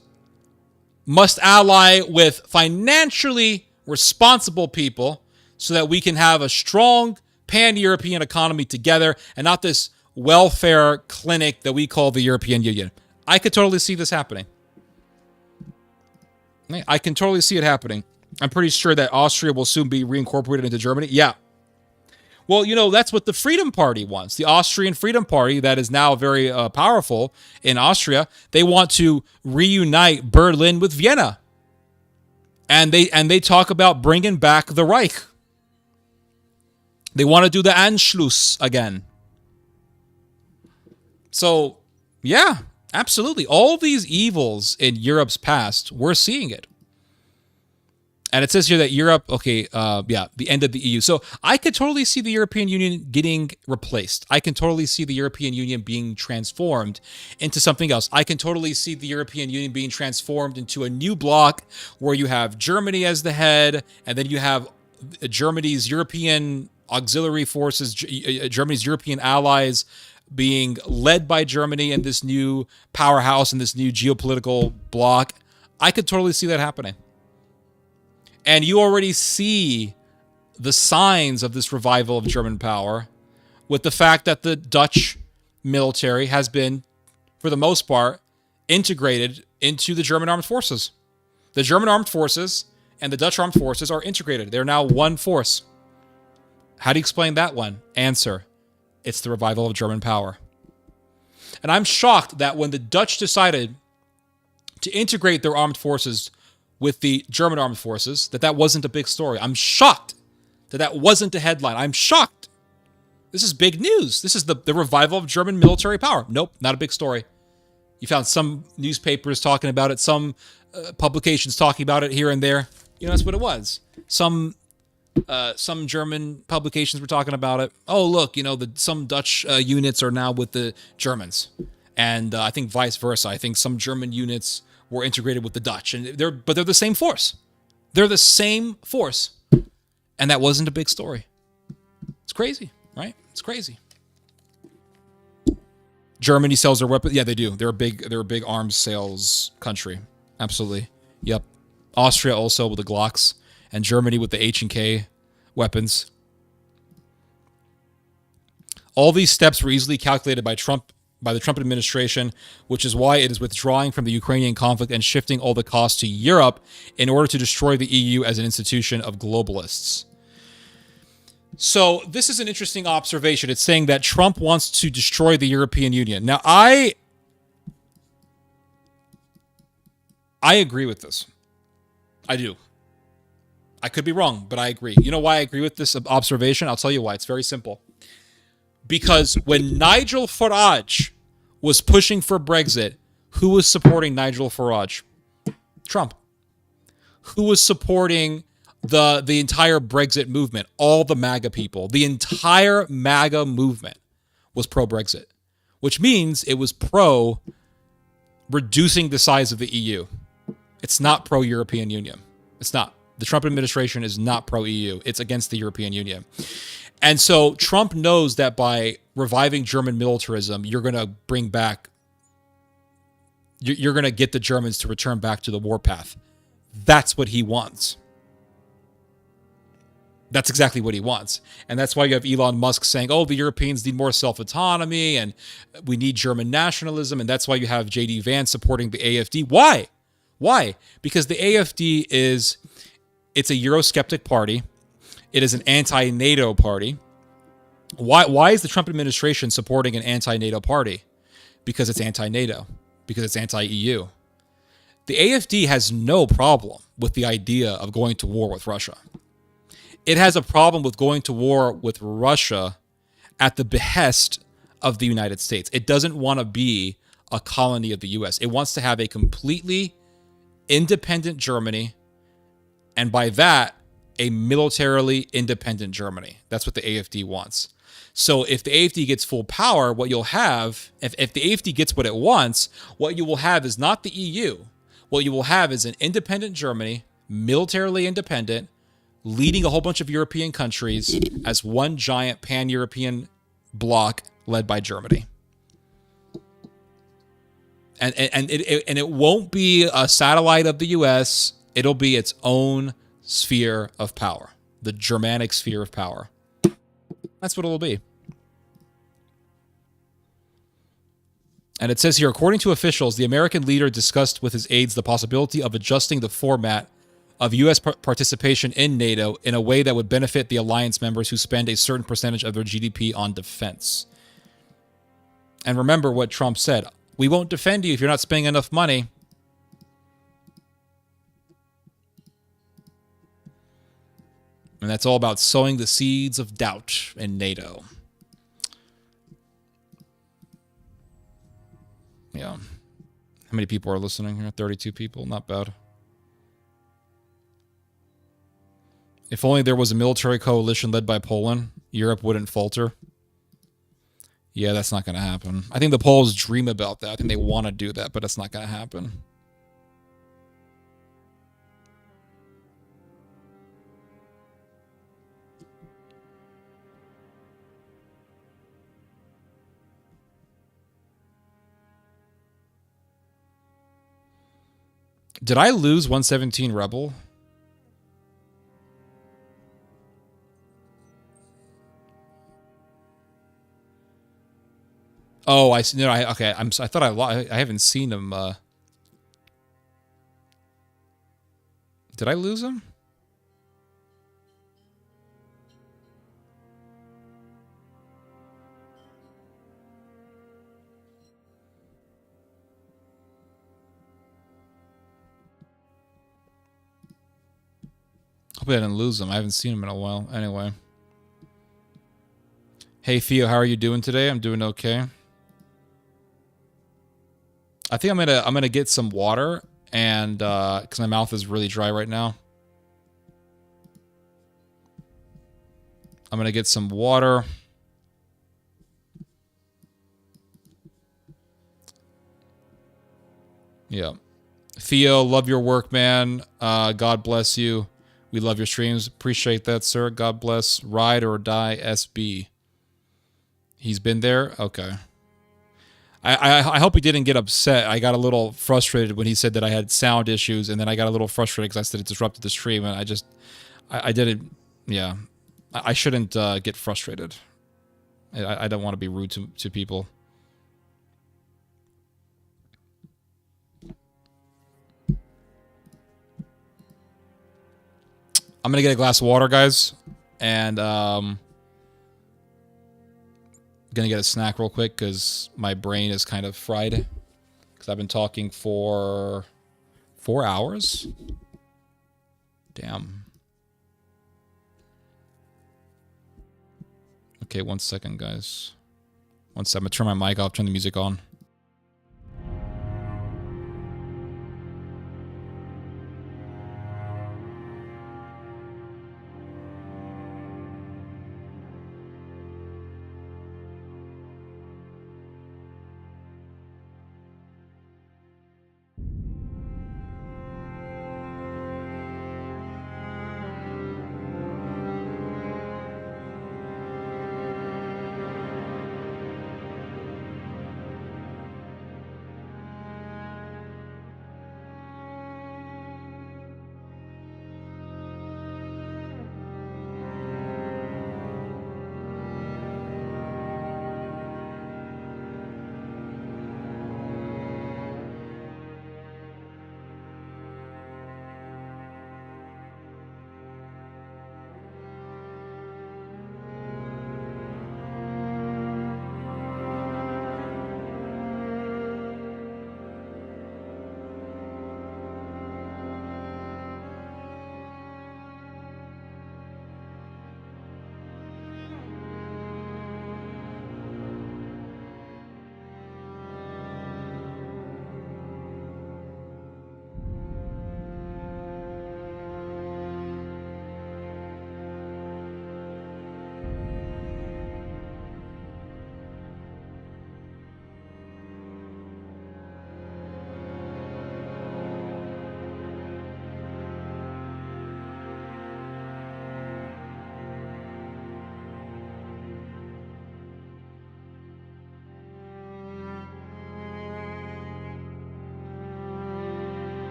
A: must ally with financially responsible people so that we can have a strong pan-European economy together and not this welfare clinic that we call the European Union. I could totally see this happening. I can totally see it happening. I'm pretty sure that Austria will soon be reincorporated into Germany. Yeah. Well, you know, that's what the Freedom Party wants. The Austrian Freedom Party, that is now very powerful in Austria, they want to reunite Berlin with Vienna. And they talk about bringing back the Reich. They want to do the Anschluss again. So, yeah, absolutely. All these evils in Europe's past, we're seeing it. And it says here that Europe, the end of the EU. So I could totally see the European Union getting replaced. I can totally see the European Union being transformed into something else. I can totally see the European Union being transformed into a new bloc where you have Germany as the head, and then you have Germany's European auxiliary forces, Germany's European allies being led by Germany and this new powerhouse and this new geopolitical bloc. I could totally see that happening. And you already see the signs of this revival of German power with the fact that the Dutch military has been, for the most part, integrated into the German armed forces. The German armed forces and the Dutch armed forces are integrated. They're now one force. How do you explain that one? Answer: it's the revival of German power. And I'm shocked that when the Dutch decided to integrate their armed forces with the German armed forces, that wasn't a big story. I'm shocked that wasn't a headline. I'm shocked. This is big news. This is the revival of German military power. Nope, not a big story. You found some newspapers talking about it, some publications talking about it here and there. You know, that's what it was. Some German publications were talking about it. Oh, look, you know, some Dutch units are now with the Germans. And I think vice versa. I think some German units were integrated with the Dutch, and they're the same force. They're the same force, and that wasn't a big story. It's crazy, right? It's crazy. Germany sells their weapons. Yeah, they do. They're a big arms sales country. Absolutely. Yep. Austria also with the Glocks, and Germany with the H&K weapons. All these steps were easily calculated by the Trump administration, which is why it is withdrawing from the Ukrainian conflict and shifting all the costs to Europe in order to destroy the EU as an institution of globalists. So this is an interesting observation. It's saying that Trump wants to destroy the European Union. Now, I agree with this. I do. I could be wrong, but I agree. You know why I agree with this observation? I'll tell you why. It's very simple. Because when Nigel Farage was pushing for Brexit, who was supporting Nigel Farage? Trump. Who was supporting the entire Brexit movement? All the MAGA people. The entire MAGA movement was pro-Brexit, which means it was pro-reducing the size of the EU. It's not pro-European Union. It's not. The Trump administration is not pro-EU. It's against the European Union. And so Trump knows that by reviving German militarism, you're going to get the Germans to return back to the warpath. That's what he wants. That's exactly what he wants. And that's why you have Elon Musk saying, oh, the Europeans need more self-autonomy and we need German nationalism. And that's why you have J.D. Vance supporting the AfD. Why? Why? Because the AfD it's a Eurosceptic party. It is an anti-NATO party. Why is the Trump administration supporting an anti-NATO party? Because it's anti-NATO. Because it's anti-EU. The AfD has no problem with the idea of going to war with Russia. It has a problem with going to war with Russia at the behest of the United States. It doesn't want to be a colony of the U.S. It wants to have a completely independent Germany, and by that, a militarily independent Germany. That's what the AfD wants. So if the AfD gets full power, what you'll have, if the AfD gets what it wants, what you will have is not the EU. What you will have is an independent Germany, militarily independent, leading a whole bunch of European countries as one giant pan-European bloc led by Germany. And it won't be a satellite of the US. It'll be its own sphere of power. The Germanic sphere of power. That's what it'll be. And it says here, according to officials, the American leader discussed with his aides the possibility of adjusting the format of U.S. participation in NATO in a way that would benefit the alliance members who spend a certain percentage of their GDP on defense. And remember what Trump said. We won't defend you if you're not spending enough money. And that's all about sowing the seeds of doubt in NATO. Yeah. How many people are listening here? 32 people. Not bad. If only there was a military coalition led by Poland, Europe wouldn't falter. Yeah, that's not going to happen. I think the Poles dream about that. I think they want to do that, but that's not going to happen. Did I lose 117 Rebel? Oh, I no, okay. I thought I haven't seen him. Did I lose him? Hope I didn't lose him. I haven't seen him in a while. Anyway. Hey Theo, how are you doing today? I'm doing okay. I think I'm gonna get some water, and because my mouth is really dry right now. I'm gonna get some water. Yeah. Theo, love your work, man. God bless you. We love your streams. Appreciate that, sir. God bless. Ride or die, SB. He's been there? Okay. I hope he didn't get upset. I got a little frustrated when he said that I had sound issues, and then I got a little frustrated because I said it disrupted the stream, and I didn't, yeah. I shouldn't get frustrated. I don't want to be rude to people. I'm going to get a glass of water, guys, and gonna get a snack real quick because my brain is kind of fried because I've been talking for 4 hours. Damn. Okay, 1 second, guys. 1 second. I'm gonna turn my mic off, turn the music on.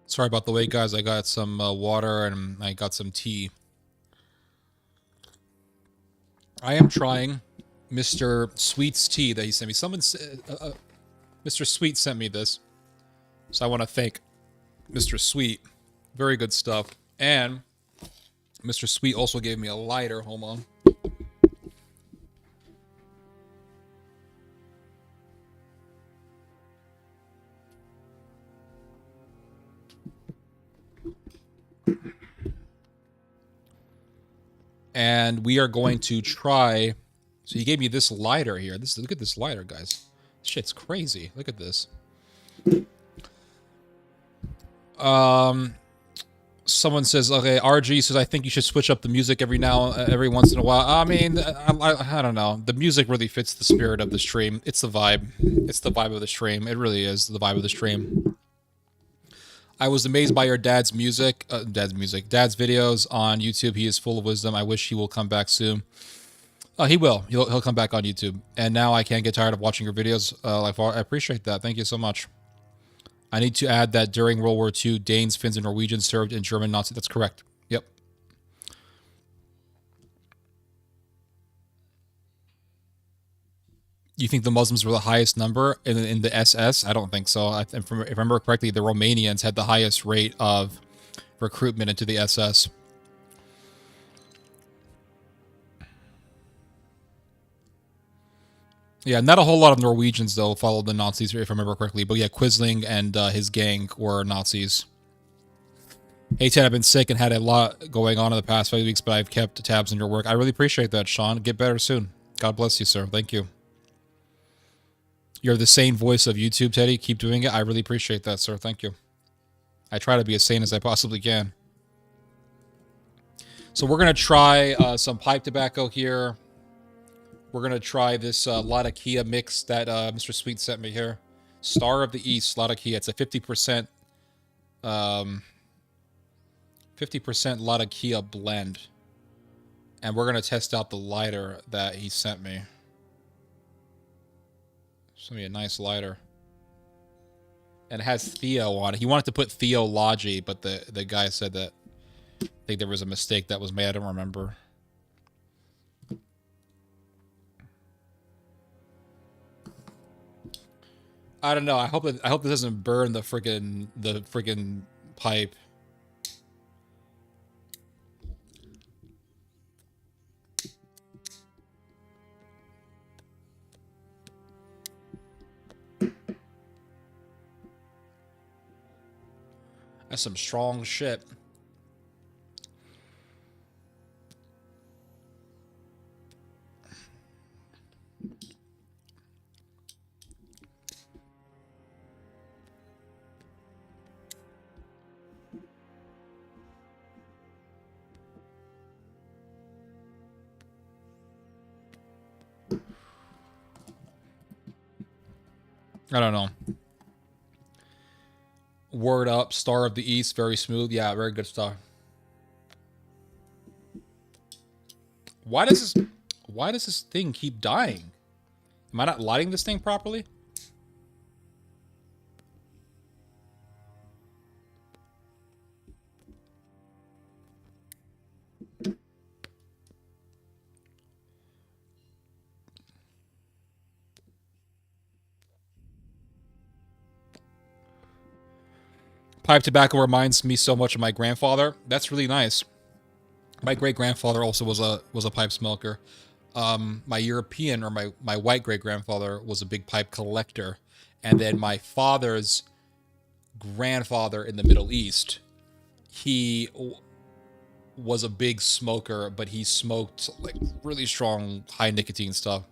A: Sorry about the wait, guys. I got some water and I got some tea. I am trying Mr. Sweet's tea that he sent me. Mr. Sweet sent me this. So I want to thank Mr. Sweet. Very good stuff. And Mr. Sweet also gave me a lighter. Hold on. And we are going to try. So he gave me this lighter here. Look at this lighter, guys. This shit's crazy. Look at this. Someone says, okay, RG says, I think you should switch up the music every once in a while. I mean, I don't know. The music really fits the spirit of the stream. It's the vibe. It's the vibe of the stream. It really is the vibe of the stream. I was amazed by your dad's videos on YouTube. He is full of wisdom. I wish he will come back soon. He will. He'll come back on YouTube. And now I can't get tired of watching your videos. I appreciate that. Thank you so much. I need to add that during World War II, Danes, Finns, and Norwegians served in German Nazi. That's correct. Yep. You think the Muslims were the highest number in the SS? I don't think so. If I remember correctly, the Romanians had the highest rate of recruitment into the SS. Yeah, not a whole lot of Norwegians, though, followed the Nazis, if I remember correctly. But yeah, Quisling and his gang were Nazis. Hey, Ted, I've been sick and had a lot going on in the past 5 weeks, but I've kept tabs on your work. I really appreciate that, Sean. Get better soon. God bless you, sir. Thank you. You're the sane voice of YouTube, Teddy. Keep doing it. I really appreciate that, sir. Thank you. I try to be as sane as I possibly can. So we're going to try some pipe tobacco here. We're going to try this Latakia mix that Mr. Sweet sent me here. Star of the East, Latakia. It's a 50% Latakia blend. And we're going to test out the lighter that he sent me. It's going to be a nice lighter. And it has Theo on it. He wanted to put Theology, but the guy said that I think there was a mistake that was made. I don't remember. I don't know. I hope this doesn't burn the friggin' pipe. That's some strong shit. I don't know. Word up, Star of the East, very smooth. Yeah, very good stuff. Why does this thing keep dying? Am I not lighting this thing properly? Pipe tobacco reminds me so much of my grandfather. That's really nice. My great-grandfather also was a pipe smoker. My European or my white great-grandfather was a big pipe collector. And then my father's grandfather in the Middle East, he was a big smoker, but he smoked like really strong high nicotine stuff.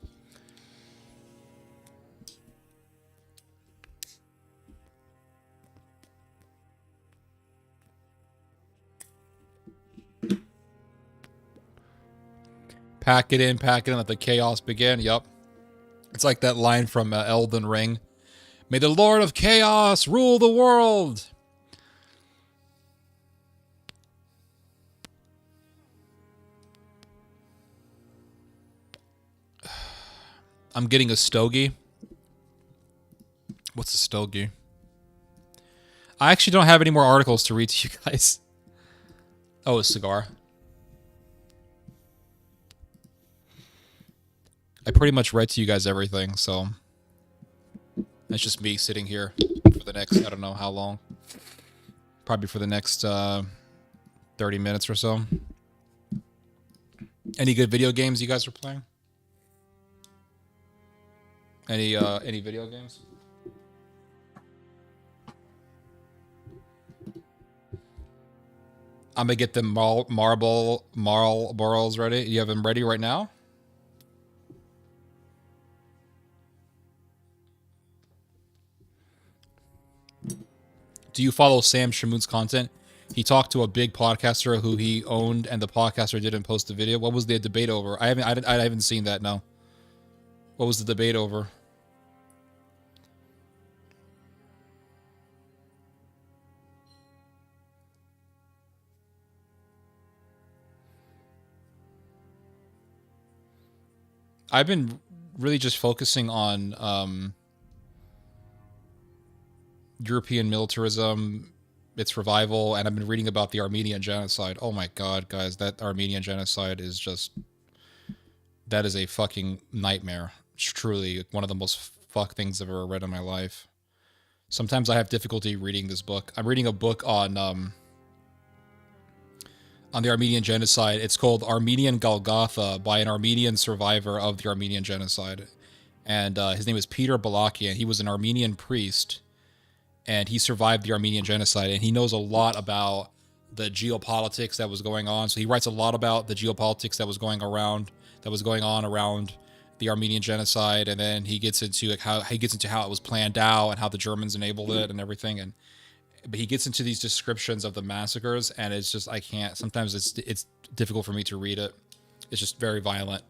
A: Pack it in, let the chaos begin. Yup. It's like that line from Elden Ring. May the Lord of Chaos rule the world! I'm getting a stogie. What's a stogie? I actually don't have any more articles to read to you guys. Oh, a cigar. I pretty much read to you guys everything, so it's just me sitting here for the next, I don't know how long. Probably for the next 30 minutes or so. Any good video games you guys are playing? Any video games? I'm gonna get them Marlboros ready. You have them ready right now? Do you follow Sam Shamoon's content? He talked to a big podcaster who he owned, and the podcaster didn't post the video. What was the debate over? I haven't seen that. No. What was the debate over? I've been really just focusing on European militarism, its revival, and I've been reading about the Armenian genocide. Oh my god, guys, that Armenian genocide is just... That is a fucking nightmare. It's truly one of the most fucked things I've ever read in my life. Sometimes I have difficulty reading this book. I'm reading a book on the Armenian genocide. It's called Armenian Golgotha by an Armenian survivor of the Armenian genocide. And his name is Peter Balakian. He was an Armenian priest, and he survived the Armenian genocide, and he knows a lot about the geopolitics that was going on. So he writes a lot about the geopolitics that was going on around the Armenian genocide, and then he gets into like how it was planned out and how the Germans enabled it and everything. But he gets into these descriptions of the massacres, and it's just, I can't. Sometimes it's difficult for me to read it. It's just very violent.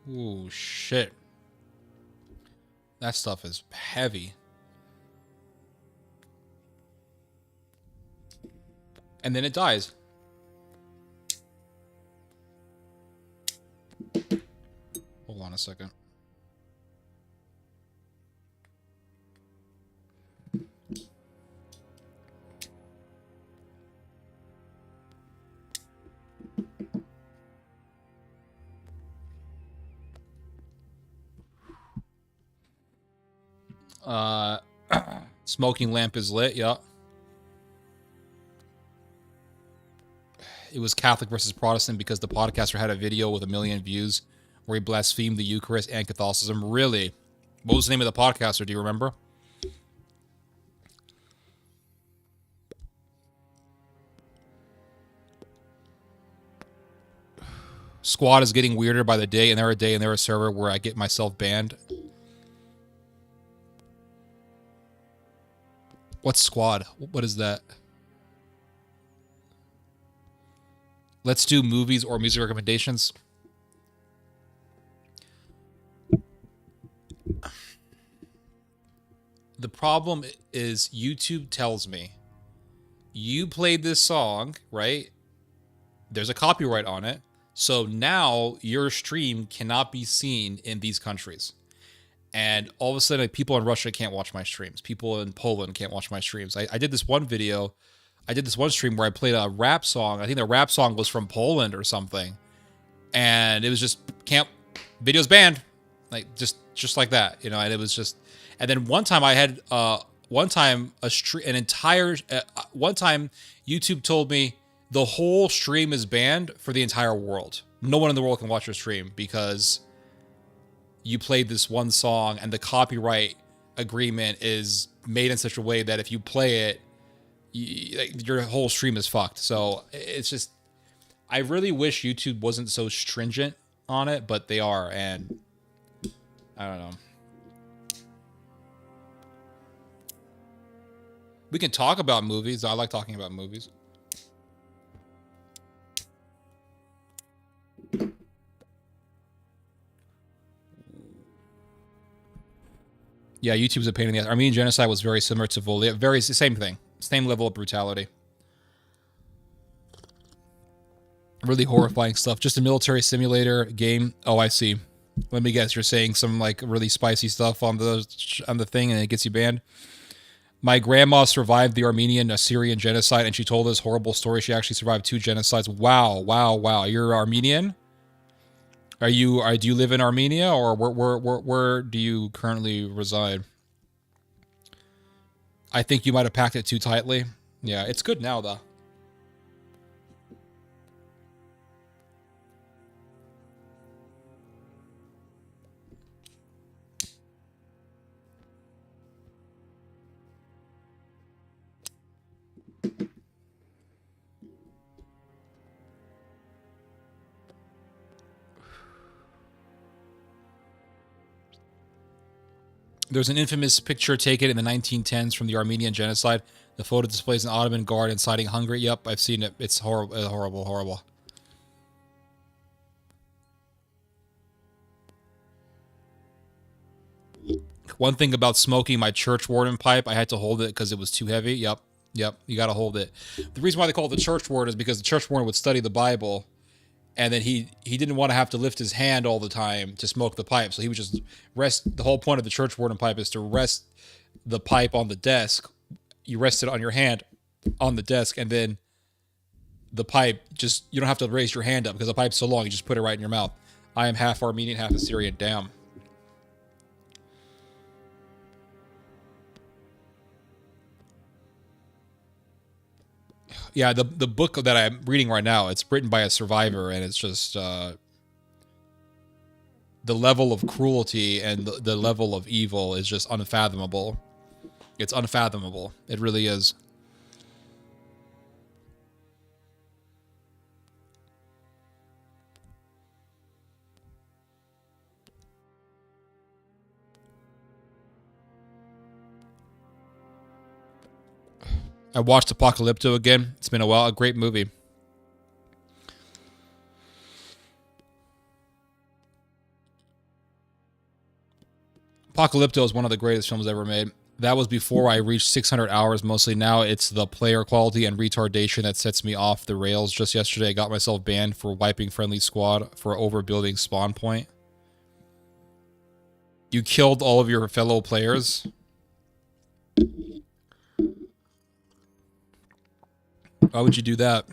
A: Ooh, shit. That stuff is heavy. And then it dies. Hold on a second. Smoking lamp is lit, yeah. It was Catholic versus Protestant because the podcaster had a video with 1 million views where he blasphemed the Eucharist and Catholicism. Really? What was the name of the podcaster? Do you remember? Squad is getting weirder by the day, and they're a server where I get myself banned. What's Squad? What is that? Let's do movies or music recommendations. The problem is YouTube tells me, you played this song, right? There's a copyright on it. So now your stream cannot be seen in these countries. And all of a sudden, people in Russia can't watch my streams. People in Poland can't watch my streams. I did this one video. I did this one stream where I played a rap song. I think the rap song was from Poland or something. And it was just, video's banned. Like, just like that, you know, and it was just, and then one time I had, one time YouTube told me the whole stream is banned for the entire world. No one in the world can watch your stream because you played this one song and the copyright agreement is made in such a way that if you play it, your whole stream is fucked. So it's just, I really wish YouTube wasn't so stringent on it, but they are, and I don't know. We can talk about movies. I like talking about movies. Yeah, YouTube's a pain in the ass. Armenian genocide was very similar to Volia. Same thing. Same level of brutality. Really horrifying stuff. Just a military simulator game. Oh, I see. Let me guess. You're saying some like really spicy stuff on the thing, and it gets you banned. My grandma survived the Armenian Assyrian genocide, and she told this horrible story. She actually survived 2 genocides. Wow, wow, wow. You're Armenian? Do you live in Armenia, or where do you currently reside? I think you might have packed it too tightly. Yeah, it's good now though. There's an infamous picture taken in the 1910s from the Armenian genocide. The photo displays an Ottoman guard inciting hunger. Yep, I've seen it. It's horrible, horrible, horrible. One thing about smoking my church warden pipe, I had to hold it because it was too heavy. Yep, yep, you got to hold it. The reason why they call it the church warden is because the church warden would study the Bible, and then he didn't want to have to lift his hand all the time to smoke the pipe, so he would just rest. The whole point of the church warden pipe is to rest the pipe on the desk. You rest it on your hand on the desk, and then the pipe, just, you don't have to raise your hand up because the pipe's so long, you just put it right in your mouth. I am half Armenian, half Assyrian. Damn. Yeah, the book that I'm reading right now, it's written by a survivor, and it's just the level of cruelty and the level of evil is just unfathomable. It's unfathomable. It really is. I watched Apocalypto again. It's been a while. A great movie. Apocalypto is one of the greatest films ever made. That was before I reached 600 hours mostly. Now it's the player quality and retardation that sets me off the rails. Just yesterday, I got myself banned for wiping friendly squad for overbuilding spawn point. You killed all of your fellow players. Why would you do that?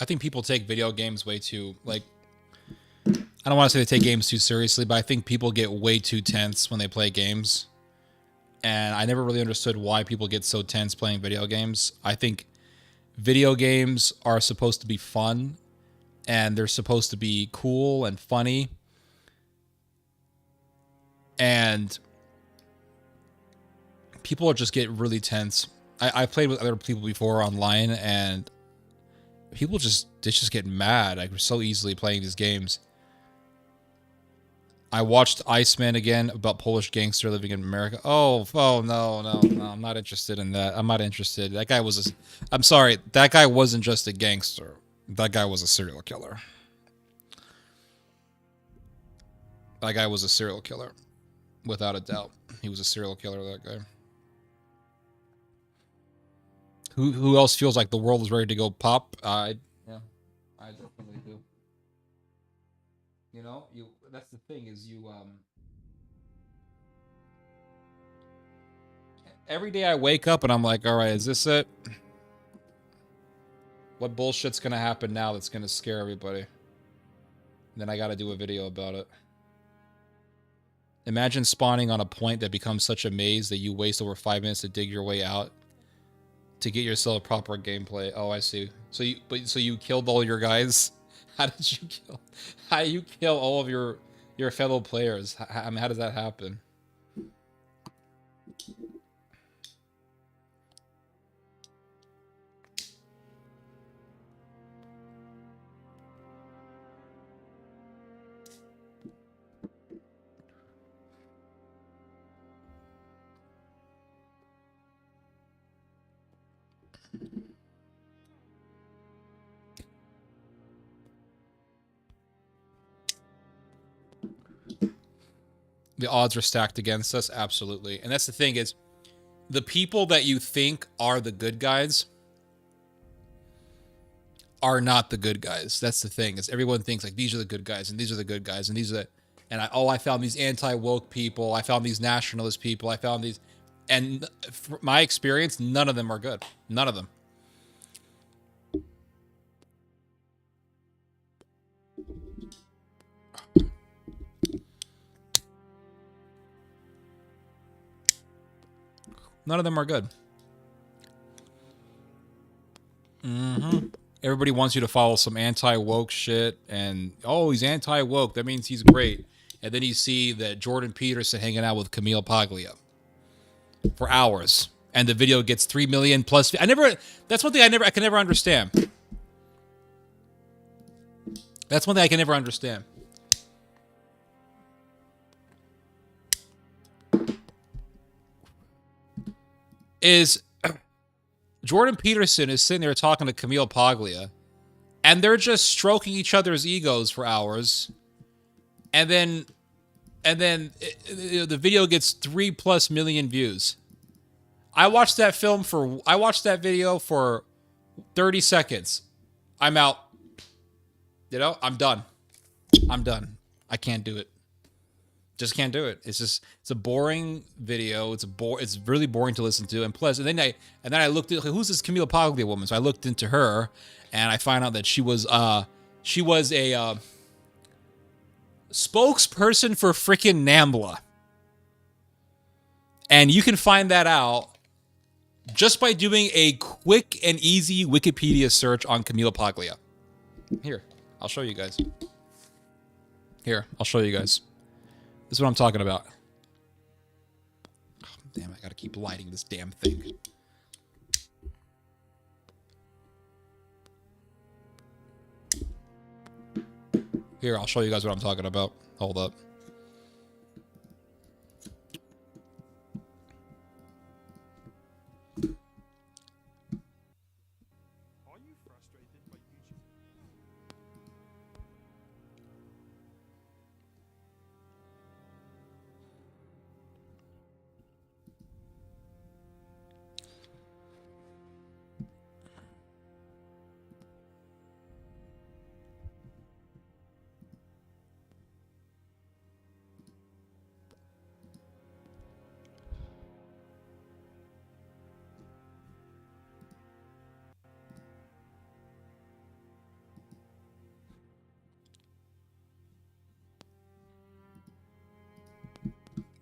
A: I think people take video games way too, like, I don't want to say they take games too seriously, but I think people get way too tense when they play games. And I never really understood why people get so tense playing video games. I think video games are supposed to be fun, and they're supposed to be cool and funny. And people are just get really tense. I played with other people before online, and people they just get mad like so easily playing these games. I watched Iceman again, about Polish gangster living in America. Oh no, I'm not interested in that. I'm not interested. That guy was I'm sorry, that guy wasn't just a gangster. That guy was a serial killer. That guy was a serial killer. Without a doubt. He was a serial killer, that guy. Who else feels like the world is ready to go pop? Yeah, I definitely do. You know, that's the thing is every day I wake up and I'm like, all right, is this it? What bullshit's gonna happen now that's gonna scare everybody? And then I gotta do a video about it. Imagine spawning on a point that becomes such a maze that you waste over 5 minutes to dig your way out to get yourself proper gameplay. Oh, I see. So you killed all your guys? How did you kill? How do you kill all of your fellow players? How does that happen? The odds are stacked against us, absolutely. And that's the thing is, the people that you think are the good guys are not the good guys. That's the thing is everyone thinks like these are the good guys and these are the good guys and these are the, and I found these anti-woke people. I found these nationalist people. I found these, and from my experience, none of them are good. None of them. None of them are good. Everybody wants you to follow some anti-woke shit, and oh, he's anti-woke. That means he's great. And then you see that Jordan Peterson hanging out with Camille Paglia for hours, and the video gets 3 million plus. That's one thing I can never understand. That's one thing I can never understand. Is Jordan Peterson is sitting there talking to Camille Paglia, and they're just stroking each other's egos for hours, and then the video gets 3+ million views. I watched that video for 30 seconds. I'm out. You know, I'm done. I can't do it. Just can't do it. It's a boring video. It's really boring to listen to. And plus, and then I looked at who's this Camille Paglia woman. So I looked into her, and I find out that she was a spokesperson for freaking NAMBLA. And you can find that out just by doing a quick and easy Wikipedia search on Camille Paglia. Here, I'll show you guys. This is what I'm talking about. Oh, damn, I gotta keep lighting this damn thing. Here, I'll show you guys what I'm talking about. Hold up.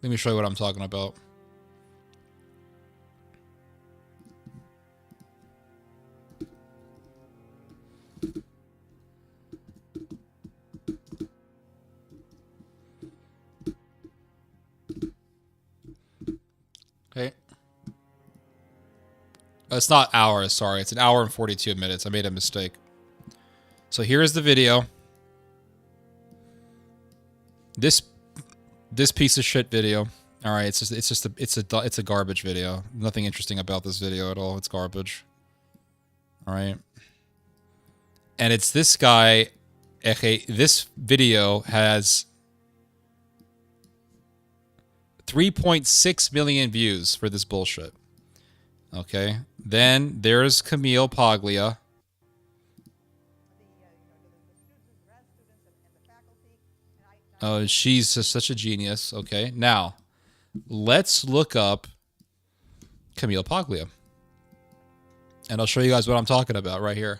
A: Let me show you what I'm talking about. Okay. It's not hours, sorry. It's 1 hour and 42 minutes. I made a mistake. So here's the video. This piece of shit video. All right, it's a garbage video. Nothing interesting about this video at all. It's garbage. All right. And it's this guy. Okay, this video has 3.6 million views for this bullshit. Okay. Then there's Camille Paglia. Oh, she's just such a genius. Okay, now let's look up Camille Paglia, and I'll show you guys what I'm talking about right here.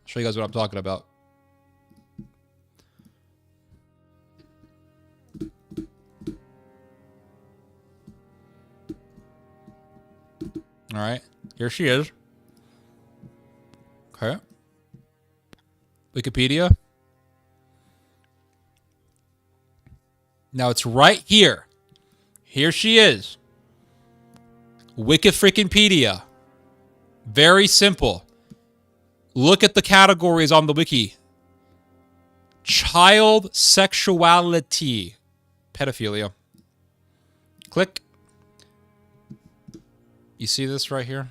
A: Show you guys what I'm talking about. All right, here she is. Okay. Wikipedia. Now it's right here. Here she is. Wikifreakinpedia. Very simple. Look at the categories on the wiki. Child sexuality. Pedophilia. Click. You see this right here?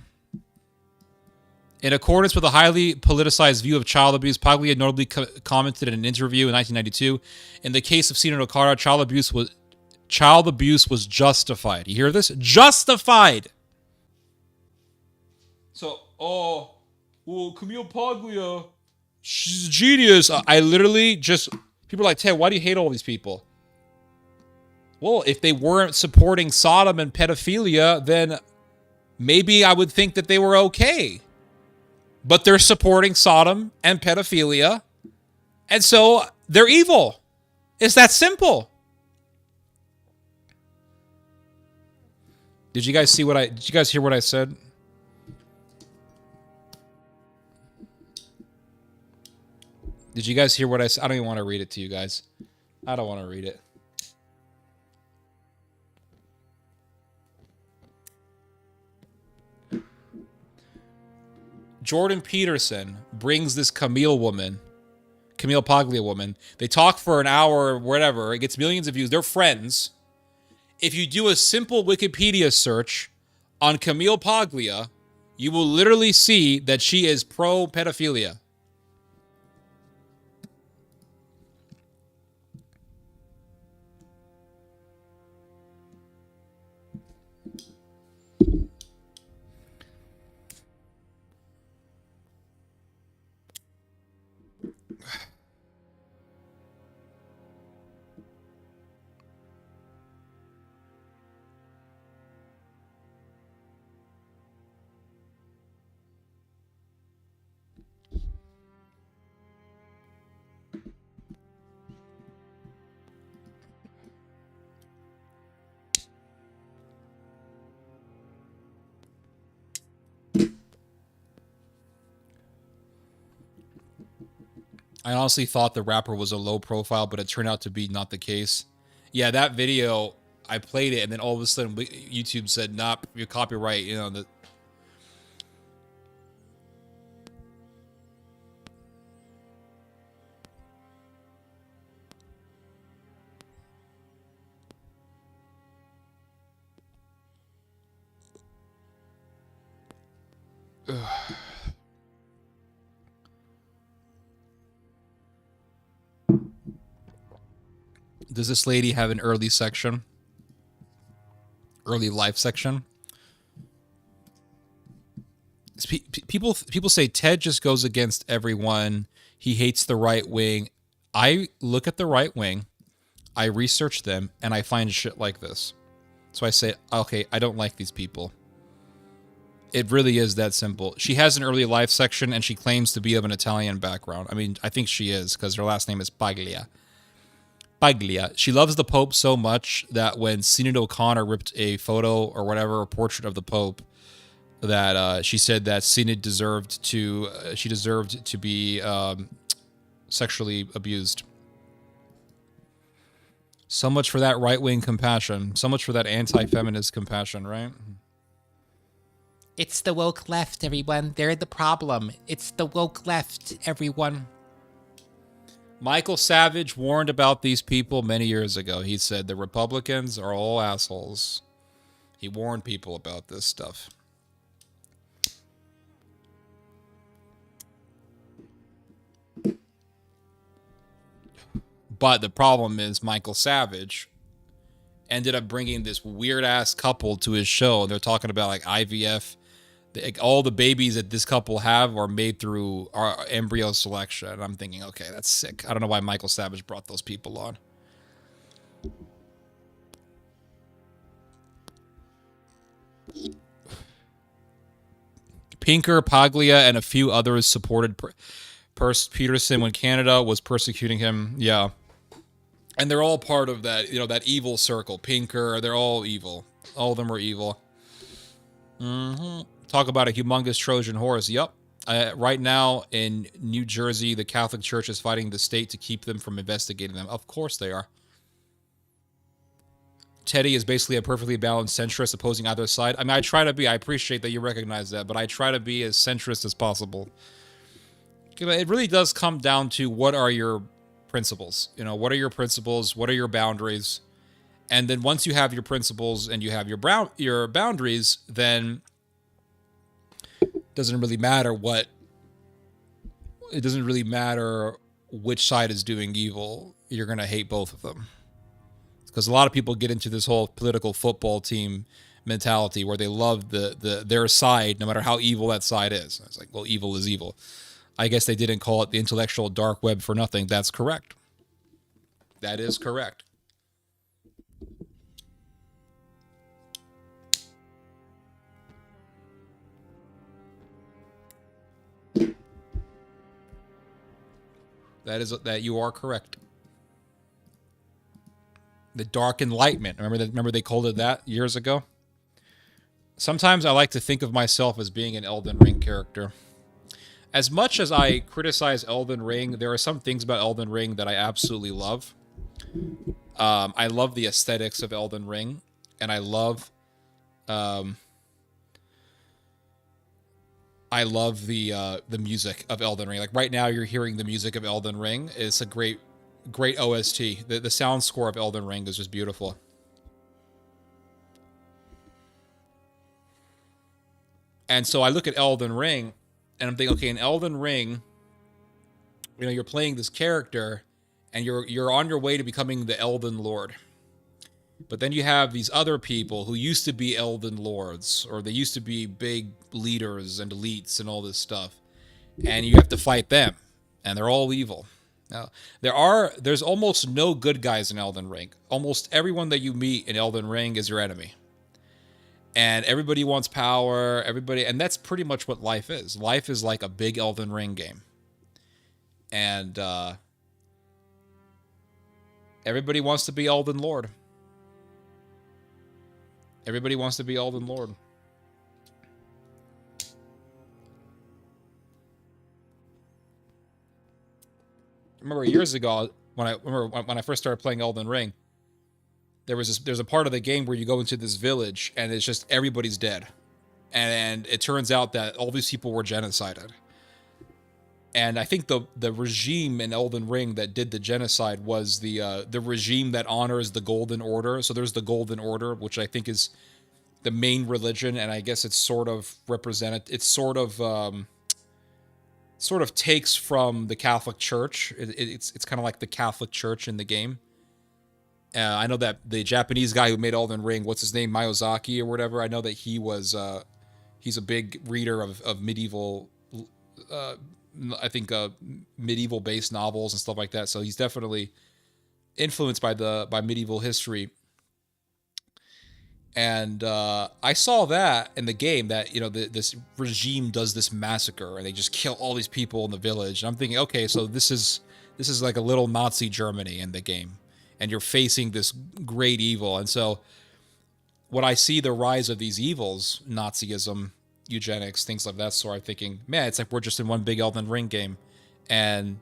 A: In accordance with a highly politicized view of child abuse, Paglia notably commented in an interview in 1992, in the case of Sinead O'Connor, child abuse was justified. You hear this? Justified! So, Camille Paglia, she's a genius. I literally just... People are like, Ted, why do you hate all these people? Well, if they weren't supporting Sodom and pedophilia, then maybe I would think that they were okay. But they're supporting Sodom and pedophilia, and so they're evil. It's that simple. Did you guys hear what I said? Did you guys hear what I said? I don't even want to read it to you guys. I don't want to read it. Jordan Peterson brings this Camille Paglia woman. They talk for an hour or whatever. It gets millions of views. They're friends. If you do a simple Wikipedia search on Camille Paglia, you will literally see that she is pro-pedophilia. I honestly thought the rapper was a low profile, but it turned out to be not the case. Yeah, that video, I played it, and then all of a sudden YouTube said, "Nah, your copyright." You know the. Does this lady have an early section? Early life section? People say Ted just goes against everyone. He hates the right wing. I look at the right wing, I research them, and I find shit like this. So I say, okay, I don't like these people. It really is that simple. She has an early life section, and she claims to be of an Italian background. I mean, I think she is, because her last name is Paglia. She loves the Pope so much that when Sinead O'Connor ripped a photo or whatever, a portrait of the Pope, that she said that Sinead deserved to be sexually abused. So much for that right-wing compassion. So much for that anti-feminist compassion, right? It's the woke left, everyone. They're the problem. It's the woke left, everyone. Michael Savage warned about these people many years ago. He said the Republicans are all assholes. He warned people about this stuff. But the problem is Michael Savage ended up bringing this weird-ass couple to his show. They're talking about like IVF. All the babies that this couple have are made through embryo selection. And I'm thinking, okay, that's sick. I don't know why Michael Savage brought those people on. Pinker, Paglia, and a few others supported Peterson when Canada was persecuting him. Yeah. And they're all part of that, that evil circle. Pinker, they're all evil. All of them are evil. Talk about a humongous Trojan horse. Yup. Right now in New Jersey, the Catholic Church is fighting the state to keep them from investigating them. Of course they are. Teddy is basically a perfectly balanced centrist opposing either side. I mean, I try to be. I appreciate that you recognize that, but I try to be as centrist as possible. It really does come down to what are your principles? What are your principles? What are your boundaries? And then once you have your principles and you have your boundaries, then Doesn't really matter what. It doesn't really matter which side is doing evil. You're gonna hate both of them, because a lot of people get into this whole political football team mentality where they love their side no matter how evil that side is. It's like, well, evil is evil. I guess they didn't call it the intellectual dark web for nothing. That's correct. That is correct. That you are correct. The Dark Enlightenment. Remember they called it that years ago? Sometimes I like to think of myself as being an Elden Ring character. As much as I criticize Elden Ring, there are some things about Elden Ring that I absolutely love. I love the aesthetics of Elden Ring, and I love the music of Elden Ring. Like right now, you're hearing the music of Elden Ring. It's a great OST. The sound score of Elden Ring is just beautiful. And so I look at Elden Ring, and I'm thinking, okay, in Elden Ring, you're playing this character, and you're on your way to becoming the Elden Lord. But then you have these other people who used to be Elden Lords, or they used to be big leaders and elites and all this stuff. And you have to fight them, and they're all evil. Now, there's almost no good guys in Elden Ring. Almost everyone that you meet in Elden Ring is your enemy. And everybody wants power, and that's pretty much what life is. Life is like a big Elden Ring game. And everybody wants to be Elden Lord. Everybody wants to be Elden Lord. I remember years ago when I first started playing Elden Ring, there's a part of the game where you go into this village and it's just everybody's dead, and it turns out that all these people were genocided. And I think the regime in Elden Ring that did the genocide was the regime that honors the Golden Order. So there's the Golden Order, which I think is the main religion, and I guess it's sort of represented. It's sort of takes from the Catholic Church. It's kind of like the Catholic Church in the game. I know that the Japanese guy who made Elden Ring, what's his name, Miyazaki or whatever. I know that he's a big reader of medieval. I think medieval-based novels and stuff like that. So he's definitely influenced by medieval history. And I saw that in the game that this regime does this massacre and they just kill all these people in the village. And I'm thinking, okay, so this is like a little Nazi Germany in the game, and you're facing this great evil. And so when I see the rise of these evils, Nazism, eugenics, things like that sort, I'm thinking, man, it's like we're just in one big Elden Ring game. And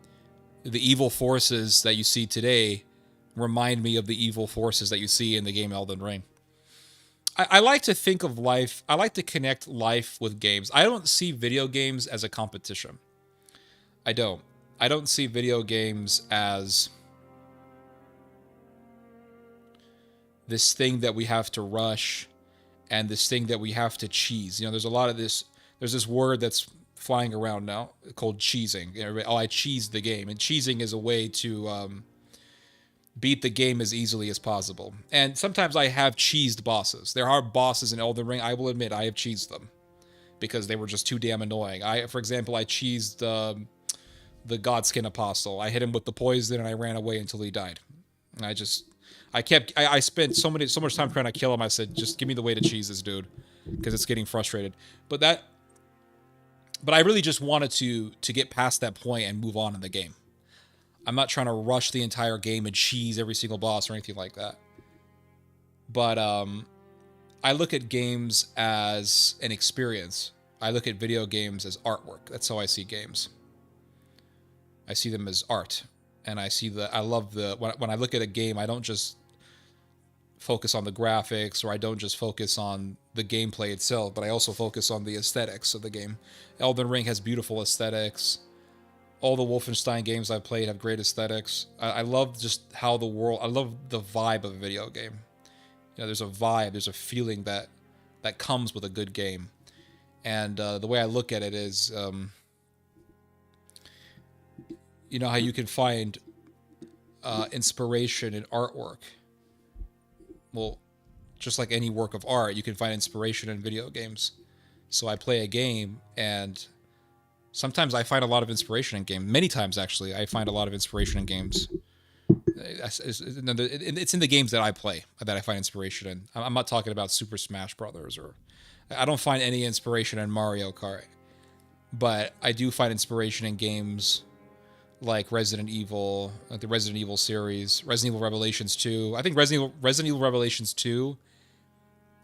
A: the evil forces that you see today remind me of the evil forces that you see in the game Elden Ring. I like to think of life, I like to connect life with games. I don't see video games as a competition. I don't see video games as this thing that we have to rush and this thing that we have to cheese. There's a lot of this. There's this word that's flying around now called cheesing. I cheesed the game. And cheesing is a way to beat the game as easily as possible. And sometimes I have cheesed bosses. There are bosses in Elden Ring, I will admit, I have cheesed them because they were just too damn annoying. For example, I cheesed the Godskin Apostle. I hit him with the poison and I ran away until he died. And I spent so much time trying to kill him. I said, just give me the way to cheese this dude, because it's getting frustrated. But I really just wanted to get past that point and move on in the game. I'm not trying to rush the entire game and cheese every single boss or anything like that. But I look at games as an experience. I look at video games as artwork. That's how I see games. I see them as art. And when I look at a game, I don't just focus on the graphics, or I don't just focus on the gameplay itself, but I also focus on the aesthetics of the game. Elden Ring has beautiful aesthetics. All the Wolfenstein games I've played have great aesthetics. I love just how I love the vibe of a video game. There's a vibe, there's a feeling that comes with a good game. And the way I look at it is, you know how you can find inspiration in artwork. Well, just like any work of art, you can find inspiration in video games. So I play a game, and sometimes I find a lot of inspiration in games. Many times, actually, I find a lot of inspiration in games. It's in the games that I play that I find inspiration in. I'm not talking about Super Smash Brothers, or I don't find any inspiration in Mario Kart, but I do find inspiration in games like Resident Evil, like the Resident Evil series, Resident Evil Revelations 2. I think Resident Evil Revelations 2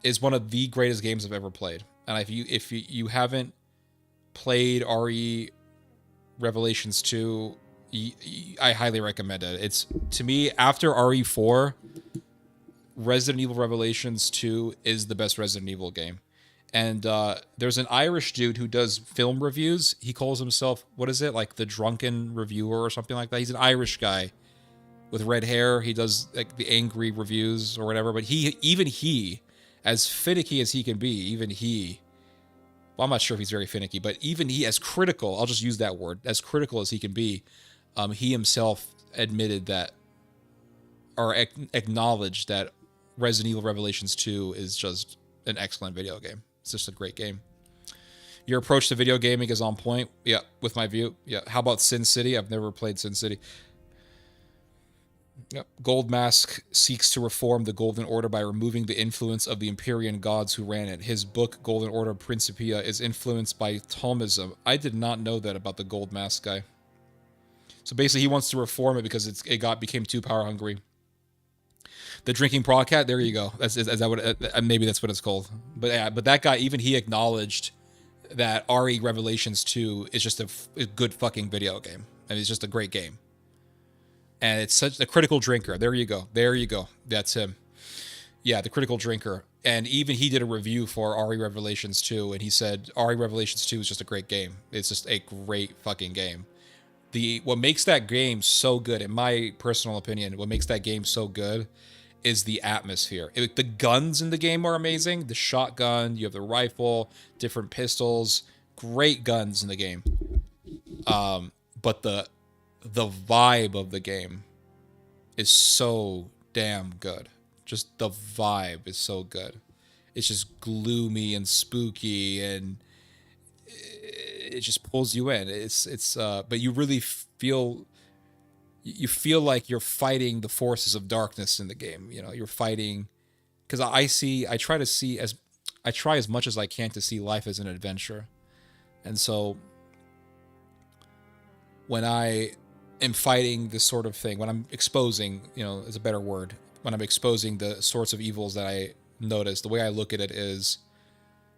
A: is one of the greatest games I've ever played. And if you haven't played RE Revelations 2, I highly recommend it. It's, to me, after RE4, Resident Evil Revelations 2 is the best Resident Evil game. And there's an Irish dude who does film reviews. He calls himself, what is it, like the Drunken Reviewer or something like that. He's an Irish guy with red hair. He does like the angry reviews or whatever. But he, as finicky as he can be, well, I'm not sure if he's very finicky, but even he, as critical, I'll just use that word, as critical as he can be, he himself admitted that, or acknowledged that Resident Evil Revelations 2 is just an excellent video game. It's just a great game. Your approach to video gaming is on point. Yeah, with my view. Yeah. How about Sin City? I've never played Sin City. Yep. Gold Mask seeks to reform the Golden Order by removing the influence of the Empyrean gods who ran it. His book, Golden Order Principia, is influenced by Thomism. I did not know that about the Gold Mask guy. So basically, he wants to reform it because it became too power hungry. The Drinking Podcat, there you go. Is that what? Maybe that's what it's called. But yeah, but that guy, even he acknowledged that RE Revelations 2 is just a good fucking video game. I mean, it's just a great game. And it's such a critical drinker. There you go. That's him. Yeah, the critical drinker. And even he did a review for RE Revelations 2, and he said RE Revelations 2 is just a great game. It's just a great fucking game. What makes that game so good, in my personal opinion, what makes that game so good is the atmosphere. The guns in the game are amazing. The shotgun, you have the rifle, different pistols, great guns in the game. But the vibe of the game is so damn good. Just the vibe is so good. It's just gloomy and spooky, and it just pulls you in. But you really feel like you're fighting the forces of darkness in the game. You know, you're fighting, because I try as much as I can to see life as an adventure. And so when I am fighting this sort of thing, when I'm exposing, is a better word, when I'm exposing the sorts of evils that I notice, the way I look at it is,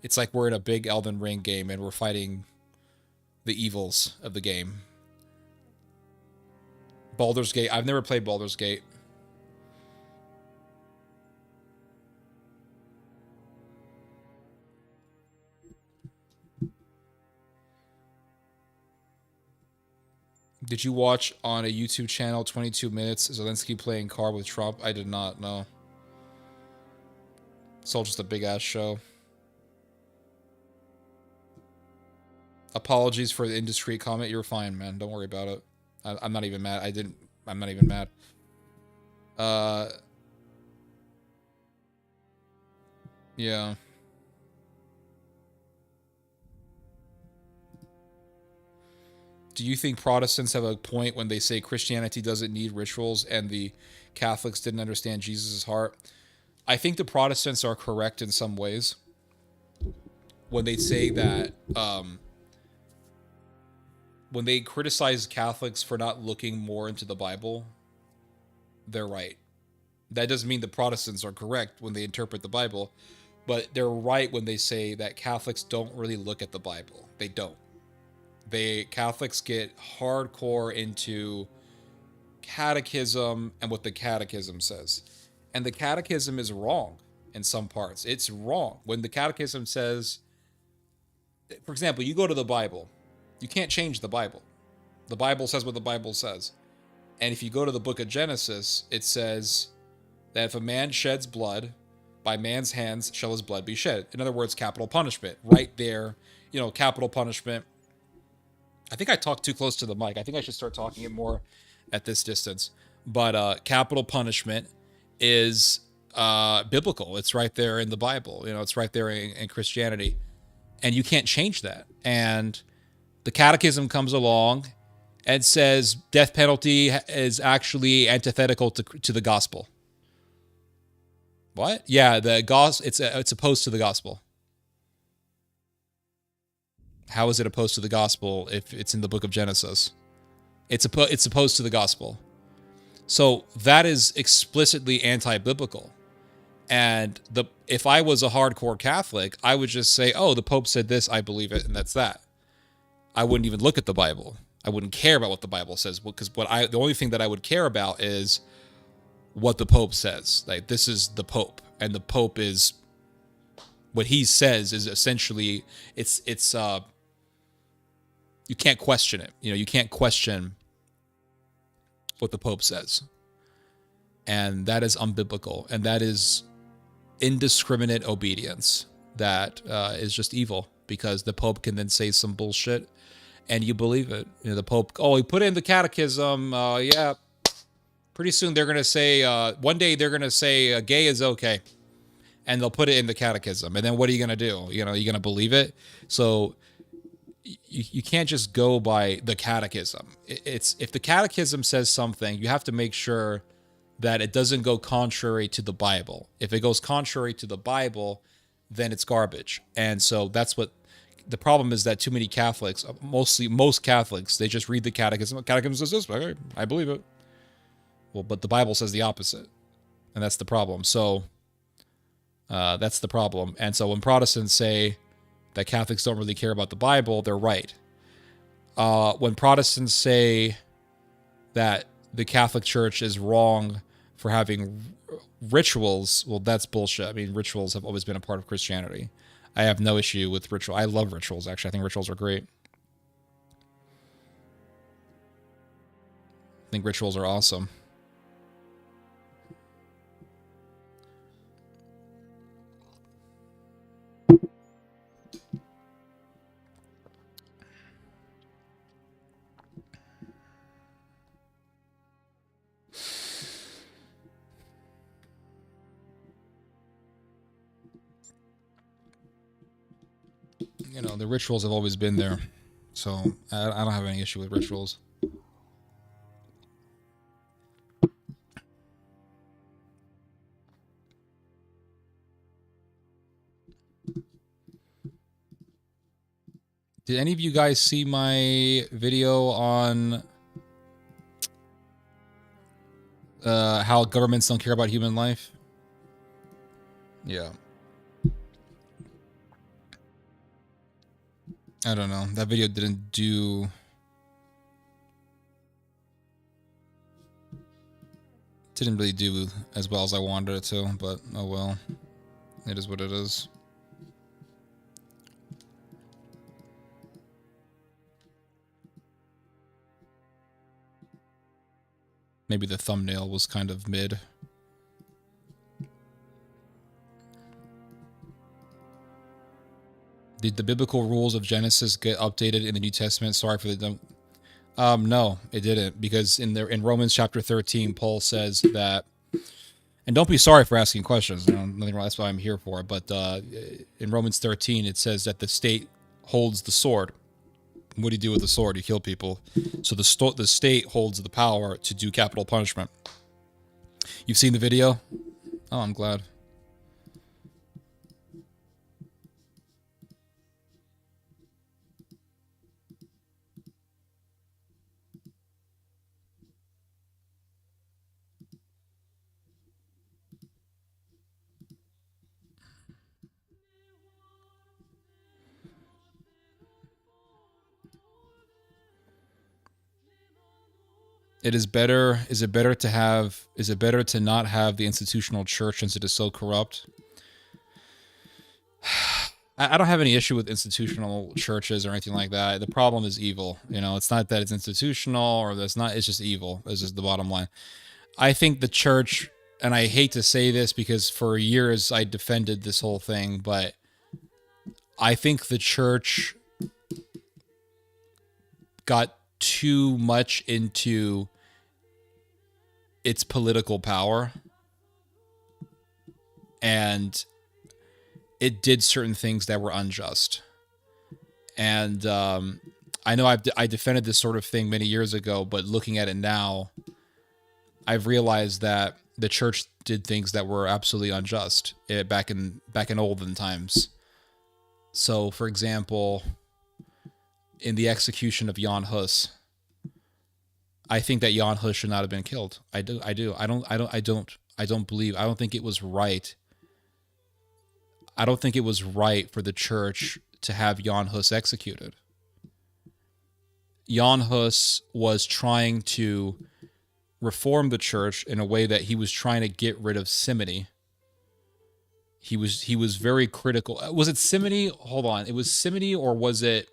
A: it's like we're in a big Elden Ring game and we're fighting the evils of the game. Baldur's Gate. I've never played Baldur's Gate. Did you watch on a YouTube channel 22 minutes Zelensky playing card with Trump? I did not, no. It's all just a big ass show. Apologies for the indiscreet comment. You're fine, man. Don't worry about it. I'm not even mad. I'm not even mad. Yeah. Do you think Protestants have a point when they say Christianity doesn't need rituals and the Catholics didn't understand Jesus' heart? I think the Protestants are correct in some ways when they say that, when they criticize Catholics for not looking more into the Bible, they're right. That doesn't mean the Protestants are correct when they interpret the Bible, but they're right when they say that Catholics don't really look at the Bible. They don't. Catholics get hardcore into catechism and what the catechism says. And the catechism is wrong in some parts. It's wrong. When the catechism says, for example, you go to the Bible, you can't change the Bible. The Bible says what the Bible says. And if you go to the book of Genesis, it says that if a man sheds blood, by man's hands shall his blood be shed. In other words, capital punishment. Right there, capital punishment. I think I talked too close to the mic. I think I should start talking it more at this distance. But capital punishment is biblical. It's right there in the Bible. It's right there in Christianity. And you can't change that. And the catechism comes along and says death penalty is actually antithetical to the gospel. What? Yeah, the gospel. It's opposed to the gospel. How is it opposed to the gospel if it's in the book of Genesis? It's opposed to the gospel. So that is explicitly anti-biblical. And if I was a hardcore Catholic, I would just say, oh, the Pope said this, I believe it, and that's that. I wouldn't even look at the Bible. I wouldn't care about what the Bible says, because the only thing that I would care about is what the Pope says. Like, this is the Pope, and the Pope is what he says is essentially it's you can't question it. You can't question what the Pope says. And that is unbiblical, and that is indiscriminate obedience that is just evil, because the Pope can then say some bullshit and you believe it. The Pope, he put it in the catechism. Yeah, pretty soon they're going to say, one day they're going to say gay is okay. And they'll put it in the catechism. And then what are you going to do? You're going to believe it? So you can't just go by the catechism. If the catechism says something, you have to make sure that it doesn't go contrary to the Bible. If it goes contrary to the Bible, then it's garbage. And so that's what the problem is, that too many Catholics, most Catholics, they just read the catechism. The catechism says this, okay, I believe it. Well, but the Bible says the opposite. And that's the problem. So that's the problem. And so when Protestants say that Catholics don't really care about the Bible, they're right. When Protestants say that the Catholic Church is wrong for having rituals, well, that's bullshit. I mean, rituals have always been a part of Christianity. I have no issue with ritual. I love rituals, actually. I think rituals are great. I think rituals are awesome. The rituals have always been there. So I don't have any issue with rituals. Did any of you guys see my video on how governments don't care about human life? Yeah. I don't know. That video didn't really do as well as I wanted it to, but oh well. It is what it is. Maybe the thumbnail was kind of mid. Did the biblical rules of Genesis get updated in the New Testament? Sorry for the no, it didn't, because in Romans chapter 13, Paul says that, and don't be sorry for asking questions. Nothing wrong. That's what I'm here for. But in Romans 13, it says that the state holds the sword. What do you do with the sword? You kill people. So the state holds the power to do capital punishment. You've seen the video? Oh, I'm glad. Is it better to not have the institutional church since it is so corrupt? I don't have any issue with institutional churches or anything like that. The problem is evil. It's not that it's institutional or that's not, it's just evil. It's just the bottom line. I think the church and I hate to say this because for years I defended this whole thing, but I think the church got too much into its political power, and it did certain things that were unjust. And I know I defended this sort of thing many years ago, but looking at it now, I've realized that the church did things that were absolutely unjust back in olden times. So, for example, in the execution of Jan Hus, I think that Jan Hus should not have been killed. I do. I don't think it was right. I don't think it was right for the church to have Jan Hus executed. Jan Hus was trying to reform the church in a way that he was trying to get rid of simony. He was very critical. Was it simony? Hold on. It was simony, or was it...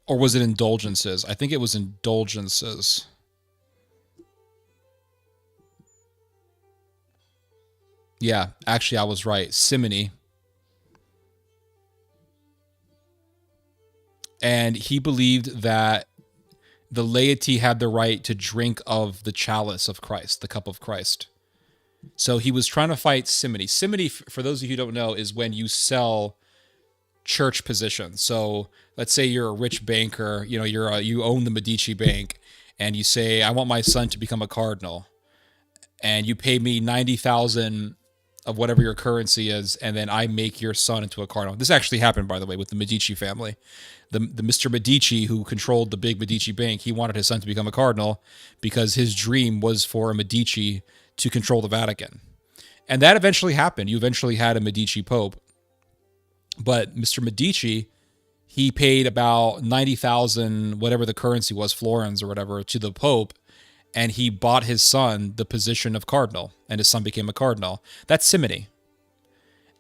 A: Or was it indulgences? I think it was indulgences. Yeah, actually I was right. Simony. And he believed that the laity had the right to drink of the chalice of Christ, the cup of Christ. So he was trying to fight simony. Simony, for those of you who don't know, is when you sell church positions. So let's say you're a rich banker, you own the Medici Bank, and you say, I want my son to become a cardinal, and you pay me 90,000 of whatever your currency is, and then I make your son into a cardinal. This actually happened, by the way, with the Medici family. The Mr. Medici, who controlled the big Medici Bank, he wanted his son to become a cardinal because his dream was for a Medici to control the Vatican. And that eventually happened. You eventually had a Medici Pope. But Mr. Medici, he paid about 90,000, whatever the currency was, florins or whatever, to the Pope, and he bought his son the position of cardinal, and his son became a cardinal. That's simony.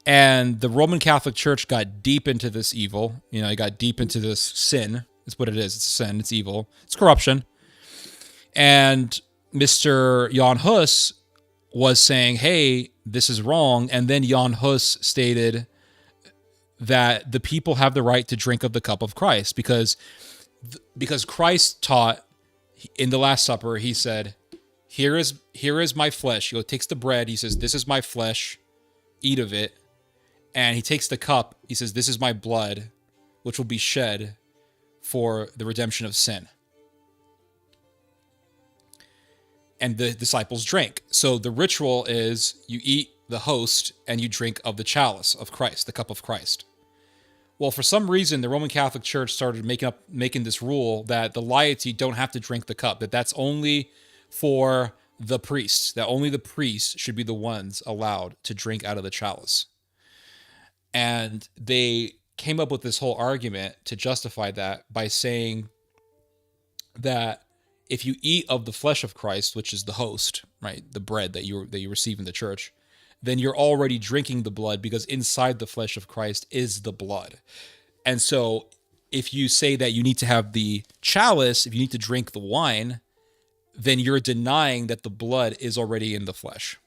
A: And the Roman Catholic Church got deep into this evil. It got deep into this sin. It's what it is. It's sin. It's evil. It's corruption. And Mr. Jan Hus was saying, hey, this is wrong. And then Jan Hus stated that the people have the right to drink of the cup of Christ because Christ taught in the Last Supper, he said, here is my flesh. He takes the bread. He says, this is my flesh. Eat of it. And he takes the cup. He says, this is my blood, which will be shed for the redemption of sin. And the disciples drank. So the ritual is you eat the host and you drink of the chalice of Christ, the cup of Christ. Well, for some reason, the Roman Catholic Church started making this rule that the laity don't have to drink the cup, that's only for the priests, that only the priests should be the ones allowed to drink out of the chalice. And they came up with this whole argument to justify that by saying that if you eat of the flesh of Christ, which is the host, right, the bread that you receive in the church, then you're already drinking the blood because inside the flesh of Christ is the blood. And so if you say that you need to have the chalice, if you need to drink the wine, then you're denying that the blood is already in the flesh.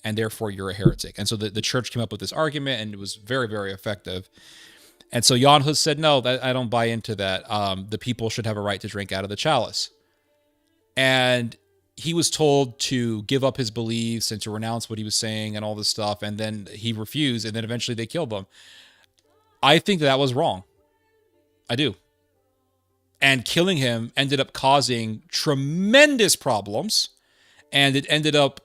A: And therefore you're a heretic. And so the church came up with this argument, and it was very, very effective. And so Jan Hus said, no, I don't buy into that. The people should have a right to drink out of the chalice. And he was told to give up his beliefs and to renounce what he was saying and all this stuff. And then he refused, and then eventually they killed him. I think that was wrong. I do. And killing him ended up causing tremendous problems. And it ended up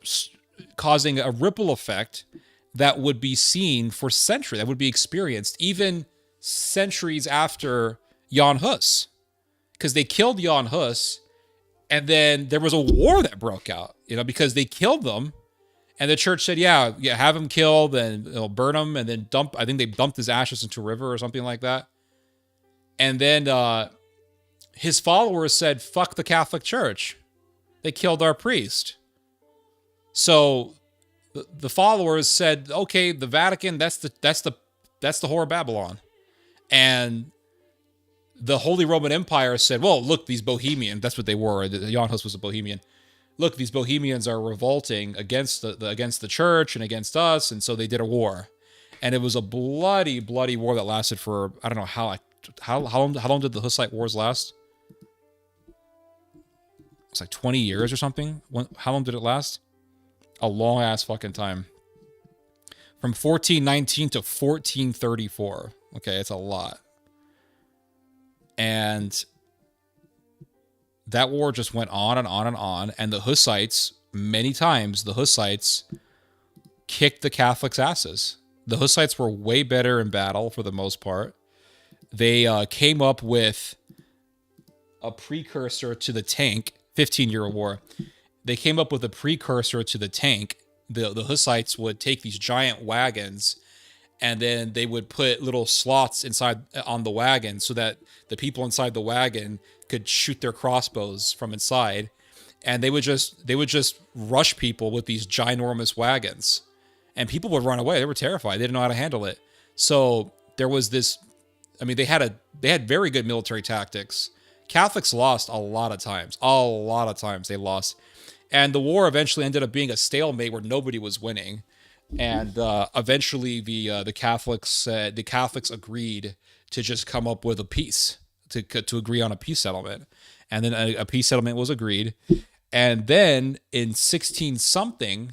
A: causing a ripple effect that would be seen for centuries, that would be experienced even centuries after Jan Hus. Because they killed Jan Hus, and then there was a war that broke out, because they killed them, and the church said, yeah, have him killed, and burn him, and then I think they dumped his ashes into a river or something like that. And then his followers said, fuck the Catholic Church. They killed our priest. So the followers said, okay, the Vatican, that's the whore of Babylon. And the Holy Roman Empire said, well, look, these Bohemians, that's what they were. Jan Hus was a Bohemian. Look, these Bohemians are revolting against against the church and against us, and so they did a war. And it was a bloody, bloody war that lasted for, I don't know how long did the Hussite wars last? It's like 20 years or something. How long did it last? A long ass fucking time. From 1419 to 1434. Okay, it's a lot. And that war just went on and on and on. And the Hussites, many times, the Hussites kicked the Catholics' asses. The Hussites were way better in battle for the most part. They came up with a precursor to the tank, 15-year war. They came up with a precursor to the tank. The Hussites would take these giant wagons, and then they would put little slots inside on the wagon so that the people inside the wagon could shoot their crossbows from inside. And they would just rush people with these ginormous wagons. And people would run away. They were terrified. They didn't know how to handle it. So there was this, I mean, they had very good military tactics. Catholics lost a lot of times. A lot of times they lost. And the war eventually ended up being a stalemate where nobody was winning. And eventually the Catholics agreed to just come up with a peace, to agree on a peace settlement. And then a peace settlement was agreed. And then in 16 something,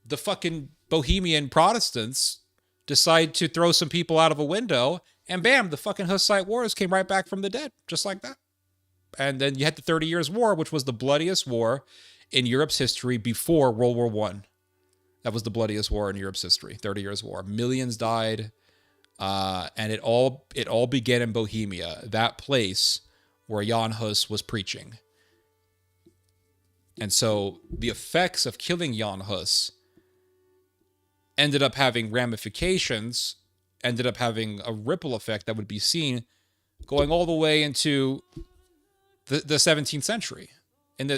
A: the fucking Bohemian Protestants decide to throw some people out of a window, and bam, the fucking Hussite wars came right back from the dead, just like that. And then you had the 30 Years' War, which was the bloodiest war in Europe's history before World War I. That was the bloodiest war in Europe's history, 30 Years' War. Millions died, and it all began in Bohemia, that place where Jan Hus was preaching. And so the effects of killing Jan Hus ended up having ramifications, ended up having a ripple effect that would be seen going all the way into the 17th century. And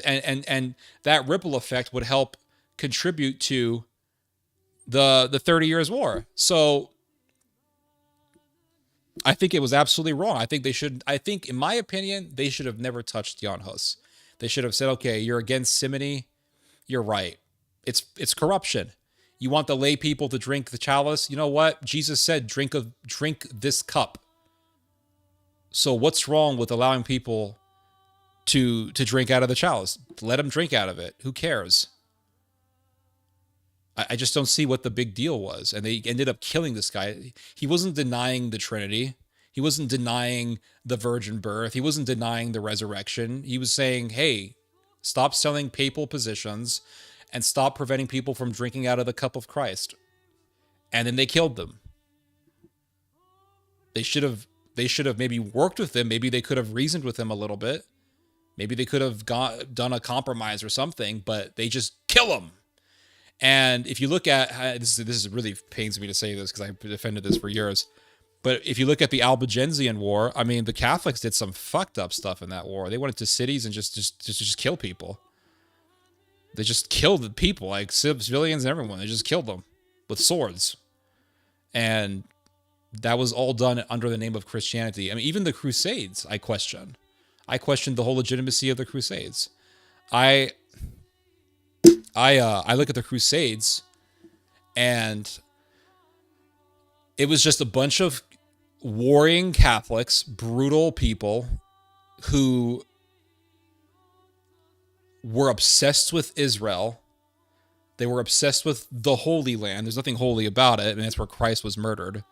A: that ripple effect would help contribute to the 30 Years' War. So I think it was absolutely wrong. I think, in my opinion, they should have never touched Jan Hus. They should have said, okay, you're against simony. You're right. It's corruption. You want the lay people to drink the chalice? You know what? Jesus said, drink this cup. So what's wrong with allowing people to drink out of the chalice? Let them drink out of it. Who cares? I just don't see what the big deal was. And they ended up killing this guy. He wasn't denying the Trinity. He wasn't denying the virgin birth. He wasn't denying the resurrection. He was saying, hey, stop selling papal positions and stop preventing people from drinking out of the cup of Christ. And then they killed them. They should have maybe worked with him. Maybe they could have reasoned with him a little bit. Maybe they could have done a compromise or something, but they just kill him. And if you look at, this is really pains me to say this because I defended this for years, but if you look at the Albigensian War, I mean, the Catholics did some fucked up stuff in that war. They went into cities and just kill people. They just killed the people, like civilians and everyone. They just killed them with swords. And that was all done under the name of Christianity. I mean, even the Crusades, I question. I questioned the whole legitimacy of the Crusades. I look at the Crusades, and it was just a bunch of warring Catholics, brutal people who were obsessed with Israel. They were obsessed with the Holy Land. There's nothing holy about it, and that's where Christ was murdered.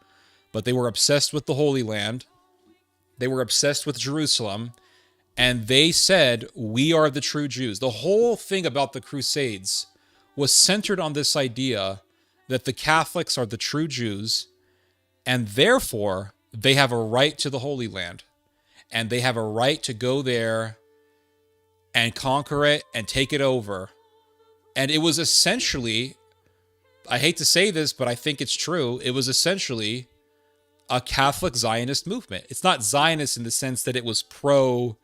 A: But they were obsessed with the Holy Land. They were obsessed with Jerusalem. And they said, we are the true Jews. The whole thing about the Crusades was centered on this idea that the Catholics are the true Jews, and therefore they have a right to the Holy Land. And they have a right to go there and conquer it and take it over. And it was essentially, I hate to say this, but I think it's true, it was essentially a Catholic Zionist movement. It's not Zionist in the sense that it was pro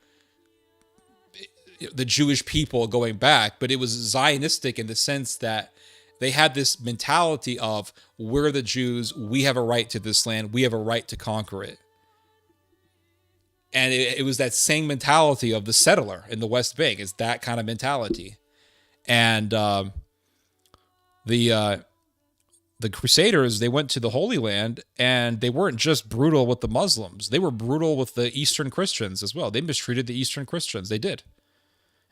A: the Jewish people going back, but it was Zionistic in the sense that they had this mentality of, we're the Jews, we have a right to this land, we have a right to conquer it. And it was that same mentality of the settler in the West Bank. Is that kind of mentality. And the Crusaders, they went to the Holy Land, and they weren't just brutal with the Muslims. They were brutal with the Eastern Christians as well. They mistreated the Eastern Christians. They did.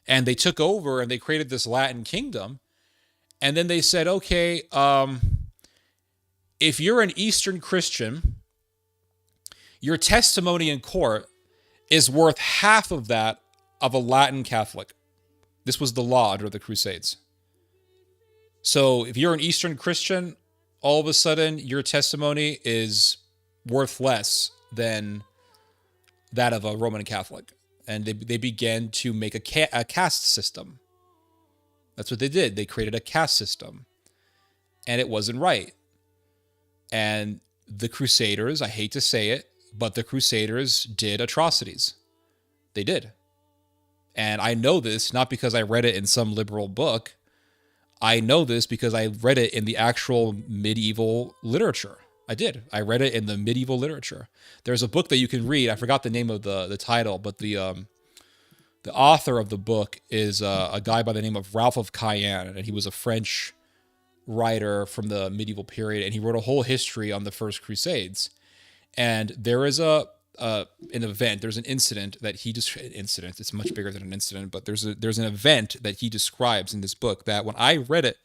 A: And they took over, and they created this Latin kingdom. And then they said, okay, if you're an Eastern Christian, your testimony in court is worth half of that of a Latin Catholic. This was the law under the Crusades. So if you're an Eastern Christian, all of a sudden your testimony is worth less than that of a Roman Catholic. And they began to make a caste system. That's what they did. They created a caste system. And it wasn't right. And the Crusaders, I hate to say it, but the Crusaders did atrocities. They did. And I know this not because I read it in some liberal book. I know this because I read it in the actual medieval literature. I did. I read it in the medieval literature. There's a book that you can read. I forgot the name of the title, but the author of the book is a guy by the name of Ralph of Cayenne, and he was a French writer from the medieval period, and he wrote a whole history on the First Crusades. And there is an event, there's an incident that he incident. It's much bigger than an incident, but there's an event that he describes in this book that when I read it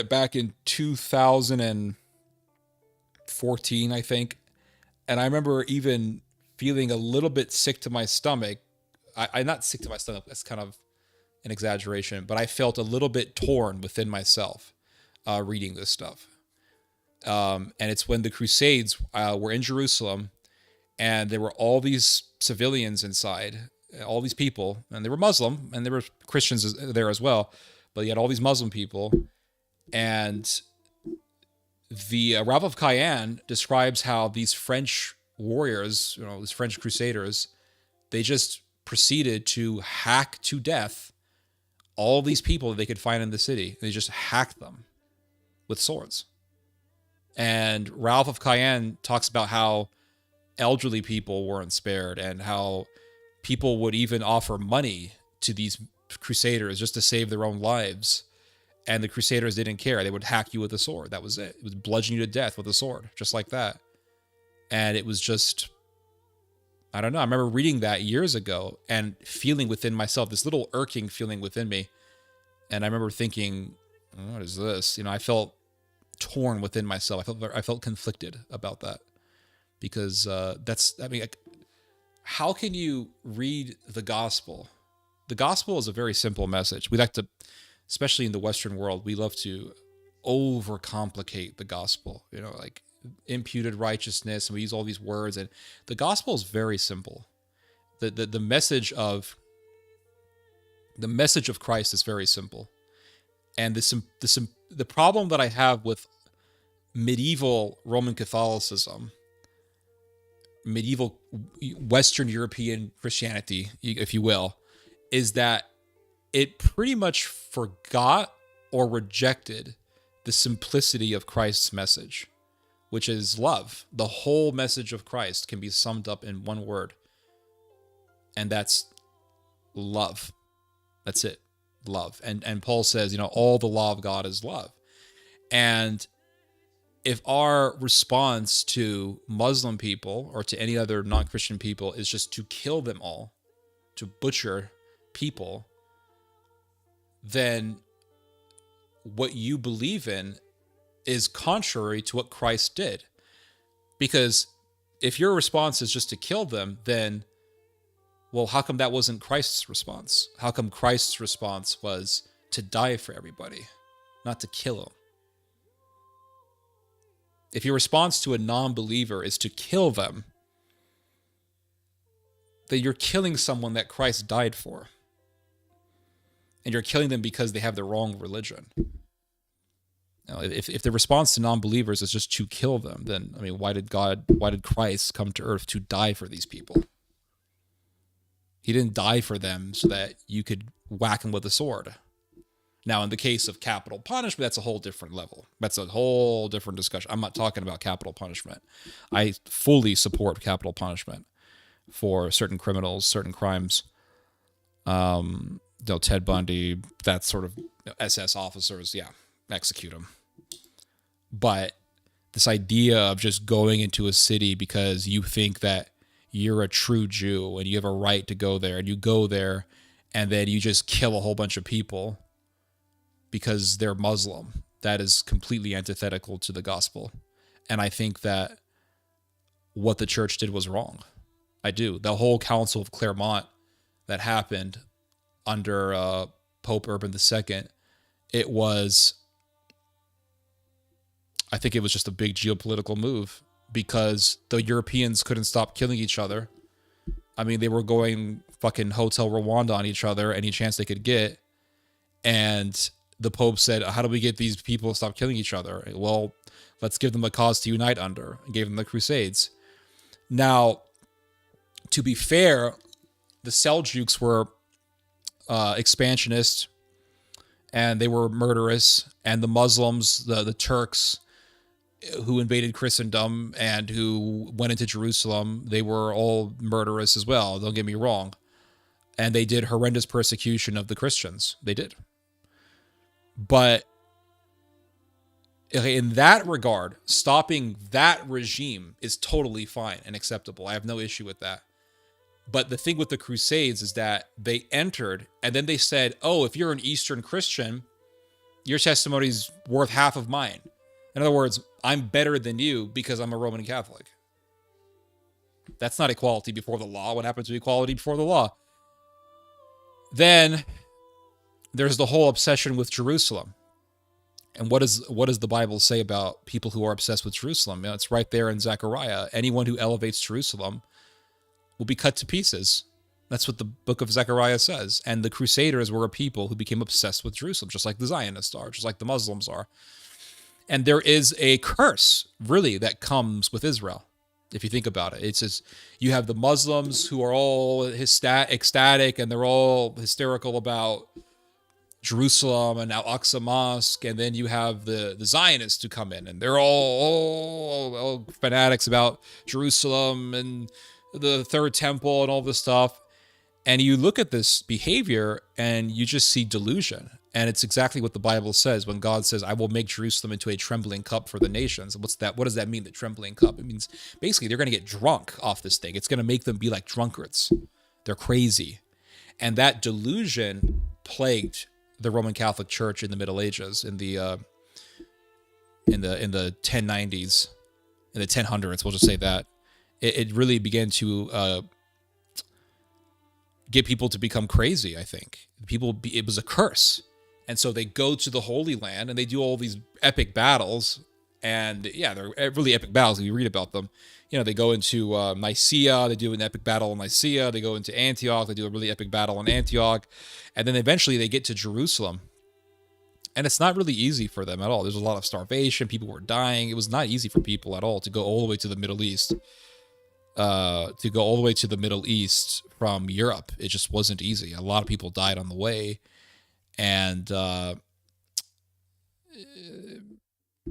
A: back in 2014, I think, and I remember even feeling a little bit sick to my stomach. I'm not sick to my stomach. That's kind of an exaggeration, but I felt a little bit torn within myself reading this stuff. And it's when the Crusades were in Jerusalem, and there were all these civilians inside, all these people, and they were Muslim, and there were Christians there as well, but you had all these Muslim people, and the Ralph of Cayenne describes how these French warriors, these French Crusaders, they just proceeded to hack to death all these people that they could find in the city. They just hacked them with swords. And Ralph of Cayenne talks about how elderly people weren't spared, and how people would even offer money to these Crusaders just to save their own lives. And the Crusaders didn't care. They would hack you with a sword. That was it. It was bludgeon you to death with a sword, just like that. And it was just, I don't know. I remember reading that years ago and feeling within myself, this little irking feeling within me. And I remember thinking, what is this? I felt torn within myself. I felt conflicted about that, because how can you read the gospel? The gospel is a very simple message. We like to, especially in the Western world, we love to overcomplicate the gospel, like imputed righteousness, and we use all these words, and the gospel is very simple. The message of Christ is very simple. And the problem that I have with medieval Roman Catholicism, medieval Western European Christianity, if you will, is that it pretty much forgot or rejected the simplicity of Christ's message, which is love. The whole message of Christ can be summed up in one word, and that's love. That's it, love. And Paul says, all the law of God is love. And if our response to Muslim people or to any other non-Christian people is just to kill them all, to butcher people, then what you believe in is contrary to what Christ did. Because if your response is just to kill them, then, well, how come that wasn't Christ's response? How come Christ's response was to die for everybody, not to kill them? If your response to a non-believer is to kill them, then you're killing someone that Christ died for. And you're killing them because they have the wrong religion. Now, if the response to non-believers is just to kill them, then, why did Christ come to earth to die for these people? He didn't die for them so that you could whack them with a sword. Now, in the case of capital punishment, that's a whole different level. That's a whole different discussion. I'm not talking about capital punishment. I fully support capital punishment. for certain criminals, certain crimes. Ted Bundy, that sort of SS officers, yeah, execute them. But this idea of just going into a city because you think that you're a true Jew and you have a right to go there, and you go there and then you just kill a whole bunch of people because they're Muslim, that is completely antithetical to the gospel. And I think that what the church did was wrong. I do. The whole Council of Clermont that happened under Pope Urban II, I think it was just a big geopolitical move because the Europeans couldn't stop killing each other. I mean, they were going fucking Hotel Rwanda on each other any chance they could get. And the Pope said, how do we get these people to stop killing each other? Well, let's give them a cause to unite under, and gave them the Crusades. Now, to be fair, the Seljuks were expansionist, and they were murderous, and the Muslims, the Turks, who invaded Christendom and who went into Jerusalem, they were all murderous as well, don't get me wrong. And they did horrendous persecution of the Christians. They did. But in that regard, stopping that regime is totally fine and acceptable. I have no issue with that. But the thing with the Crusades is that they entered and then they said, oh, if you're an Eastern Christian, your testimony's worth half of mine. In other words, I'm better than you because I'm a Roman Catholic. That's not equality before the law. What happened to equality before the law? Then there's the whole obsession with Jerusalem. And what does the Bible say about people who are obsessed with Jerusalem? You know, it's right there in Zechariah. Anyone who elevates Jerusalem will be cut to pieces. That's what the book of Zechariah says. And the Crusaders were a people who became obsessed with Jerusalem, just like the Zionists are, just like the Muslims are. And there is a curse, really, that comes with Israel, if you think about it. It's just, you have the Muslims who are all ecstatic, and they're all hysterical about Jerusalem and Al-Aqsa Mosque, and then you have the Zionists who come in, and they're all fanatics about Jerusalem and the Third Temple and all this stuff. And you look at this behavior, and you just see delusion. And it's exactly what the Bible says when God says, I will make Jerusalem into a trembling cup for the nations. What's that? What does that mean, the trembling cup? It means basically they're going to get drunk off this thing. It's going to make them be like drunkards. They're crazy. And that delusion plagued the Roman Catholic Church in the Middle Ages, in the 1090s, in the 1000s, we'll just say that. It really began to get people to become crazy, I think. It was a curse. And so they go to the Holy Land and they do all these epic battles. And yeah, they're really epic battles if you read about them. You know, they go into Nicaea, they do an epic battle in Nicaea. They go into Antioch, they do a really epic battle in Antioch. And then eventually they get to Jerusalem. And it's not really easy for them at all. There's a lot of starvation. People were dying. It was not easy for people at all to go all the way to the Middle East. From Europe. It just wasn't easy. A lot of people died on the way. And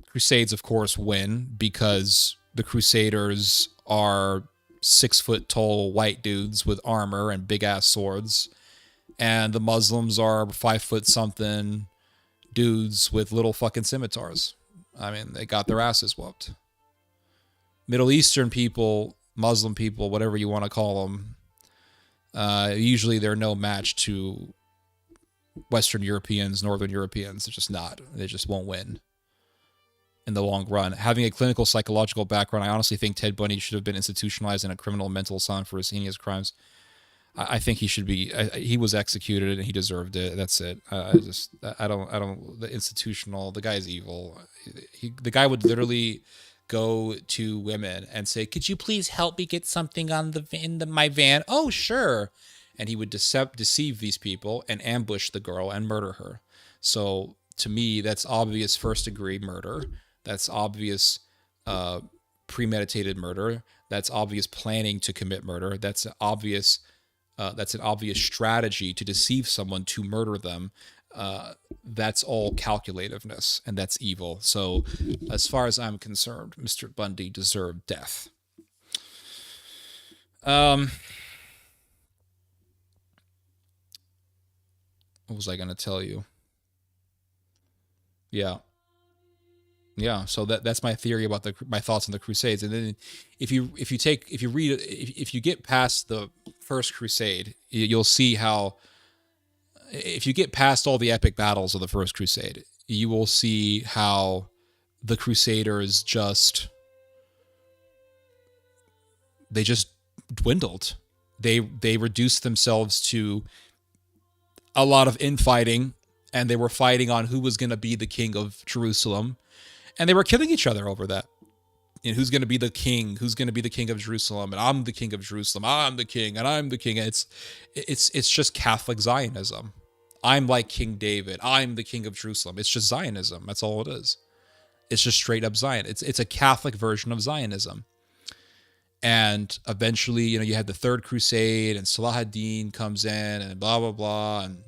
A: Crusades, of course, win because the Crusaders are 6-foot-tall white dudes with armor and big-ass swords. And the Muslims are 5-foot-something dudes with little fucking scimitars. I mean, they got their asses whooped. Middle Eastern people, Muslim people, whatever you want to call them, usually they're no match to Western Europeans, Northern Europeans. They're just not. They just won't win in the long run. Having a clinical psychological background, I honestly think Ted Bundy should have been institutionalized in a criminal mental asylum for his heinous crimes. I think he should be. He was executed and he deserved it. That's it. I don't. The institutional. The guy's evil. The guy would literally go to women and say, "Could you please help me get something on my van?" "Oh, sure." And he would deceive these people and ambush the girl and murder her. So to me, that's obvious first-degree murder. That's obvious premeditated murder. That's obvious planning to commit murder. That's an obvious strategy to deceive someone to murder them. That's all calculativeness, and that's evil. So as far as I'm concerned, Mr. Bundy deserved death. Um, what was I going to tell you? Yeah. Yeah, so that's my theory about my thoughts on the Crusades. And then if you get past the first Crusade, you'll see how if you get past all the epic battles of the first Crusade, you will see how the Crusaders just dwindled. They reduced themselves to a lot of infighting, and they were fighting on who was going to be the king of Jerusalem, and they were killing each other over that. And who's going to be the king? Who's going to be the king of Jerusalem? And I'm the king of Jerusalem. I'm the king, and I'm the king. And it's just Catholic Zionism. I'm like King David. I'm the king of Jerusalem. It's just Zionism. That's all it is. It's just straight up Zion. It's a Catholic version of Zionism. And eventually, you had the Third Crusade, and Salah ad-Din comes in, and blah blah blah, and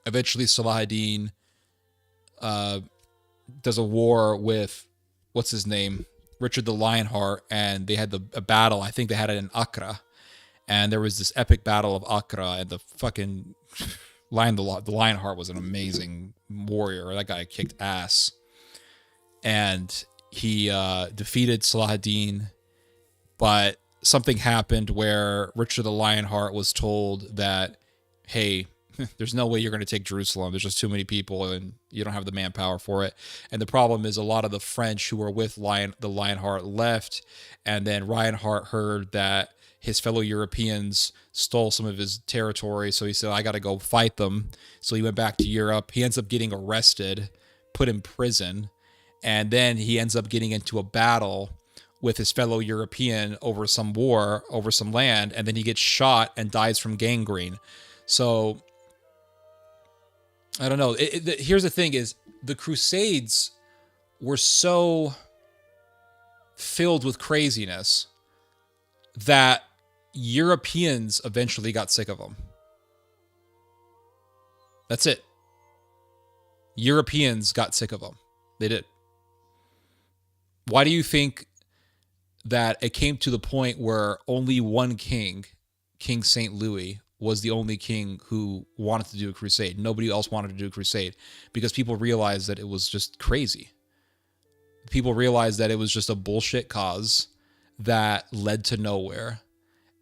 A: eventually Salah ad-Din does a war with what's his name, Richard the Lionheart, and they had a battle. I think they had it in Accra, and there was this epic battle of Accra, and the fucking the Lionheart was an amazing warrior. That guy kicked ass, and he defeated Salah ad-Din. But something happened where Richard the Lionheart was told that, hey, there's no way you're going to take Jerusalem. There's just too many people, and you don't have the manpower for it. And the problem is a lot of the French who were with the Lionheart left, and then Lionheart heard that his fellow Europeans stole some of his territory, so he said, I got to go fight them. So he went back to Europe. He ends up getting arrested, put in prison, and then he ends up getting into a battle with his fellow European over some war, over some land, and then he gets shot and dies from gangrene. So, I don't know. Here's the thing is, the Crusades were so filled with craziness that Europeans eventually got sick of them. That's it. Europeans got sick of them. They did. Why do you think that it came to the point where only one king, King St. Louis, was the only king who wanted to do a crusade? Nobody else wanted to do a crusade because people realized that it was just crazy. People realized that it was just a bullshit cause that led to nowhere,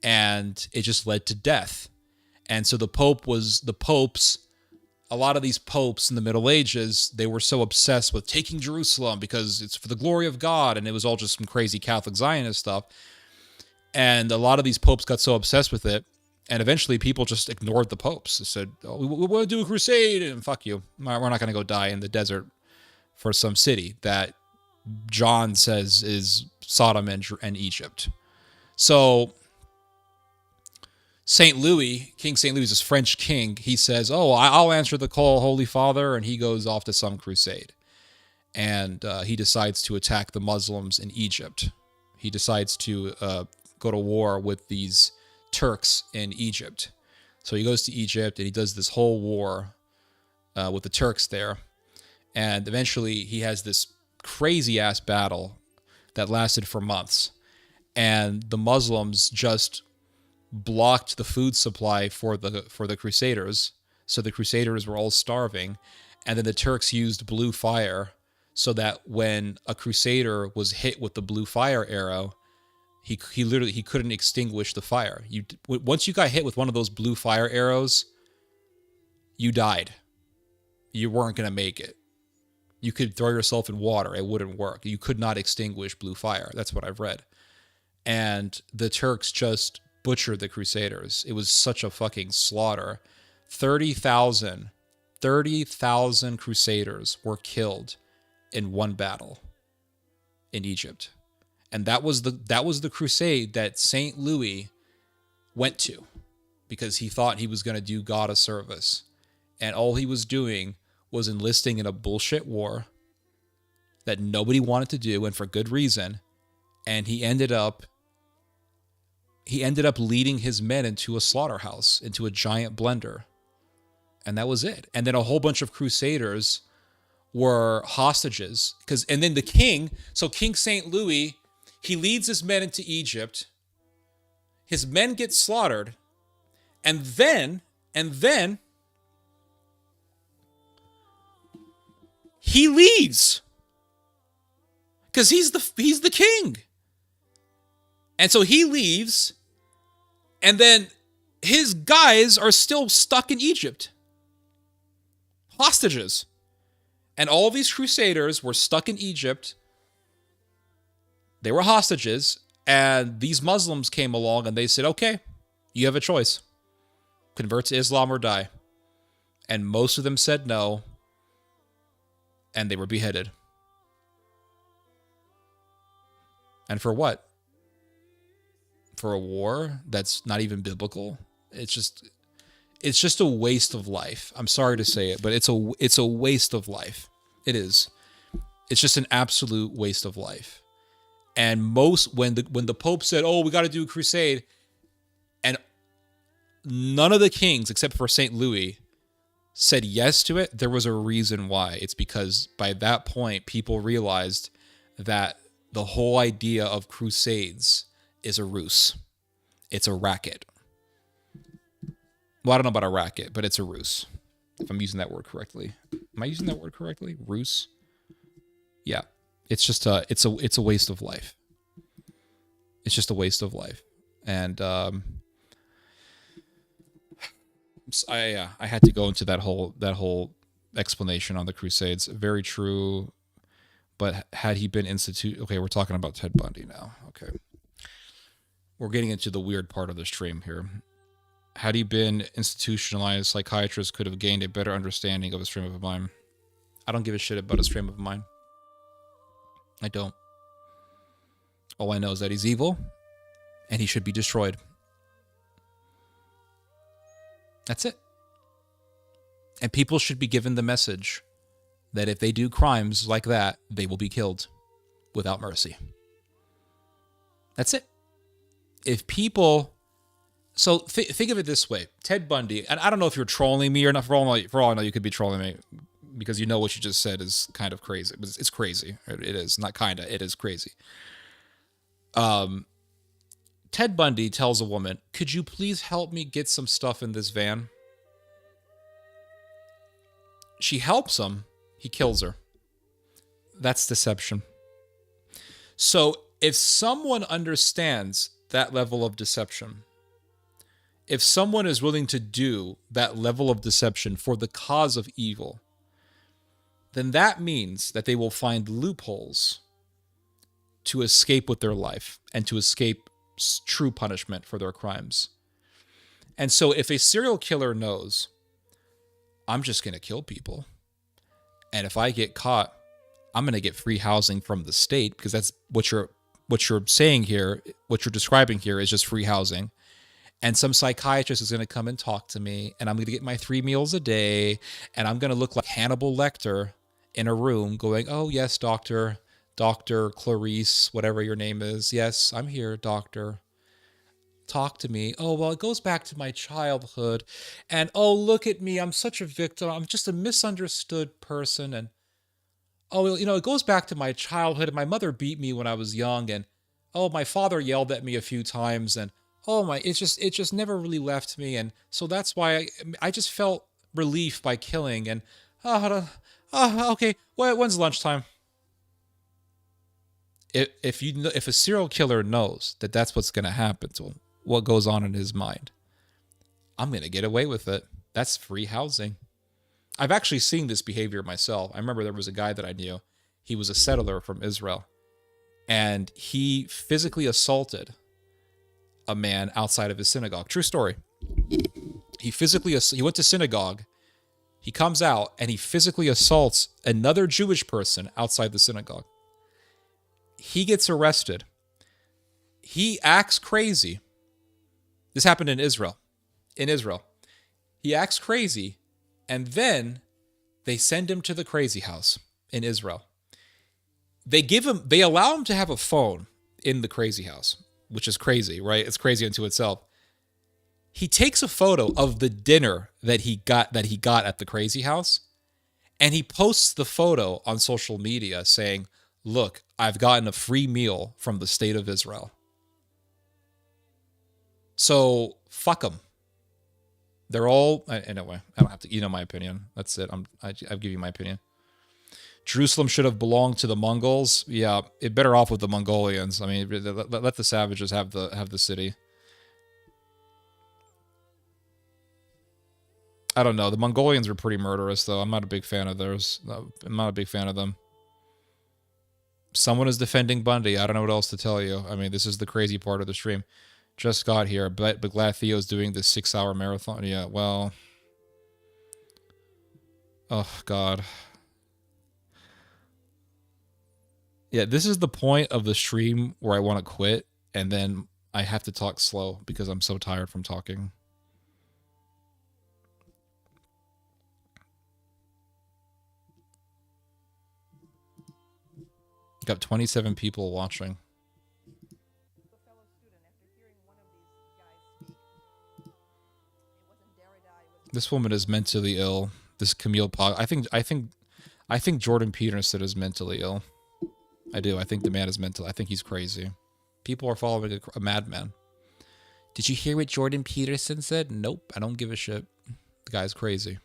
A: and it just led to death. And so the popes, a lot of these popes in the Middle Ages, they were so obsessed with taking Jerusalem because it's for the glory of God, and it was all just some crazy Catholic Zionist stuff. And a lot of these popes got so obsessed with it, and eventually people just ignored the popes. They said, oh, we want to do a crusade, and fuck you. We're not going to go die in the desert for some city that John says is Sodom and Egypt. So St. Louis, King St. Louis, this French king, he says, oh, I'll answer the call, Holy Father, and he goes off to some crusade. And he decides to attack the Muslims in Egypt. He decides to go to war with these Turks in Egypt. So he goes to Egypt, and he does this whole war with the Turks there. And eventually he has this crazy-ass battle that lasted for months. And the Muslims just blocked the food supply for the Crusaders, so the Crusaders were all starving, and then the Turks used blue fire so that when a Crusader was hit with the blue fire arrow, he couldn't extinguish the fire. Once you got hit with one of those blue fire arrows, you died. You weren't going to make it. You could throw yourself in water, it wouldn't work. You could not extinguish blue fire. That's what I've read. And the Turks just butchered the Crusaders. It was such a fucking slaughter. 30,000 Crusaders were killed in one battle in Egypt. And that was the crusade that St. Louis went to because he thought he was going to do God a service. And all he was doing was enlisting in a bullshit war that nobody wanted to do, and for good reason. And he ended up leading his men into a slaughterhouse, into a giant blender. And that was it. And then a whole bunch of Crusaders were hostages. And then King St. Louis, he leads his men into Egypt. His men get slaughtered, and then he leaves because he's the king. And so he leaves, and then his guys are still stuck in Egypt, hostages. And all these crusaders were stuck in Egypt. They were hostages, and these Muslims came along and they said, okay, you have a choice. Convert to Islam or die. And most of them said no, and they were beheaded. And for what? For a war that's not even biblical? It's just a waste of life. I'm sorry to say it, but it's a waste of life. It is. It's just an absolute waste of life. And when the Pope said, "Oh, we got to do a crusade," and none of the kings except for St. Louis said yes to it, there was a reason why. It's because by that point, people realized that the whole idea of crusades is a ruse. It's a racket. Well, I don't know about a racket, but it's a ruse. If I'm using that word correctly. Am I using that word correctly? Ruse? Yeah. It's just it's a waste of life. It's just a waste of life. And I had to go into that whole explanation on the Crusades. Very true. But had he been okay, we're talking about Ted Bundy now. Okay. We're getting into the weird part of the stream here. Had he been institutionalized, psychiatrists could have gained a better understanding of his frame of mind. I don't give a shit about his frame of mind. I don't. All I know is that he's evil, and he should be destroyed. That's it. And people should be given the message that if they do crimes like that, they will be killed without mercy. That's it. If people... So think of it this way. Ted Bundy, and I don't know if you're trolling me or not. For all I know, you could be trolling me because you know what you just said is kind of crazy. It's crazy. It is. Not kind of. It is crazy. Ted Bundy tells a woman, "Could you please help me get some stuff in this van?" She helps him. He kills her. That's deception. So if someone understands that level of deception, if someone is willing to do that level of deception for the cause of evil, then that means that they will find loopholes to escape with their life and to escape true punishment for their crimes. And so if a serial killer knows, I'm just going to kill people, and if I get caught, I'm going to get free housing from the state, because that's what you're saying here, what you're describing here is just free housing. And some psychiatrist is going to come and talk to me, and I'm going to get my 3 meals a day, and I'm going to look like Hannibal Lecter in a room going, "Oh, yes, Dr. Clarice, whatever your name is. Yes, I'm here, doctor. Talk to me. Oh, well, it goes back to my childhood. And, oh, look at me. I'm such a victim. I'm just a misunderstood person. And, oh, it goes back to my childhood. And my mother beat me when I was young. And, oh, my father yelled at me a few times. And, oh, it just never really left me. And so that's why I just felt relief by killing. And, okay, when's lunchtime?" If a serial killer knows that that's what's going to happen to him, what goes on in his mind, I'm going to get away with it. That's free housing. I've actually seen this behavior myself. I remember there was a guy that I knew. He was a settler from Israel, and he physically assaulted a man outside of his synagogue. True story. He went to synagogue. He comes out and he physically assaults another Jewish person outside the synagogue. He gets arrested. He acts crazy. This happened in Israel. He acts crazy, and then they send him to the crazy house in Israel. They allow him to have a phone in the crazy house, which is crazy, right? It's crazy unto itself. He takes a photo of the dinner that he got at the crazy house, and he posts the photo on social media saying, "Look, I've gotten a free meal from the state of Israel." So fuck them. They're all anyway. I don't have to. You know my opinion. That's it. I've give you my opinion. Jerusalem should have belonged to the Mongols. Yeah, it better off with the Mongolians. I mean, let the savages have the city. I don't know. The Mongolians are pretty murderous, though. I'm not a big fan of theirs. I'm not a big fan of them. Someone is defending Bundy. I don't know what else to tell you. I mean, this is the crazy part of the stream. Just got here, but glad Theo's doing this 6-hour marathon. Yeah, well. Oh, God. Yeah, this is the point of the stream where I want to quit, and then I have to talk slow because I'm so tired from talking. Got 27 people watching. This woman is mentally ill. This Camille Pog. I think Jordan Peterson is mentally ill. I do. I think the man is mental. I think he's crazy. People are following a madman. Did you hear what Jordan Peterson said? Nope. I don't give a shit. The guy's crazy.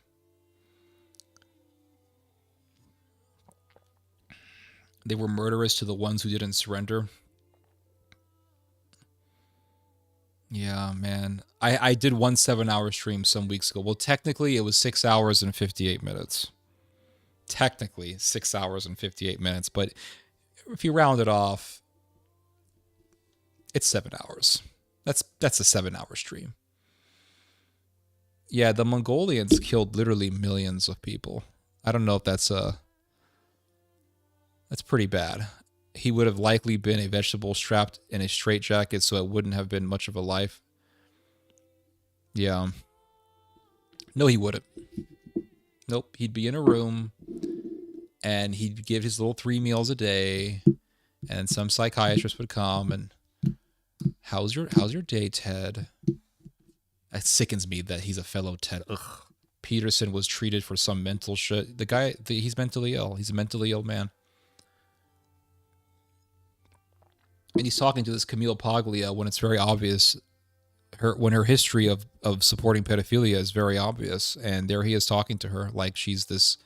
A: They were murderous to the ones who didn't surrender. Yeah, man. I did one 7-hour stream some weeks ago. Well, technically, it was 6 hours and 58 minutes. Technically, 6 hours and 58 minutes. But if you round it off, it's 7 hours. That's a 7-hour stream. Yeah, the Mongolians killed literally millions of people. I don't know if that's pretty bad. He would have likely been a vegetable strapped in a straitjacket, so it wouldn't have been much of a life. Yeah. No, he wouldn't. Nope. He'd be in a room, and he'd give his little 3 meals a day, and some psychiatrist would come and, how's your day, Ted? That sickens me that he's a fellow Ted. Ugh. Peterson was treated for some mental shit. The guy, he's mentally ill. He's a mentally ill man. And he's talking to this Camille Paglia when it's very obvious, when her history of supporting pedophilia is very obvious, and there he is talking to her like she's this,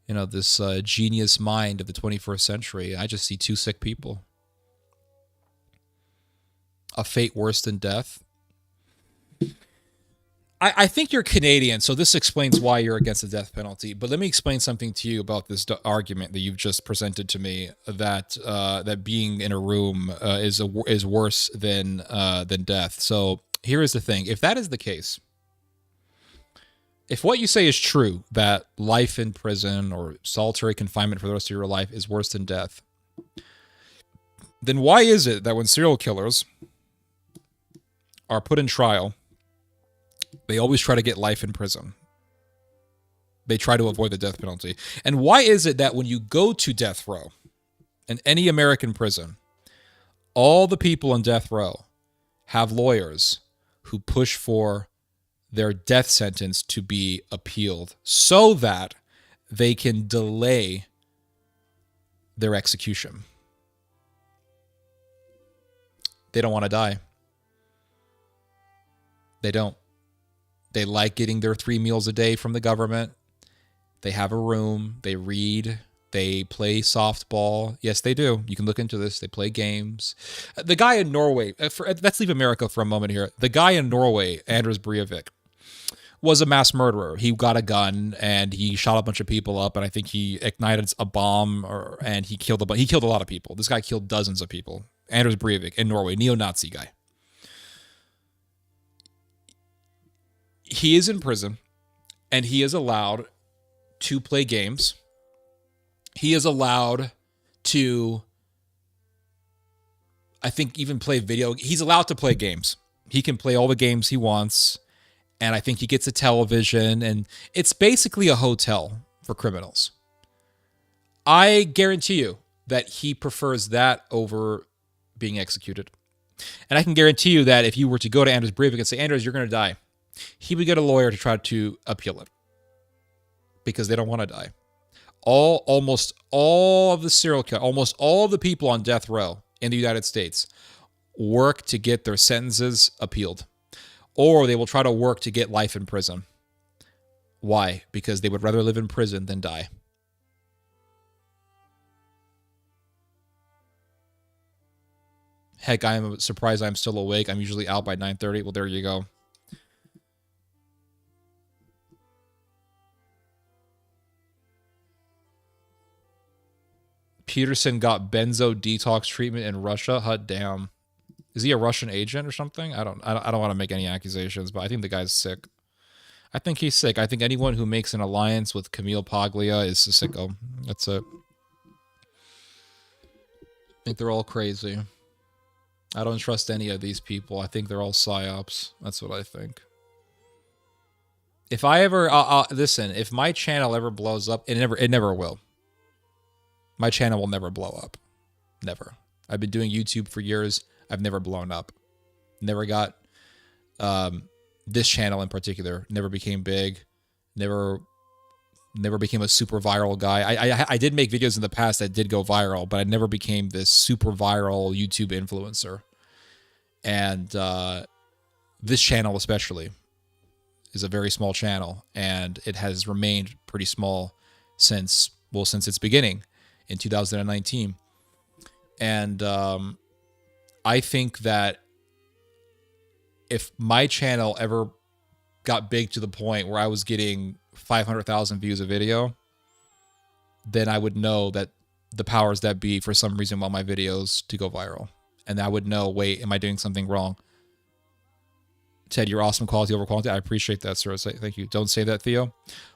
A: this genius mind of the 21st century. I just see 2 sick people. A fate worse than death. I think you're Canadian, so this explains why you're against the death penalty. But let me explain something to you about this argument that you've just presented to me, that that being in a room is worse than death. So here is the thing: if that is the case, if what you say is true, that life in prison or solitary confinement for the rest of your life is worse than death, then why is it that when serial killers are put in trial, they always try to get life in prison? They try to avoid the death penalty. And why is it that when you go to death row, in any American prison, all the people in death row have lawyers who push for their death sentence to be appealed so that they can delay their execution? They don't want to die. They don't. They like getting their 3 meals a day from the government. They have a room. They read. They play softball. Yes, they do. You can look into this. They play games. The guy in Norway, let's leave America for a moment here. The guy in Norway, Anders Breivik, was a mass murderer. He got a gun and he shot a bunch of people up, and I think he ignited a bomb, and he killed a lot of people. This guy killed dozens of people. Anders Breivik in Norway, neo-Nazi guy. He is in prison, and he is allowed to play games. He is allowed to, I think, even play video. He's allowed to play games. He can play all the games he wants, and I think he gets a television, and it's basically a hotel for criminals. I guarantee you that he prefers that over being executed. And I can guarantee you that if you were to go to Anders Breivik and say, Anders, you're going to die, he would get a lawyer to try to appeal it because they don't want to die. Almost all of the serial killers, almost all of the people on death row in the United States work to get their sentences appealed, or they will try to work to get life in prison. Why? Because they would rather live in prison than die. Heck, I am surprised I'm still awake. I'm usually out by 9:30. Well, there you go. Peterson got benzo detox treatment in Russia. Hot damn. Is he a Russian agent or something? I don't want to make any accusations, but I think the guy's sick. I think he's sick. I think anyone who makes an alliance with Camille Paglia is a sicko. That's it. I think they're all crazy. I don't trust any of these people. I think they're all psyops. That's what I think. If I ever listen, if my channel ever blows up, it never will. My channel will never blow up. Never. I've been doing YouTube for years. I've never blown up. Never got this channel in particular. Never became big. Never became a super viral guy. I did make videos in the past that did go viral, but I never became this super viral YouTube influencer. And this channel especially is a very small channel, and it has remained pretty small since its beginning in 2019. And I think that if my channel ever got big to the point where I was getting 500,000 views a video, then I would know that the powers that be, for some reason, want my videos to go viral. And I would know, wait, am I doing something wrong? Ted, you're awesome, quality over quantity. I appreciate that, sir. Thank you. Don't say that, Theo.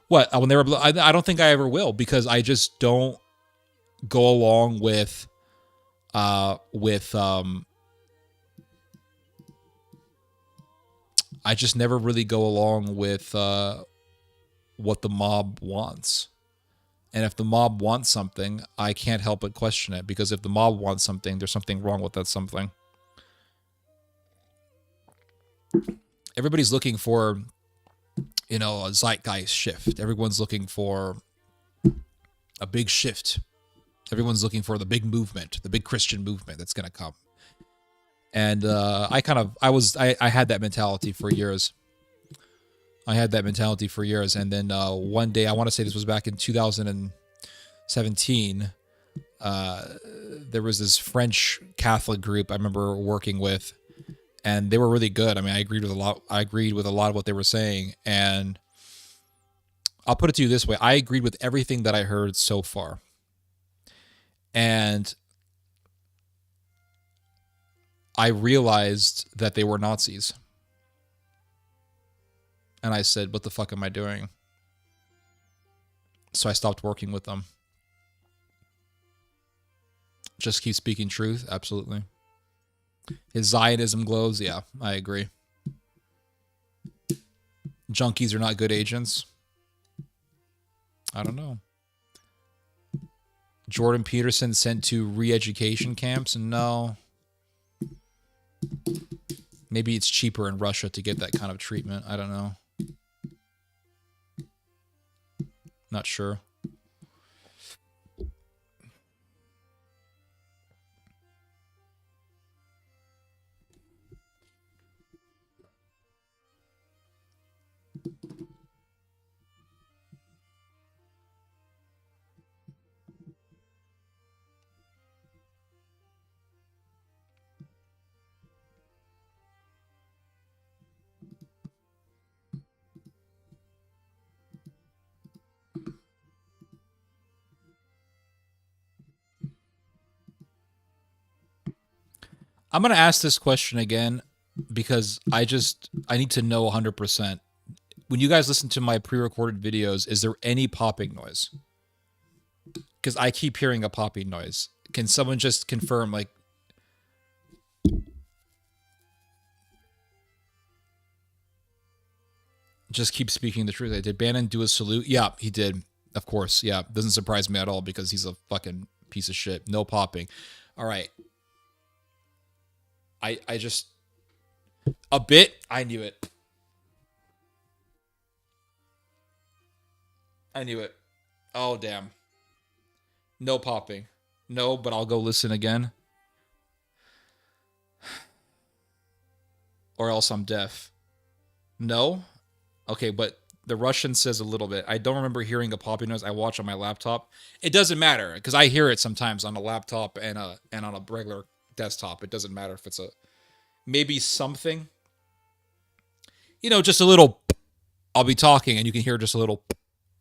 A: What? I will never. I don't think I ever will, because I just don't go along with I just never really go along with what the mob wants. And if the mob wants something, I can't help but question it, because if the mob wants something, there's something wrong with that something. Everybody's looking for, you know, a zeitgeist shift. Everyone's looking for a big shift. Everyone's looking for the big movement, the big Christian movement that's going to come. And I had that mentality for years. And then one day, I want to say this was back in 2017, there was this French Catholic group I remember working with, and they were really good. I mean, I agreed with a lot of what they were saying. And I'll put it to you this way. I agreed with everything that I heard so far. And I realized that they were Nazis. And I said, what the fuck am I doing? So I stopped working with them. Just keep speaking truth? Absolutely. His Zionism glows? Yeah, I agree. Junkies are not good agents? I don't know. Jordan Peterson sent to re-education camps? No. Maybe it's cheaper in Russia to get that kind of treatment. I don't know. Not sure. I'm going to ask this question again because I need to know 100%. When you guys listen to my pre-recorded videos, is there any popping noise? Because I keep hearing a popping noise. Can someone just confirm, like... Just keep speaking the truth. Did Bannon do a salute? Yeah, he did. Of course, yeah. Doesn't surprise me at all because he's a fucking piece of shit. No popping. All right. I just... A bit? I knew it. I knew it. Oh, damn. No popping. No, but I'll go listen again. or else I'm deaf. No? Okay, but the Russian says a little bit. I don't remember hearing a popping noise. I watch on my laptop. It doesn't matter because I hear it sometimes on a laptop and on a regular desktop. It doesn't matter if it's a maybe something. Just a little. I'll be talking and you can hear just a little,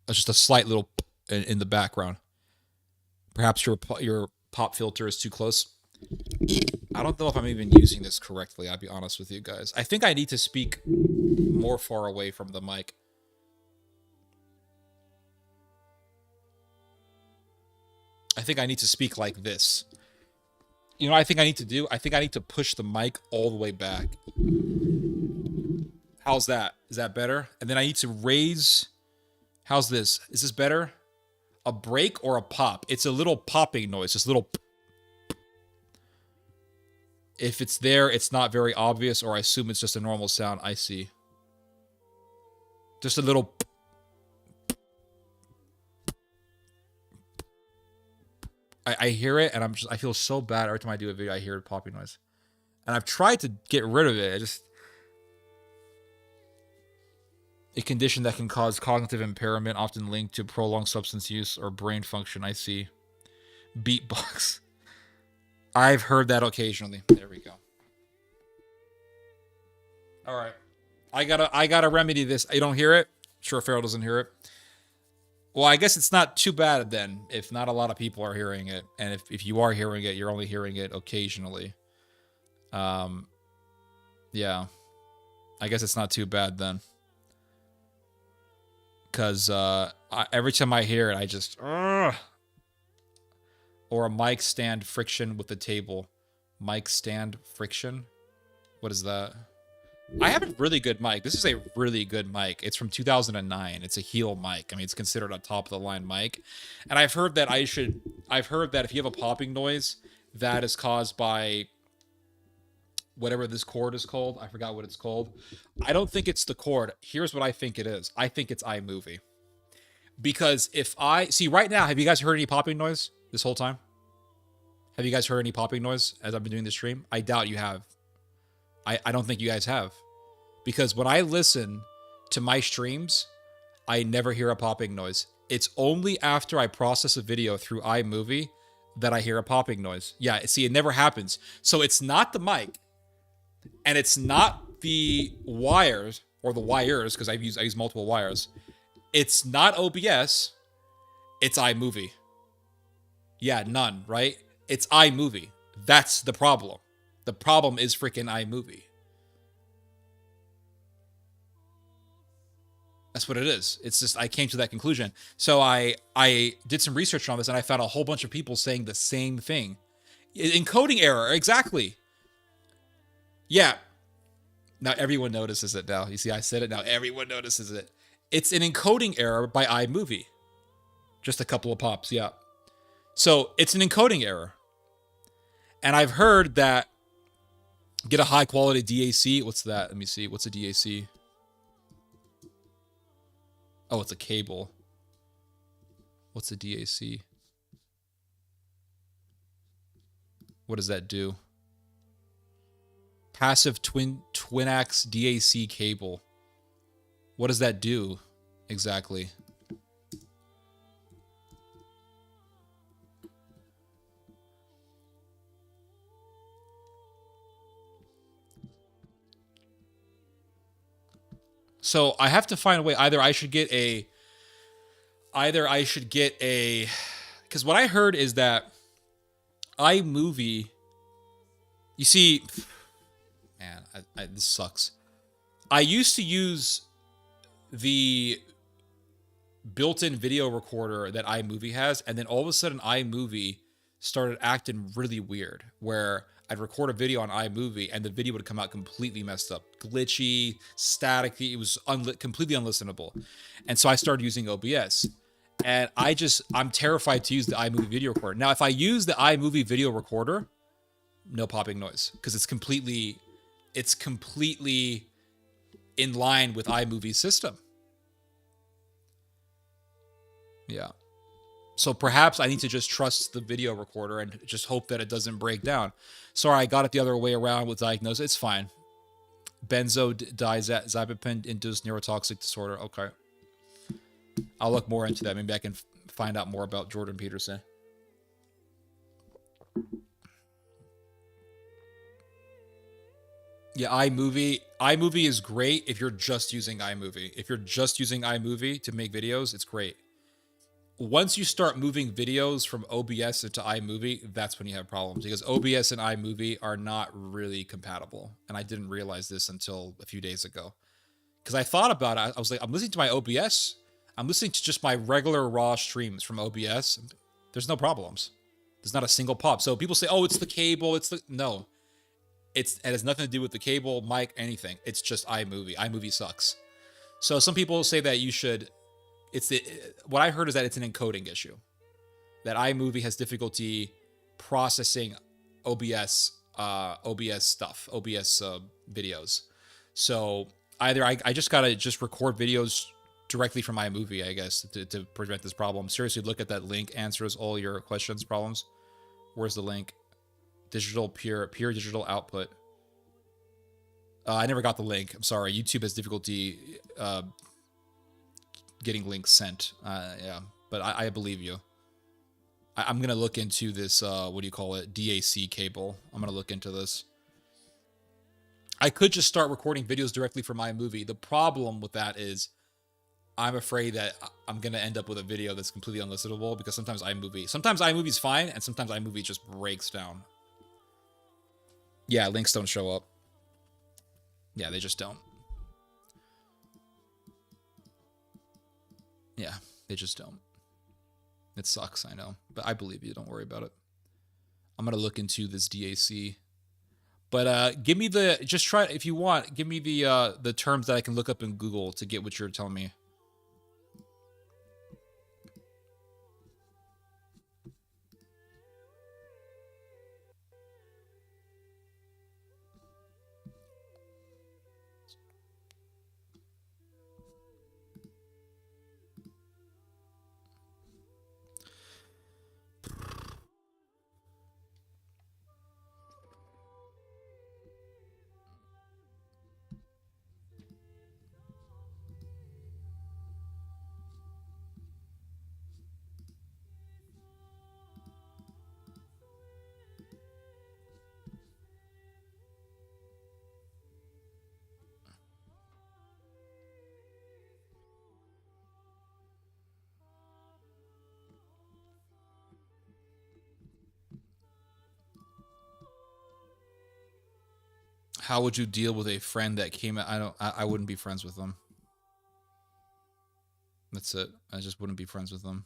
A: just a slight little in the background. Perhaps your pop filter is too close. I don't know if I'm even using this correctly. I'll be honest with you guys. I think I need to speak more far away from the mic. I think I need to speak like this. I think I need to do? I think I need to push the mic all the way back. How's that? Is that better? And then I need to raise... How's this? Is this better? A break or a pop? It's a little popping noise. Just a little... If it's there, it's not very obvious, or I assume it's just a normal sound. I see. Just a little... I hear it, and I feel so bad every time I do a video. I hear a popping noise, and I've tried to get rid of it. A condition that can cause cognitive impairment, often linked to prolonged substance use or brain function. I see. Beatbox. I've heard that occasionally. There we go. All right, I gotta remedy this. You don't hear it? Sure, Pharaoh doesn't hear it. Well, I guess it's not too bad then, if not a lot of people are hearing it. And if you are hearing it, you're only hearing it occasionally. Yeah. I guess it's not too bad then. Because every time I hear it, I just... Or a mic stand friction with the table. Mic stand friction? What is that? I have a really good mic. This is a really good mic. It's from 2009. It's a heel mic. I mean, it's considered a top-of-the-line mic. And I've heard that if you have a popping noise, that is caused by whatever this cord is called. I forgot what it's called. I don't think it's the cord. Here's what I think it is. I think it's iMovie. Because see, right now, have you guys heard any popping noise this whole time? Have you guys heard any popping noise as I've been doing the stream? I doubt you have. I don't think you guys have. Because when I listen to my streams, I never hear a popping noise. It's only after I process a video through iMovie that I hear a popping noise. Yeah, see, it never happens. So it's not the mic, and it's not the wires, or the wires, because I use multiple wires. It's not OBS, it's iMovie. Yeah, none, right? It's iMovie. That's the problem. The problem is freaking iMovie. That's what it is. It's just, I came to that conclusion. So I did some research on this, and I found a whole bunch of people saying the same thing. Encoding error, exactly. Yeah. Now everyone notices it now. You see, I said it, now everyone notices it. It's an encoding error by iMovie. Just a couple of pops, yeah. So it's an encoding error. And I've heard that get a high quality DAC. What's that? Let me see. What's a DAC? Oh, it's a cable. What's a DAC? What does that do? Passive twin-ax DAC cable. What does that do exactly? So I have to find a way. Either I should get a, because what I heard is that iMovie, you see, man, this sucks. I used to use the built-in video recorder that iMovie has, and then all of a sudden iMovie started acting really weird, where I'd record a video on iMovie and the video would come out completely messed up, glitchy, staticky. It was completely unlistenable. And so I started using OBS. And I'm terrified to use the iMovie video recorder. Now, if I use the iMovie video recorder, no popping noise, because it's completely in line with iMovie's system. Yeah. So perhaps I need to just trust the video recorder and just hope that it doesn't break down. Sorry, I got it the other way around with diagnosis. It's fine. benzodiazepine induced neurotoxic disorder. Okay, I'll look more into that. Maybe I can find out more about Jordan Peterson. Yeah, iMovie. iMovie is great if you're just using iMovie. If you're just using iMovie to make videos, it's great. Once you start moving videos from OBS into iMovie, that's when you have problems because OBS and iMovie are not really compatible. And I didn't realize this until a few days ago. Because I thought about it. I was like, I'm listening to my OBS. I'm listening to just my regular raw streams from OBS. There's no problems. There's not a single pop. So people say, oh, it's the cable. No. It has nothing to do with the cable, mic, anything. It's just iMovie. iMovie sucks. So some people say that you should. What I heard is that it's an encoding issue. That iMovie has difficulty processing OBS stuff, OBS videos. So either I just gotta record videos directly from iMovie, I guess, to prevent this problem. Seriously, look at that link. Answers all your questions, problems. Where's the link? Pure digital output. I never got the link. I'm sorry. YouTube has difficulty getting links sent. Yeah, but I believe you. I'm gonna look into this. What do you call it? DAC cable. I'm gonna look into this. I could just start recording videos directly from iMovie. The problem with that is I'm afraid that I'm gonna end up with a video that's completely unlistenable because sometimes iMovie's fine and sometimes iMovie just breaks down. Yeah, links don't show up. Yeah, they just don't. Yeah, they just don't. It sucks, I know. But I believe you. Don't worry about it. I'm going to look into this DAC. But give me just try, if you want, give me the terms that I can look up in Google to get what you're telling me. How would you deal with a friend that came out? I wouldn't be friends with them. That's it. I just wouldn't be friends with them.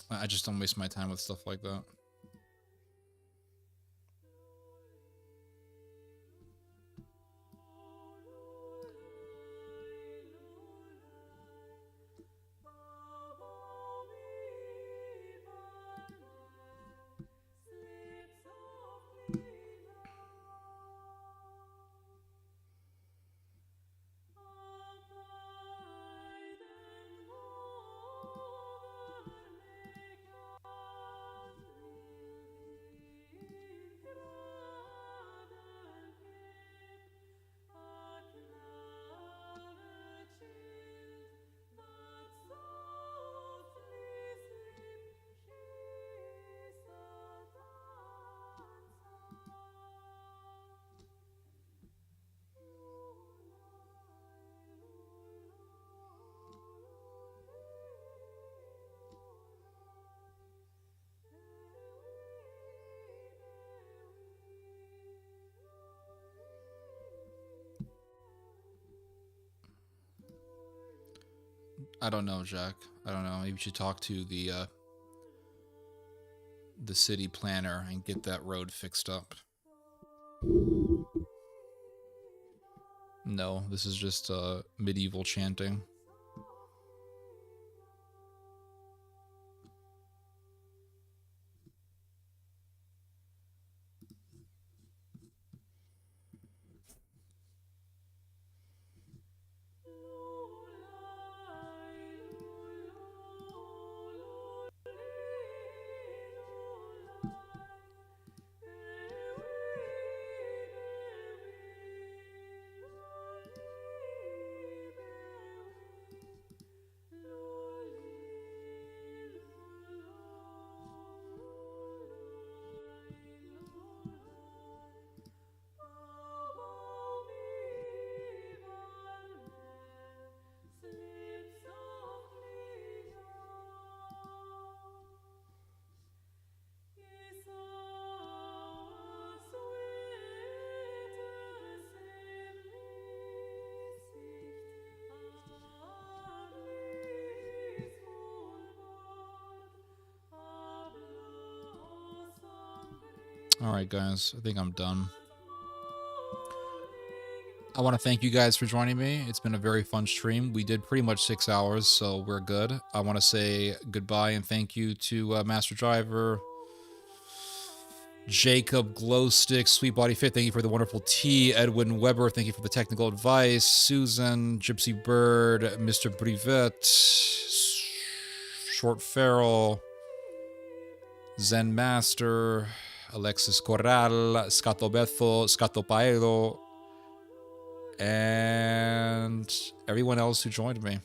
A: I just don't waste my time with stuff like that. I don't know, Jack. I don't know. Maybe you should talk to the city planner and get that road fixed up. No, this is just medieval chanting. All right, guys. I think I'm done. I want to thank you guys for joining me. It's been a very fun stream. We did pretty much 6 hours, so we're good. I want to say goodbye and thank you to Master Driver, Jacob, Glowstick, Sweet Body Fit, thank you for the wonderful tea. Edwin Weber, thank you for the technical advice. Susan, Gypsy Bird, Mr. Brivet, Short Feral, Zen Master, Alexis Corral, Scato Betho, Scato Paedo, and everyone else who joined me.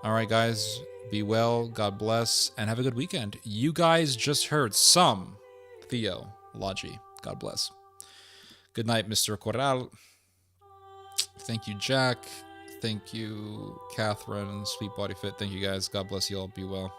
A: All right, guys. Be well, God bless, and have a good weekend. You guys just heard some theology. God bless. Good night, Mr. Corral. Thank you, Jack. Thank you, Catherine, Sweet Body Fit. Thank you, guys. God bless you all. Be well.